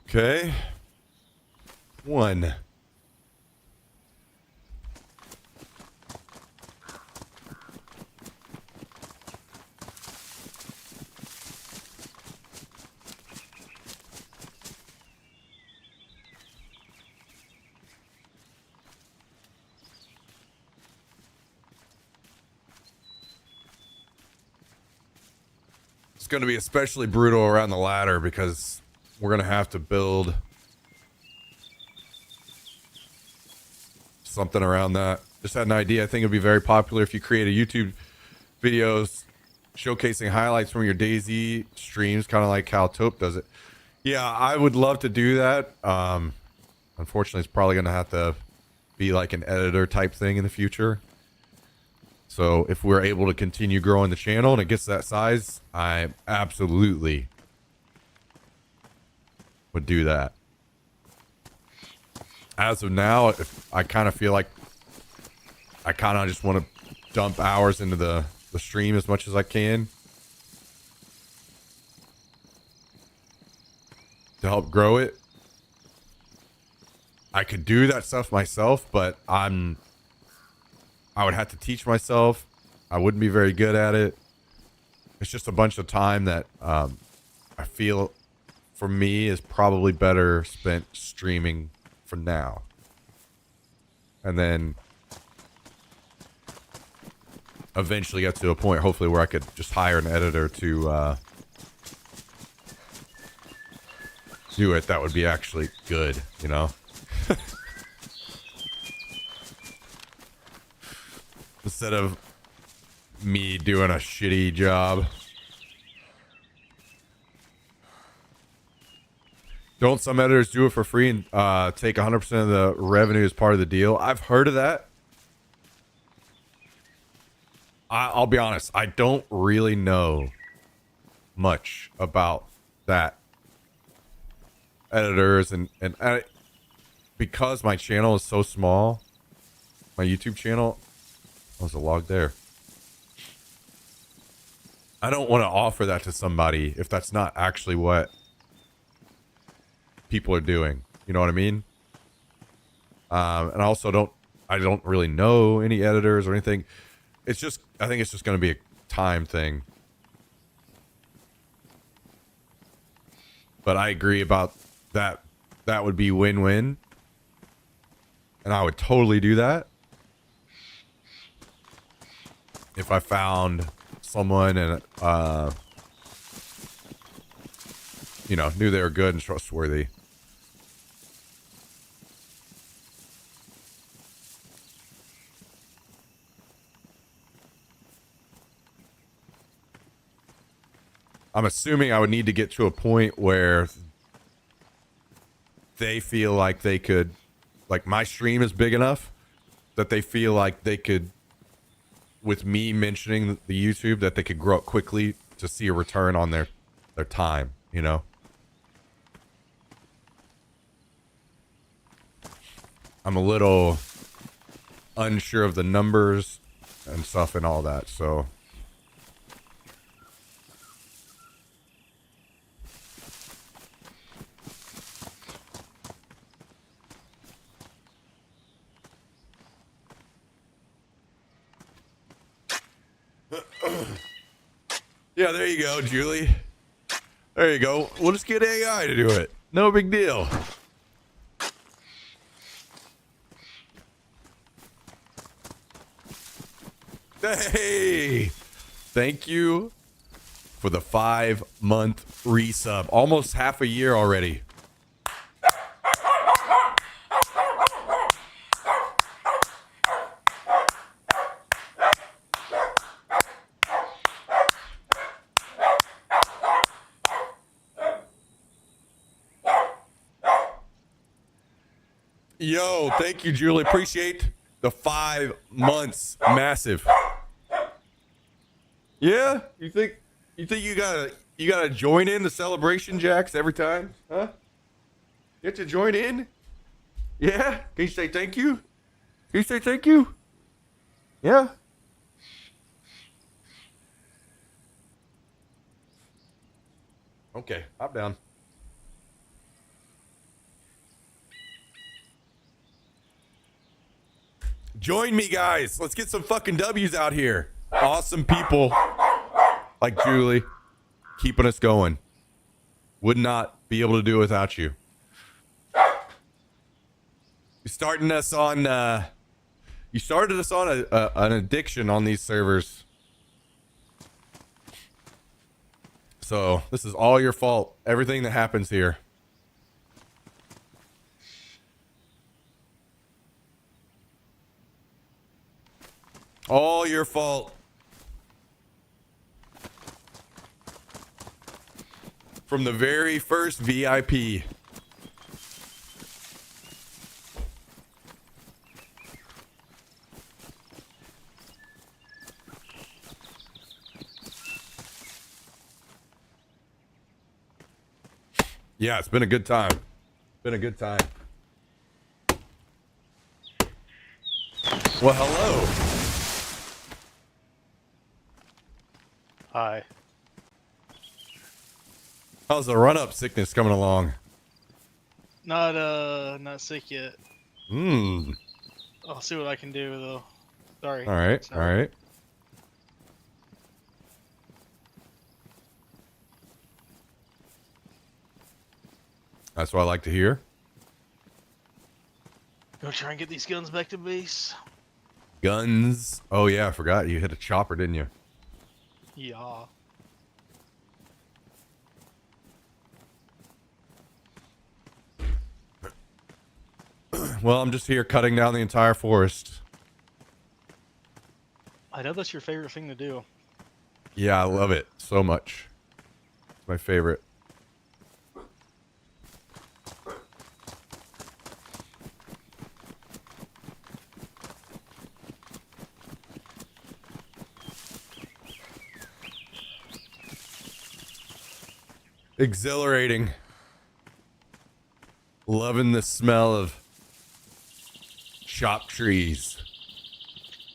Okay. 1. It's going to be especially brutal around the ladder because we're going to have to build something around that. Just had an idea. I think it'd be very popular if you create a YouTube videos showcasing highlights from your DayZ streams, kind of like how Taupe does it. Yeah, I would love to do that. Unfortunately, it's probably going to have to be like an editor type thing in the future. So if we're able to continue growing the channel and it gets that size, I absolutely would do that. As of now, I kind of feel like I kind of just want to dump hours into the stream as much as I can to help grow it. I could do that stuff myself, but I would have to teach myself. I wouldn't be very good at it. It's just a bunch of time that I feel for me is probably better spent streaming for now. And then eventually get to a point, hopefully, where I could just hire an editor to do it. That would be actually good, you know? Instead of me doing a shitty job. Don't some editors do it for free and take 100% of the revenue as part of the deal? I've heard of that. I'll be honest. I don't really know much about that. Editors and because my channel is so small, my YouTube channel, there's a log there. I don't want to offer that to somebody if that's not actually what people are doing. You know what I mean? And I also don't really know any editors or anything. It's just, I think it's just going to be a time thing. But I agree about that. That would be win-win. And I would totally do that. If I found someone and, knew they were good and trustworthy. I'm assuming I would need to get to a point where they feel like they could, like my stream is big enough that they feel like they could, with me mentioning the YouTube, that they could grow up quickly to see a return on their time, you know? I'm a little unsure of the numbers and stuff and all that, so. Yeah, there you go, Julie. There you go. We'll just get AI to do it. No big deal. Hey, thank you for the 5-month resub. Almost half a year already. Yo, thank you, Julie. Appreciate the 5 months. Massive. Yeah? You think you gotta join in the celebration, Jax, every time? Huh? You have to join in? Yeah? Can you say thank you? Can you say thank you? Yeah? Okay, I'm down. Join me, guys. Let's get some fucking W's out here. Awesome people like Julie keeping us going. Would not be able to do it without you. You started us on an addiction on these servers. So this is all your fault. Everything that happens here. All your fault. From the very first VIP. Yeah, it's been a good time. Been a good time. Well, hello. Hi. How's the run-up sickness coming along? Not sick yet. I'll see what I can do though. Sorry. All right, Sorry. all right. That's what I like to hear. Go try and get these guns back to base. Guns. Oh yeah, I forgot you hit a chopper, didn't you? Yeah. Well, I'm just here cutting down the entire forest. I know that's your favorite thing to do. Yeah, I love it so much. It's my favorite. Exhilarating. Loving the smell of chopped trees.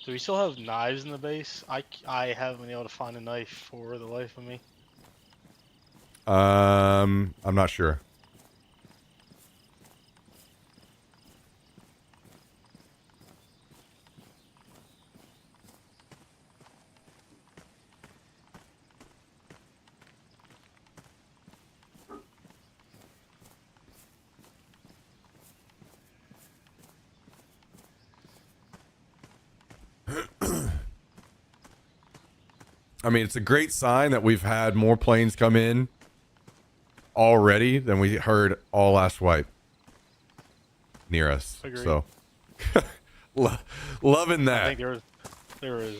Do we still have knives in the base? I haven't been able to find a knife for the life of me. I'm not sure. I mean, it's a great sign that we've had more planes come in already than we heard all last wipe near us. Agreed. So, loving I that. think there was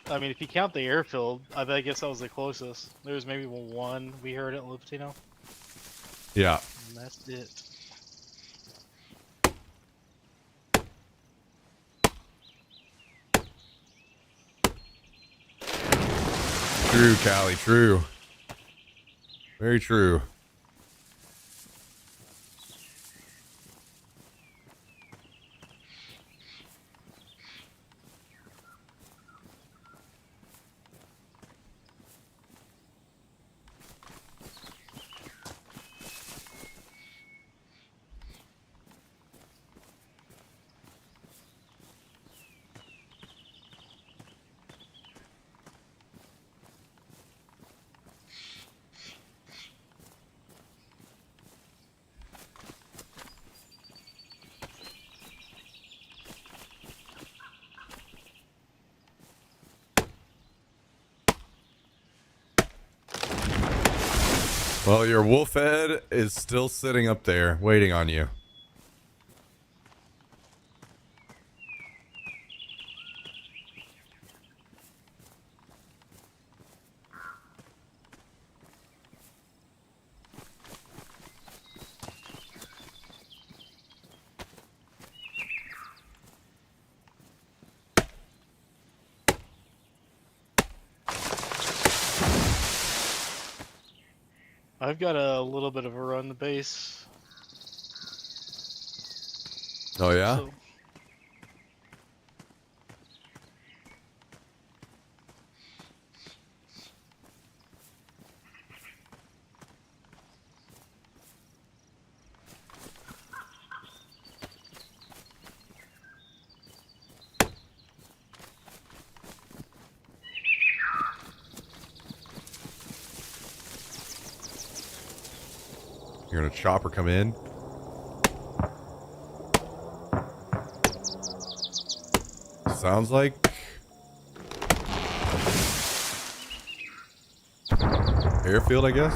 I mean, if you count the airfield, I guess that was the closest. There was maybe one we heard at Lupitino, Yeah. and that's it. True, Callie. True. Very true. Well, your wolf head is still sitting up there waiting on you. I've got a little bit of a run to base. Oh, yeah? So, You're gonna chopper come in. Sounds like airfield, I guess.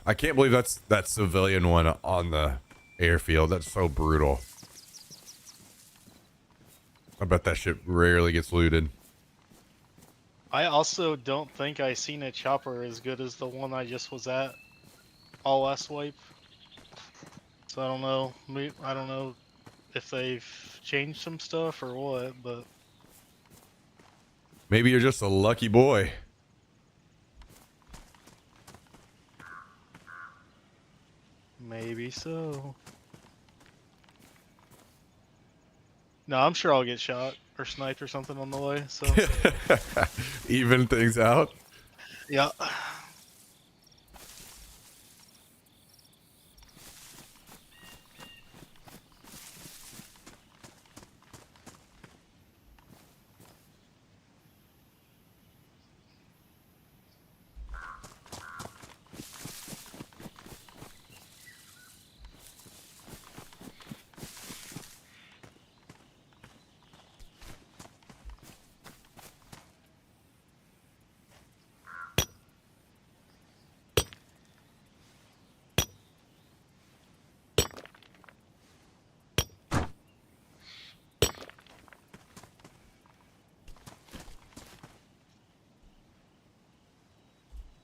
I can't believe that's that civilian one on the airfield. That's so brutal. I bet that shit rarely gets looted. I also don't think I seen a chopper as good as the one I just was at all last wipe. So I don't know. I don't know if they've changed some stuff or what, but Maybe you're just a lucky boy. maybe so. No, I'm sure I'll get shot or sniped or something on the way. So Even things out. yeah.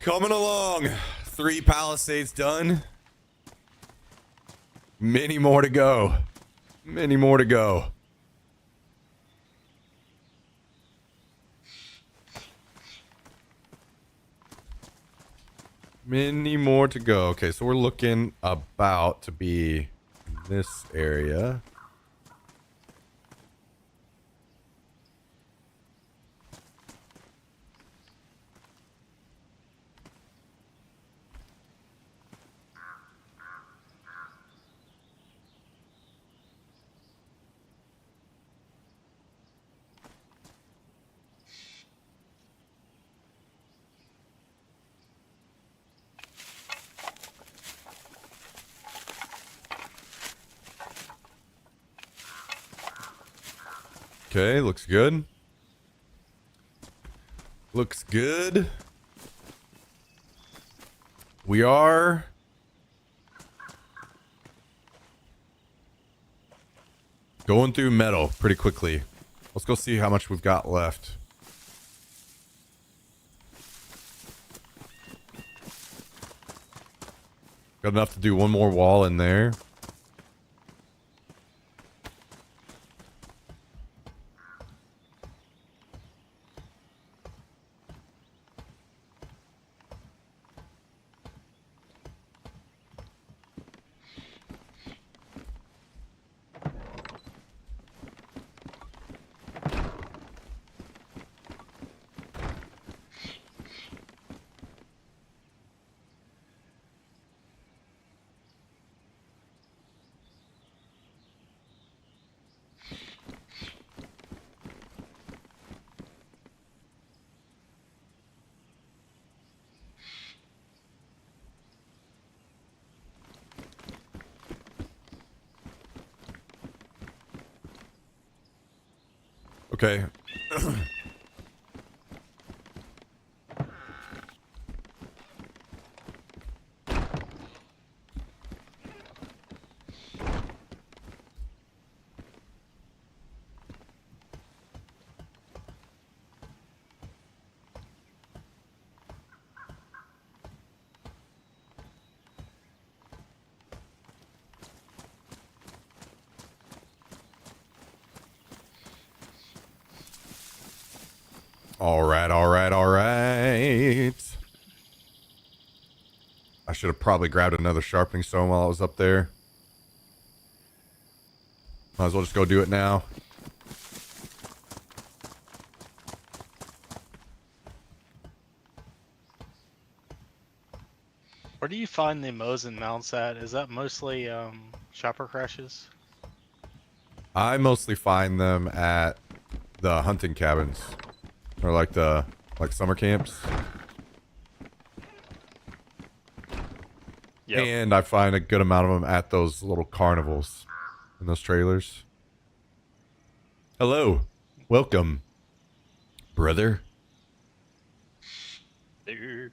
Coming along. 3 Palisades done. Many more to go. Many more to go. Many more to go. Okay, so we're looking about to be this area. Okay, looks good. Looks good. We are Going through metal pretty quickly. Let's go see how much we've got left. Got enough to do one more wall in there. Okay. All right, all right, all right. I should have probably grabbed another sharpening stone while I was up there. Might as well just go do it now. Where do you find the Mosin mounts at? Is that mostly shopper crashes? I mostly find them at the hunting cabins. Or like summer camps. Yep. And I find a good amount of them at those little carnivals in those trailers. Hello. Welcome, brother. Dude.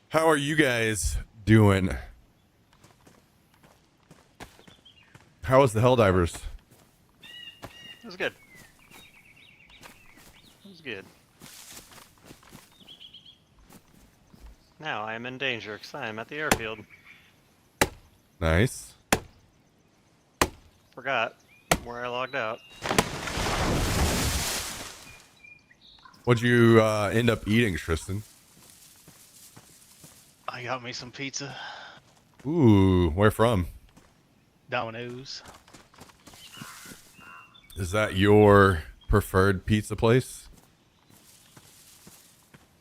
How are you guys doing? How was the Helldivers? It was good. It was good. Now I am in danger because I am at the airfield. Nice. Forgot where I logged out. What'd you end up eating, Tristan? I got me some pizza. Ooh, where from? Domino's. Is that your preferred pizza place?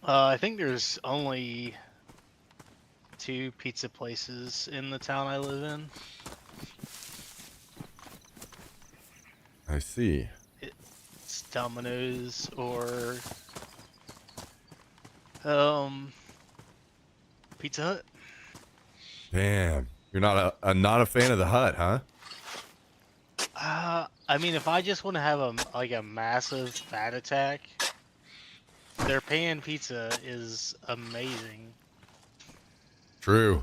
I think there's only 2 pizza places in the town I live in. I see. It's Domino's or Pizza Hut. Damn, you're not a fan of the Hut, huh? I mean, if I just want to have a massive fat attack, their pan pizza is amazing. True.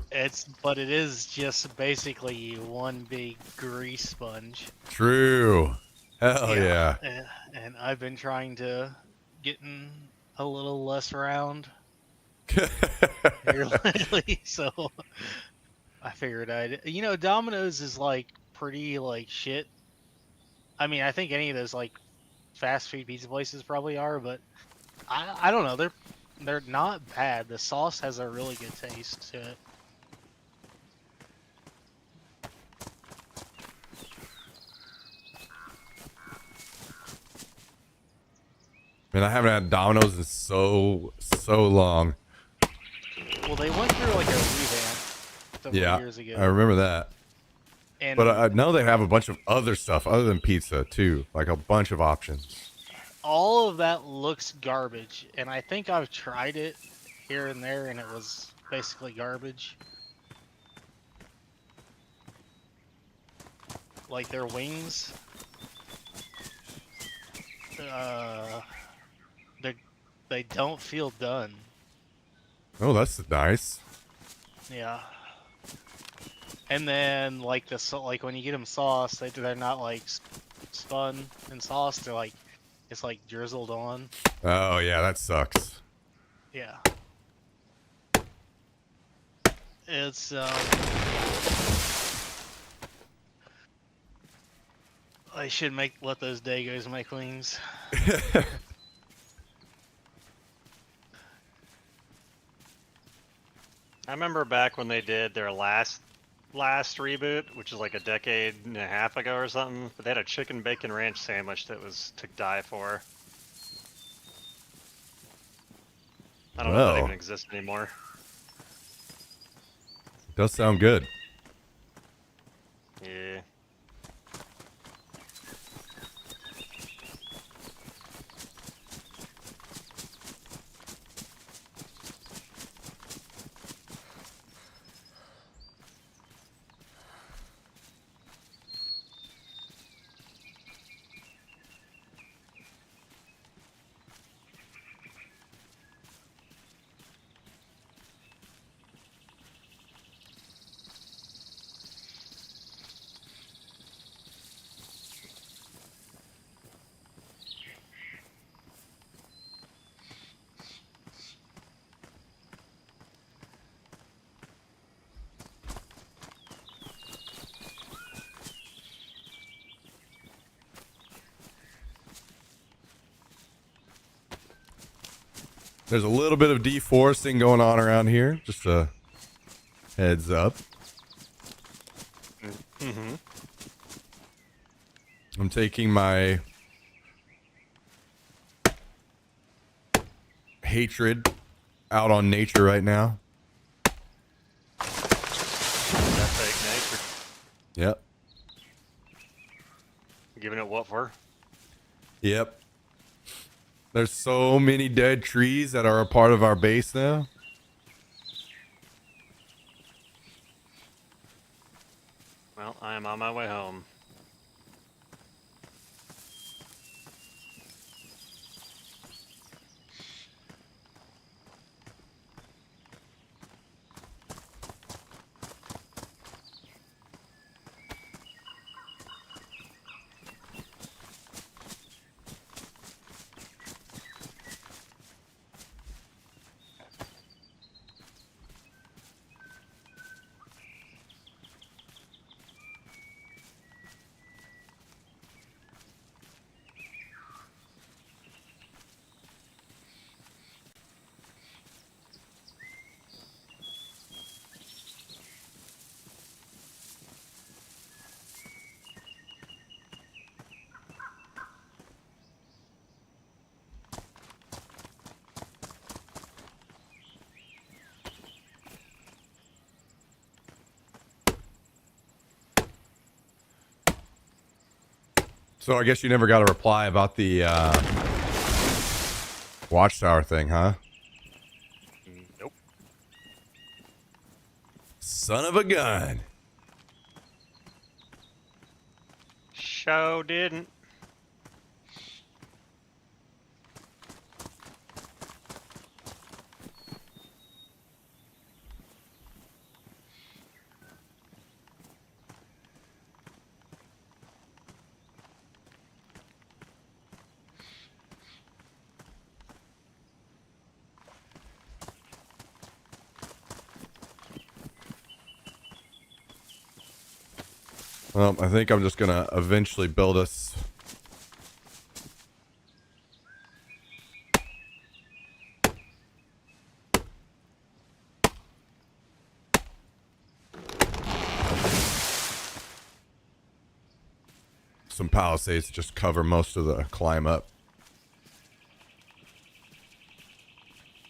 But it is just basically one big grease sponge. True. Hell yeah. And I've been trying to getting a little less round here lately, so I figured Domino's is like pretty like shit. I mean, I think any of those like fast food pizza places probably are, but I don't know. They're not bad. The sauce has a really good taste to it. Man, I haven't had Domino's in so long. Well, they went through like a revamp several years ago. I remember that. And But I know they have a bunch of other stuff other than pizza too, like a bunch of options. all of that looks garbage. And I think I've tried it here and there, and it was basically garbage. Like their wings, they they don't feel done. Oh, that's nice. Yeah. And then like like when you get them sauce, they're not like spun and sauce. They're like it's like drizzled on. Oh yeah, that sucks. Yeah. It's I should let those Dagos make wings. I remember back when they did their last reboot, which is like a decade and a half ago or something. But they had a chicken bacon ranch sandwich that was to die for. I don't know if that Well. even exists anymore. Does sound good. Yeah. There's a little bit of deforesting going on around here. Just a heads up. Mm-hmm. I'm taking my hatred out on nature right now. That fake nature. Yep. Giving it what for? Yep. There's so many dead trees that are a part of our base now. Well, I am on my way home. So I guess you never got a reply about the watchtower thing, huh? Nope. Son of a gun. Show didn't. Well, I think I'm just gonna eventually build us some palisades to just cover most of the climb up.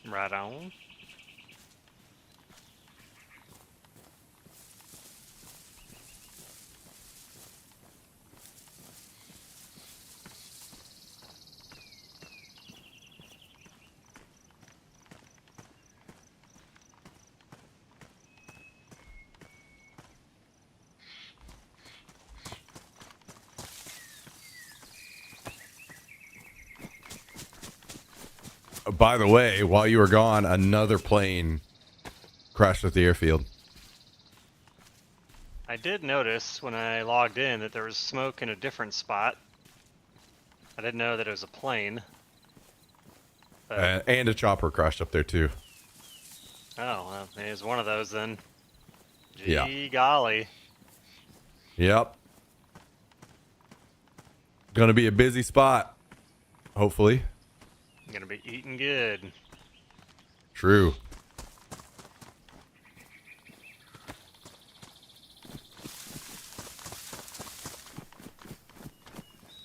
Right on. By the way, while you were gone, another plane crashed at the airfield. I did notice when I logged in that there was smoke in a different spot. I didn't know that it was a plane. But, And a chopper crashed up there too. oh, well, it was one of those then. Yeah. Gee golly. Yep. Gonna be a busy spot. Hopefully. Gonna be eating good. True.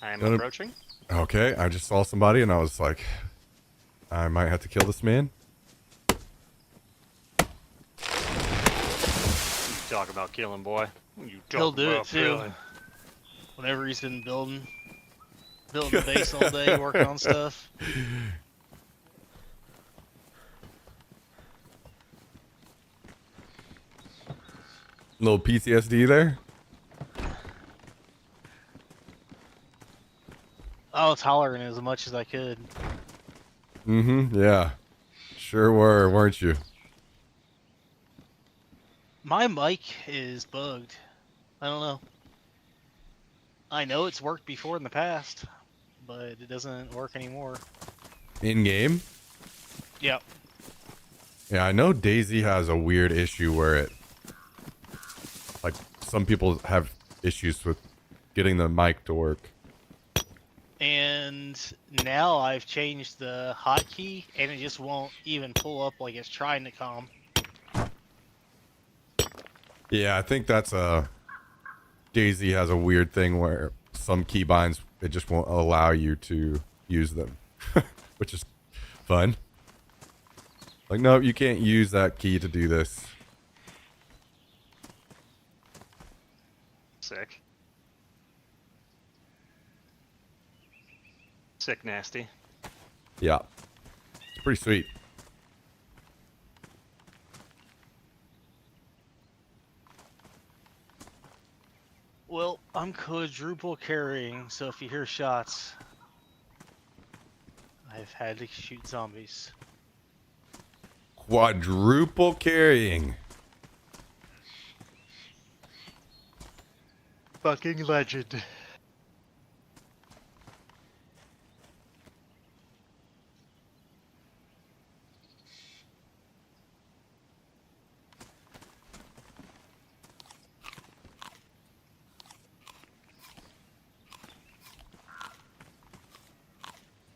I am Gonna- approaching. Okay, I just saw somebody and I was like, I might have to kill this man. You talk about killing, boy. You talk He'll do it about too. killing. Whenever he's been building the base all day, working on stuff. Little PTSD there. I was hollering as much as I could. Mm-hmm. Yeah. Sure were, weren't you? My mic is bugged. I don't know. I know it's worked before in the past, but it doesn't work anymore. In game? Yep. Yeah, I know Daisy has a weird issue where it, like, some people have issues with getting the mic to work. And now I've changed the hotkey, and it just won't even pull up like it's trying to come. Yeah, I think that's Daisy has a weird thing where some keybinds, it just won't allow you to use them, which is fun. Like, no, you can't use that key to do this. Sick. Sick nasty. Yeah. It's pretty sweet. Well, I'm quadruple carrying, so if you hear shots, I've had to shoot zombies. Quadruple carrying. Fucking legend.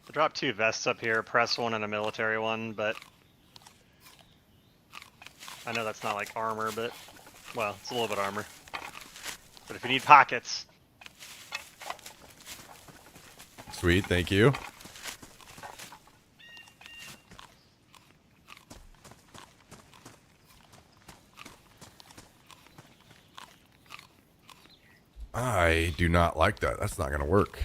I dropped 2 vests up here, press one and a military one, but I know that's not like armor, but well, it's a little bit armor. But if you need pockets, Sweet, thank you. I do not like that. That's not going to work.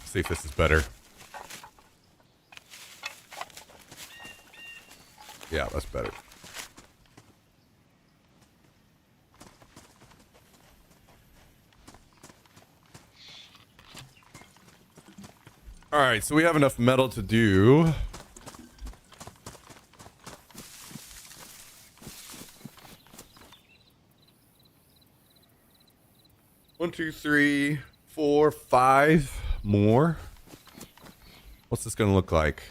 See if this is better. Yeah, that's better. All right, so we have enough metal to do. One, two, three, 4, 5 more. What's this gonna look like?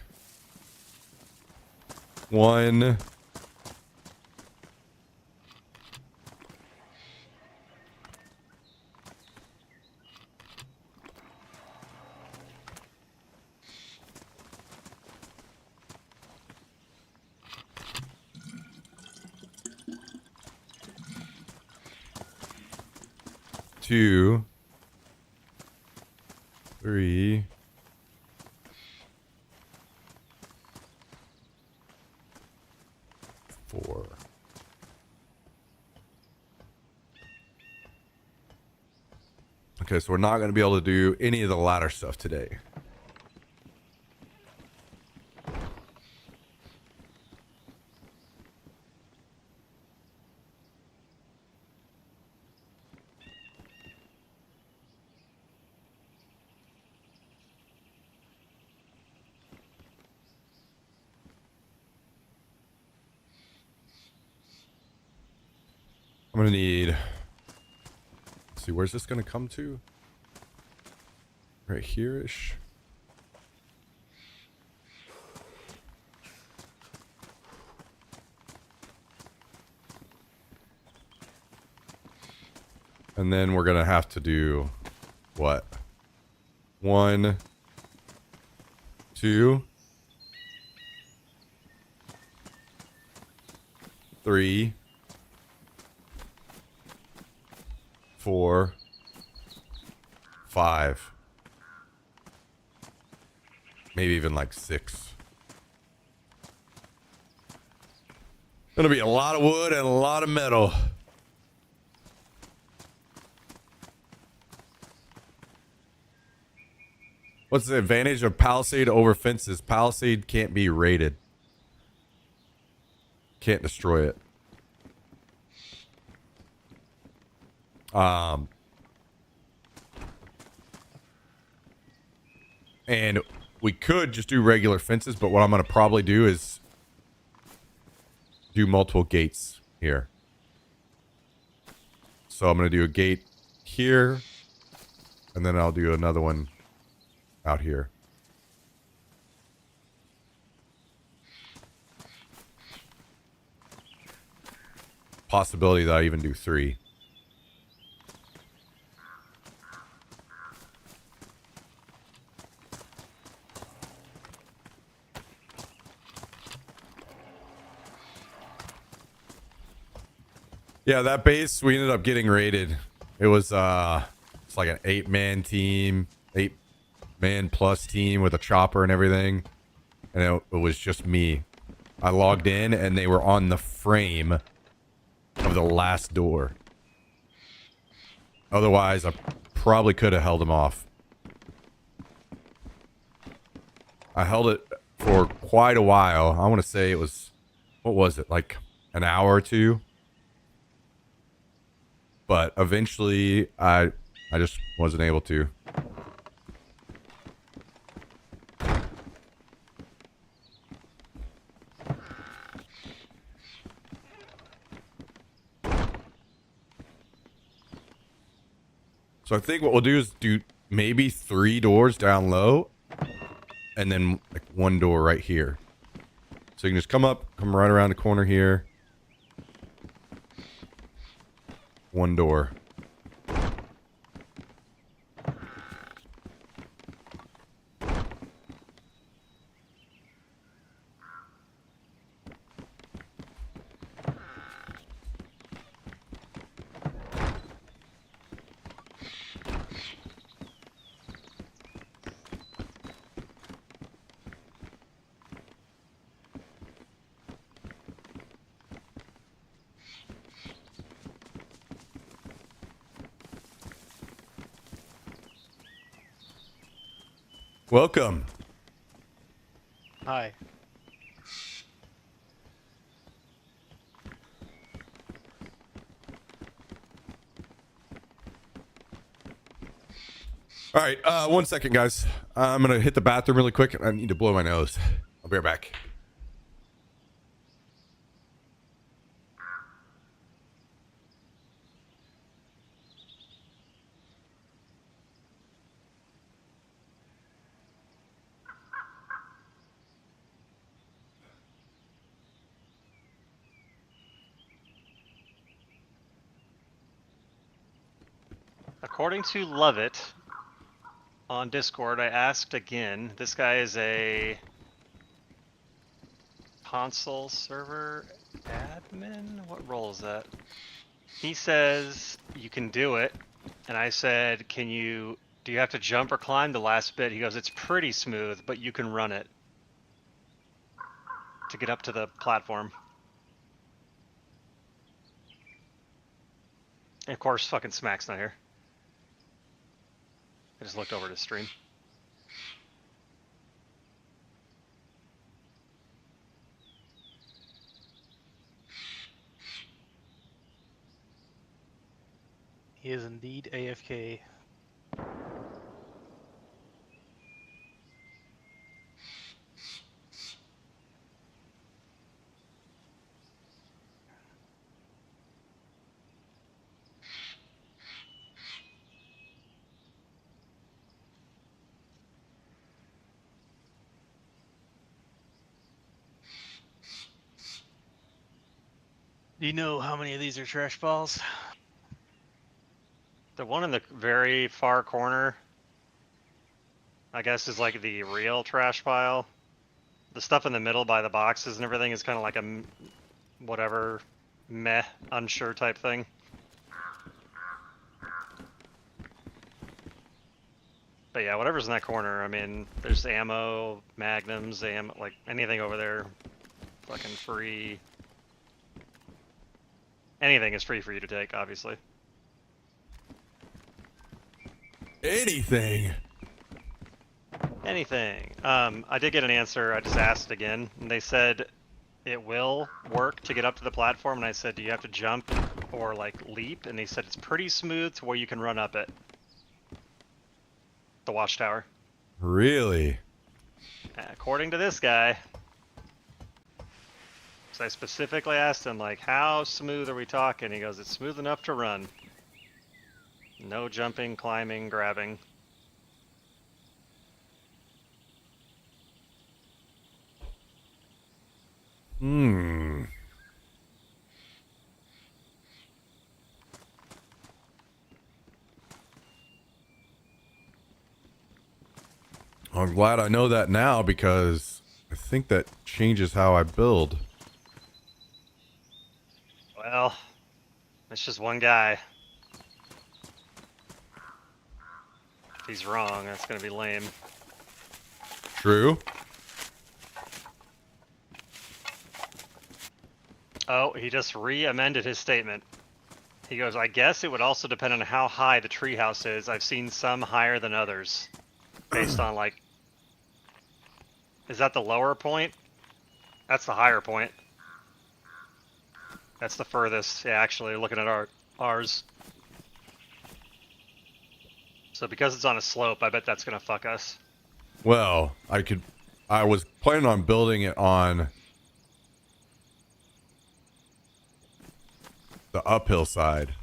1. 2, 3, 4. Okay, so we're not going to be able to do any of the ladder stuff today. I'm going to need... Let's see, where's this going to come to? Right here-ish. And then we're going to have to do what? 1, 2, 3, 4, 5. Maybe even like 6. Gonna be a lot of wood and a lot of metal. What's the advantage of Palisade over fences? Palisade can't be raided. Can't destroy it. And we could just do regular fences, but what I'm going to probably do is do multiple gates here. So I'm going to do a gate here, and then I'll do another one out here. Possibility that I even do 3. Yeah, that base, we ended up getting raided. It was, it's like an 8-man team, 8-man plus team with a chopper and everything. And it was just me. I logged in and they were on the frame of the last door. Otherwise, I probably could have held them off. I held it for quite a while. I want to say it was, what was it, like an hour or 2? But eventually, I just wasn't able to. So I think what we'll do is do maybe 3 doors down low, and then like 1 door right here. So you can just come up, come right around the corner here. 1 door. Welcome. Hi. All right, 1 second, guys. I'm gonna hit the bathroom really quick. I need to blow my nose. I'll be right back. According to Lovett on Discord, I asked again. This guy is a console server admin? What role is that? He says you can do it, And I said, do you have to jump or climb the last bit? He goes, it's pretty smooth, but you can run it to get up to the platform. And of course, fucking Smack's not here. I just looked over at his stream. He is indeed AFK. Do you know how many of these are trash balls? The one in the very far corner, I guess, is like the real trash pile. The stuff in the middle by the boxes and everything is kind of like a whatever, meh, unsure type thing. But yeah, whatever's in that corner, I mean, there's ammo, magnums, like anything over there, fucking free. Anything is free for you to take, obviously. Anything. Anything. I did get an answer. I just asked again, and they said it will work to get up to the platform. And I said, do you have to jump or like leap? And they said it's pretty smooth to where you can run up it. The watchtower. Really? According to this guy. So I specifically asked him, like, how smooth are we talking? He goes, it's smooth enough to run. No jumping, climbing, grabbing. Hmm. I'm glad I know that now because I think that changes how I build. Well, it's just one guy. If he's wrong, that's gonna be lame. True. Oh, he just re-amended his statement. He goes, I guess it would also depend on how high the treehouse is. I've seen some higher than others. Based on, like... Is that the lower point? That's the higher point. That's the furthest, yeah, actually, looking at ours. So because it's on a slope, I bet that's gonna fuck us. Well, I was planning on building it on the uphill side.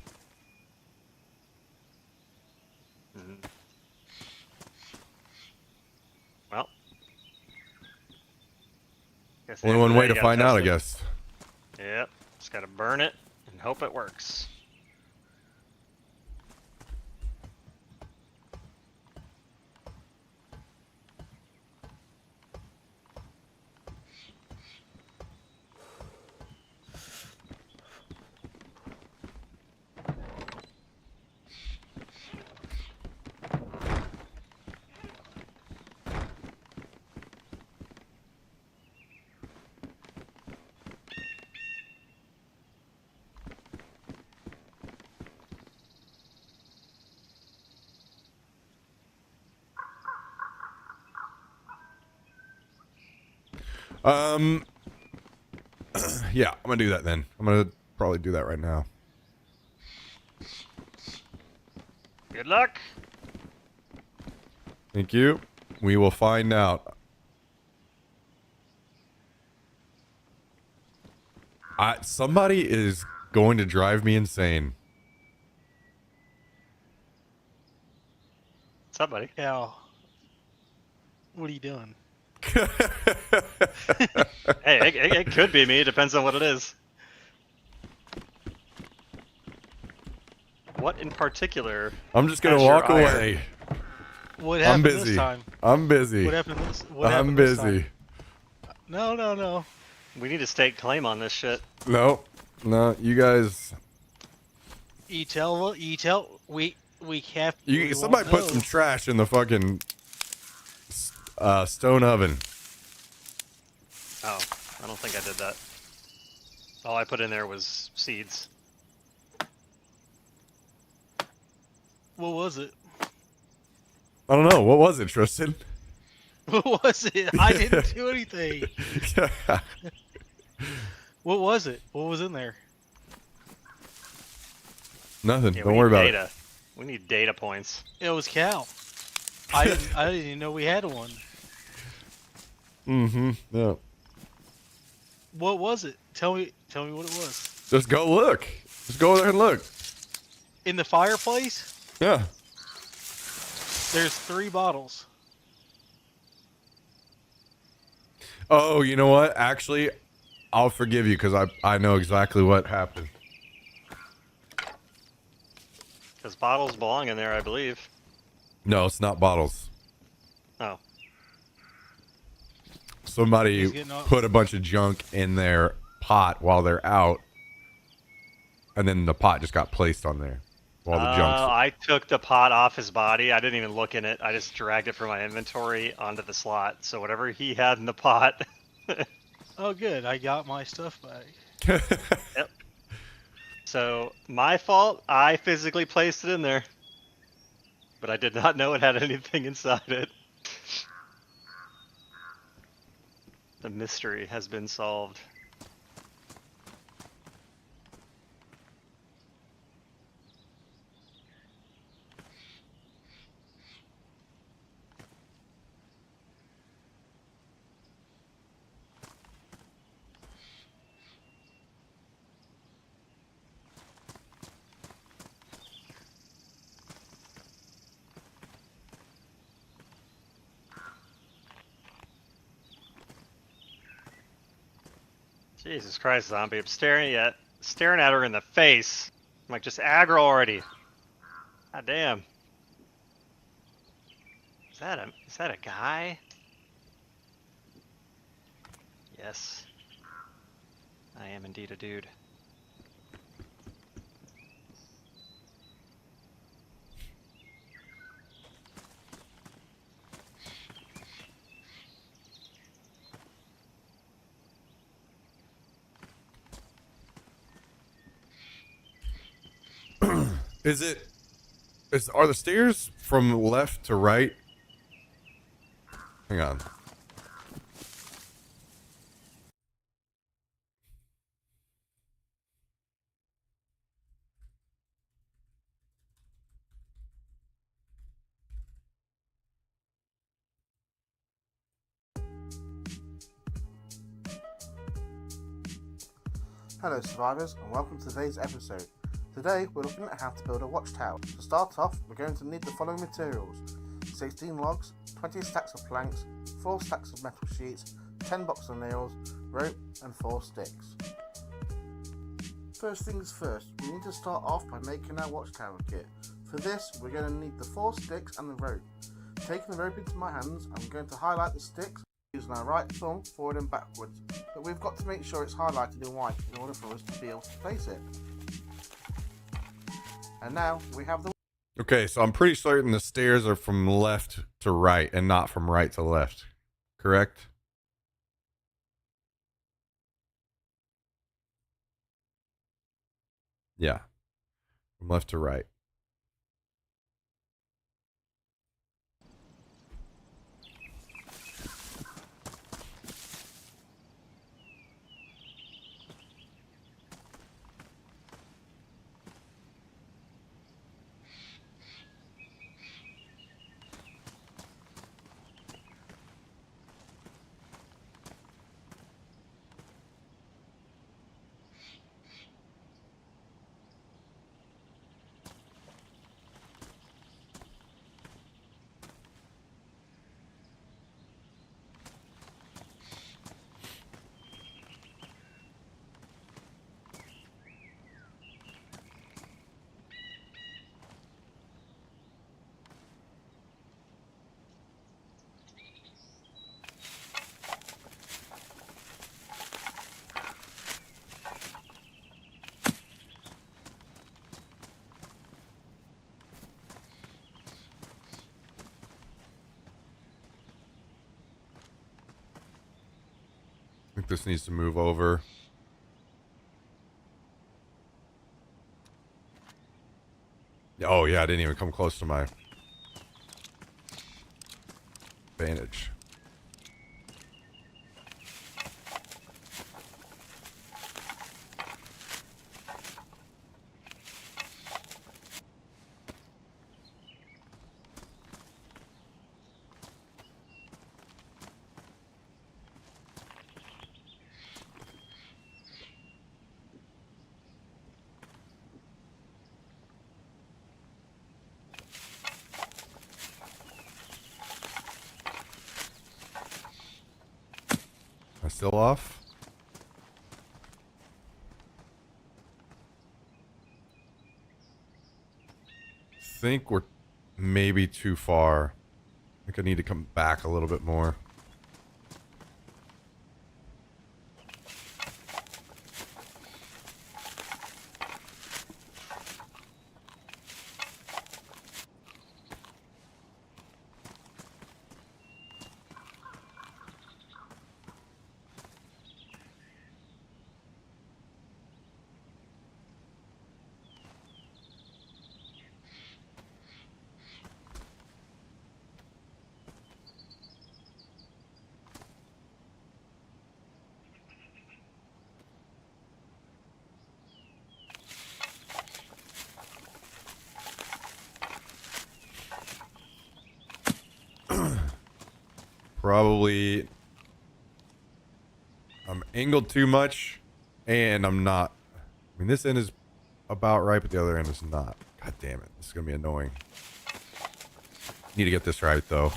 Well. Guess Only one way to find out, I guess. Yep. Just gotta burn it and hope it works. Yeah, I'm gonna do that then. I'm gonna probably do that right now. Good luck. Thank you. We will find out. Somebody is going to drive me insane. Somebody. Yeah. What are you doing? Hey, it could be me. Depends on what it is. What in particular? I'm just gonna has your walk ire? away. What I'm happened busy. this time? I'm busy. What happened this? What I'm happened this busy. time? No. We need to stake claim on this shit. No, you guys. You tell. We have. You we somebody won't put some know. trash in the fucking stone oven. Oh, I don't think I did that. All I put in there was seeds. What was it? I don't know. What was it, Tristan? What was it? I didn't do anything. What was it? What was in there? Nothing. Yeah, Don't we worry need about data. We need data points. It was cow. I didn't even know we had one. it. Mm-hmm. Yeah. What was it? Tell me what it was. Just go look. Just go over there and look. In the fireplace, Yeah. there's 3 bottles. Oh, you know what? Actually, I'll forgive you because I know exactly what happened. Because bottles belong in there, I believe. No, it's not bottles. Oh. Somebody He's getting all- put a bunch of junk in their pot while they're out, and then the pot just got placed on there while the junk's. I took the pot off his body. I didn't even look in it. I just dragged it from my inventory onto the slot. So whatever he had in the pot. Oh, good. I got my stuff back. Yep. So my fault. I physically placed it in there. But I did not know it had anything inside it. The mystery has been solved. Jesus Christ, zombie! I'm staring at her in the face. I'm like, just aggro already. God damn. Is that a guy? Yes. I am indeed a dude. Are the stairs from left to right? Hang on. Hello survivors and welcome to today's episode. Today we're looking at how to build a watchtower. To start off we're going to need the following materials: 16 logs, 20 stacks of planks, 4 stacks of metal sheets, 10 boxes of nails, rope and 4 sticks. First things first, we need to start off by making our watchtower kit. For this we're going to need the 4 sticks and the rope. Taking the rope into my hands, I'm going to highlight the sticks using our right thumb forward and backwards, but we've got to make sure it's highlighted in white in order for us to be able to place it. And now we have the... Okay, so I'm pretty certain the stairs are from left to right and not from right to left. Correct? Yeah. From left to right. think this needs to move over. Oh yeah, I didn't even come close to my vantage. Am I still off? Think we're maybe too far. I think I need to come back a little bit more. Probably I'm angled too much and I'm not. I mean, this end is about right, but the other end is not. God damn it. This is going to be annoying. Need to get this right, though.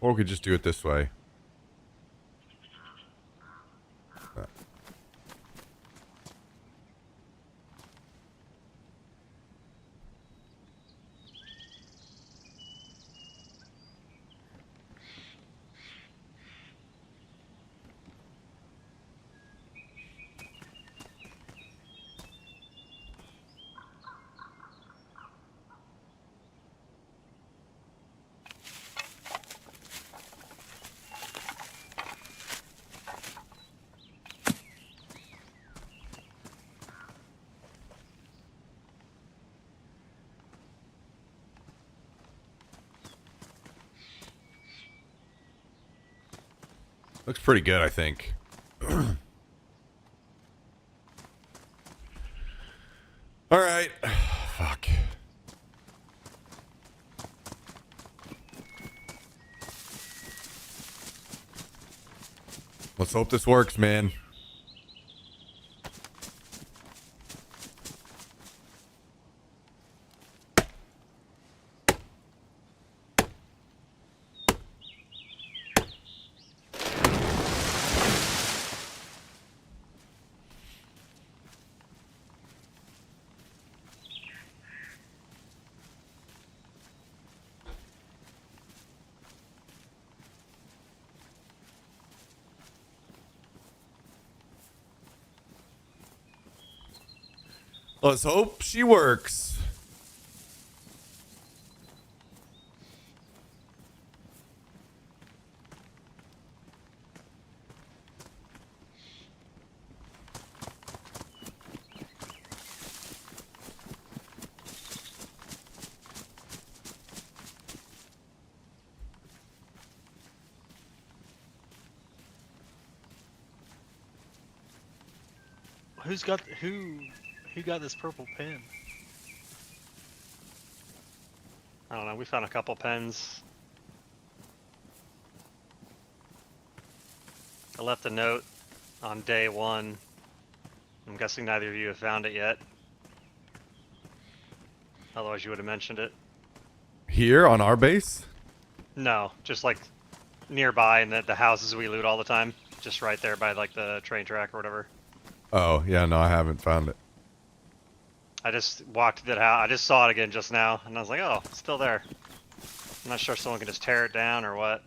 Or we could just do it this way. Looks pretty good, I think. All right. Fuck. Let's hope this works, man. Let's hope she works. Who got this purple pen? I don't know. We found a couple pens. I left a note on day 1. I'm guessing neither of you have found it yet. Otherwise, you would have mentioned it. Here on our base? No, just like nearby in the houses we loot all the time. Just right there by like the train track or whatever. Oh, yeah, no, I haven't found it. I just walked to that house. I just saw it again just now, and I was like, oh, it's still there. I'm not sure if someone can just tear it down or what.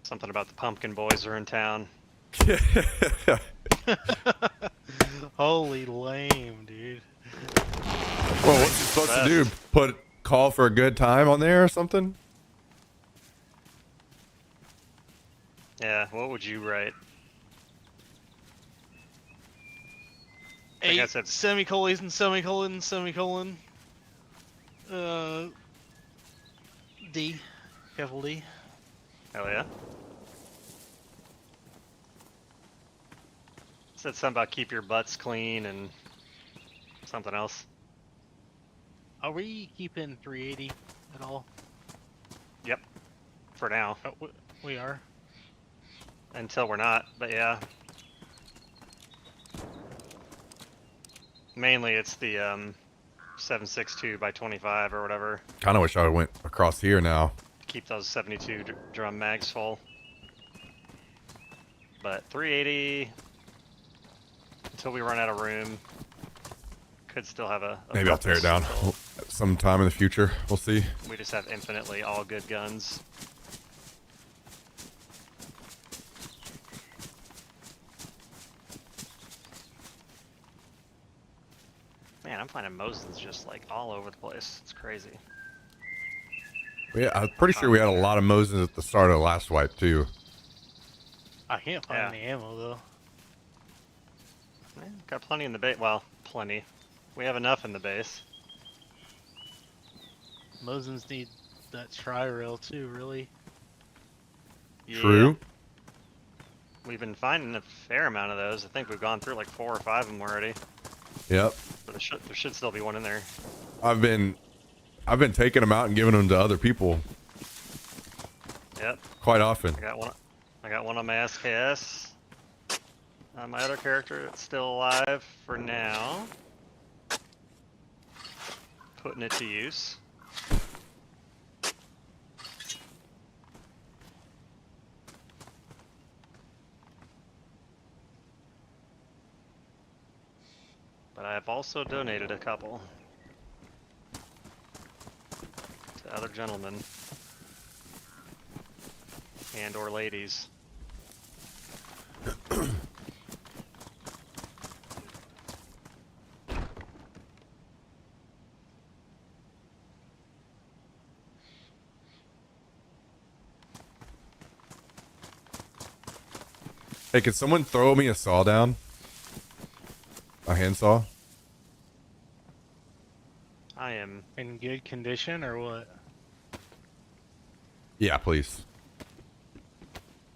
Something about the Pumpkin Boys are in town. Holy lame, dude. Well, what's he supposed to do? Call for a good time on there or something? Yeah, what would you write? think I 8 said- semicolon, semicolon, semicolon. D. Capital D. Hell yeah. Said something about keep your butts clean and something else. Are we keeping 380 at all? Yep. For now. Oh, we are. Until we're not, but yeah. Mainly it's the 7.62 by 25 or whatever. Kind of wish I went across here now. Keep those 72 drum mags full. But 380 until we run out of room. Could still have a Maybe I'll tear it purpose down until sometime in the future. We'll see. we just have infinitely all good guns. Man, I'm finding Mosins just like all over the place. It's crazy. Yeah, I'm pretty sure we had a lot of Mosins at the start of the last wipe too. I can't find Yeah. any ammo though. Yeah, got plenty in the base. Well, plenty. We have enough in the base. Mosins need that tri-rail too, really. Yeah, True. We've been finding a fair amount of those. I think we've gone through like 4 or 5 of them already. Yep. But there should still be one in there. I've been taking them out and giving them to other people Yep. quite often. I got one on my SKS. My other character that's still alive for now. Putting it to use. But I have also donated a couple to other gentlemen and or ladies. Hey, can someone throw me a saw down? A handsaw? I am In good condition or what? Yeah, please.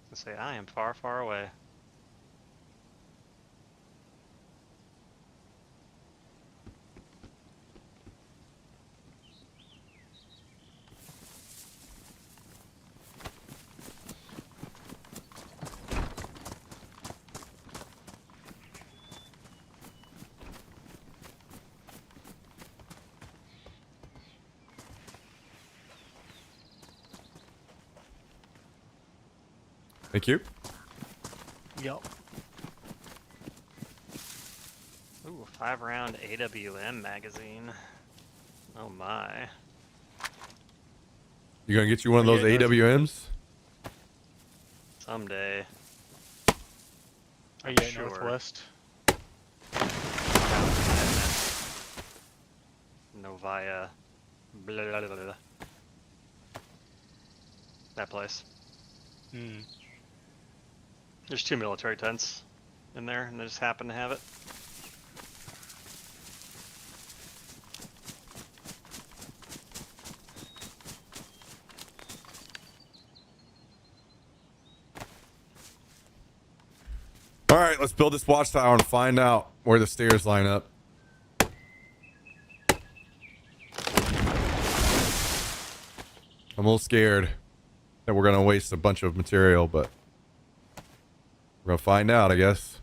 to say I am far, far away. Thank you. Yup. Ooh, 5-round AWM magazine. Oh my. You gonna get you one of those Yeah, those- AWMs? Someday. Are you at Sure. Northwest? Novaya. Blah, blah, blah, blah. That place. Hmm. There's 2 military tents in there, and they just happen to have it. All right, let's build this watchtower and find out where the stairs line up. I'm a little scared that we're gonna waste a bunch of material, but we're gonna find out, I guess.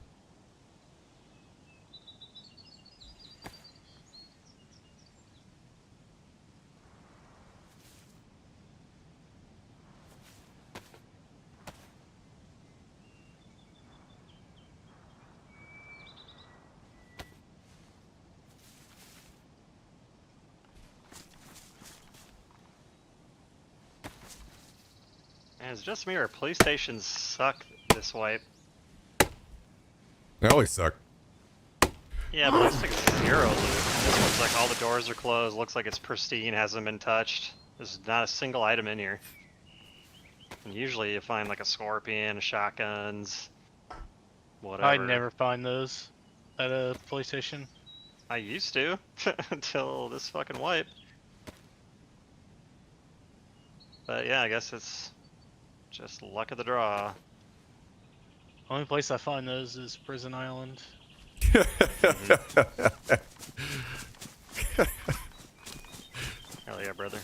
And it's just me or police stations suck this wipe. They always suck. Yeah, but it's like 0 loot. This one's like all the doors are closed, looks like it's pristine, hasn't been touched. There's not a single item in here. And usually you find like a scorpion, shotguns, whatever. I never find those at a police station. I used to, until this fucking wipe. But yeah, I guess it's just luck of the draw. Only place I find those is Prison Island. Hell yeah, brother.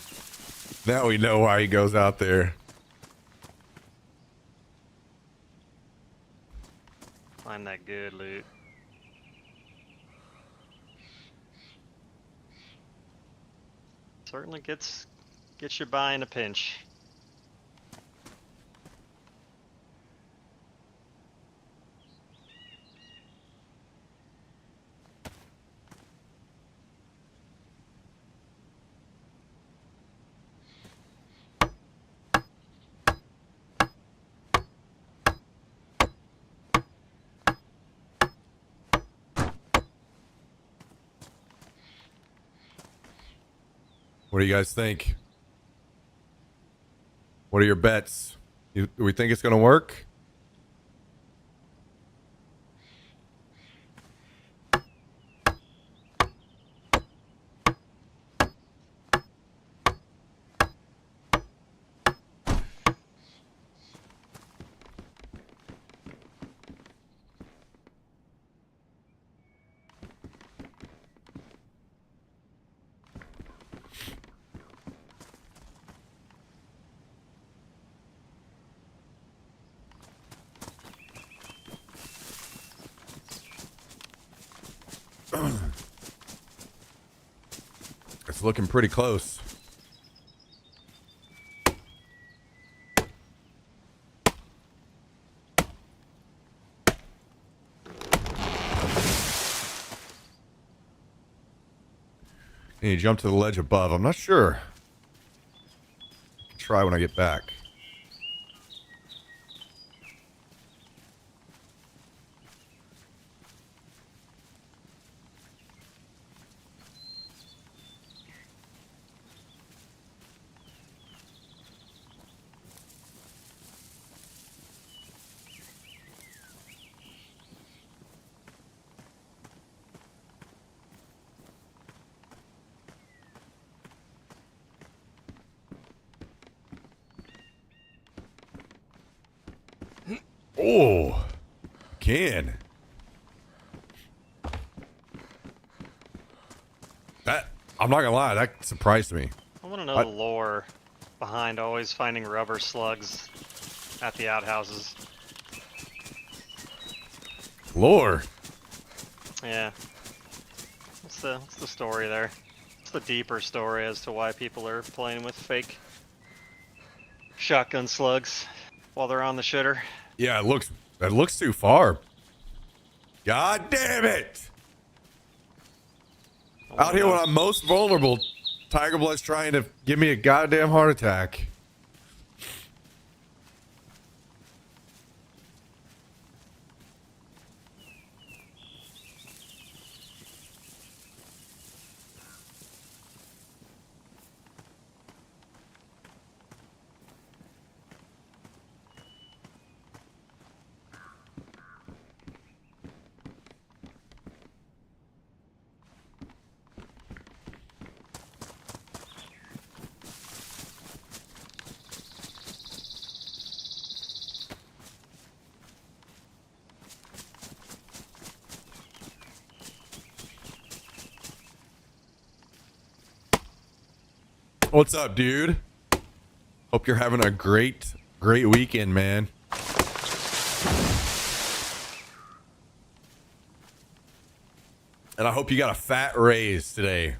Now we know why he goes out there. Find that good loot. Certainly gets you by in a pinch. What do you guys think? What are your bets? Do we think it's going to work? It's looking pretty close. And you jump to the ledge above. I'm not sure. Try when I get back. Oh, can. That, I'm not gonna lie, that surprised me. I want to know the lore behind always finding rubber slugs at the outhouses. Lore. Yeah. What's the story there? What's the deeper story as to why people are playing with fake shotgun slugs while they're on the shitter? Yeah, that looks too far. God damn it! Out here when I'm most vulnerable, Tiger Blood's trying to give me a goddamn heart attack. What's up, dude? Hope you're having a great weekend, man. And I hope you got a fat raise today.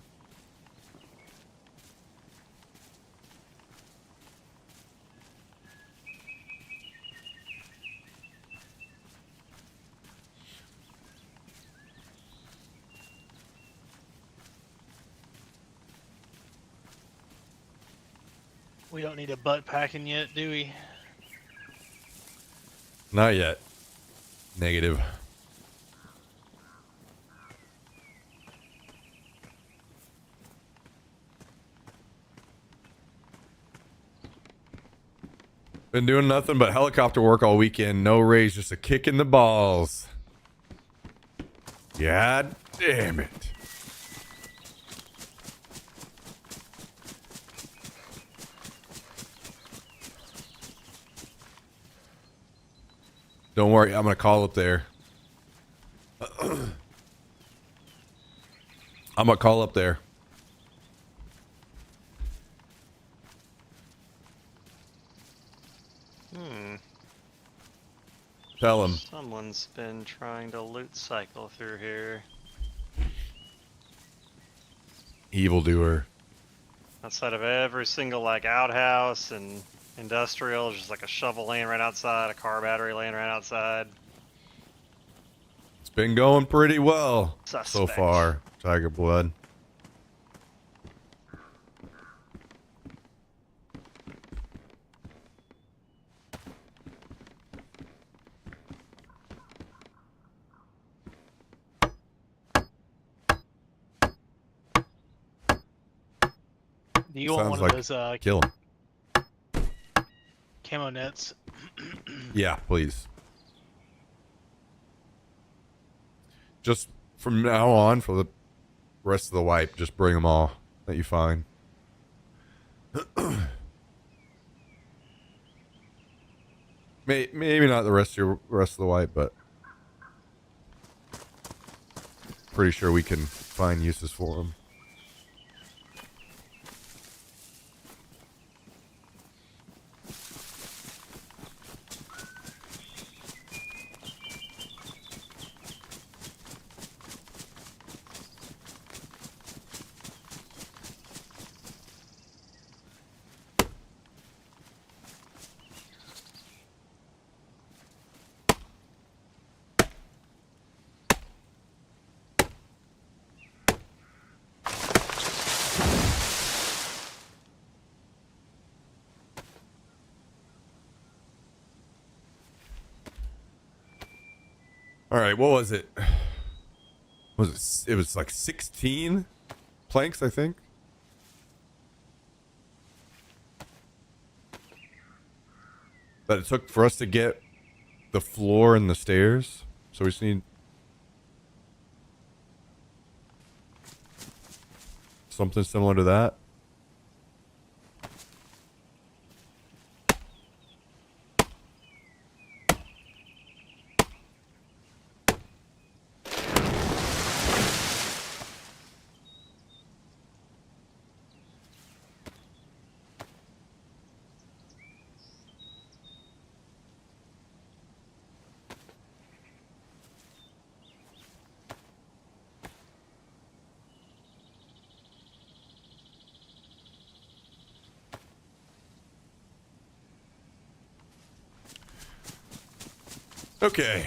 We don't need a butt packing yet, do we? Not yet. Negative. Been doing nothing but helicopter work all weekend. No raise, just a kick in the balls. God damn it. Don't worry, I'm gonna call up there. I'm gonna call up there. Tell him. Someone's been trying to loot cycle through here. Evildoer. Outside of every single like outhouse and industrial, just like a shovel laying right outside, a car battery laying right outside. It's been going pretty well so Suspect. far, Tiger Blood. Do you want Sounds one like of those kill him. camo nets? Yeah, please. Just from now on, for the rest of the wipe, just bring them all that you find. Maybe not the rest of the wipe, but pretty sure we can find uses for them. All right, what was it? Was it? It was like 16 planks, I think. That it took for us to get the floor and the stairs. So we just need something similar to that. Okay.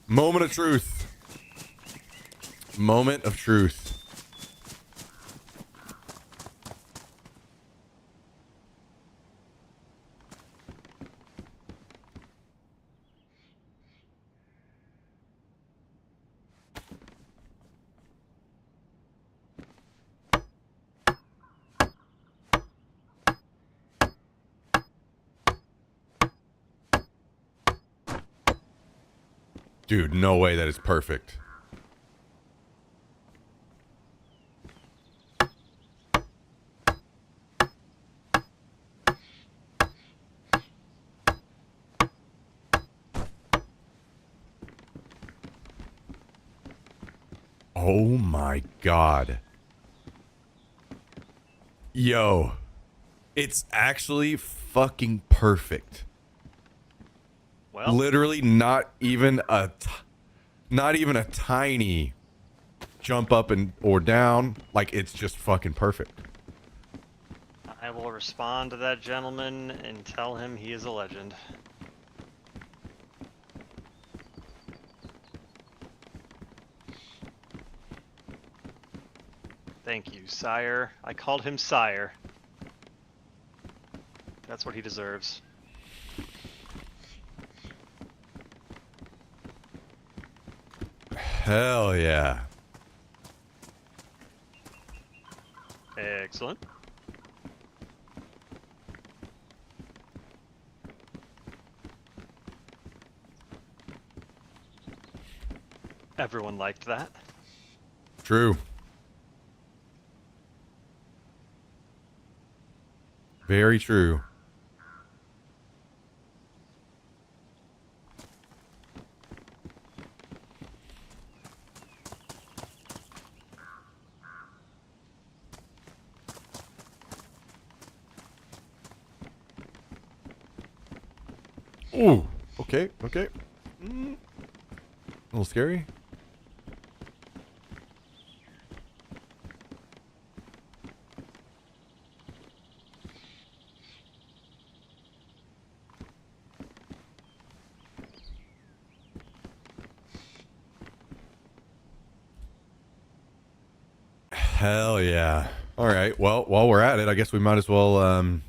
Moment of truth. Moment of truth. Dude, no way that is perfect. Oh my God. Yo, it's actually fucking perfect. Well, Literally not even a tiny jump up and or down. Like, it's just fucking perfect. I will respond to that gentleman and tell him he is a legend. Thank you, sire. I called him sire. That's what he deserves. Hell yeah. Excellent. Everyone liked that. True. Very true. Ooh. Okay. Okay. A little scary. Hell yeah. All right. Well, while we're at it, I guess we might as well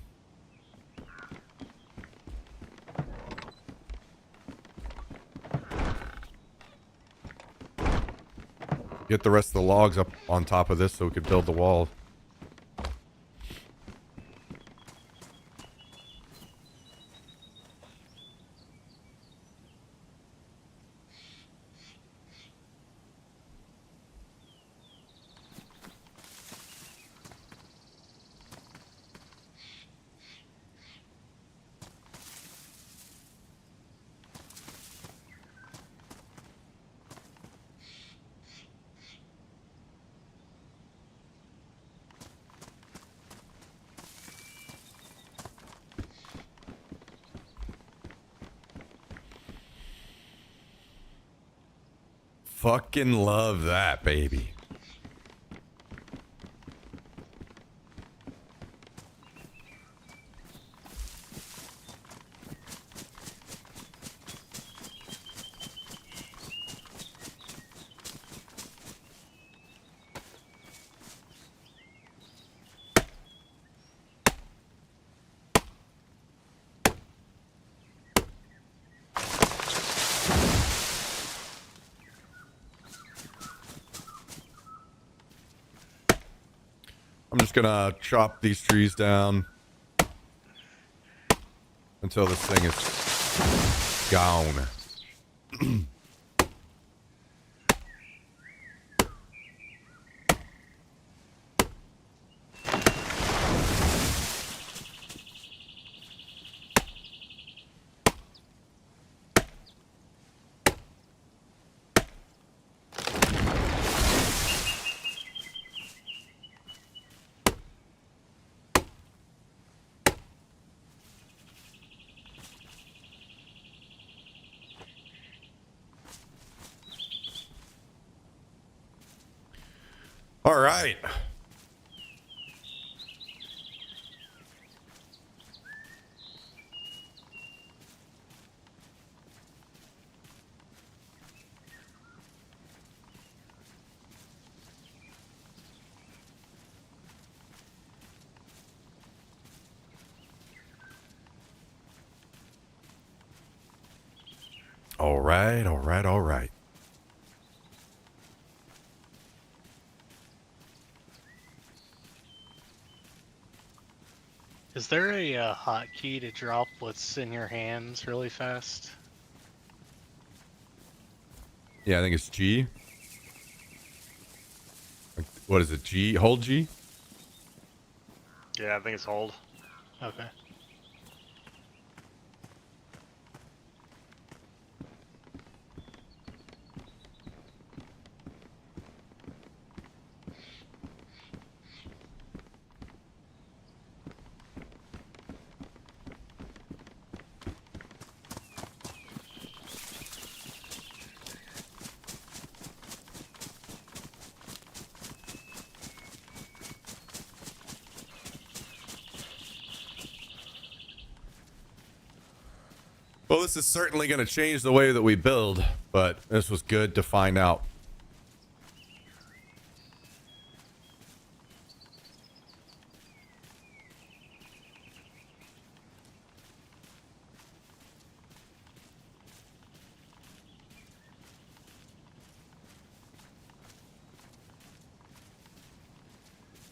get the rest of the logs up on top of this so we could build the wall. Fucking love that, baby. I'm just gonna chop these trees down until this thing is gone. All right. All right, all right, all right. Is there a hotkey to drop what's in your hands really fast? Yeah, I think it's G. What is it? G? Hold G? Yeah, I think it's hold. Okay. Well, this is certainly going to change the way that we build, but this was good to find out.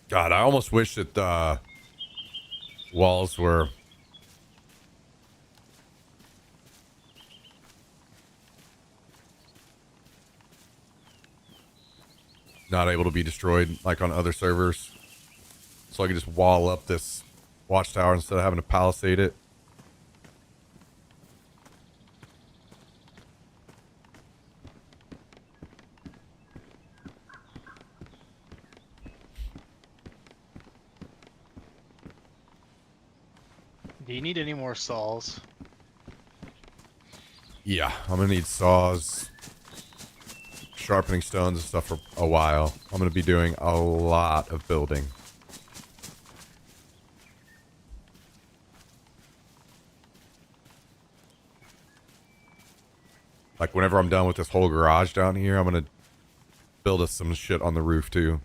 God, I almost wish that walls were not able to be destroyed like on other servers. So I could just wall up this watchtower instead of having to palisade it. Do you need any more saws? Yeah, I'm gonna need saws, sharpening stones and stuff for a while. I'm gonna be doing a lot of building. Like whenever I'm done with this whole garage down here, I'm gonna build us some shit on the roof too.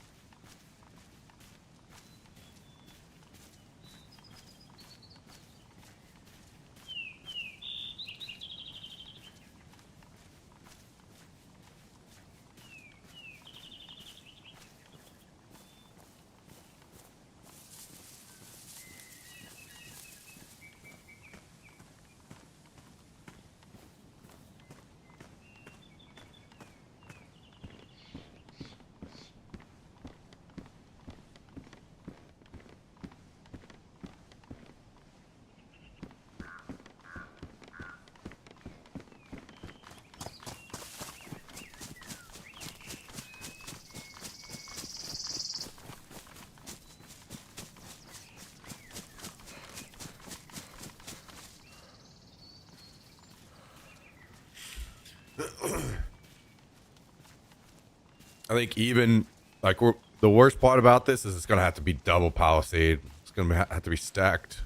I think even like the worst part about this is it's gonna have to be double palisade. It's gonna have to be stacked.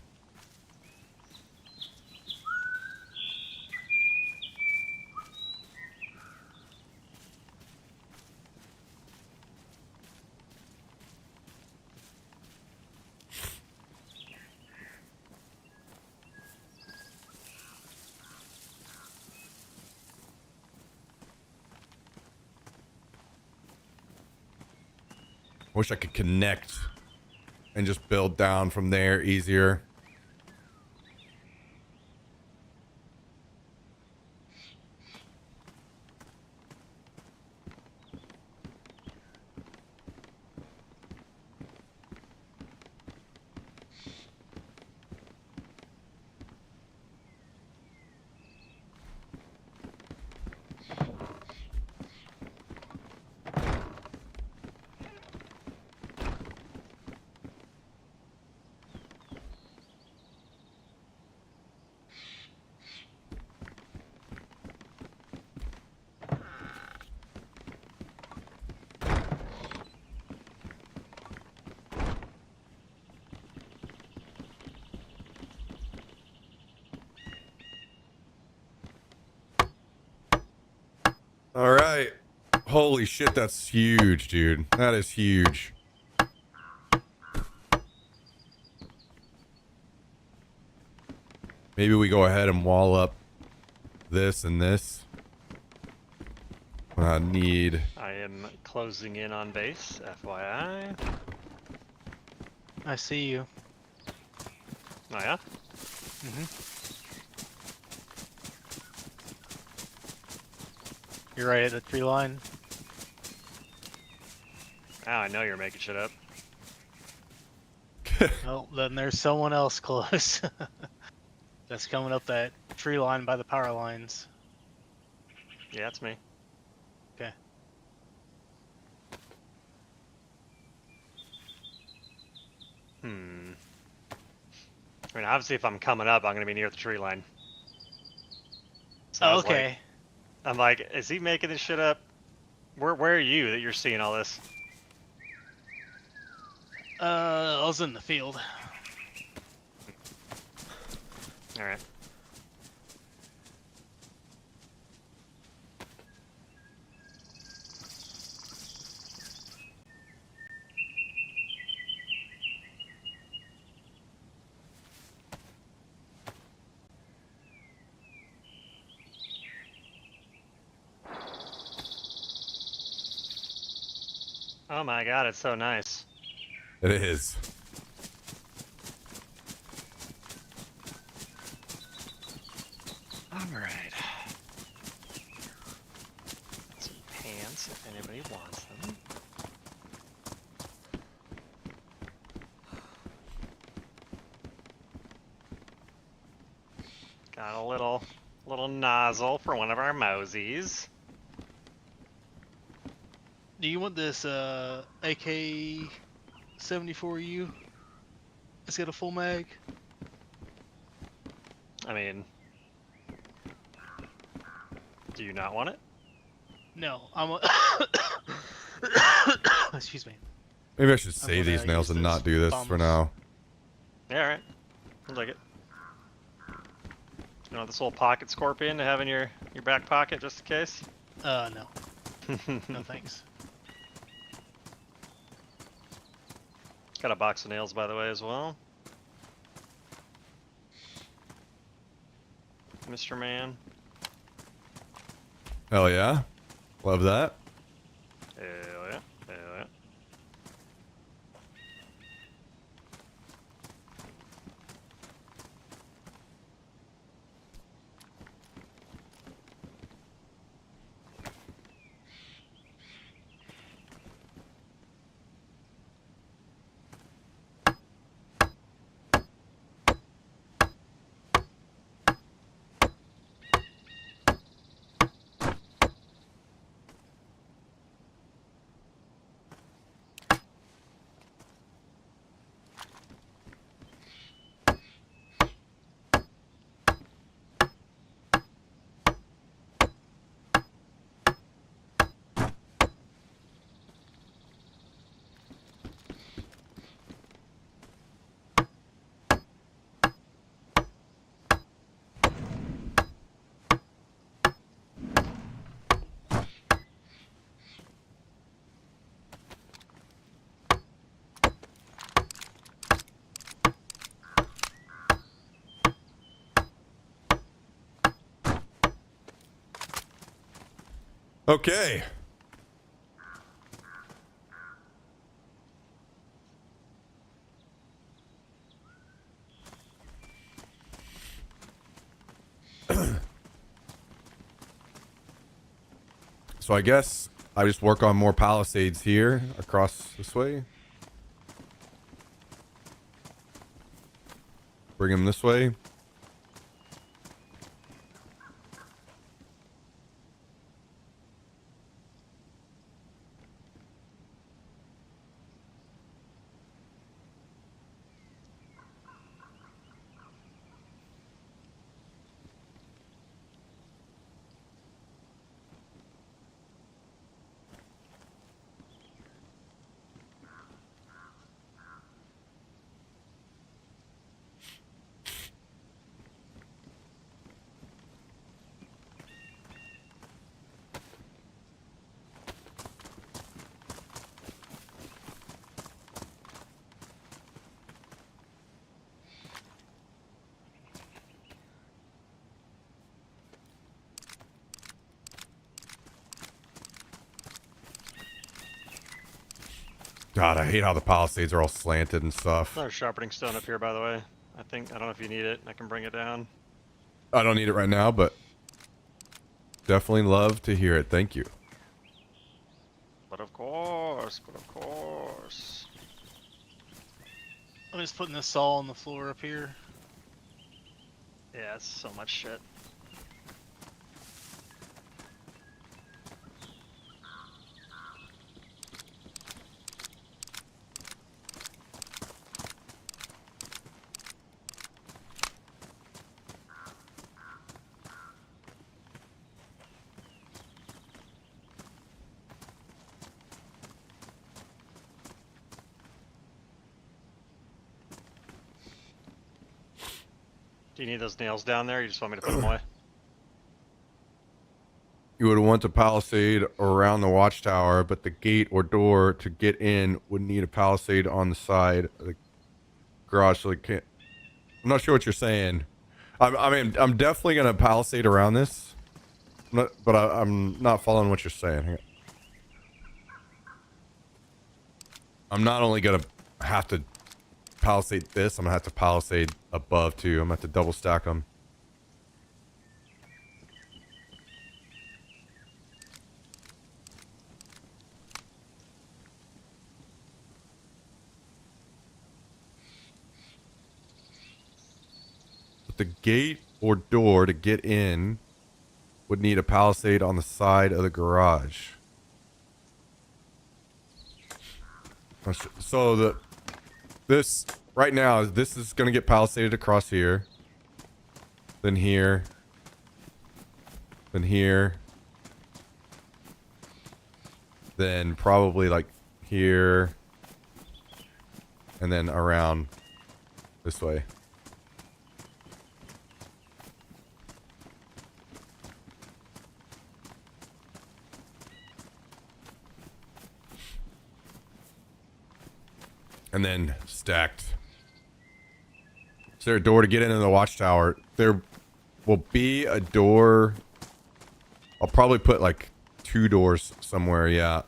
Wish I could connect and just build down from there easier. All right. Holy shit, that's huge, dude. That is huge. Maybe we go ahead and wall up this and this. I need... I am closing in on base, FYI. I see you. Oh yeah? You're right at the tree line. Now I know you're making shit up. Oh, then there's someone else close. That's coming up that tree line by the power lines. Yeah, that's me. Okay. I mean, obviously if I'm coming up, I'm going to be near the tree line. So I Oh, was like- okay. I'm like, is he making this shit up? Where are you that you're seeing all this? I was in the field. Alright. Oh my god, it's so nice. It is. All right. Some pants if anybody wants them. Got a little nozzle for one of our mousies. Do you want this AK-74U? It's got a full mag. I mean, do you not want it? No, I'm a excuse me. Maybe I should save gonna these nails use and not those do this for thumbs. now. Yeah, all right. I'll take it. You want this little pocket scorpion to have in your back pocket just in case? No. No thanks. Got a box of nails, by the way, as well. Mr. Man. Hell yeah. Love that. Hell yeah. Hell yeah. Okay. So I guess I just work on more palisades here across this way. Bring them this way. God, I hate how the palisades are all slanted and stuff. Another sharpening stone up here, by the way. I don't know if you need it. I can bring it down. I don't need it right now, but definitely love to hear it. Thank you. But of course, but of course. I'm just putting this saw on the floor up here. Yeah, it's so much shit. Do you need those nails down there? Or you just want me to put them away? You would want to palisade around the watchtower, but the gate or door to get in would need a palisade on the side of the garage, so it can't. I'm not sure what you're saying. I mean, I'm definitely gonna palisade around this, but I'm not following what you're saying. Hang on. I'm not only gonna have to palisade this. I'm gonna have to palisade above too. I'm gonna have to double stack them. But the gate or door to get in would need a palisade on the side of the garage. So this right now, this is going to get palisaded across here. Then here. Then here. Then probably like here. And then around this way. And then stacked. Is there a door to get into the watchtower? There will be a door. I'll probably put like 2 doors somewhere, yeah.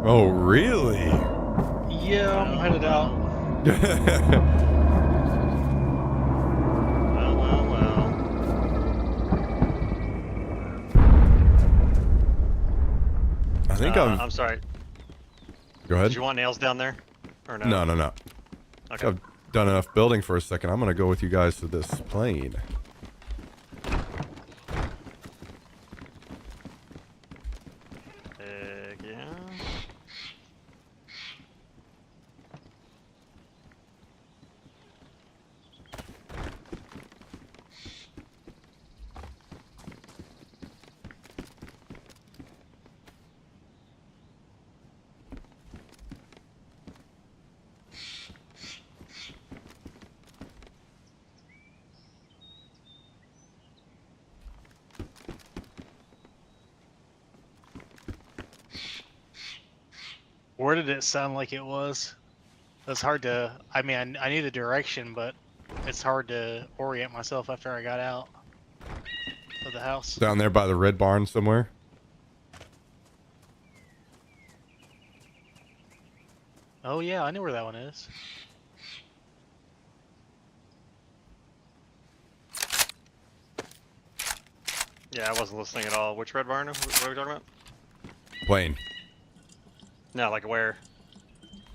Oh, really? Yeah, I'm headed out. Well, well, well. I think I'm sorry. Go ahead. Did you want nails down there? Or no? No, no, no. I think Okay. I've done enough building for a second. I'm gonna go with you guys to this plane. Heck yeah. Where did it sound like it was? That's hard to. I mean, I knew the direction, but it's hard to orient myself after I got out of the house. Down there by the red barn somewhere. Oh yeah, I know where that one is. Yeah, I wasn't listening at all. Which red barn? What are we talking about? Plane. No, like where?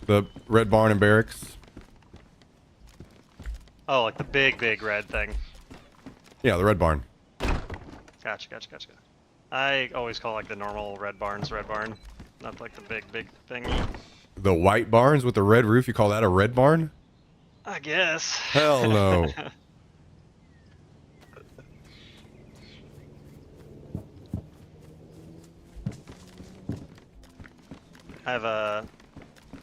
The red barn and barracks. Oh, like the big, big red thing. Yeah, the red barn. Gotcha, gotcha, gotcha. I always call like the normal red barns red barn, not like the big, big thingy. The white barns with the red roof, you call that a red barn? I guess. Hell no. I have a.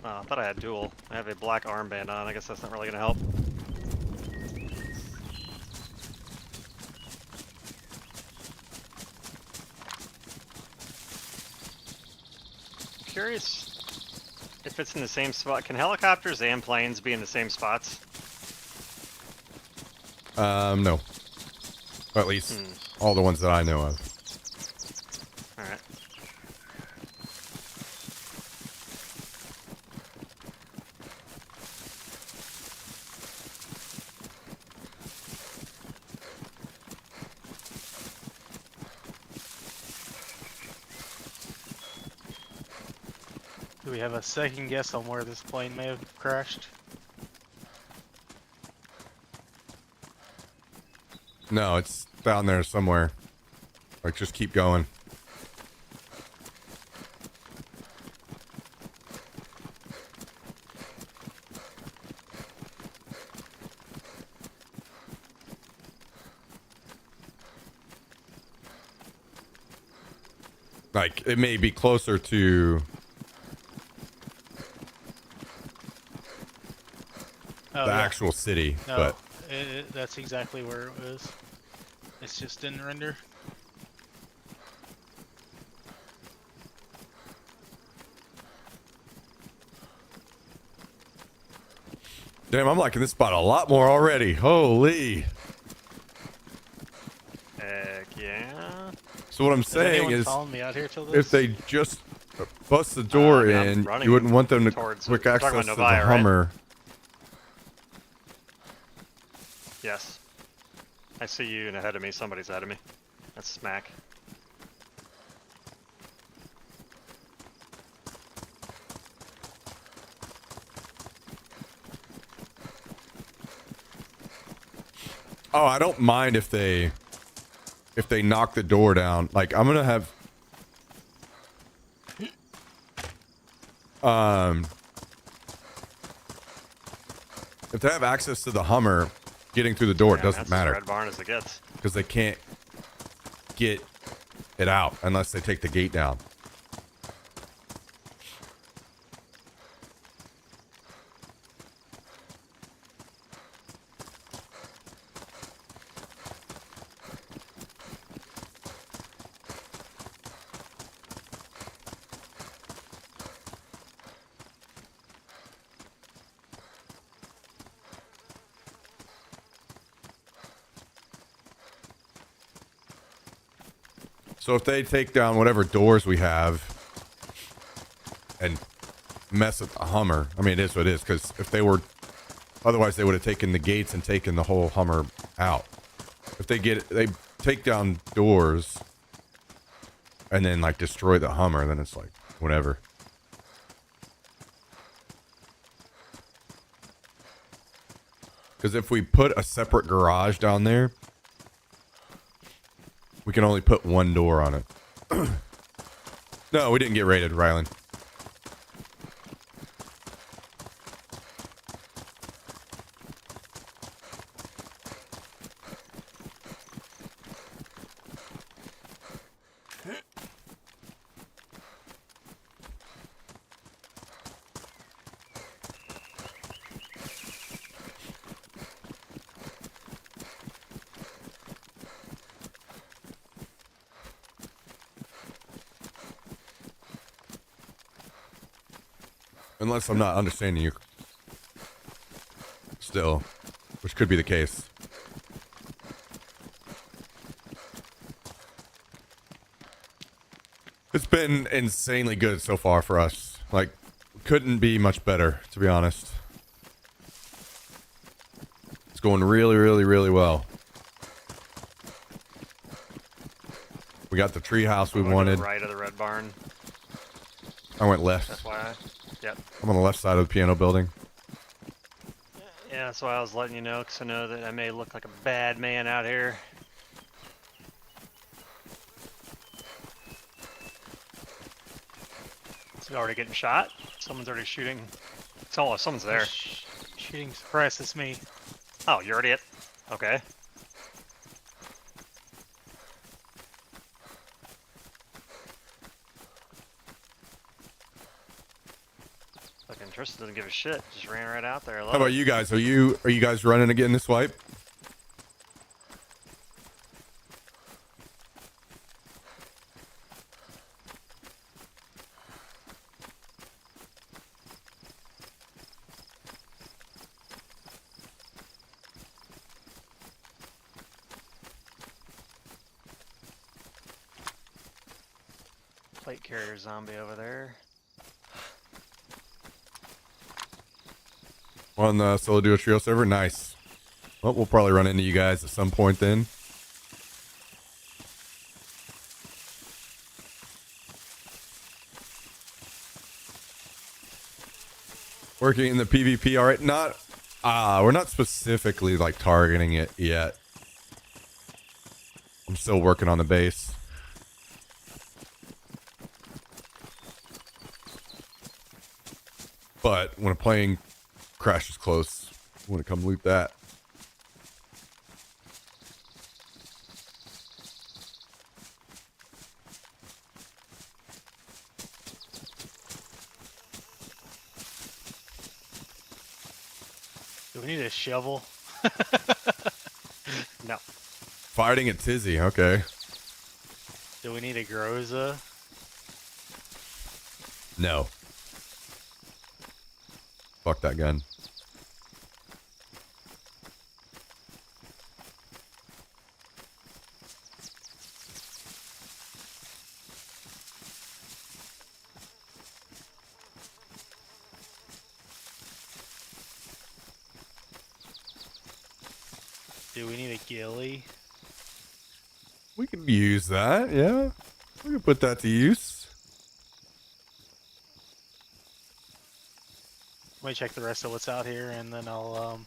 Oh, I thought I had dual. I have a black armband on. I guess that's not really gonna help. I'm curious if it's in the same spot. Can helicopters and planes be in the same spots? No. Or at least all the ones that I know of. All right. Do we have a second guess on where this plane may have crashed? No, it's down there somewhere. Like, just keep going. Like, it may be closer to Oh, the yeah. actual city, No, but That's exactly where it was. It's just didn't render. Damn, I'm liking this spot a lot more already. Holy. Heck yeah. So what I'm Is saying anyone is, following me out here till this? if they just bust the door I mean, I'm in, running you wouldn't want them to towards- quick we're talking access about to Novaya, the right? Hummer. Yes. I see you and ahead of me. Somebody's ahead of me. That's Smack. Oh, I don't mind if they knock the door down. Like, I'm gonna have if they have access to the Hummer, getting through the door Yeah, doesn't that's matter as Red Barn as it gets. because they can't get it out unless they take the gate down. So if they take down whatever doors we have and mess with the Hummer, I mean, it is what it is, because if they were, otherwise they would have taken the gates and taken the whole Hummer out. If they take down doors and then like destroy the Hummer, then it's like, whatever. Because if we put a separate garage down there, we can only put one door on it. No, we didn't get raided, Rylan. Unless I'm not understanding you still, which could be the case. It's been insanely good so far for us. Like, couldn't be much better, to be honest. It's going really, really, really well. We got the tree house we I'm gonna go wanted. right of the Red Barn. I went left. That's why. Yep. I'm on the left side of the piano building. Yeah, that's why I was letting you know, because I know that I may look like a bad man out here. Is he already getting shot? Someone's already shooting. Oh, someone's there. Shooting suppress. It's me. Oh, you're already at. Okay. Fucking Tristan doesn't give a shit. Just ran right out there. I love How about it. you guys? Are you guys running again this wipe? Plate carrier zombie over there. On the Solo Duo Trio server? Nice. Well, we'll probably run into you guys at some point then. Working in the PvP, all right. Not, we're not specifically like targeting it yet. I'm still working on the base. But when a plane crashes close, I want to come loot that. Do we need a shovel? No. Fighting at Tizzy. Okay. Do we need a Groza? No. Fuck that gun. Do we need a ghillie? We can use that, yeah. We can put that to use. Let me check the rest of what's out here, and then I'll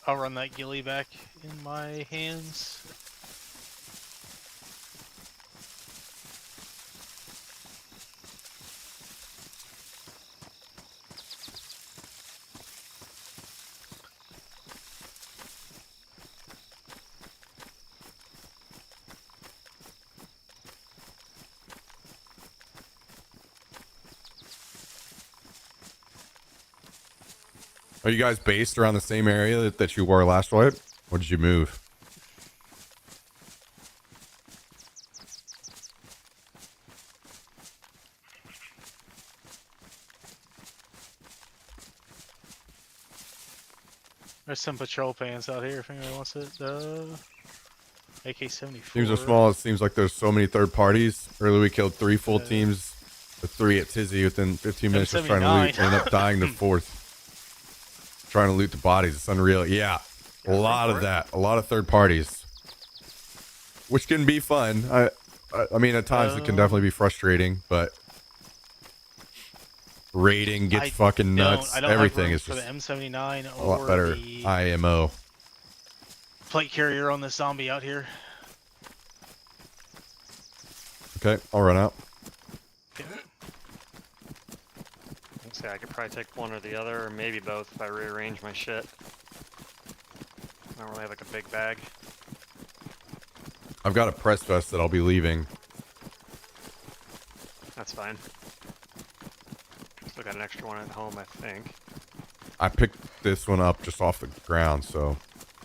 run that ghillie back in my hands. Are you guys based around the same area that you were last wipe? Or did you move? There's some patrol pants out here if anybody wants it. AK-74. Teams are small. It seems like there's so many third parties. Earlier we killed 3 full teams. The 3 at Tizzy within 15 minutes of trying to loot. Ended up dying the 4th. Trying to loot the bodies. It's unreal. Yeah. A lot of that. A lot of third parties. Which can be fun. I mean, at times it can definitely be frustrating, but raiding gets fucking nuts. I don't Everything have is room just for the M79 a lot better. the IMO. plate carrier on this zombie out here. Okay, I'll run out. Say I could probably take one or the other, or maybe both if I rearrange my shit. I don't really have like a big bag. I've got a press vest that I'll be leaving. That's fine. Still got an extra one at home, I think. I picked this one up just off the ground, so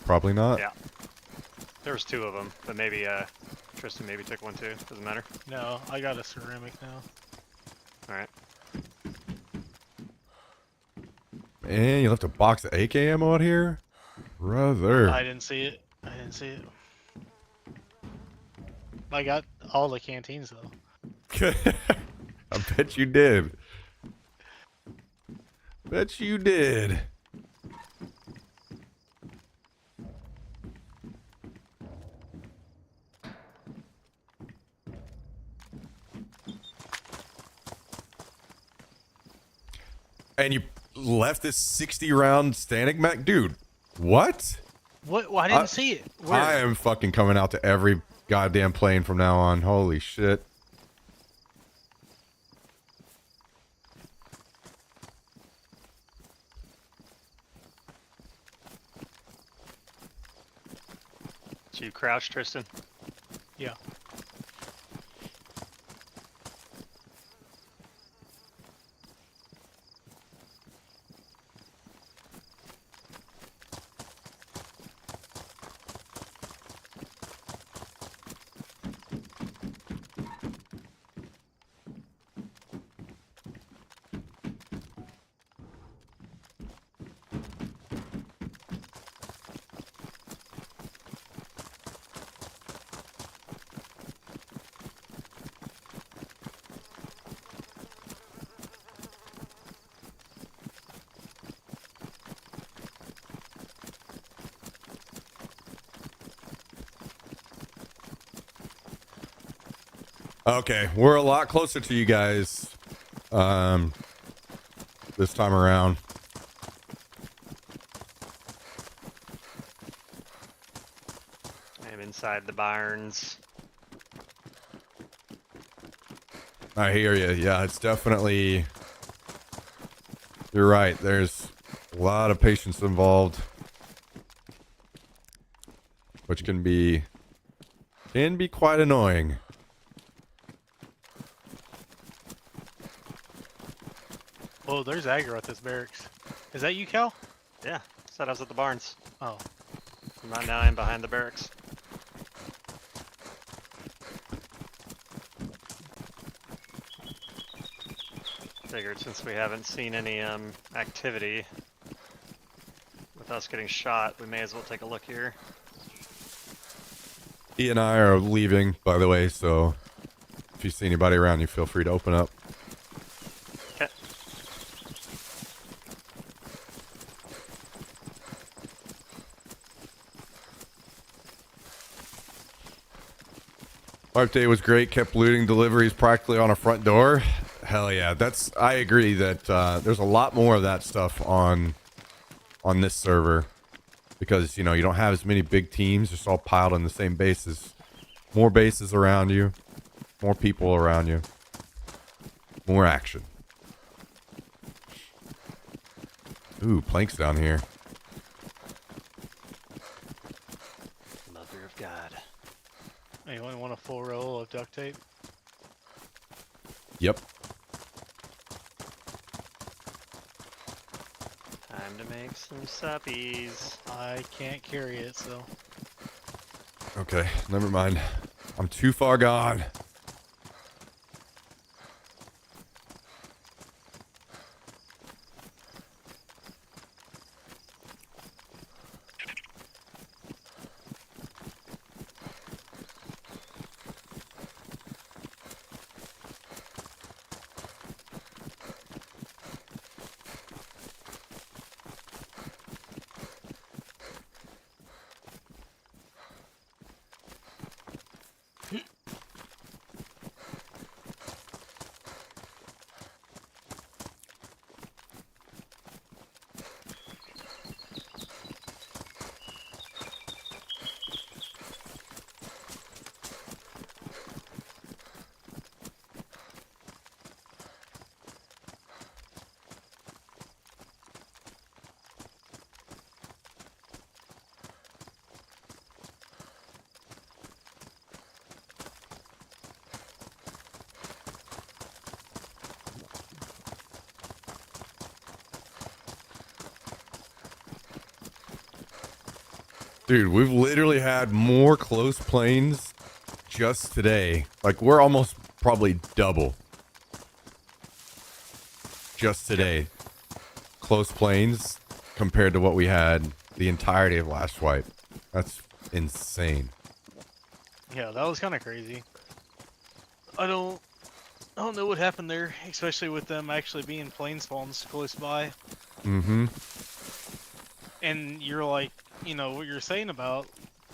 probably not. Yeah. There was 2 of them, but maybe Tristan maybe took one too. Doesn't matter. No, I got a ceramic now. All right. And you left a box of AK ammo out here? Brother. I didn't see it. I didn't see it. I got all the canteens though. I bet you did. Bet you did. And you left this 60 round Static Mac? Dude, what? What? Well, I didn't see it. Where? I am fucking coming out to every goddamn plane from now on. Holy shit. So you crouch, Tristan? Yeah. Okay, we're a lot closer to you guys this time around. I'm inside the barns. I hear you. Yeah, it's definitely... You're right. There's a lot of patience involved. Which can be quite annoying. Oh, there's aggro at this barracks. Is that you, Cal? Yeah. Said I was at the barns. Oh, Now I'm behind the barracks. Figured since we haven't seen any activity with us getting shot, we may as well take a look here. E and I are leaving, by the way, so if you see anybody around you, feel free to open up. Okay. Wipe day was great. Kept looting deliveries practically on a front door. Hell yeah, I agree that there's a lot more of that stuff on this server because you don't have as many big teams just all piled on the same bases. More bases around you, more people around you, more action. Ooh, planks down here. Mother of God. anyone want a full roll of duct tape? Yep. Time to make some suppies. I can't carry it, so. Okay, never mind. I'm too far gone. Dude, we've literally had more close planes just today. Like, we're almost probably double. Just today. Close planes compared to what we had the entirety of last wipe. That's insane. Yeah, that was kind of crazy. I don't know what happened there, especially with them actually being plane spawns close by. Mm-hmm. And you're like, what you're saying about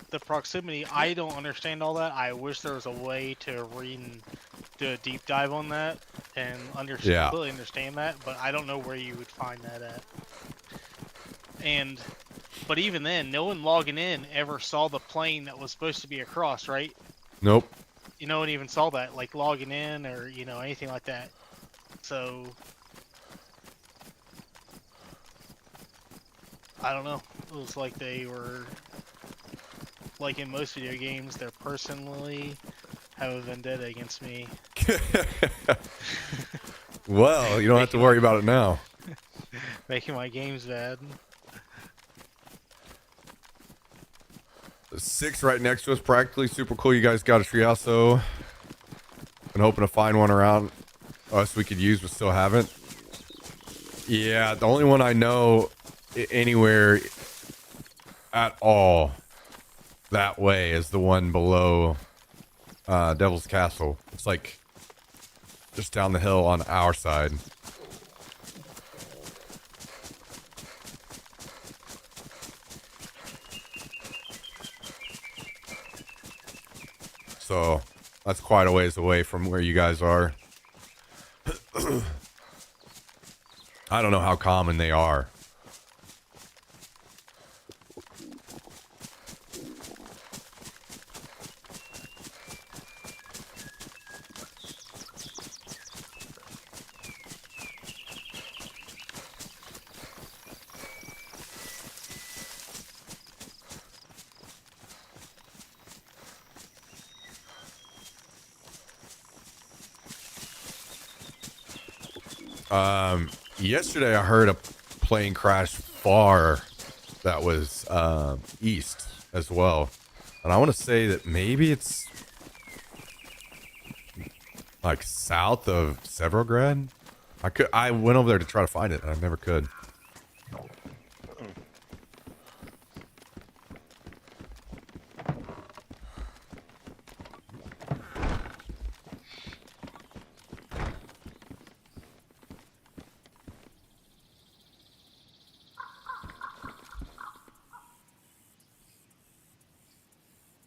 the proximity, I don't understand all that. I wish there was a way to read and do a deep dive on that and completely understand that, but I don't know where you would find that at. But even then, no one logging in ever saw the plane that was supposed to be across, right? Nope. No one even saw that, like logging in or, anything like that. So, I don't know. It was like they were, like in most video games, they're personally have a vendetta against me. Well, you don't have to worry about it now. Making my games bad. 6 right next to us, practically super cool. You guys got a treehouse, though. Been hoping to find one around us we could use, but still haven't. Yeah, the only one I know anywhere at all that way is the one below Devil's Castle. It's like just down the hill on our side. So that's quite a ways away from where you guys are. I don't know how common they are. Yesterday I heard a plane crash far that was east as well, and I want to say that maybe it's like south of Severograd. I went over there to try to find it, and I never could.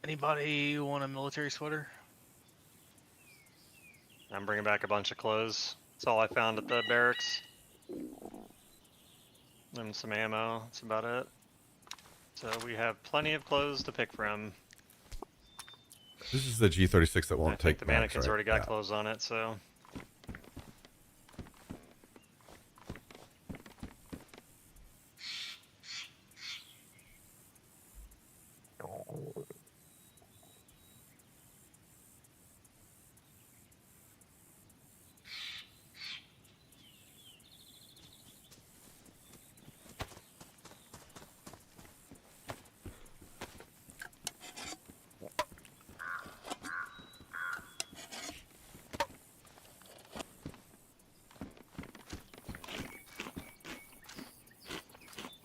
Anybody want a military sweater? I'm bringing back a bunch of clothes. That's all I found at the barracks. And some ammo. That's about it. So we have plenty of clothes to pick from. This is the G36 that I won't think take the max, mannequin's right? already got Yeah. clothes on it, so.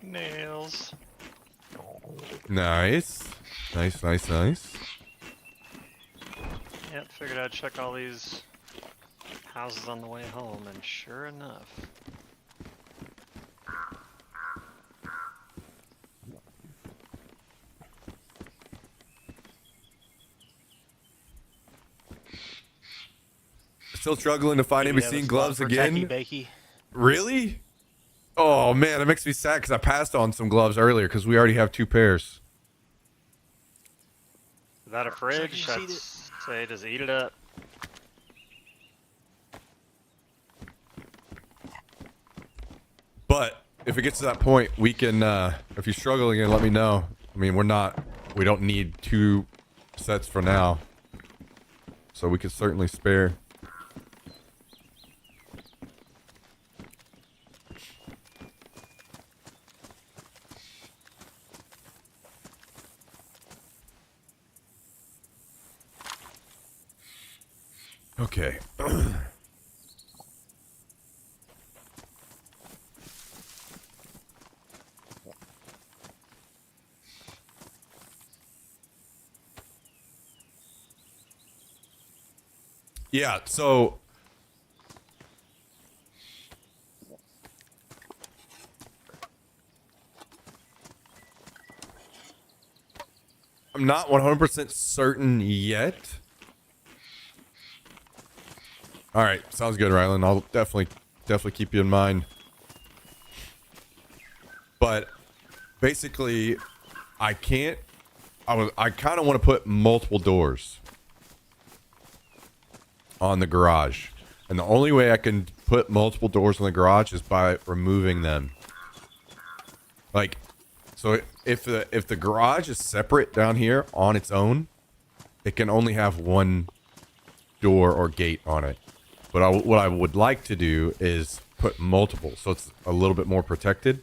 Nails. Nice. Nice. Yep, figured I'd check all these houses on the way home, and sure enough. Still struggling to find Maybe anybody have a seeing spot gloves for again. Techie Bakey. Really? Oh man, it makes me sad because I passed on some gloves earlier because we already have 2 pairs. Is that a fridge? Check I'd your say just eat it up. But if it gets to that point, we can. If you're struggling again, let me know. I mean, we don't need 2 sets for now, so we could certainly spare. Okay. Yeah, so I'm not 100% certain yet. All right, sounds good, Rylan. I'll definitely keep you in mind. But basically, I can't. I kind of want to put multiple doors on the garage, and the only way I can put multiple doors on the garage is by removing them. Like, so if the garage is separate down here on its own, it can only have 1 door or gate on it. But what I would like to do is put multiple, so it's a little bit more protected.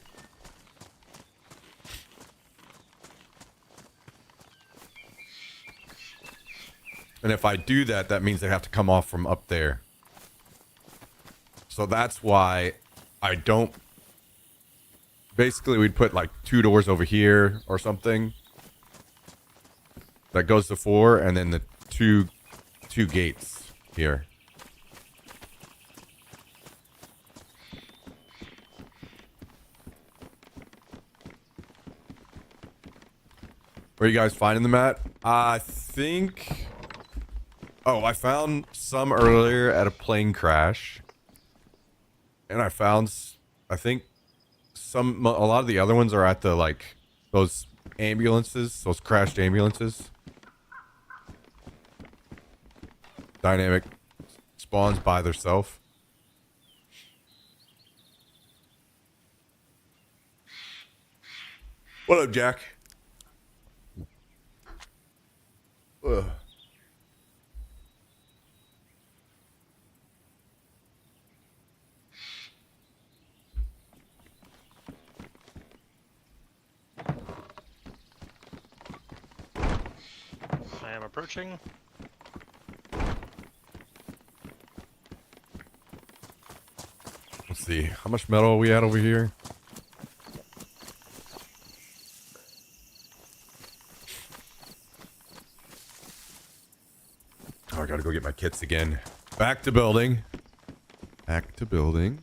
And if I do that, that means they have to come off from up there. So that's why I don't... Basically, we'd put like 2 doors over here or something. That goes to 4, and then the two gates here. Where are you guys finding them at? I think... Oh, I found some earlier at a plane crash. And I found, I think, a lot of the other ones are at the, like, those ambulances, those crashed ambulances. Dynamic spawns by themselves. What up, Jack? Ugh. am approaching. Let's see. How much metal are we at over here? Oh, I gotta go get my kits again. Back to building. Back to building.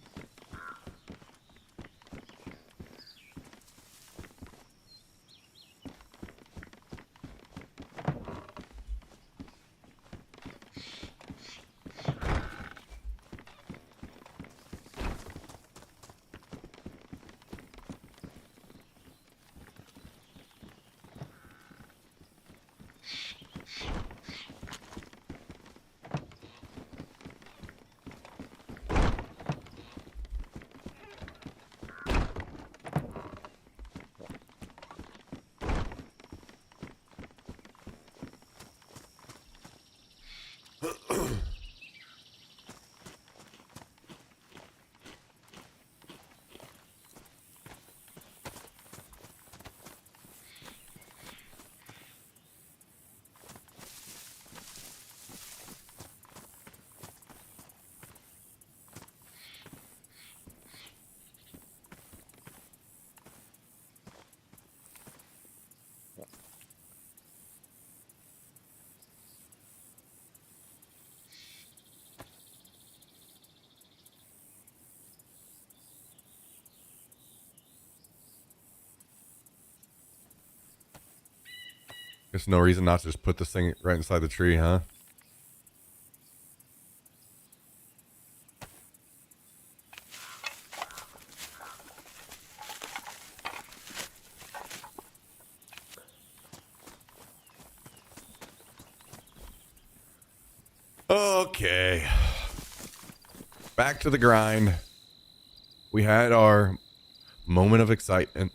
There's no reason not to just put this thing right inside the tree, huh? Okay. Back to the grind. We had our moment of excitement.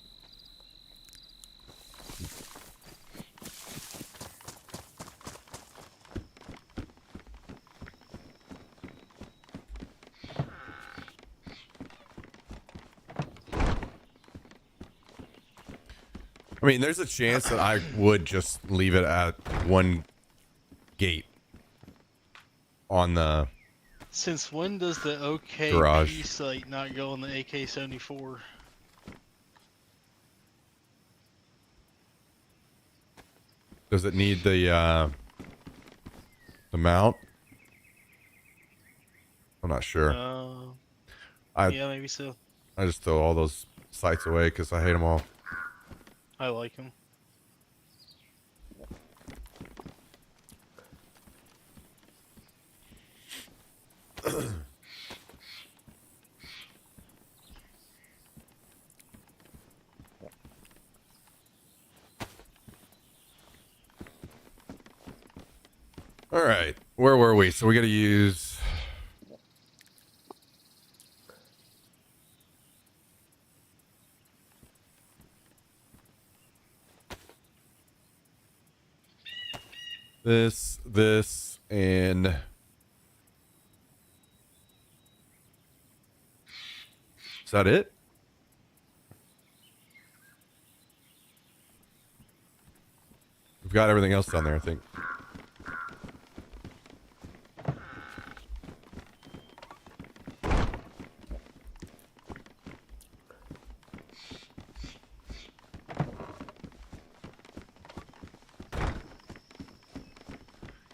I mean, there's a chance that I would just leave it at one gate on the Since when does the OKP Garage. site not go on the AK-74? Does it need the mount? I'm not sure. Yeah, maybe so. I just throw all those sites away because I hate them all. I like him. All right, where were we? So we got to use. This, and is that it? We've got everything else down there, I think.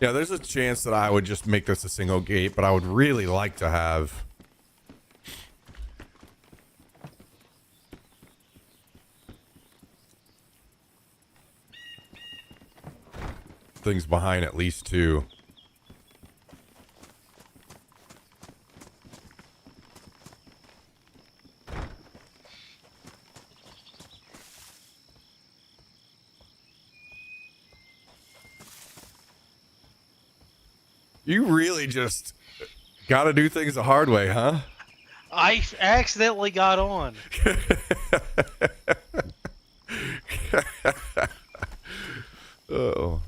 Yeah, there's a chance that I would just make this a single gate, but I would really like to have things behind at least two. You really just got to do things the hard way, huh? I accidentally got on. Oh.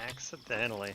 Accidentally.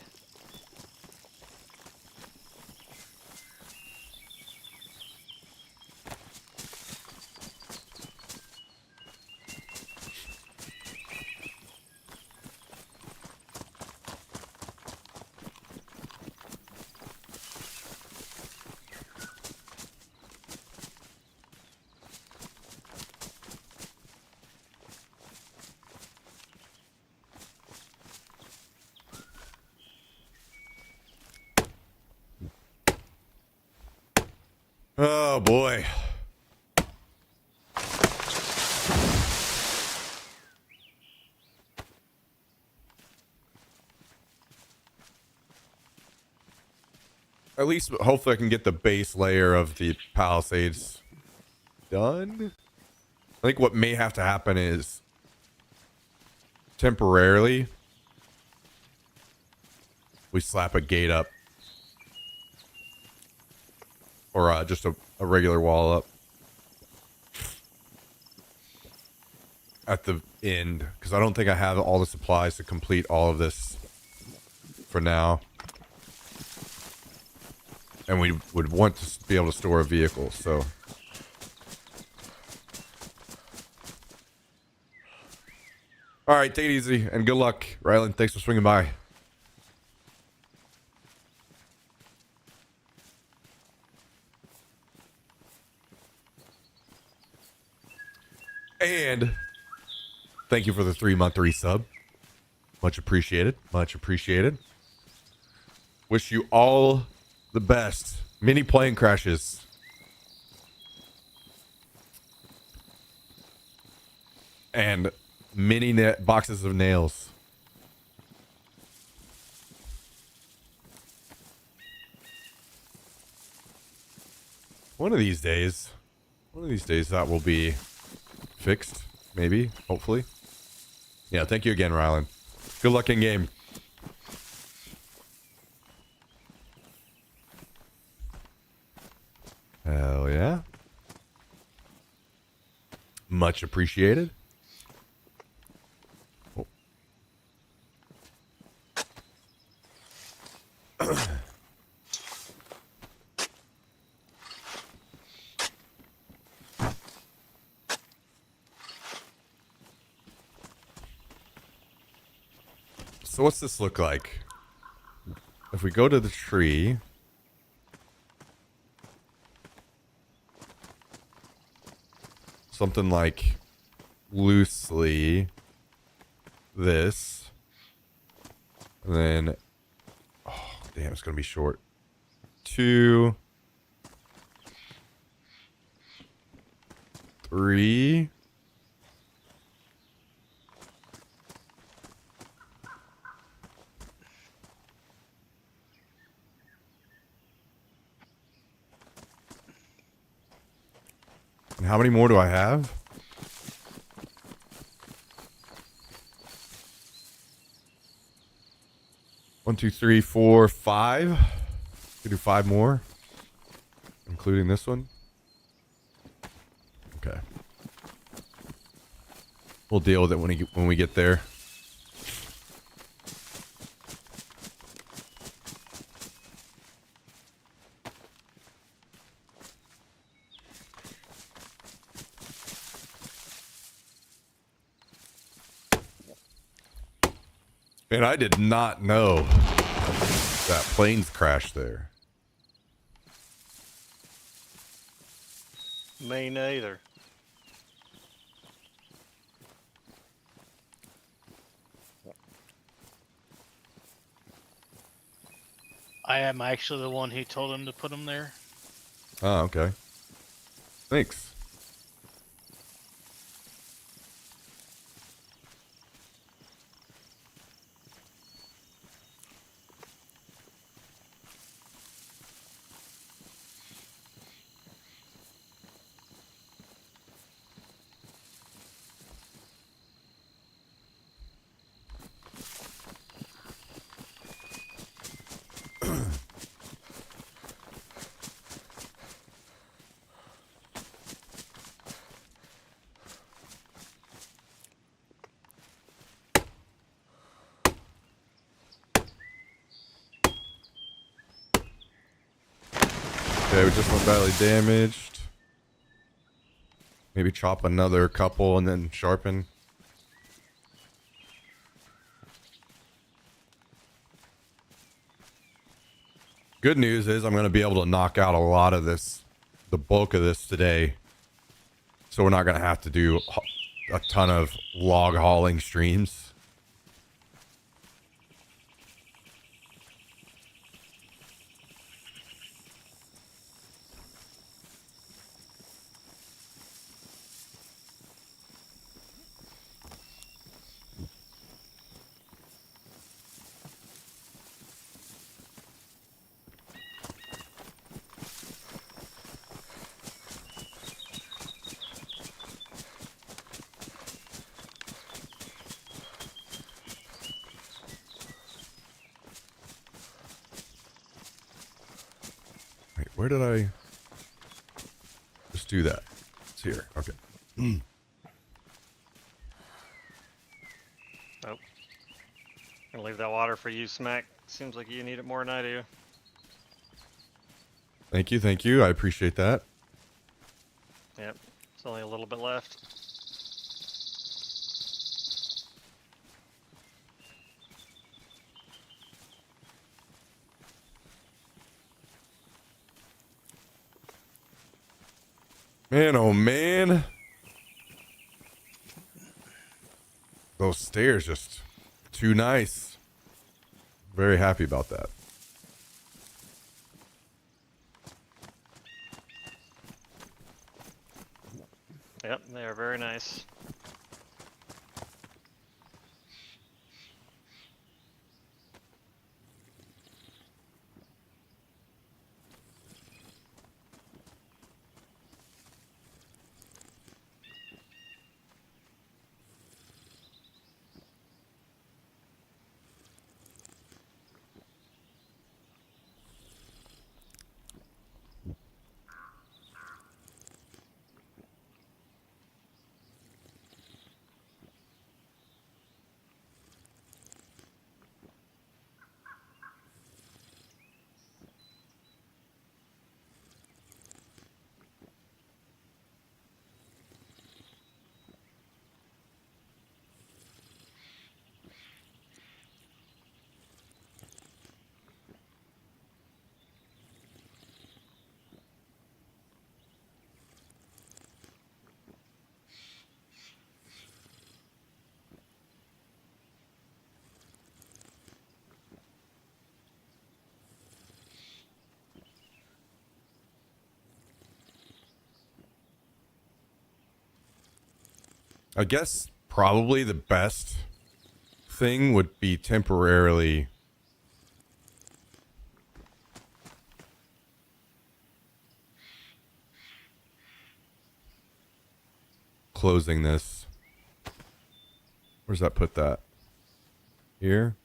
Oh boy. At least hopefully I can get the base layer of the Palisades done. I think what may have to happen is temporarily we slap a gate up or just a regular wall up at the end, because I don't think I have all the supplies to complete all of this for now. And we would want to be able to store a vehicle, so. All right, take it easy and good luck, Rylan. Thanks for swinging by. And thank you for the 3-month resub. Much appreciated. Much appreciated. Wish you all the best. Many plane crashes. And many boxes of nails. One of these days that will be fixed. Maybe. Hopefully. Yeah, thank you again, Rylan. Good luck in game. Hell yeah. Much appreciated. Oh. So what's this look like? If we go to the tree... something like loosely this, and then oh damn, it's gonna be short. 2, 3, and how many more do I have? One, 2, 3, 4, 5. We do 5 more, including this one. Okay. We'll deal with it when we get there. And I did not know that planes crashed there. Me neither. I am actually the one who told him to put them there. Oh, okay. Thanks. Okay, we just went badly damaged. Maybe chop another couple and then sharpen. Good news is I'm going to be able to knock out a lot of this, the bulk of this today. So we're not going to have to do a ton of log hauling streams. Where did I just do that? It's here. Okay. Oh. Gonna leave that water for you, Smack. Seems like you need it more than I do. Thank you. Thank you. I appreciate that. Yep. It's only a little bit left. Man, oh man. Those stairs just too nice. Very happy about that. Yep, they are very nice. I guess probably the best thing would be temporarily closing this. Where's that put that? Here?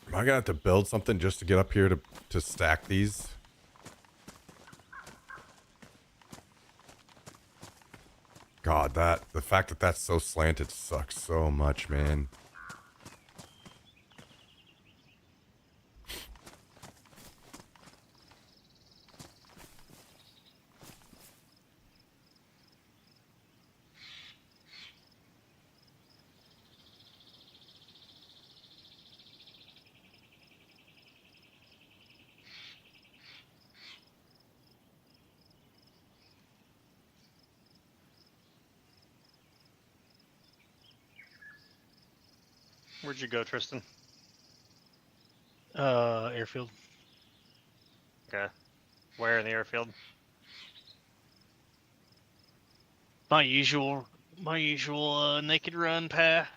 Am I gonna have to build something just to get up here to stack these? God, the fact that that's so slanted sucks so much, man. Where'd you go, Tristan? Airfield. Okay. Where in the airfield? My usual naked run path.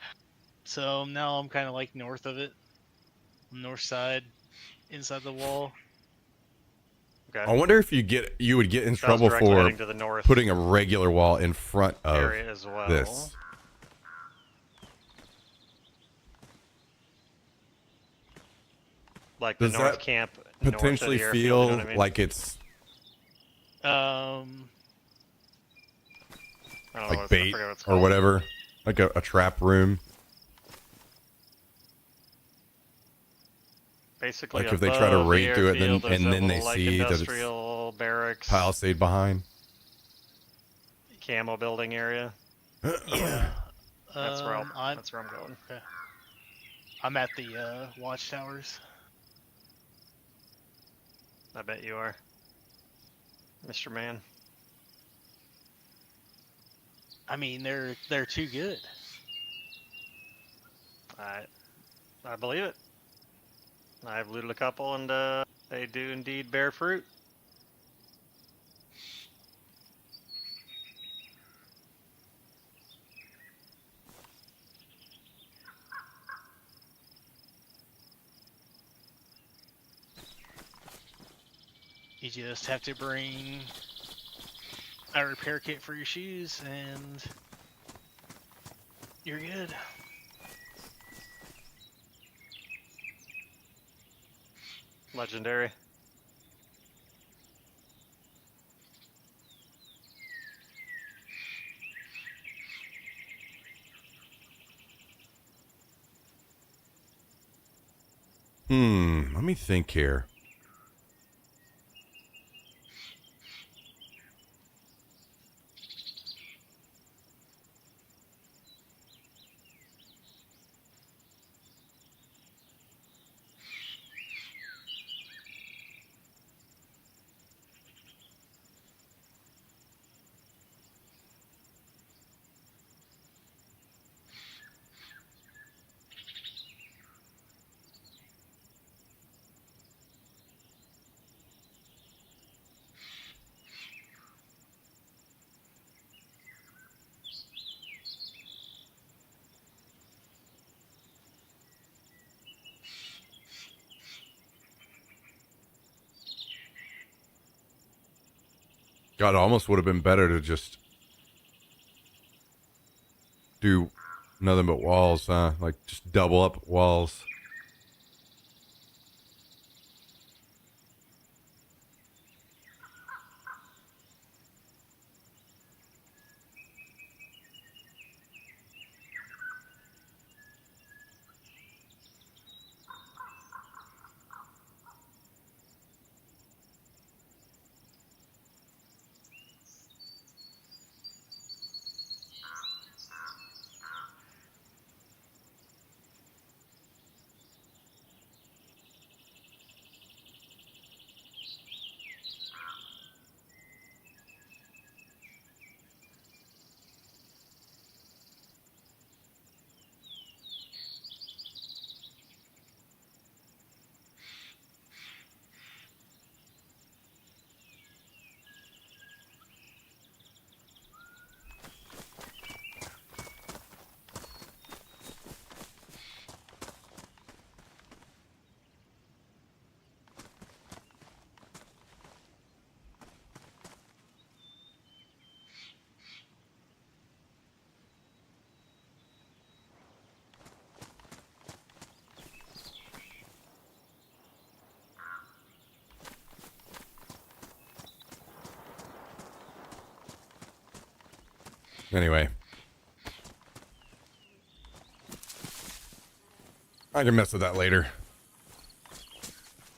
So now I'm kind of like north of it, north side, inside the wall. Okay. I wonder if you would get in So I was trouble directly for heading to the north putting a regular wall in front of area as well. this. Like the Does north that camp. Potentially north of the feel airfield, you know what I mean? like it's Um, I don't know like what I bait forget what it's or called. whatever, like a trap room. Basically, Like if they try to above the raid through it, airfield, and there's a then they little, like, see that it's industrial barracks, palisade behind. camo building area. yeah. That's where I'm that's where I'm going. I'm at the watchtowers. I bet you are, Mr. Man. I mean, they're too good. I believe it. I've looted a couple and They do indeed bear fruit. You just have to bring a repair kit for your shoes and you're good. Legendary. Let me think here. God, it almost would have been better to just do nothing but walls, huh? Like, just double up walls. Anyway. I can mess with that later.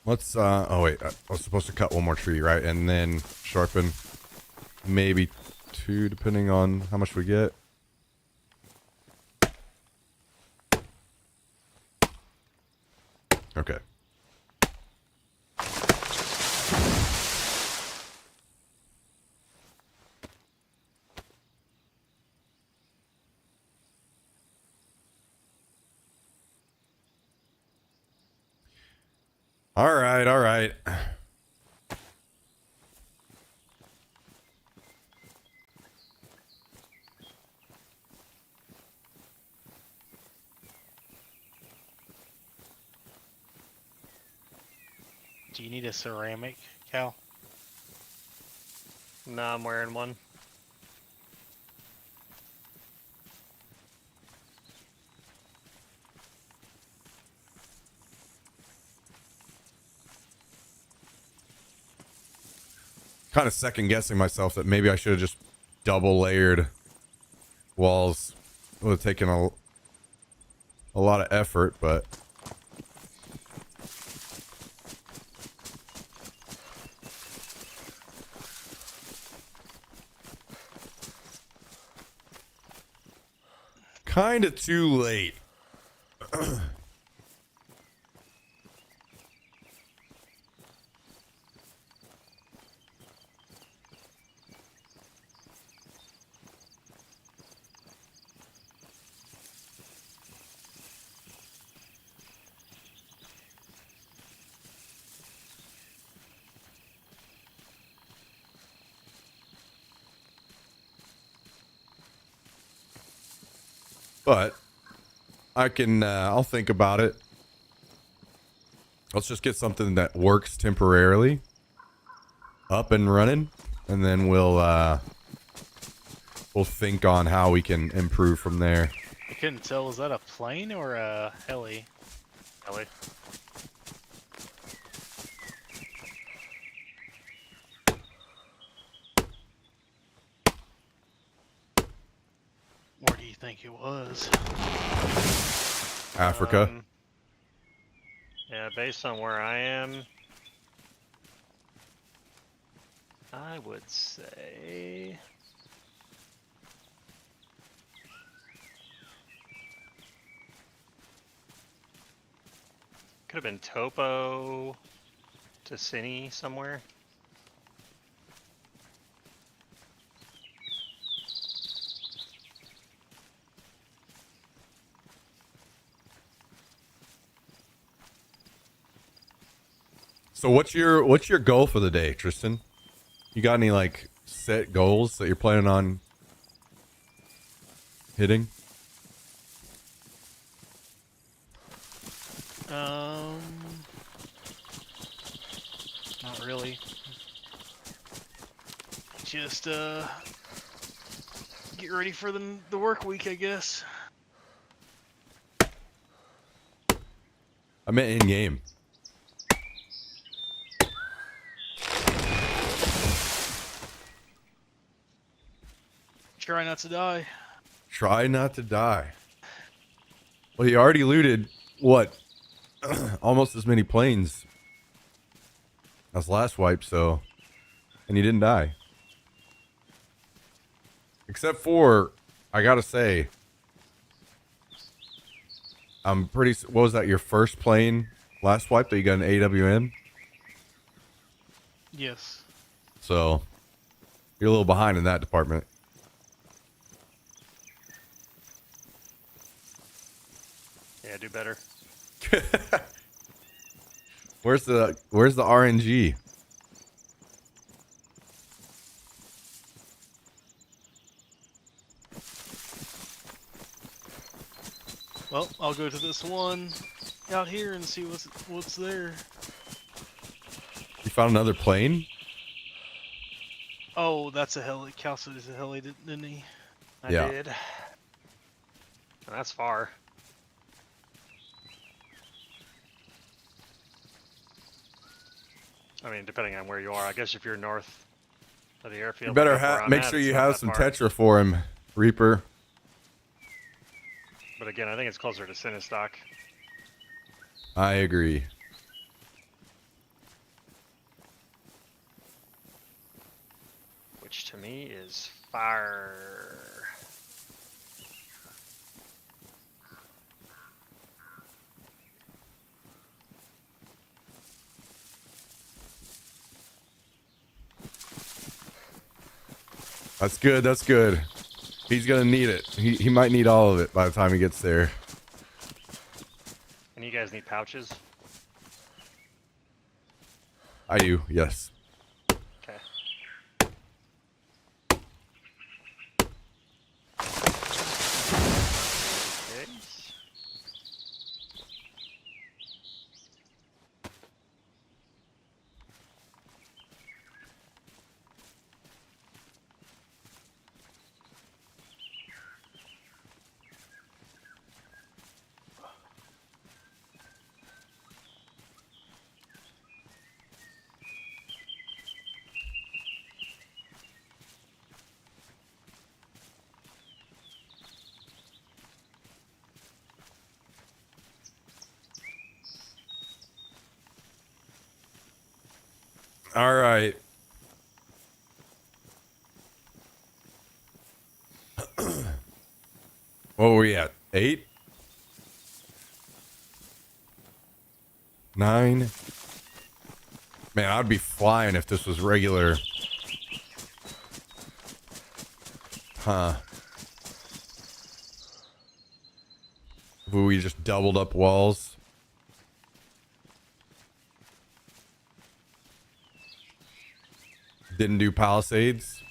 Let's, oh wait, I was supposed to cut one more tree, right? And then sharpen maybe 2, depending on how much we get. Okay. All right, all right. Do you need a ceramic, Cal? No, I'm wearing one. Kind of second guessing myself that maybe I should have just double layered walls. It would have taken a lot of effort, but kind of too late. But I can. I'll think about it. Let's just get something that works temporarily up and running, and then we'll think on how we can improve from there. I couldn't tell. Was that a plane or a heli? Ellie. Where do you think it was? Africa. Yeah, based on where I am, I would say could have been Topo to Cine somewhere. So what's your goal for the day, Tristan? You got any like set goals that you're planning on hitting? Not really. Just get ready for the work week, I guess. I meant in game. Try not to die. Try not to die. Well, you already looted what? Almost as many planes as last wipe, so, and you didn't die. Except for, I gotta say, I'm pretty. What was that? Your first plane last wipe that you got an AWM? Yes. So you're a little behind in that department. Yeah, do better. Where's the RNG? Well, I'll go to this one out here and see what's there. You found another plane? Oh, that's a heli. Cal said it's a heli, didn't he? I Yeah. did. And that's far. I mean, depending on where you are. I guess if you're north of the airfield. You better like where I'm make at, sure it's you not have that some far. Tetra for him, Reaper. But again, I think it's closer to Cinestock. I agree. Which to me is fire. That's good. That's good. He's gonna need it. He might need all of it by the time he gets there. And you guys need pouches? I do. Yes. Okay. Okay. All right. What were we at? 8? 9? Man, I'd be flying if this was regular. Huh. If we just doubled up walls. Didn't do palisades.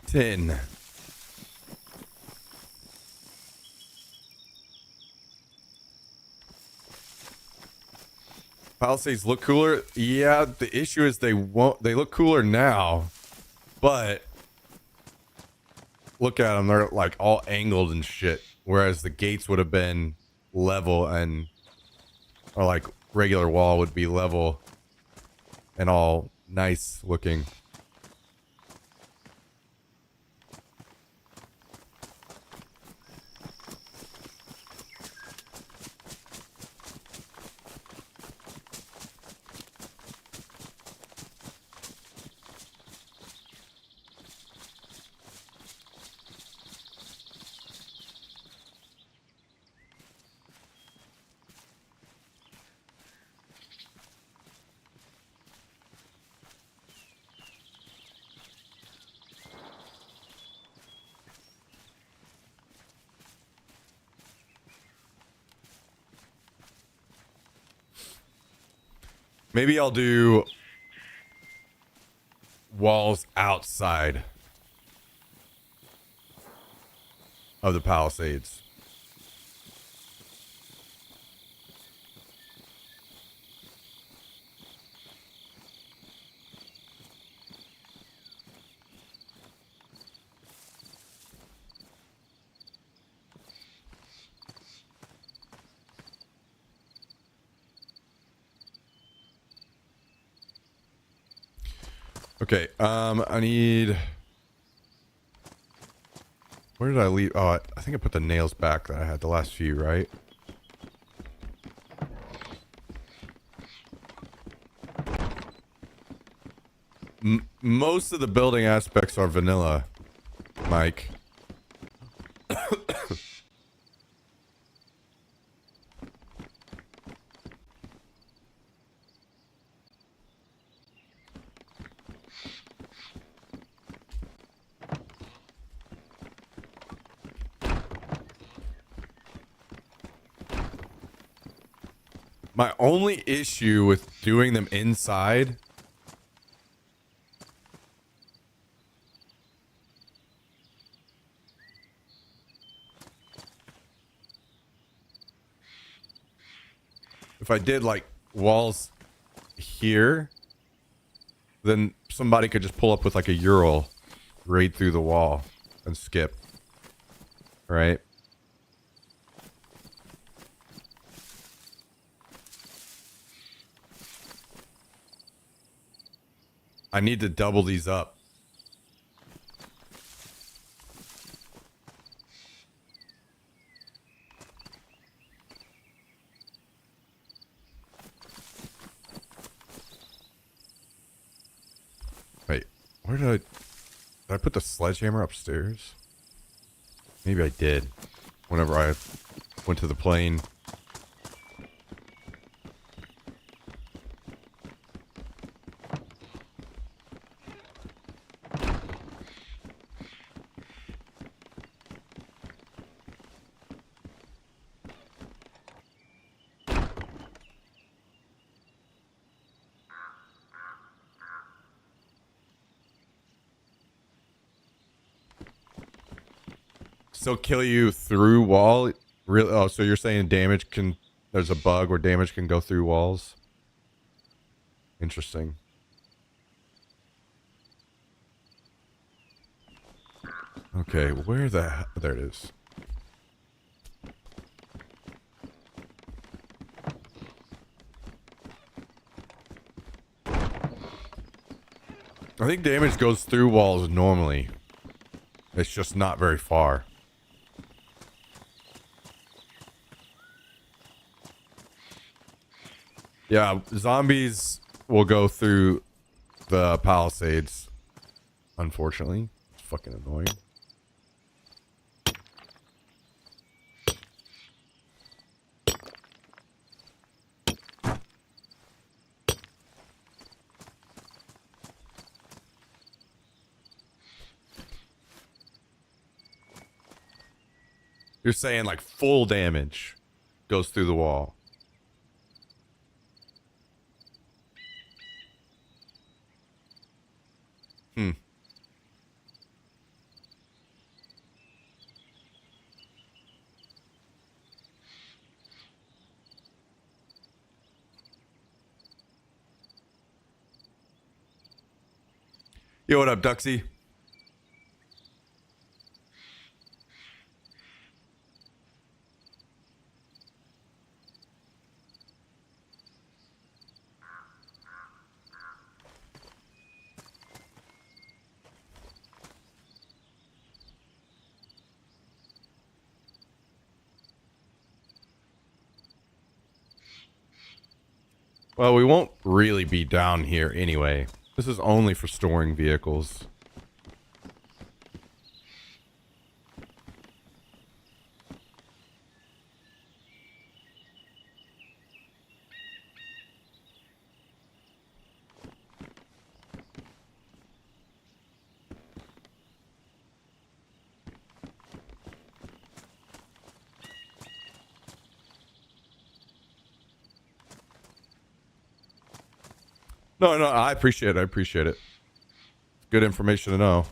10. Palisades look cooler. Yeah, the issue is they look cooler now, but look at them. They're like all angled and shit. Whereas the gates would have been level or like regular wall would be level and all nice looking. Maybe I'll do walls outside of the Palisades. Okay, I need... Where did I leave? Oh, I think I put the nails back that I had the last few, right? Most of the building aspects are vanilla, Mike. My only issue with doing them inside if I did like walls here, then somebody could just pull up with like a Ural right through the wall and skip. Right? I need to double these up. Wait, where did I put the sledgehammer upstairs? Maybe I did. Whenever I went to the plane. Still kill you through wall? Really? Oh, so you're saying damage can... There's a bug where damage can go through walls? Interesting. Okay, where the... There it is. I think damage goes through walls normally. It's just not very far. Yeah, zombies will go through the Palisades. Unfortunately. It's fucking annoying. You're saying like full damage goes through the wall. Yo, what up, Duxie? Well, we won't really be down here anyway. This is only for storing vehicles. No, no, I appreciate it. I appreciate it. Good information to know.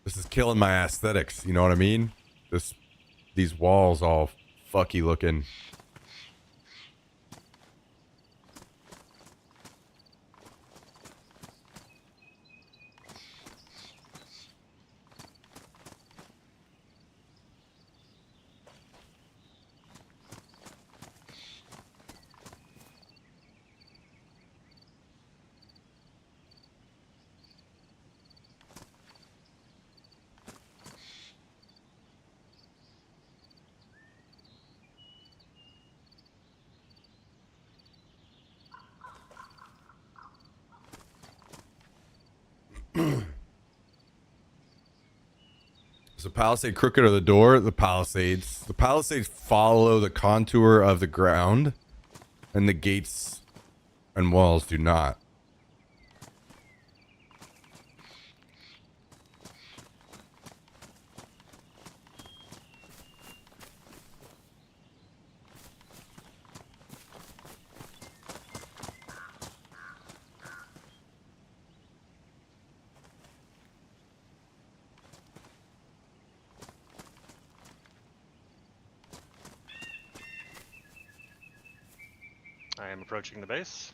This is killing my aesthetics. You know what I mean? These walls all fucky looking. Is the palisade crooked or the door? The palisades. The palisades follow the contour of the ground, and the gates and walls do not. I am approaching the base.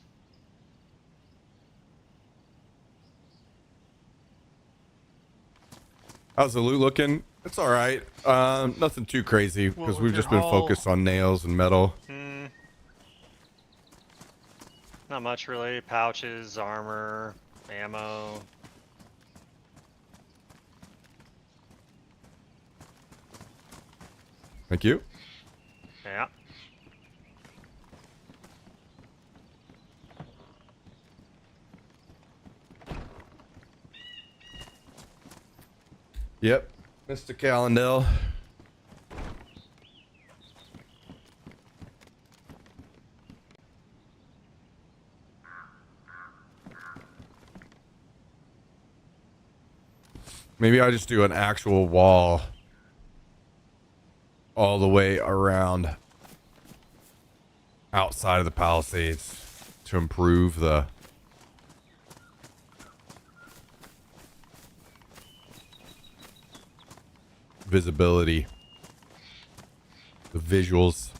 How's the loot looking? It's all right. Nothing too crazy because with we've your just been haul- focused on nails and metal. Not much really. Pouches, armor, ammo. Thank you. Yeah. Yep, Mr. Callendale. Maybe I just do an actual wall all the way around outside of the palisades to improve the visibility, the visuals.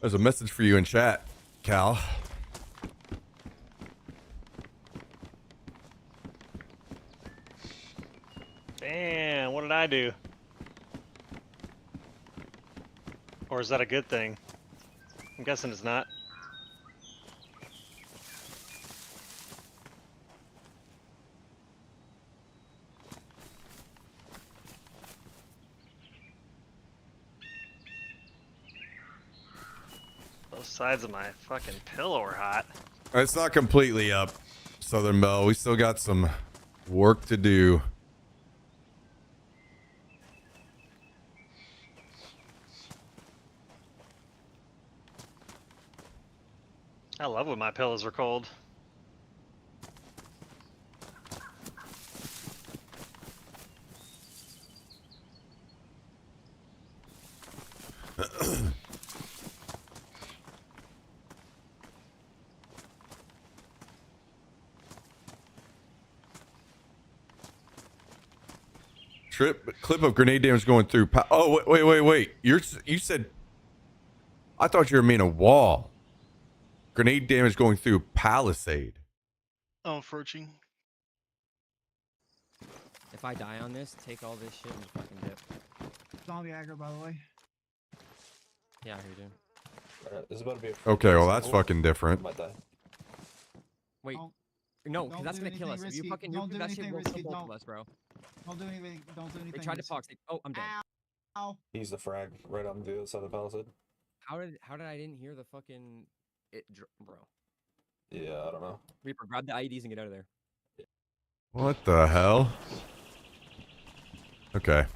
There's a message for you in chat, Cal. Damn, what did I do? Or is that a good thing? I'm guessing it's not. Both sides of my fucking pillow are hot. It's not completely up, Southern Belle. We still got some Work to do. I love when my pillows are cold. Clip of grenade damage going through. Oh, wait. You said. I thought you were meaning a wall. Grenade damage going through palisade. Oh, approaching. If I die on this, take all this shit and fucking dip. Zombie aggro, by the way. Yeah, I heard you. Alright, this is about to be a Okay, well that's fucking different. Might die. Wait, Don't- no, because don't that's do gonna kill us. anything If you risky. fucking Don't nuke do that shit, anything we'll kill risky. both of Don't- us, bro. Don't do anything. Don't do anything. They tried to risky. fox. Oh, I'm dead. Ow. He's the frag right on the other side of the palisade. How did I didn't hear the fucking bro? Yeah, I don't know. Reaper, grab the IEDs and get out of there. What the hell? Okay.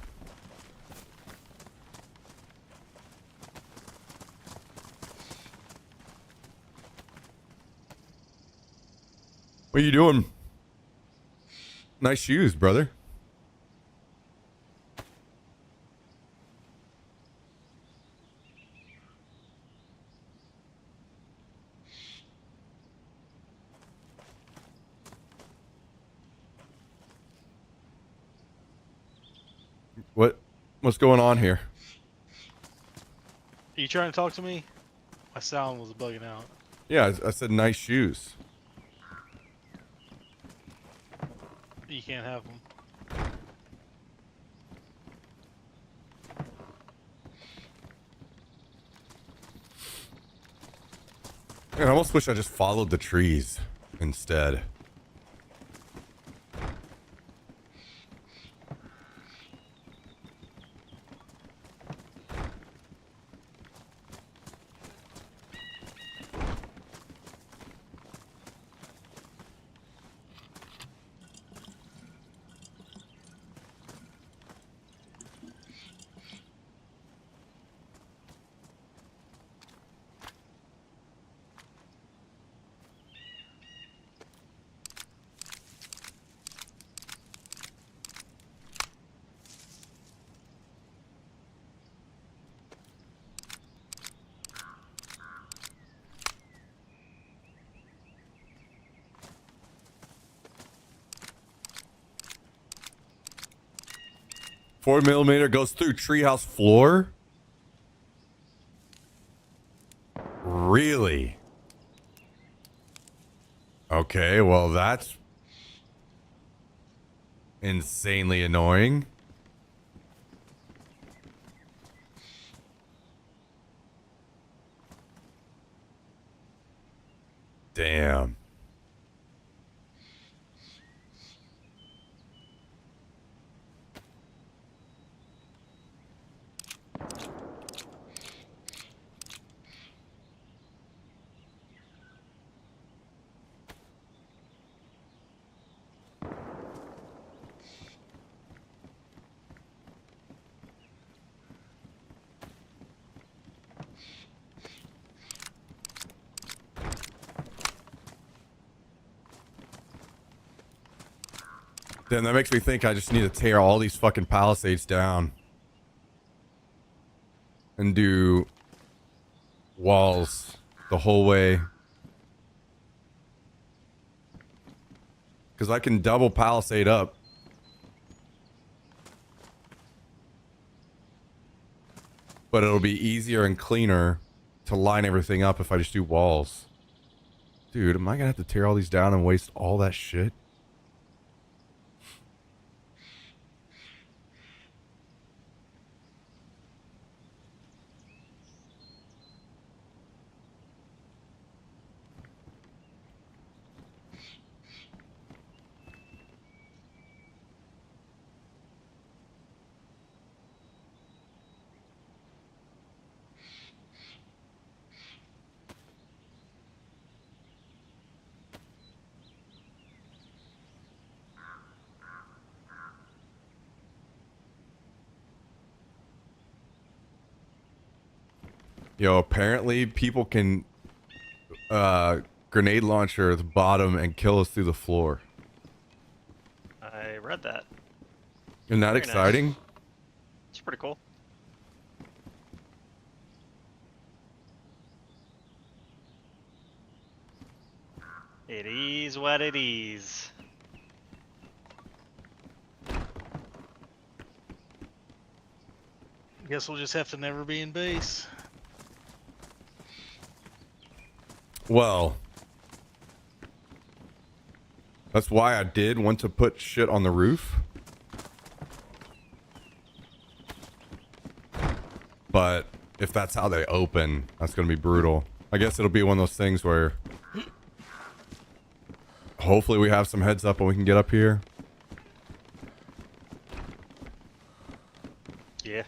What are you doing? Nice shoes, brother. What's going on here? Are you trying to talk to me? My sound was bugging out. Yeah, I said nice shoes. You can't have them. Man, I almost wish I just followed the trees instead. .4mm goes through treehouse floor? Really? Okay, well that's insanely annoying. Damn. Then that makes me think I just need to tear all these fucking palisades down and do walls the whole way. Because I can double palisade up. But it'll be easier and cleaner to line everything up if I just do walls. Dude, am I gonna have to tear all these down and waste all that shit? Apparently people can grenade launcher the bottom and kill us through the floor. I read that. Isn't that Very nice. exciting? It's pretty cool. It is what it is. Guess we'll just have to never be in base. Well, that's why I did want to put shit on the roof. But if that's how they open, that's going to be brutal. I guess it'll be one of those things where hopefully we have some heads up and we can get up here. Yeah.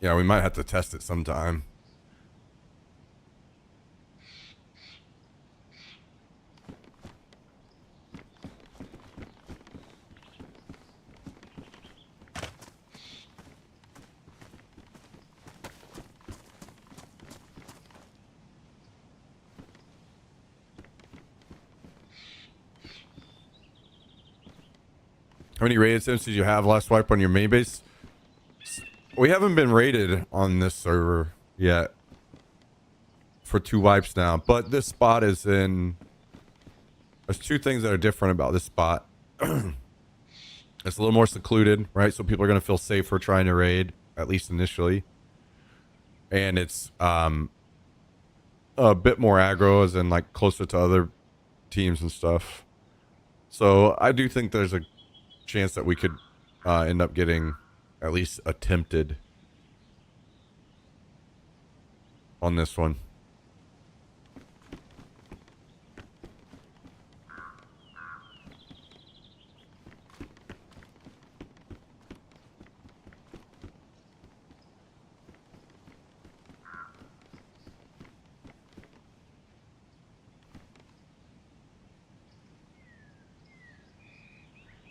Yeah, we might have to test it sometime. How many rated sims did you have last wipe on your main base? We haven't been rated on this server yet for 2 wipes now, but this spot is in... There's 2 things that are different about this spot. It's a little more secluded, right? So people are going to feel safer trying to raid, at least initially. And it's a bit more aggro, as in like closer to other teams and stuff. So I do think there's a chance that we could end up getting at least attempted on this one.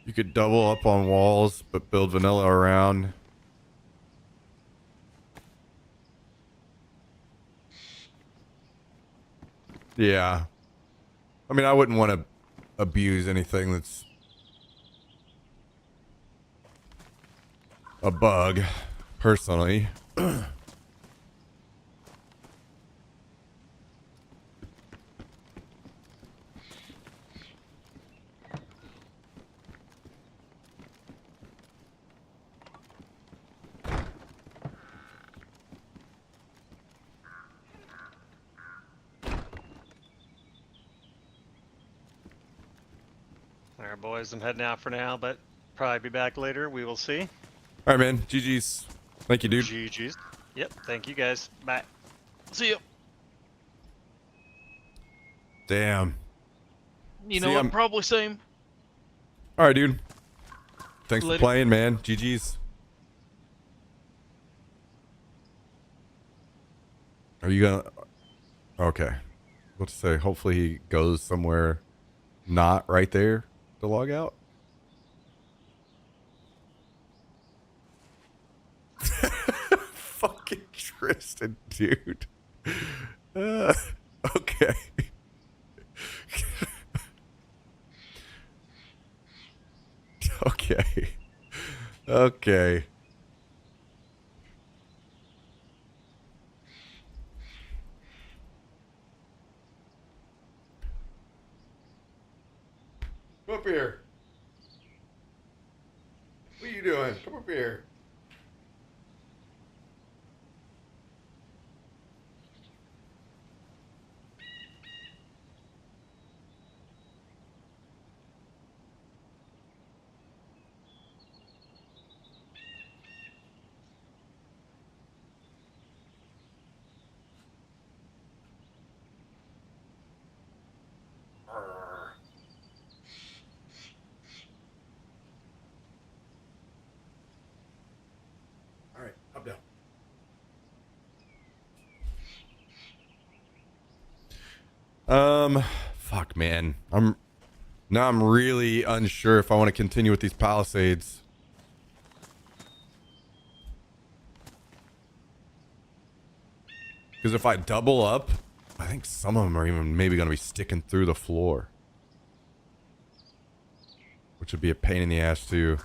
You could double up on walls, but build vanilla around. Yeah. I mean, I wouldn't want to abuse anything that's a bug, personally. Alright, boys, I'm heading out for now, but probably be back later. We will see. All right, man. GG's. Thank you, dude. GG's. Yep, thank you guys. Bye. See ya. Damn. You See, know what? I'm- Probably same. All right, dude. Thanks Later. for playing, man. GG's. Are you gonna... Okay. Let's say, hopefully he goes somewhere not right there to log out. Fucking Tristan, dude. Okay. Okay. Okay. Come up here. What are you doing? Come up here. Fuck, man. I'm really unsure if I want to continue with these palisades. Because if I double up, I think some of them are even maybe going to be sticking through the floor. Which would be a pain in the ass too.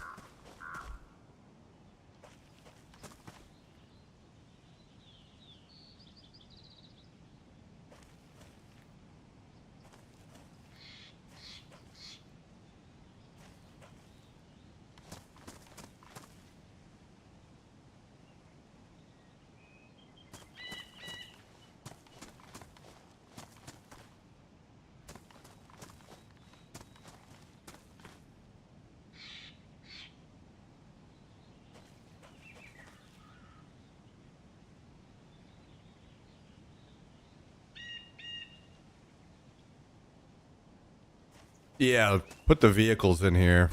Yeah, put the vehicles in here.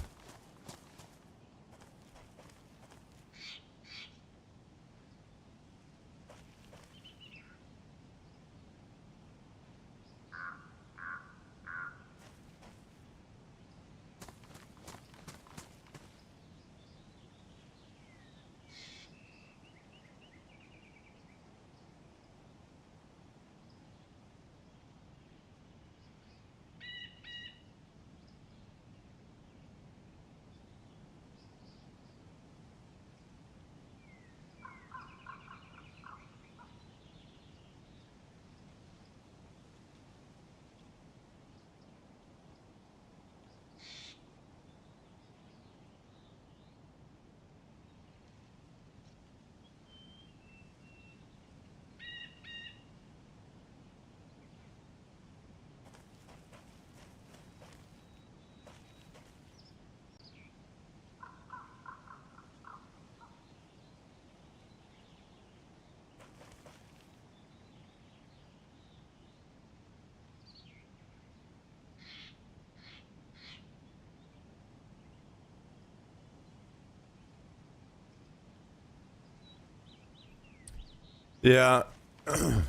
Yeah. I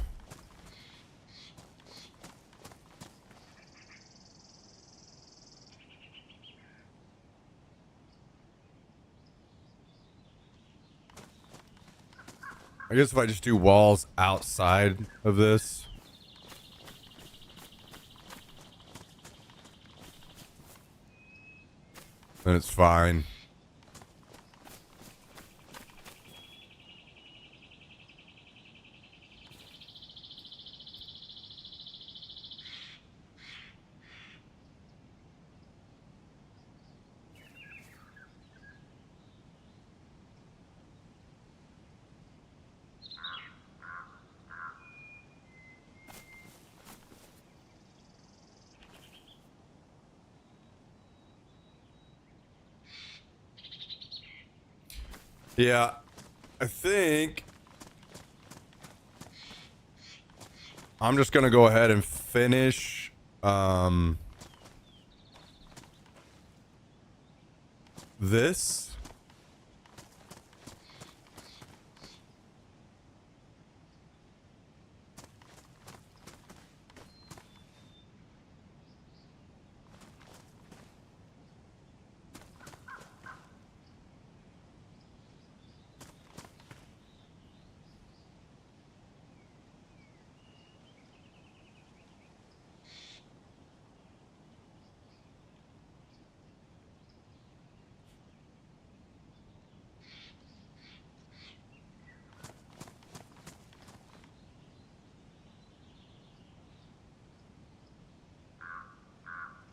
guess if I just do walls outside of this. Then it's fine. Yeah, I think I'm just gonna go ahead and finish this.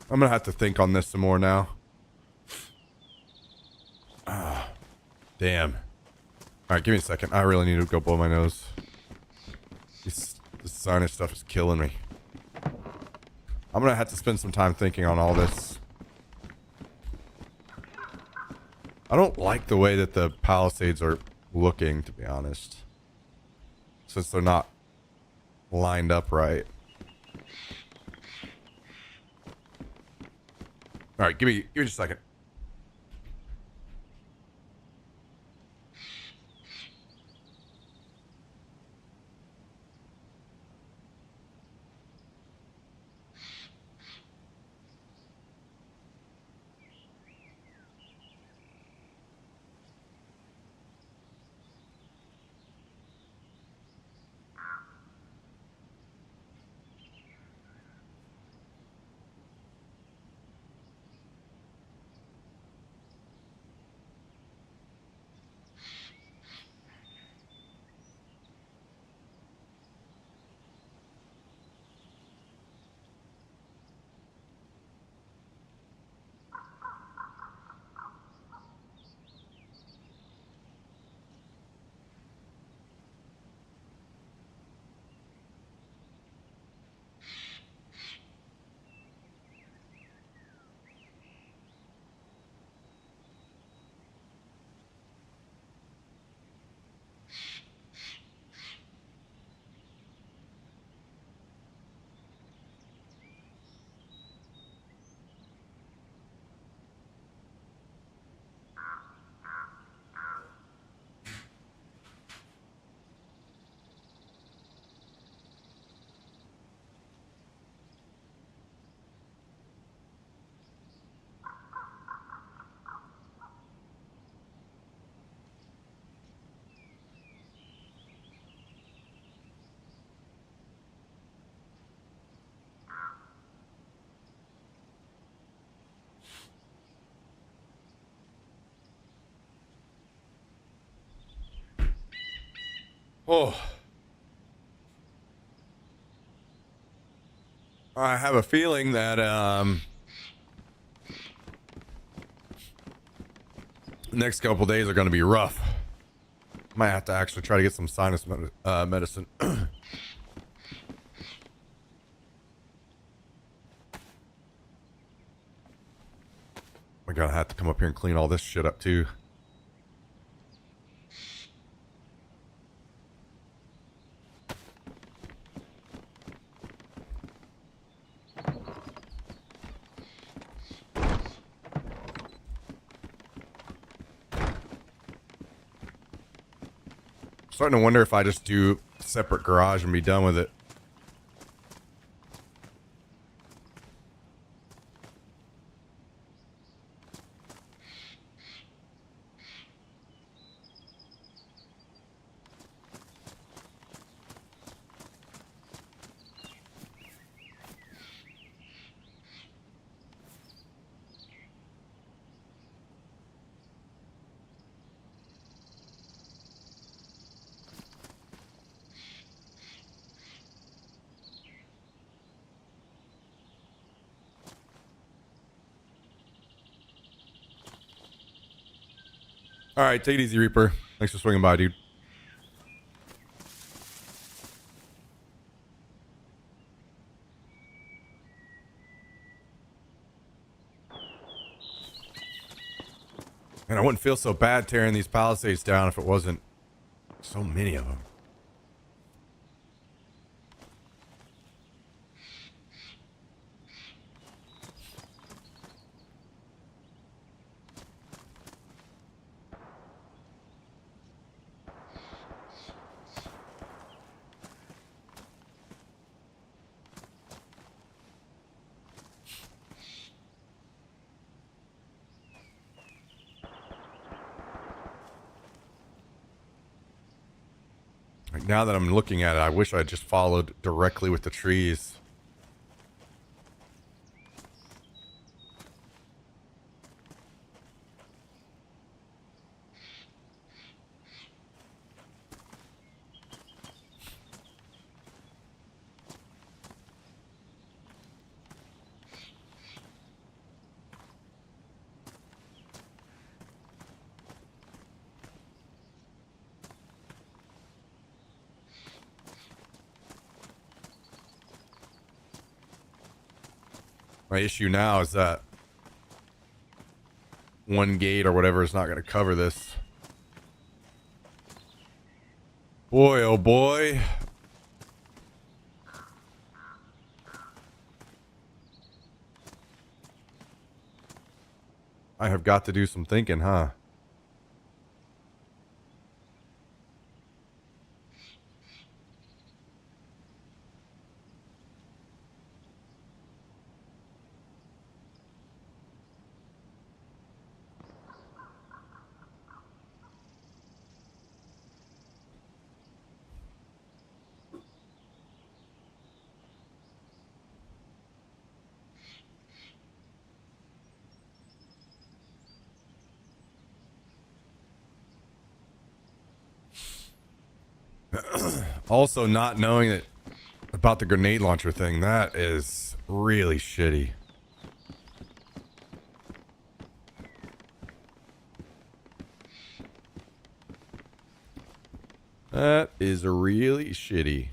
I'm gonna have to think on this some more now. Damn. Alright, give me a second. I really need to go blow my nose. This sinus stuff is killing me. I'm gonna have to spend some time thinking on all this. I don't like the way that the palisades are looking, to be honest. Since they're not lined up right. Alright, give me just a second. Oh. I have a feeling that next couple days are going to be rough. Might have to actually try to get some sinus medicine. My God, I have to come up here and clean all this shit up too. Starting to wonder if I just do a separate garage and be done with it. All right, take it easy, Reaper. Thanks for swinging by, dude. And I wouldn't feel so bad tearing these palisades down if it wasn't so many of them. Like, now that I'm looking at it, I wish I just followed directly with the trees. My issue now is that one gate or whatever is not going to cover this. Boy, oh boy. I have got to do some thinking, huh? Also, not knowing that about the grenade launcher thing, that is really shitty. That is really shitty.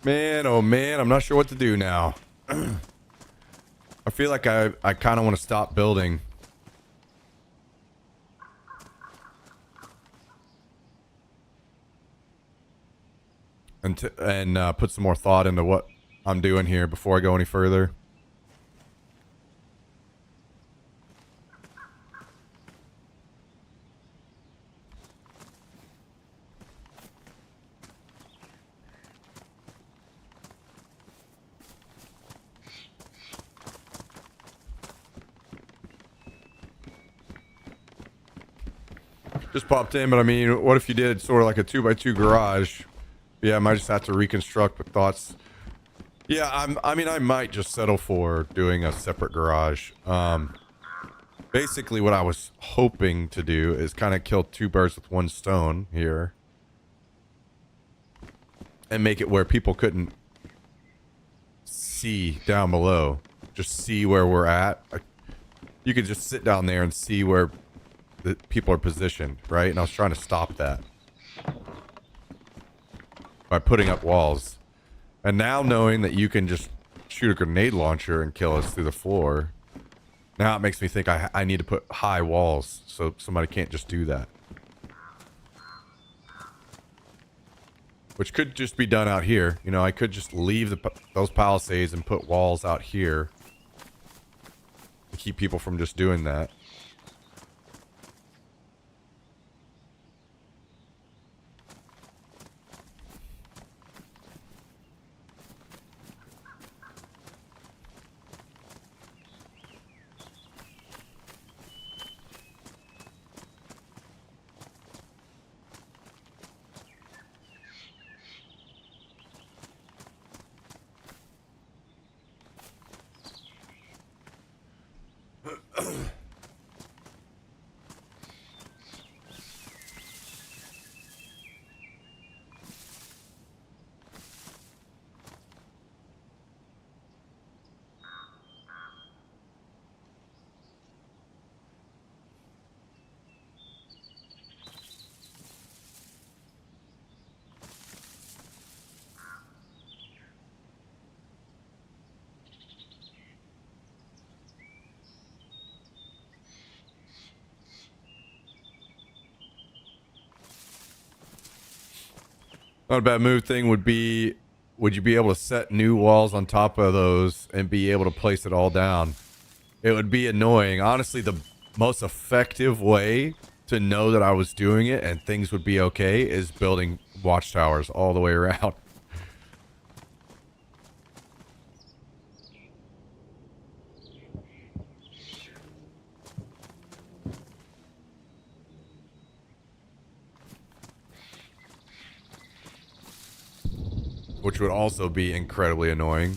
Man, oh man, I'm not sure what to do now. I feel like I kind of want to stop building. and put some more thought into what I'm doing here before I go any further. Just popped in, but I mean, what if you did sort of like a 2x2 garage? Yeah, I might just have to reconstruct with thoughts. Yeah, I mean, I might just settle for doing a separate garage. Basically what I was hoping to do is kind of kill two birds with one stone here. And make it where people couldn't see down below. Just see where we're at. You could just sit down there and see where the people are positioned, right? And I was trying to stop that by putting up walls. And now knowing that you can just shoot a grenade launcher and kill us through the floor, now it makes me think I need to put high walls so somebody can't just do that. Which could just be done out here. You know, I could just leave those palisades and put walls out here to keep people from just doing that. Not a bad move thing would be, would you be able to set new walls on top of those and be able to place it all down? It would be annoying. Honestly, the most effective way to know that I was doing it and things would be okay is building watchtowers all the way around. Which would also be incredibly annoying.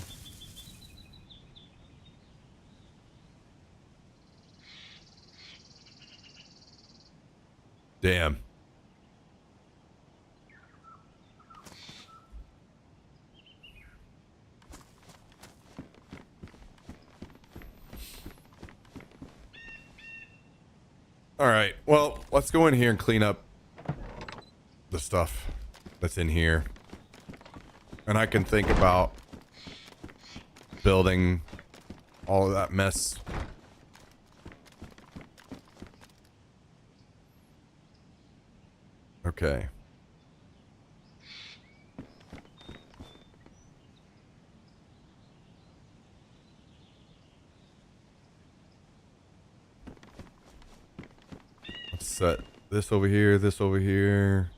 Damn. All right. Well, let's go in here and clean up the stuff that's in here. And I can think about building all of that mess. Okay. Let's set this over here, this over here.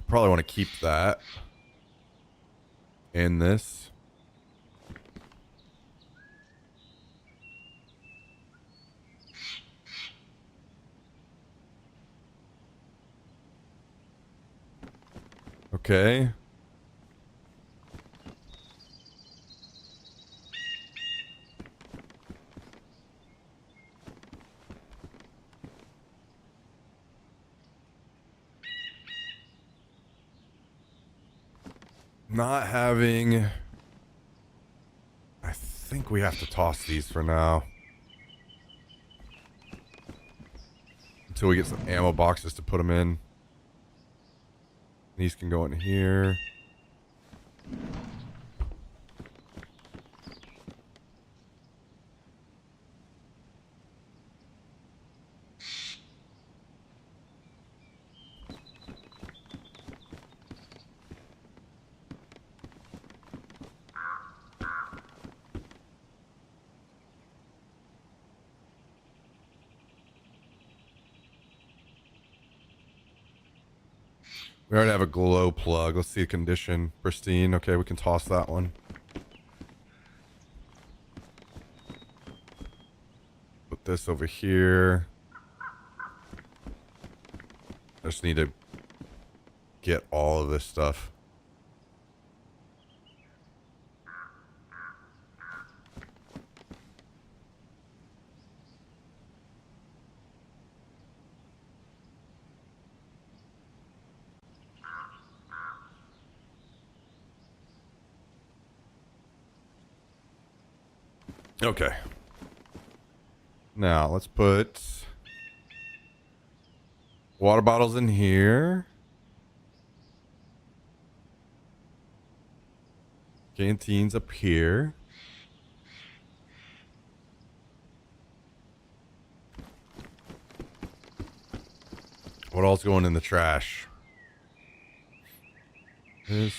Probably want to keep that in this. Okay. Not having... I think we have to toss these for now. Until we get some ammo boxes to put them in. These can go in here. We already have a glow plug. Let's see a condition. Pristine. Okay, we can toss that one. Put this over here. I just need to get all of this stuff. Okay. Now let's put water bottles in here. Canteens up here. What else going in the trash? This.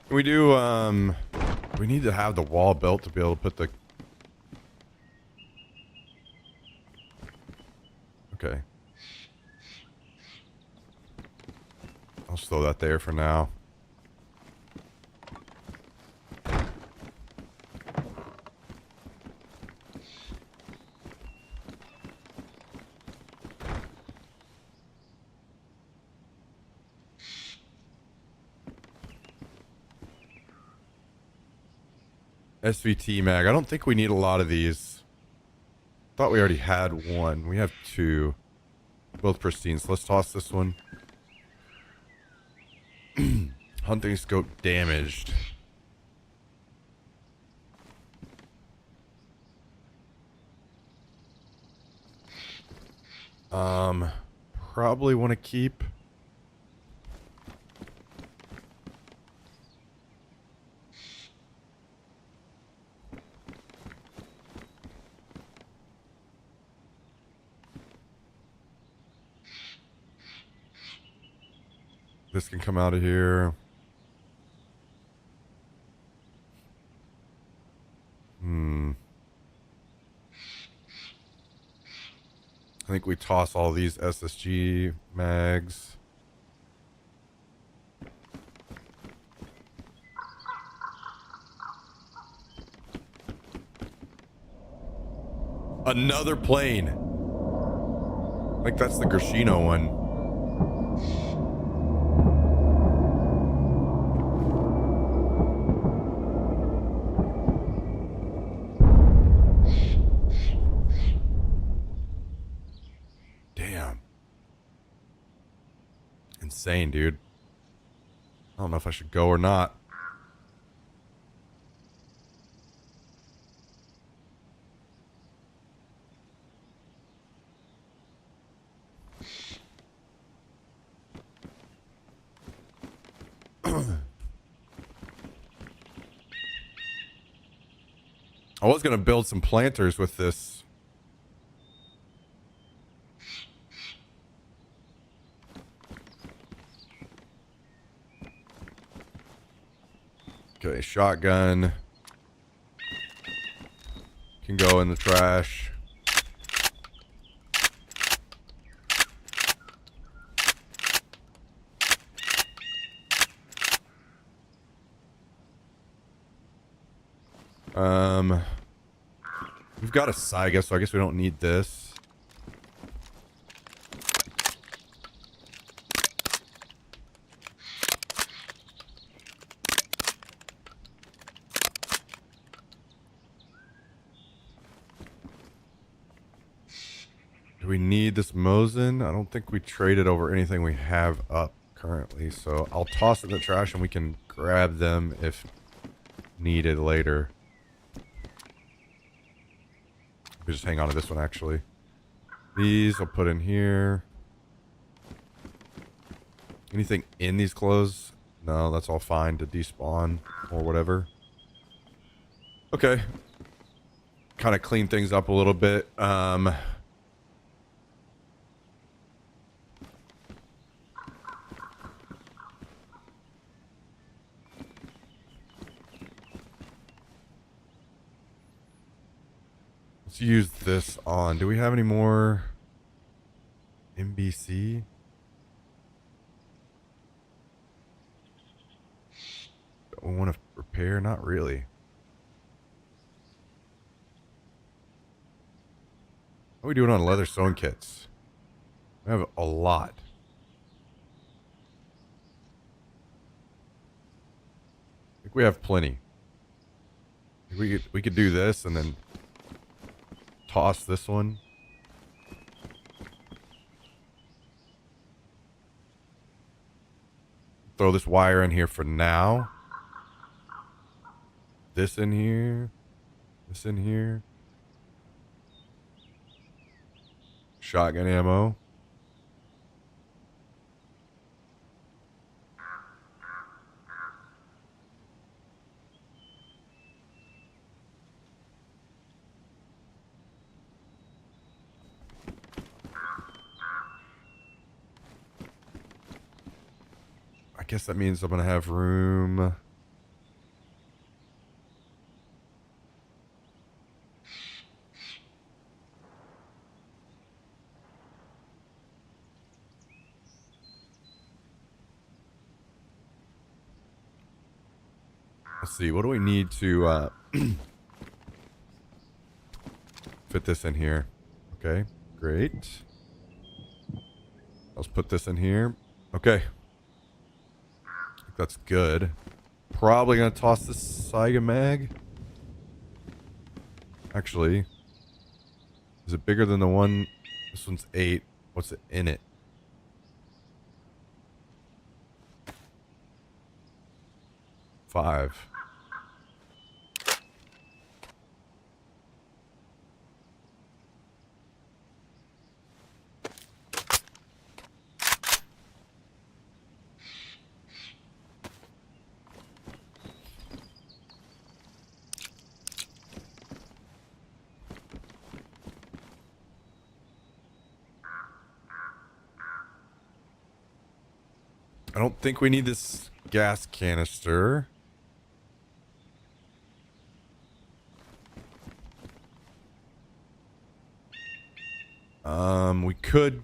We do, we need to have the wall built to be able to put the... Okay. I'll just throw that there for now. SVT mag. I don't think we need a lot of these. Thought we already had one. We have two. Both pristine. So let's toss this one. Hunting scope damaged. Probably want to keep... This can come out of here. I think we toss all these SSG mags. Another plane. I think that's the Grishino one. Insane, dude. I don't know if I should go or not. I was gonna build some planters with this. Okay, shotgun can go in the trash. We've got a Saiga, so I guess we don't need this. Do we need this Mosin? I don't think we traded over anything we have up currently, so I'll toss it in the trash and we can grab them if needed later. We just hang on to this one actually. These I'll put in here. Anything in these clothes? No, that's all fine to despawn or whatever. Okay. Kind of clean things up a little bit. Let's use this on. Do we have any more NBC? Don't we want to repair? Not really. How are we doing on leather sewing kits? We have a lot. I think we have plenty. We could do this and then toss this one. Throw this wire in here for now. This in here. This in here. Shotgun ammo. I guess that means I'm gonna have room. Let's see, what do we need to fit this in here? Okay, great. Let's put this in here. Okay. I think that's good. Probably gonna toss this Saiga mag. Actually, is it bigger than the one? This one's 8. What's it in it? 5. I don't think we need this gas canister. We could...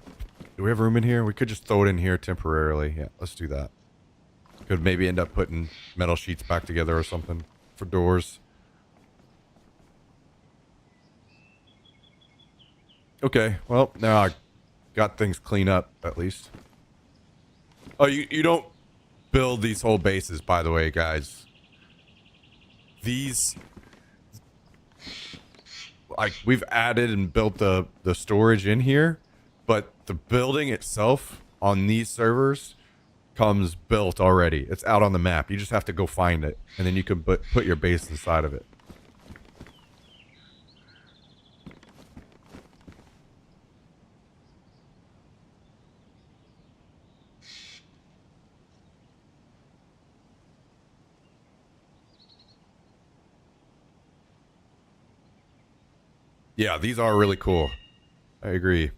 Do we have room in here? We could just throw it in here temporarily. Yeah, let's do that. Could maybe end up putting metal sheets back together or something for doors. Okay, well, now I got things cleaned up, at least. Oh, you don't build these whole bases, by the way, guys. These... Like, we've added and built the storage in here, but the building itself on these servers comes built already. It's out on the map. You just have to go find it, and then you can put your base inside of it. Yeah, these are really cool. I agree.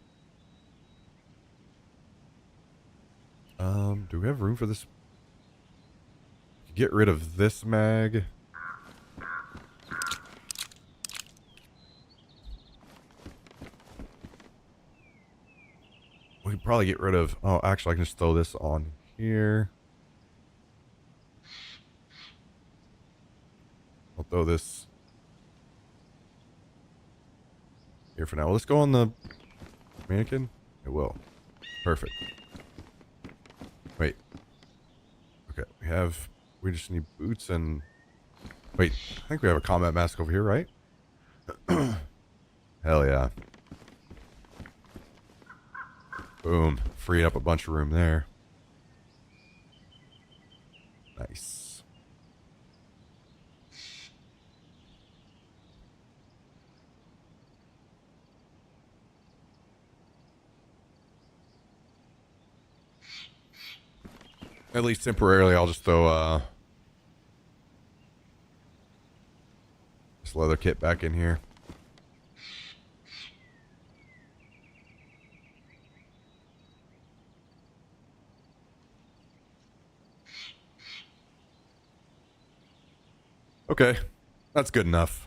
Do we have room for this? Get rid of this mag. We could probably get rid of... Oh, actually, I can just throw this on here. I'll throw this here for now. Will this go on the mannequin? It will. Perfect. Wait. Okay, we just need boots and... Wait, I think we have a combat mask over here, right? Hell yeah. Boom. Freed up a bunch of room there. Nice. At least temporarily, I'll just throw this leather kit back in here. Okay, that's good enough.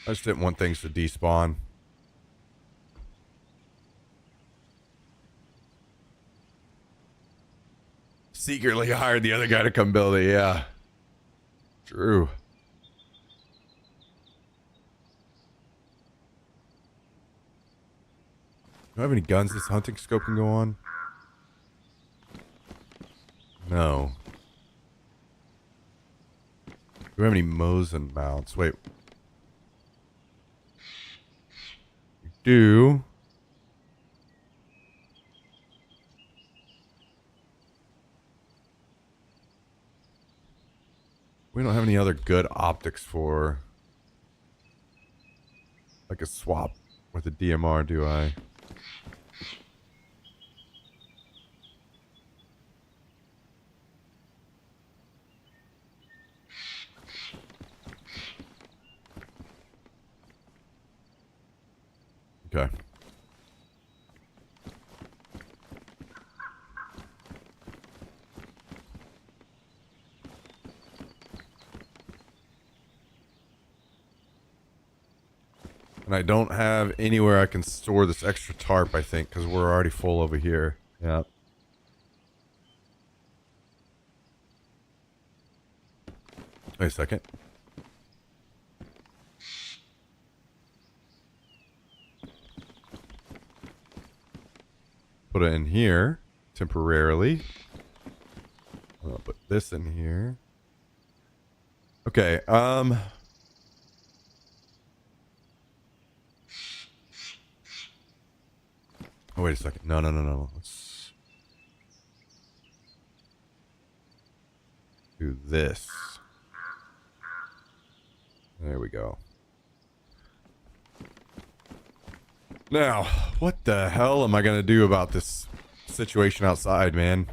I just didn't want things to despawn. Secretly hired the other guy to come build it, yeah. True. Do I have any guns this hunting scope can go on? No. Do we have any Mosin mounts? Wait. We do. We don't have any other good optics for like a swap with a DMR, do I? Okay. And I don't have anywhere I can store this extra tarp, I think, because we're already full over here. Yeah. Wait a second. Put it in here temporarily. I'll put this in here. Okay, oh, wait a second. No. Let's do this. There we go. Now, what the hell am I gonna do about this situation outside, man?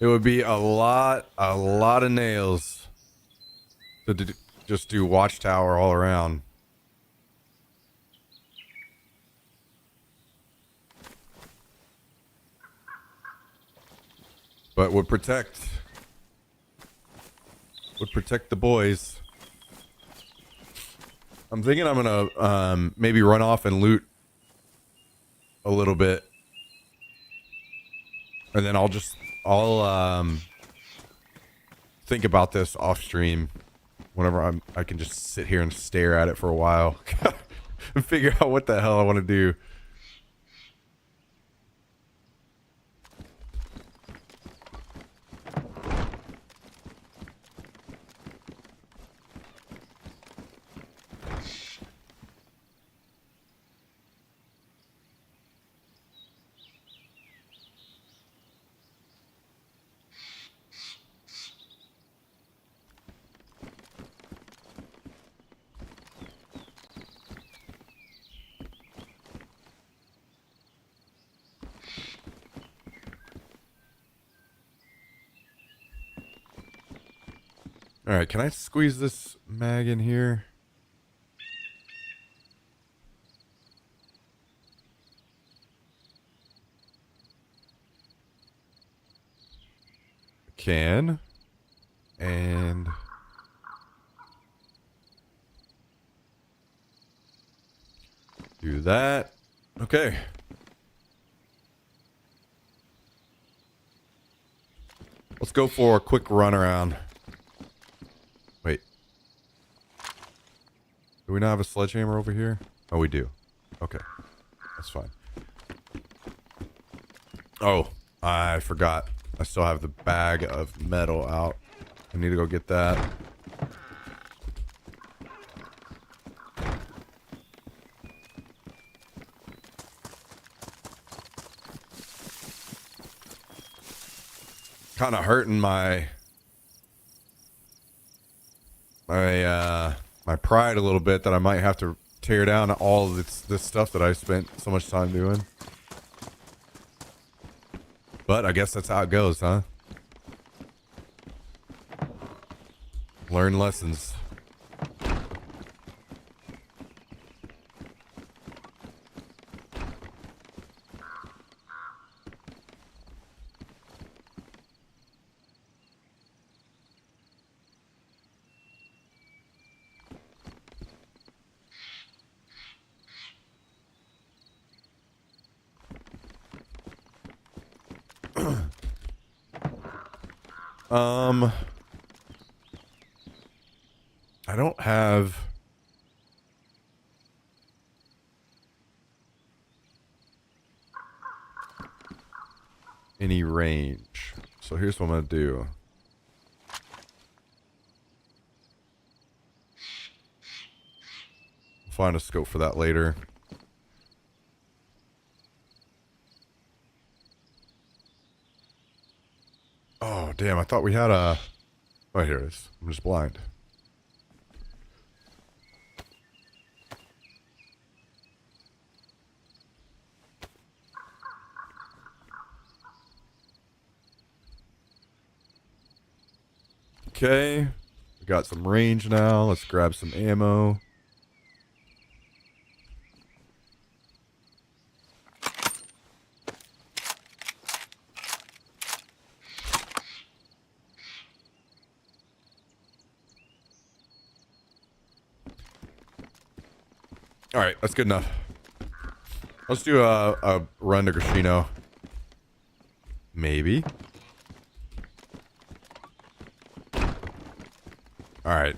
It would be a lot of nails to just do watchtower all around. But would protect the boys. I'm thinking I'm gonna maybe run off and loot a little bit, and then I'll think about this off stream whenever I can just sit here and stare at it for a while and figure out what the hell I want to do. All right, can I squeeze this mag in here? Can. And do that. Okay. Let's go for a quick run around. Wait. Do we not have a sledgehammer over here? Oh, we do. Okay. That's fine. Oh, I forgot. I still have the bag of metal out. I need to go get that. Kind of hurting my pride a little bit that I might have to tear down all of this stuff that I spent so much time doing. But I guess that's how it goes, huh? Learn lessons. I don't have any range. So here's what I'm gonna do. Find a scope for that later. Oh, damn, I thought we had a... Oh, here it is. I'm just blind. Okay. We got some range now. Let's grab some ammo. All right, that's good enough. Let's do a run to Grashino. Maybe. All right.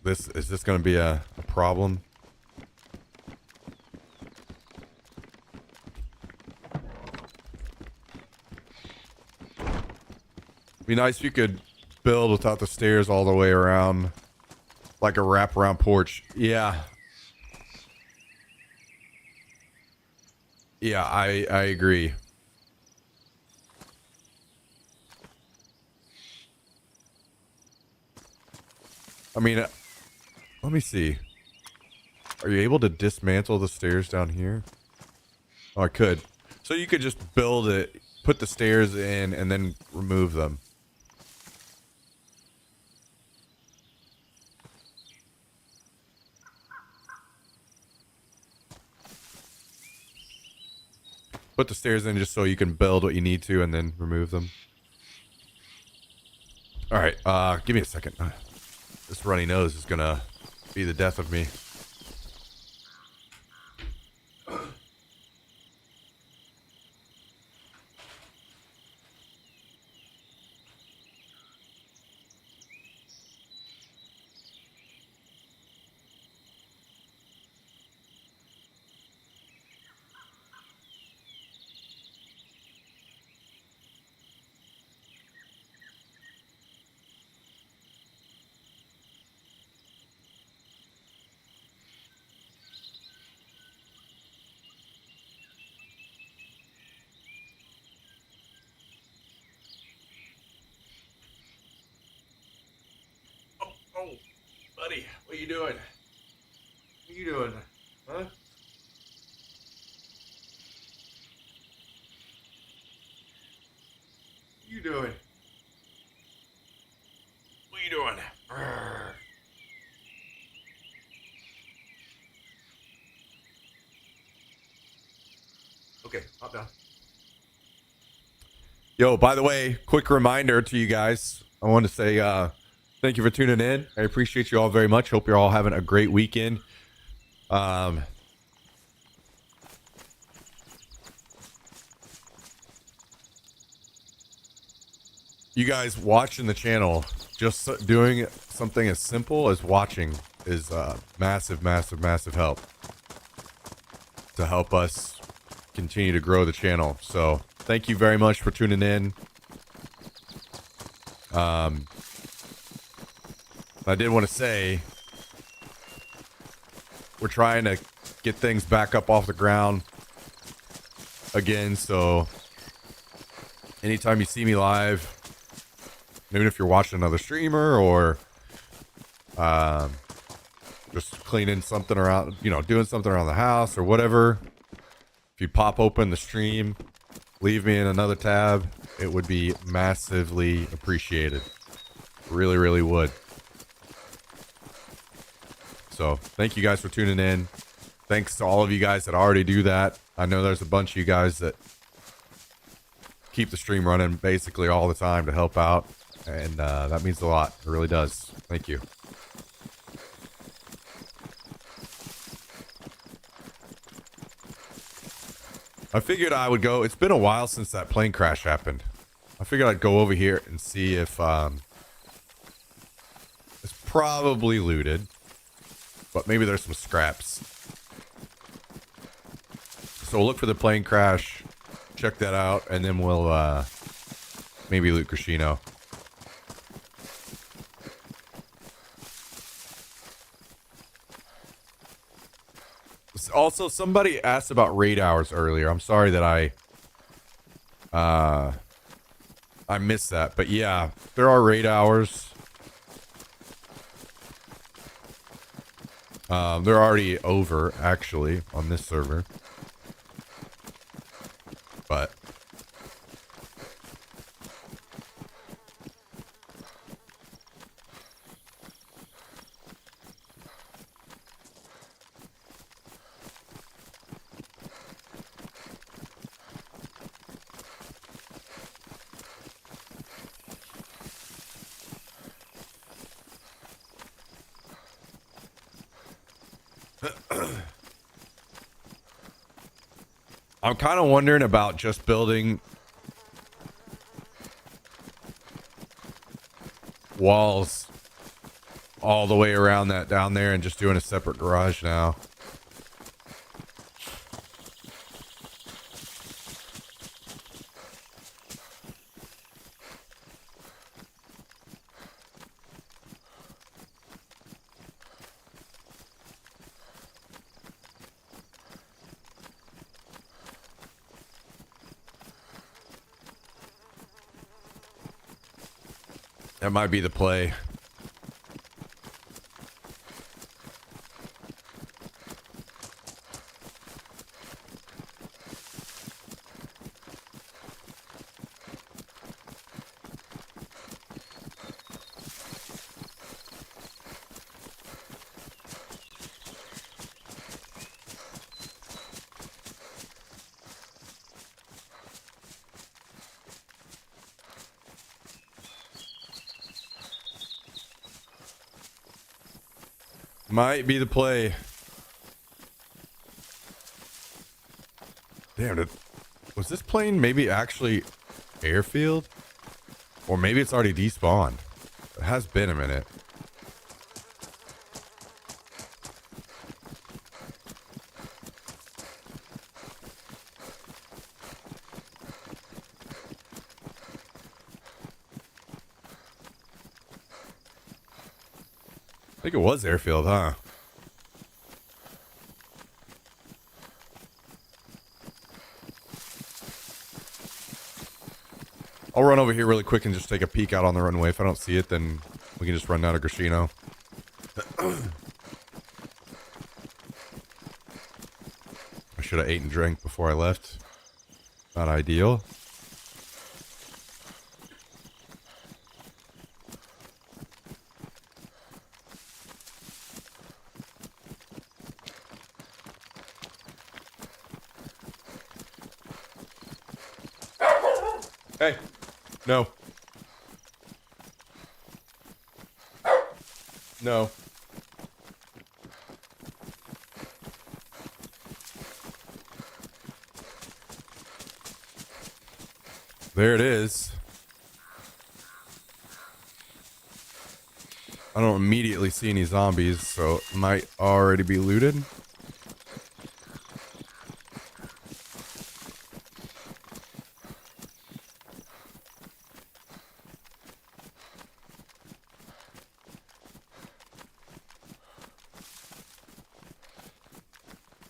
Is this going to be a problem? Be nice if you could build without the stairs all the way around, like a wraparound porch. Yeah. Yeah, I agree. I mean, let me see. Are you able to dismantle the stairs down here? Oh, I could. So you could just build it, put the stairs in, and then remove them. Put the stairs in just so you can build what you need to and then remove them. All right, give me a second. This runny nose is gonna be the death of me. Oh, buddy, what are you doing? What are you doing? Huh? What are you doing? Okay, hop down. Yo, by the way, quick reminder to you guys. I want to say thank you for tuning in. I appreciate you all very much. Hope you're all having a great weekend. You guys watching the channel, just doing something as simple as watching is massive, massive, massive help to help us continue to grow the channel. So thank you very much for tuning in. I did want to say we're trying to get things back up off the ground again. So anytime you see me live, even if you're watching another streamer or just cleaning something around, you know, doing something around the house or whatever, if you pop open the stream, leave me in another tab, it would be massively appreciated. Really, really would. So thank you guys for tuning in. Thanks to all of you guys that already do that. I know there's a bunch of you guys that keep the stream running basically all the time to help out. And that means a lot. It really does. Thank you. I figured I would go. It's been a while since that plane crash happened. I figured I'd go over here and see if it's probably looted, but maybe there's some scraps. So we'll look for the plane crash, check that out, and then we'll maybe loot Crescino. Also, somebody asked about raid hours earlier. I'm sorry that I missed that, but yeah, there are raid hours. They're already over actually on this server, but I'm kind of wondering about just building walls all the way around that down there and just doing a separate garage now. That might be the play. Might be the play. Damn, was this plane maybe actually airfield? Or maybe it's already despawned. It has been a minute. I think it was airfield, huh? I'll run over here really quick and just take a peek out on the runway. If I don't see it, then we can just run down to Crescino. I should have ate and drank before I left. Not ideal. Hey. No. No. There it is. I don't immediately see any zombies, so it might already be looted.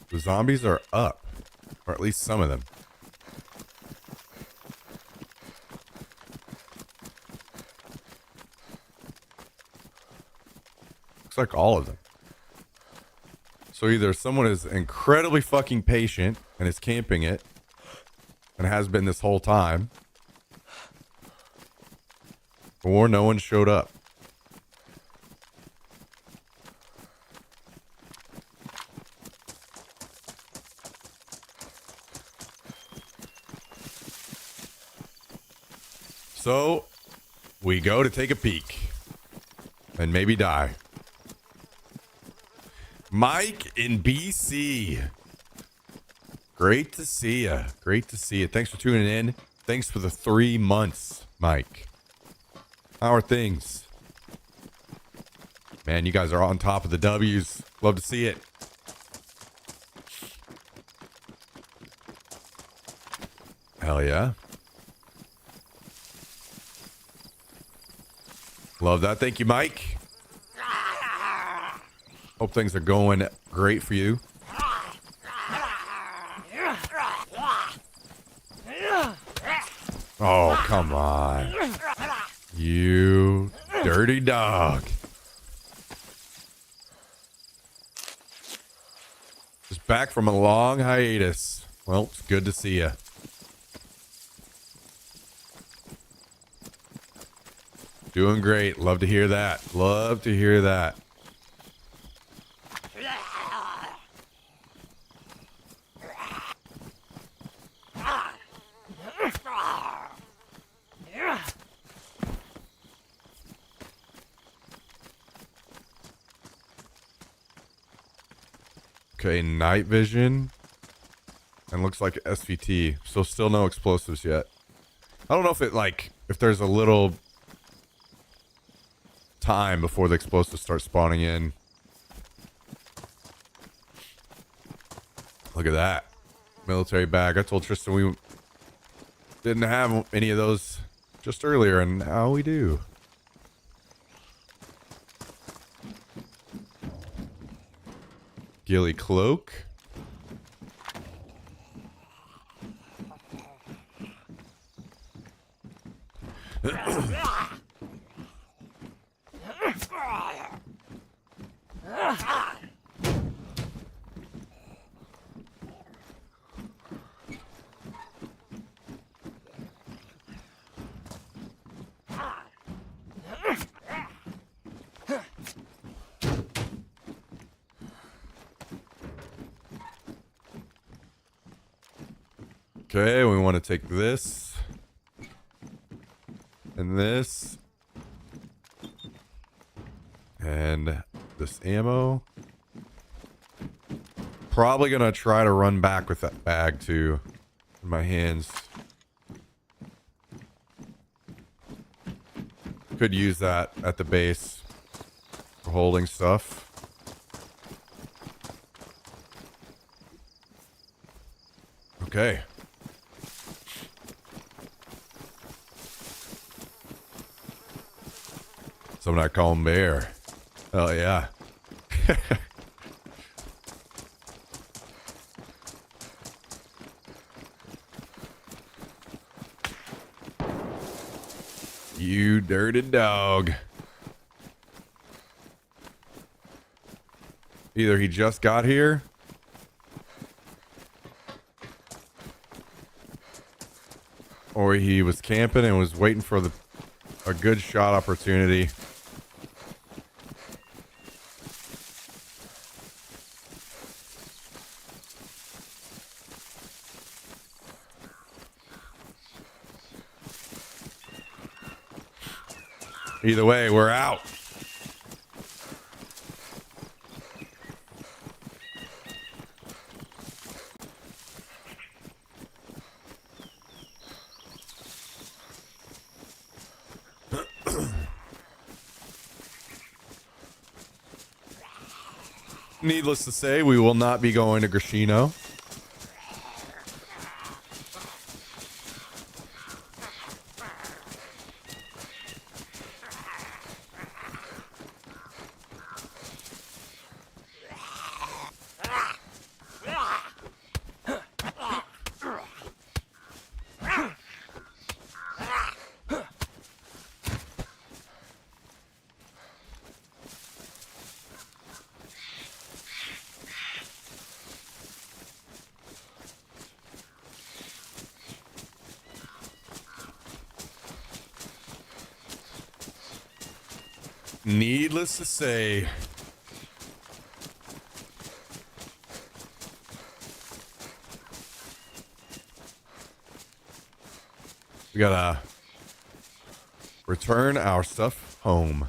The zombies are up, or at least some of them. Looks like all of them. So either someone is incredibly fucking patient and is camping it, and has been this whole time, or no one showed up. So we go to take a peek and maybe die. Mike in BC. Great to see you. Great to see you. Thanks for tuning in. Thanks for the 3 months, Mike. How are things? Man, you guys are on top of the W's. Love to see it. Hell yeah. Love that. Thank you, Mike. Hope things are going great for you. Oh, come on. You dirty dog. Just back from a long hiatus. Well, it's good to see you. Doing great. Love to hear that. Love to hear that. Okay, night vision. And looks like SVT. So still no explosives yet. I don't know if it if there's a little time before the explosives start spawning in. Look at that. Military bag. I told Tristan we didn't have any of those just earlier, and now we do. Ghillie cloak. Okay, we want to take this and this and this ammo. Probably gonna try to run back with that bag too in my hands. Could use that at the base for holding stuff. Okay. Something I call him Bear. Oh yeah. You dirty dog. Either he just got here, or he was camping and was waiting for a good shot opportunity. Either way, we're out. Needless to say, we will not be going to Grishino. Needless to say, we gotta return our stuff home.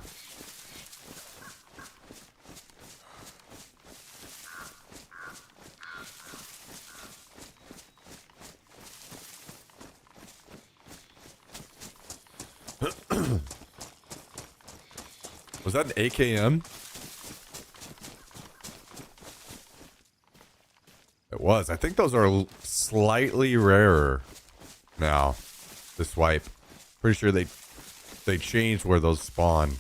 Was that an AKM? It was. I think those are slightly rarer now. This wipe. Pretty sure they changed where those spawn.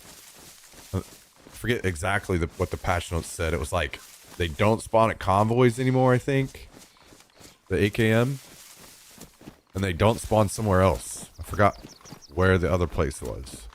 I forget exactly what the patch notes said. It was like they don't spawn at convoys anymore, I think. The AKM. And they don't spawn somewhere else. I forgot where the other place was.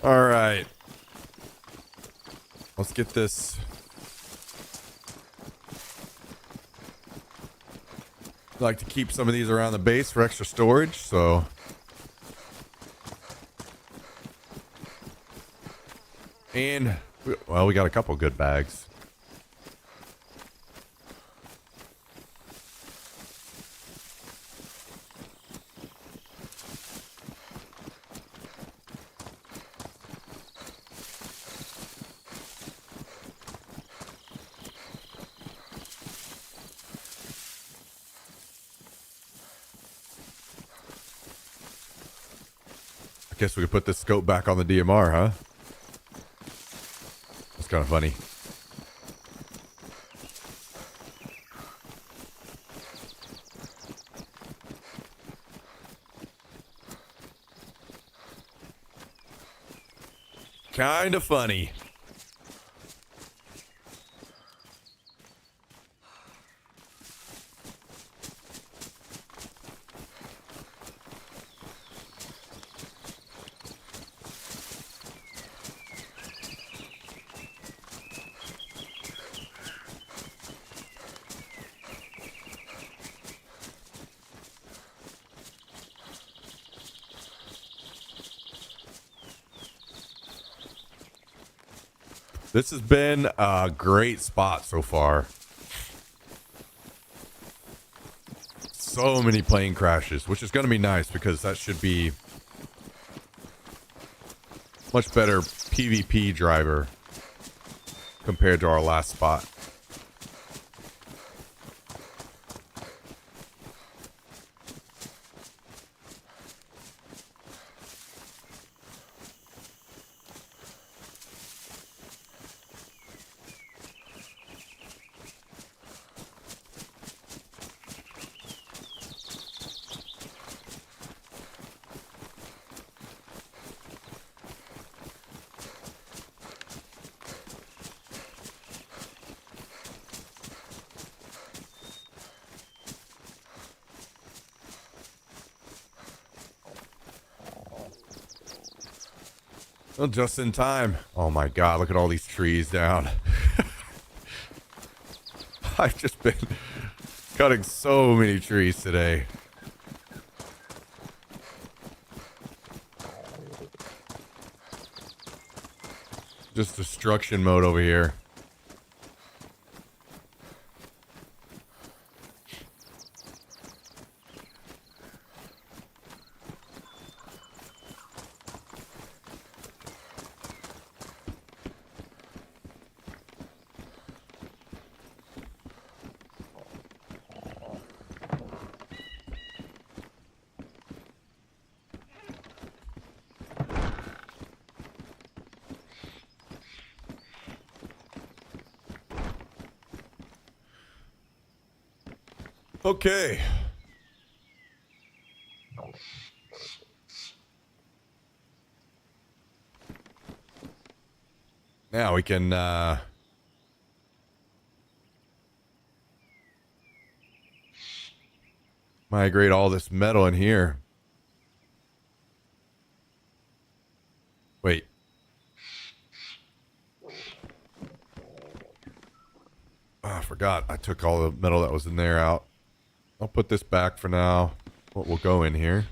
All right. Let's get this. I like to keep some of these around the base for extra storage, so. And, well, we got a couple good bags. Guess we could put this scope back on the DMR, huh? That's kind of funny. Kind of funny. This has been a great spot so far. So many plane crashes, which is going to be nice because that should be much better PvP driver compared to our last spot. Well, just in time. Oh my god, look at all these trees down. I've just been cutting so many trees today. Just destruction mode over here. Okay. Now we can migrate all this metal in here. Wait. Oh, I forgot. I took all the metal that was in there out. I'll put this back for now. What will go in here.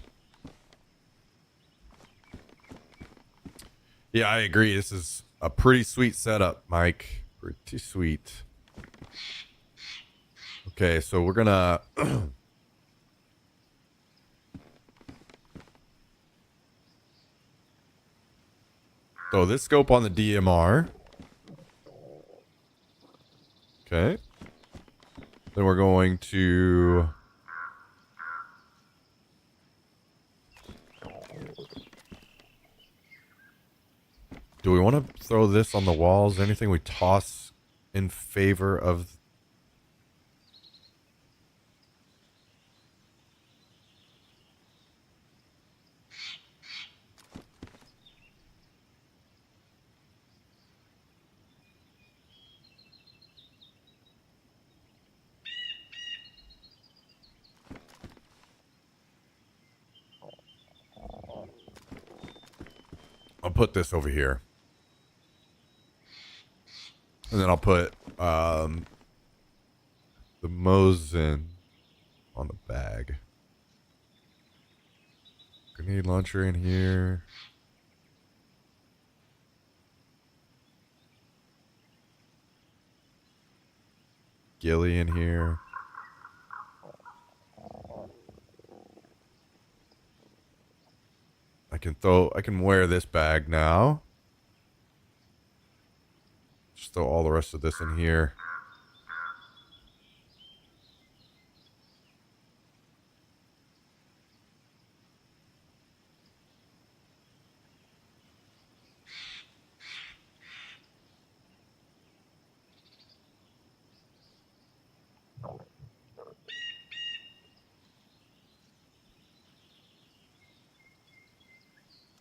Yeah, I agree. This is a pretty sweet setup, Mike. Pretty sweet. Okay, so we're gonna throw this scope on the DMR. Okay. Then we're going to do we want to throw this on the walls? Anything we toss in favor of? I'll put this over here. And then I'll put the Mosin on the bag. Grenade launcher in here. Ghillie in here. I can wear this bag now. Just throw all the rest of this in here.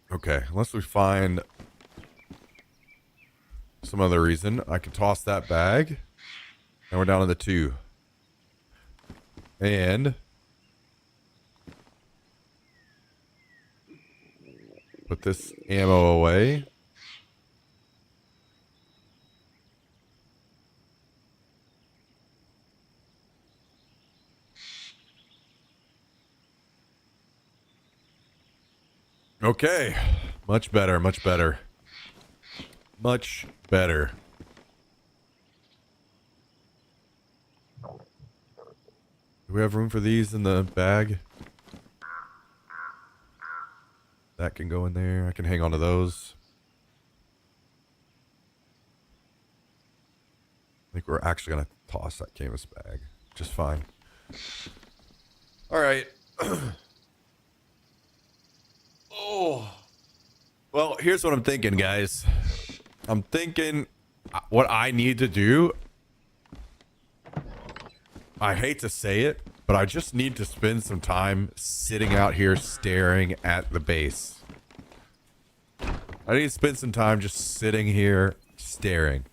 Okay, unless we find some other reason, I can toss that bag. And we're down to the 2. And put this ammo away. Okay. Much better, much better. Much better. Do we have room for these in the bag? That can go in there. I can hang on to those. I think we're actually going to toss that canvas bag. Just fine. All right. Oh. Well, here's what I'm thinking, guys. I'm thinking what I need to do. I hate to say it, but I just need to spend some time sitting out here staring at the base. I need to spend some time just sitting here staring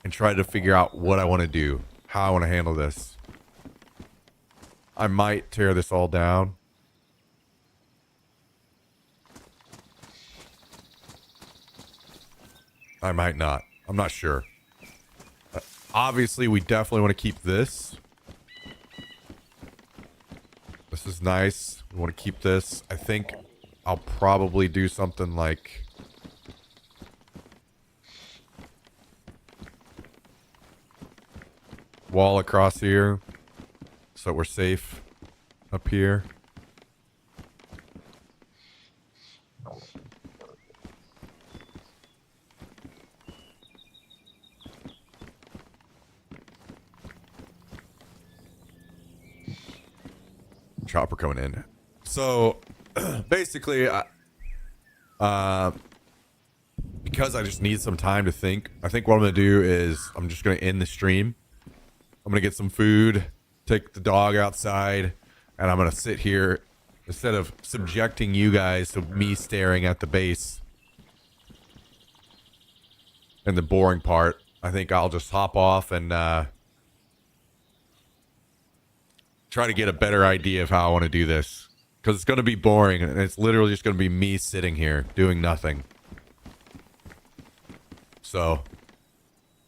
and try to figure out what I want to do, how I want to handle this. I might tear this all down. I might not. I'm not sure. Obviously, we definitely want to keep this. This is nice. We want to keep this. I think I'll probably do something like... wall across here. So we're safe up here. Chopper coming in. So basically, because I just need some time to think, I think what I'm going to do is I'm just going to end the stream. I'm going to get some food, take the dog outside, and I'm going to sit here instead of subjecting you guys to me staring at the base and the boring part. I think I'll just hop off and try to get a better idea of how I want to do this, because it's going to be boring and it's literally just going to be me sitting here doing nothing. So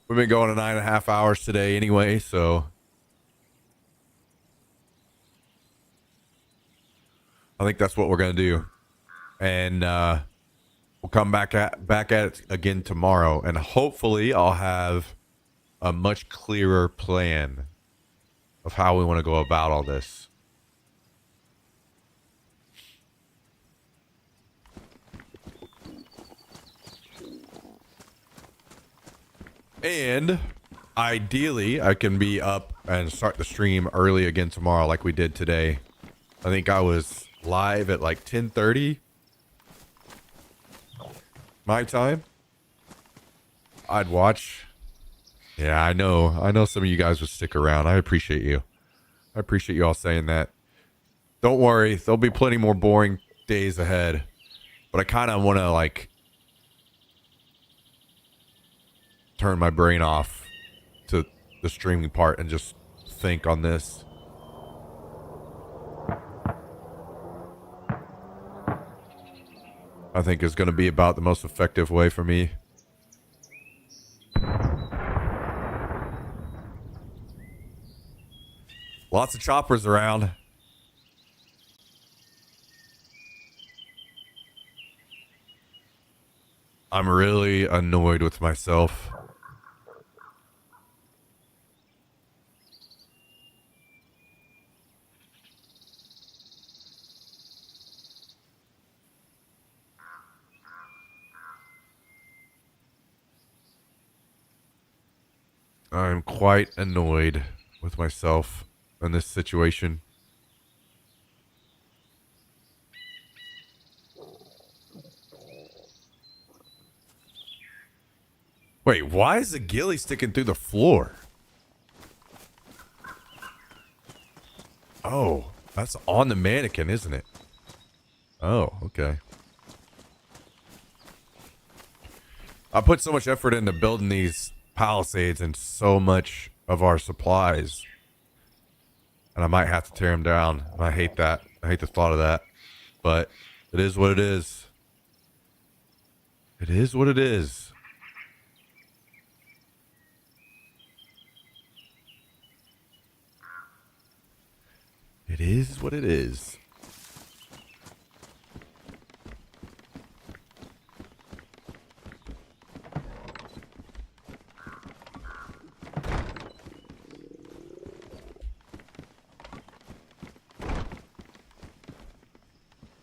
we've been going 9.5 hours today anyway, so I think that's what we're going to do. And we'll come back at it again tomorrow, and hopefully I'll have a much clearer plan of how we want to go about all this. And ideally, I can be up and start the stream early again tomorrow like we did today. I think I was live at like 10:30 my time. I'd watch. Yeah, I know some of you guys would stick around. I appreciate you. I appreciate you all saying that. Don't worry, there'll be plenty more boring days ahead. But I kind of want to like turn my brain off to the streaming part and just think on this. I think is going to be about the most effective way for me. Lots of choppers around. I'm really annoyed with myself. I'm quite annoyed with myself in this situation. Wait, why is the ghillie sticking through the floor? Oh, that's on the mannequin, isn't it? Oh, okay. I put so much effort into building these palisades and so much of our supplies, and I might have to tear them down. I hate that. I hate the thought of that. But it is what it is. It is what it is. It is what it is.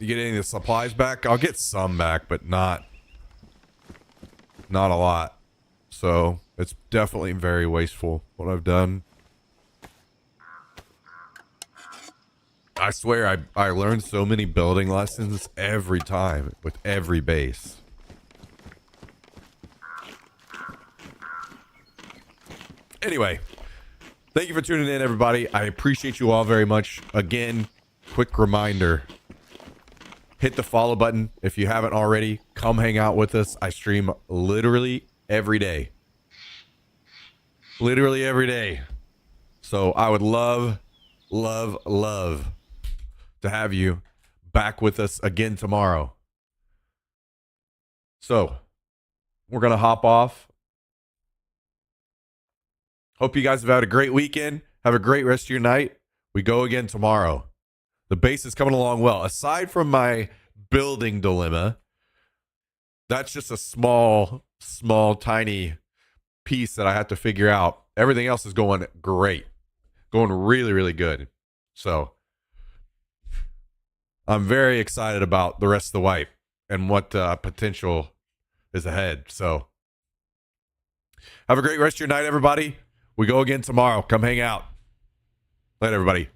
You get any of the supplies back? I'll get some back, but not a lot. So it's definitely very wasteful what I've done. I swear I learned so many building lessons every time with every base. Anyway, thank you for tuning in, everybody. I appreciate you all very much. Again, quick reminder, hit the follow button if you haven't already. Come hang out with us. I stream literally every day. Literally every day. So I would love to have you back with us again tomorrow. So we're going to hop off. Hope you guys have had a great weekend. Have a great rest of your night. We go again tomorrow. The base is coming along well. Aside from my building dilemma, that's just a small, tiny piece that I have to figure out. Everything else is going great. Going really, really good. So I'm very excited about the rest of the wipe and what potential is ahead. So have a great rest of your night, everybody. We go again tomorrow. Come hang out. Later, everybody.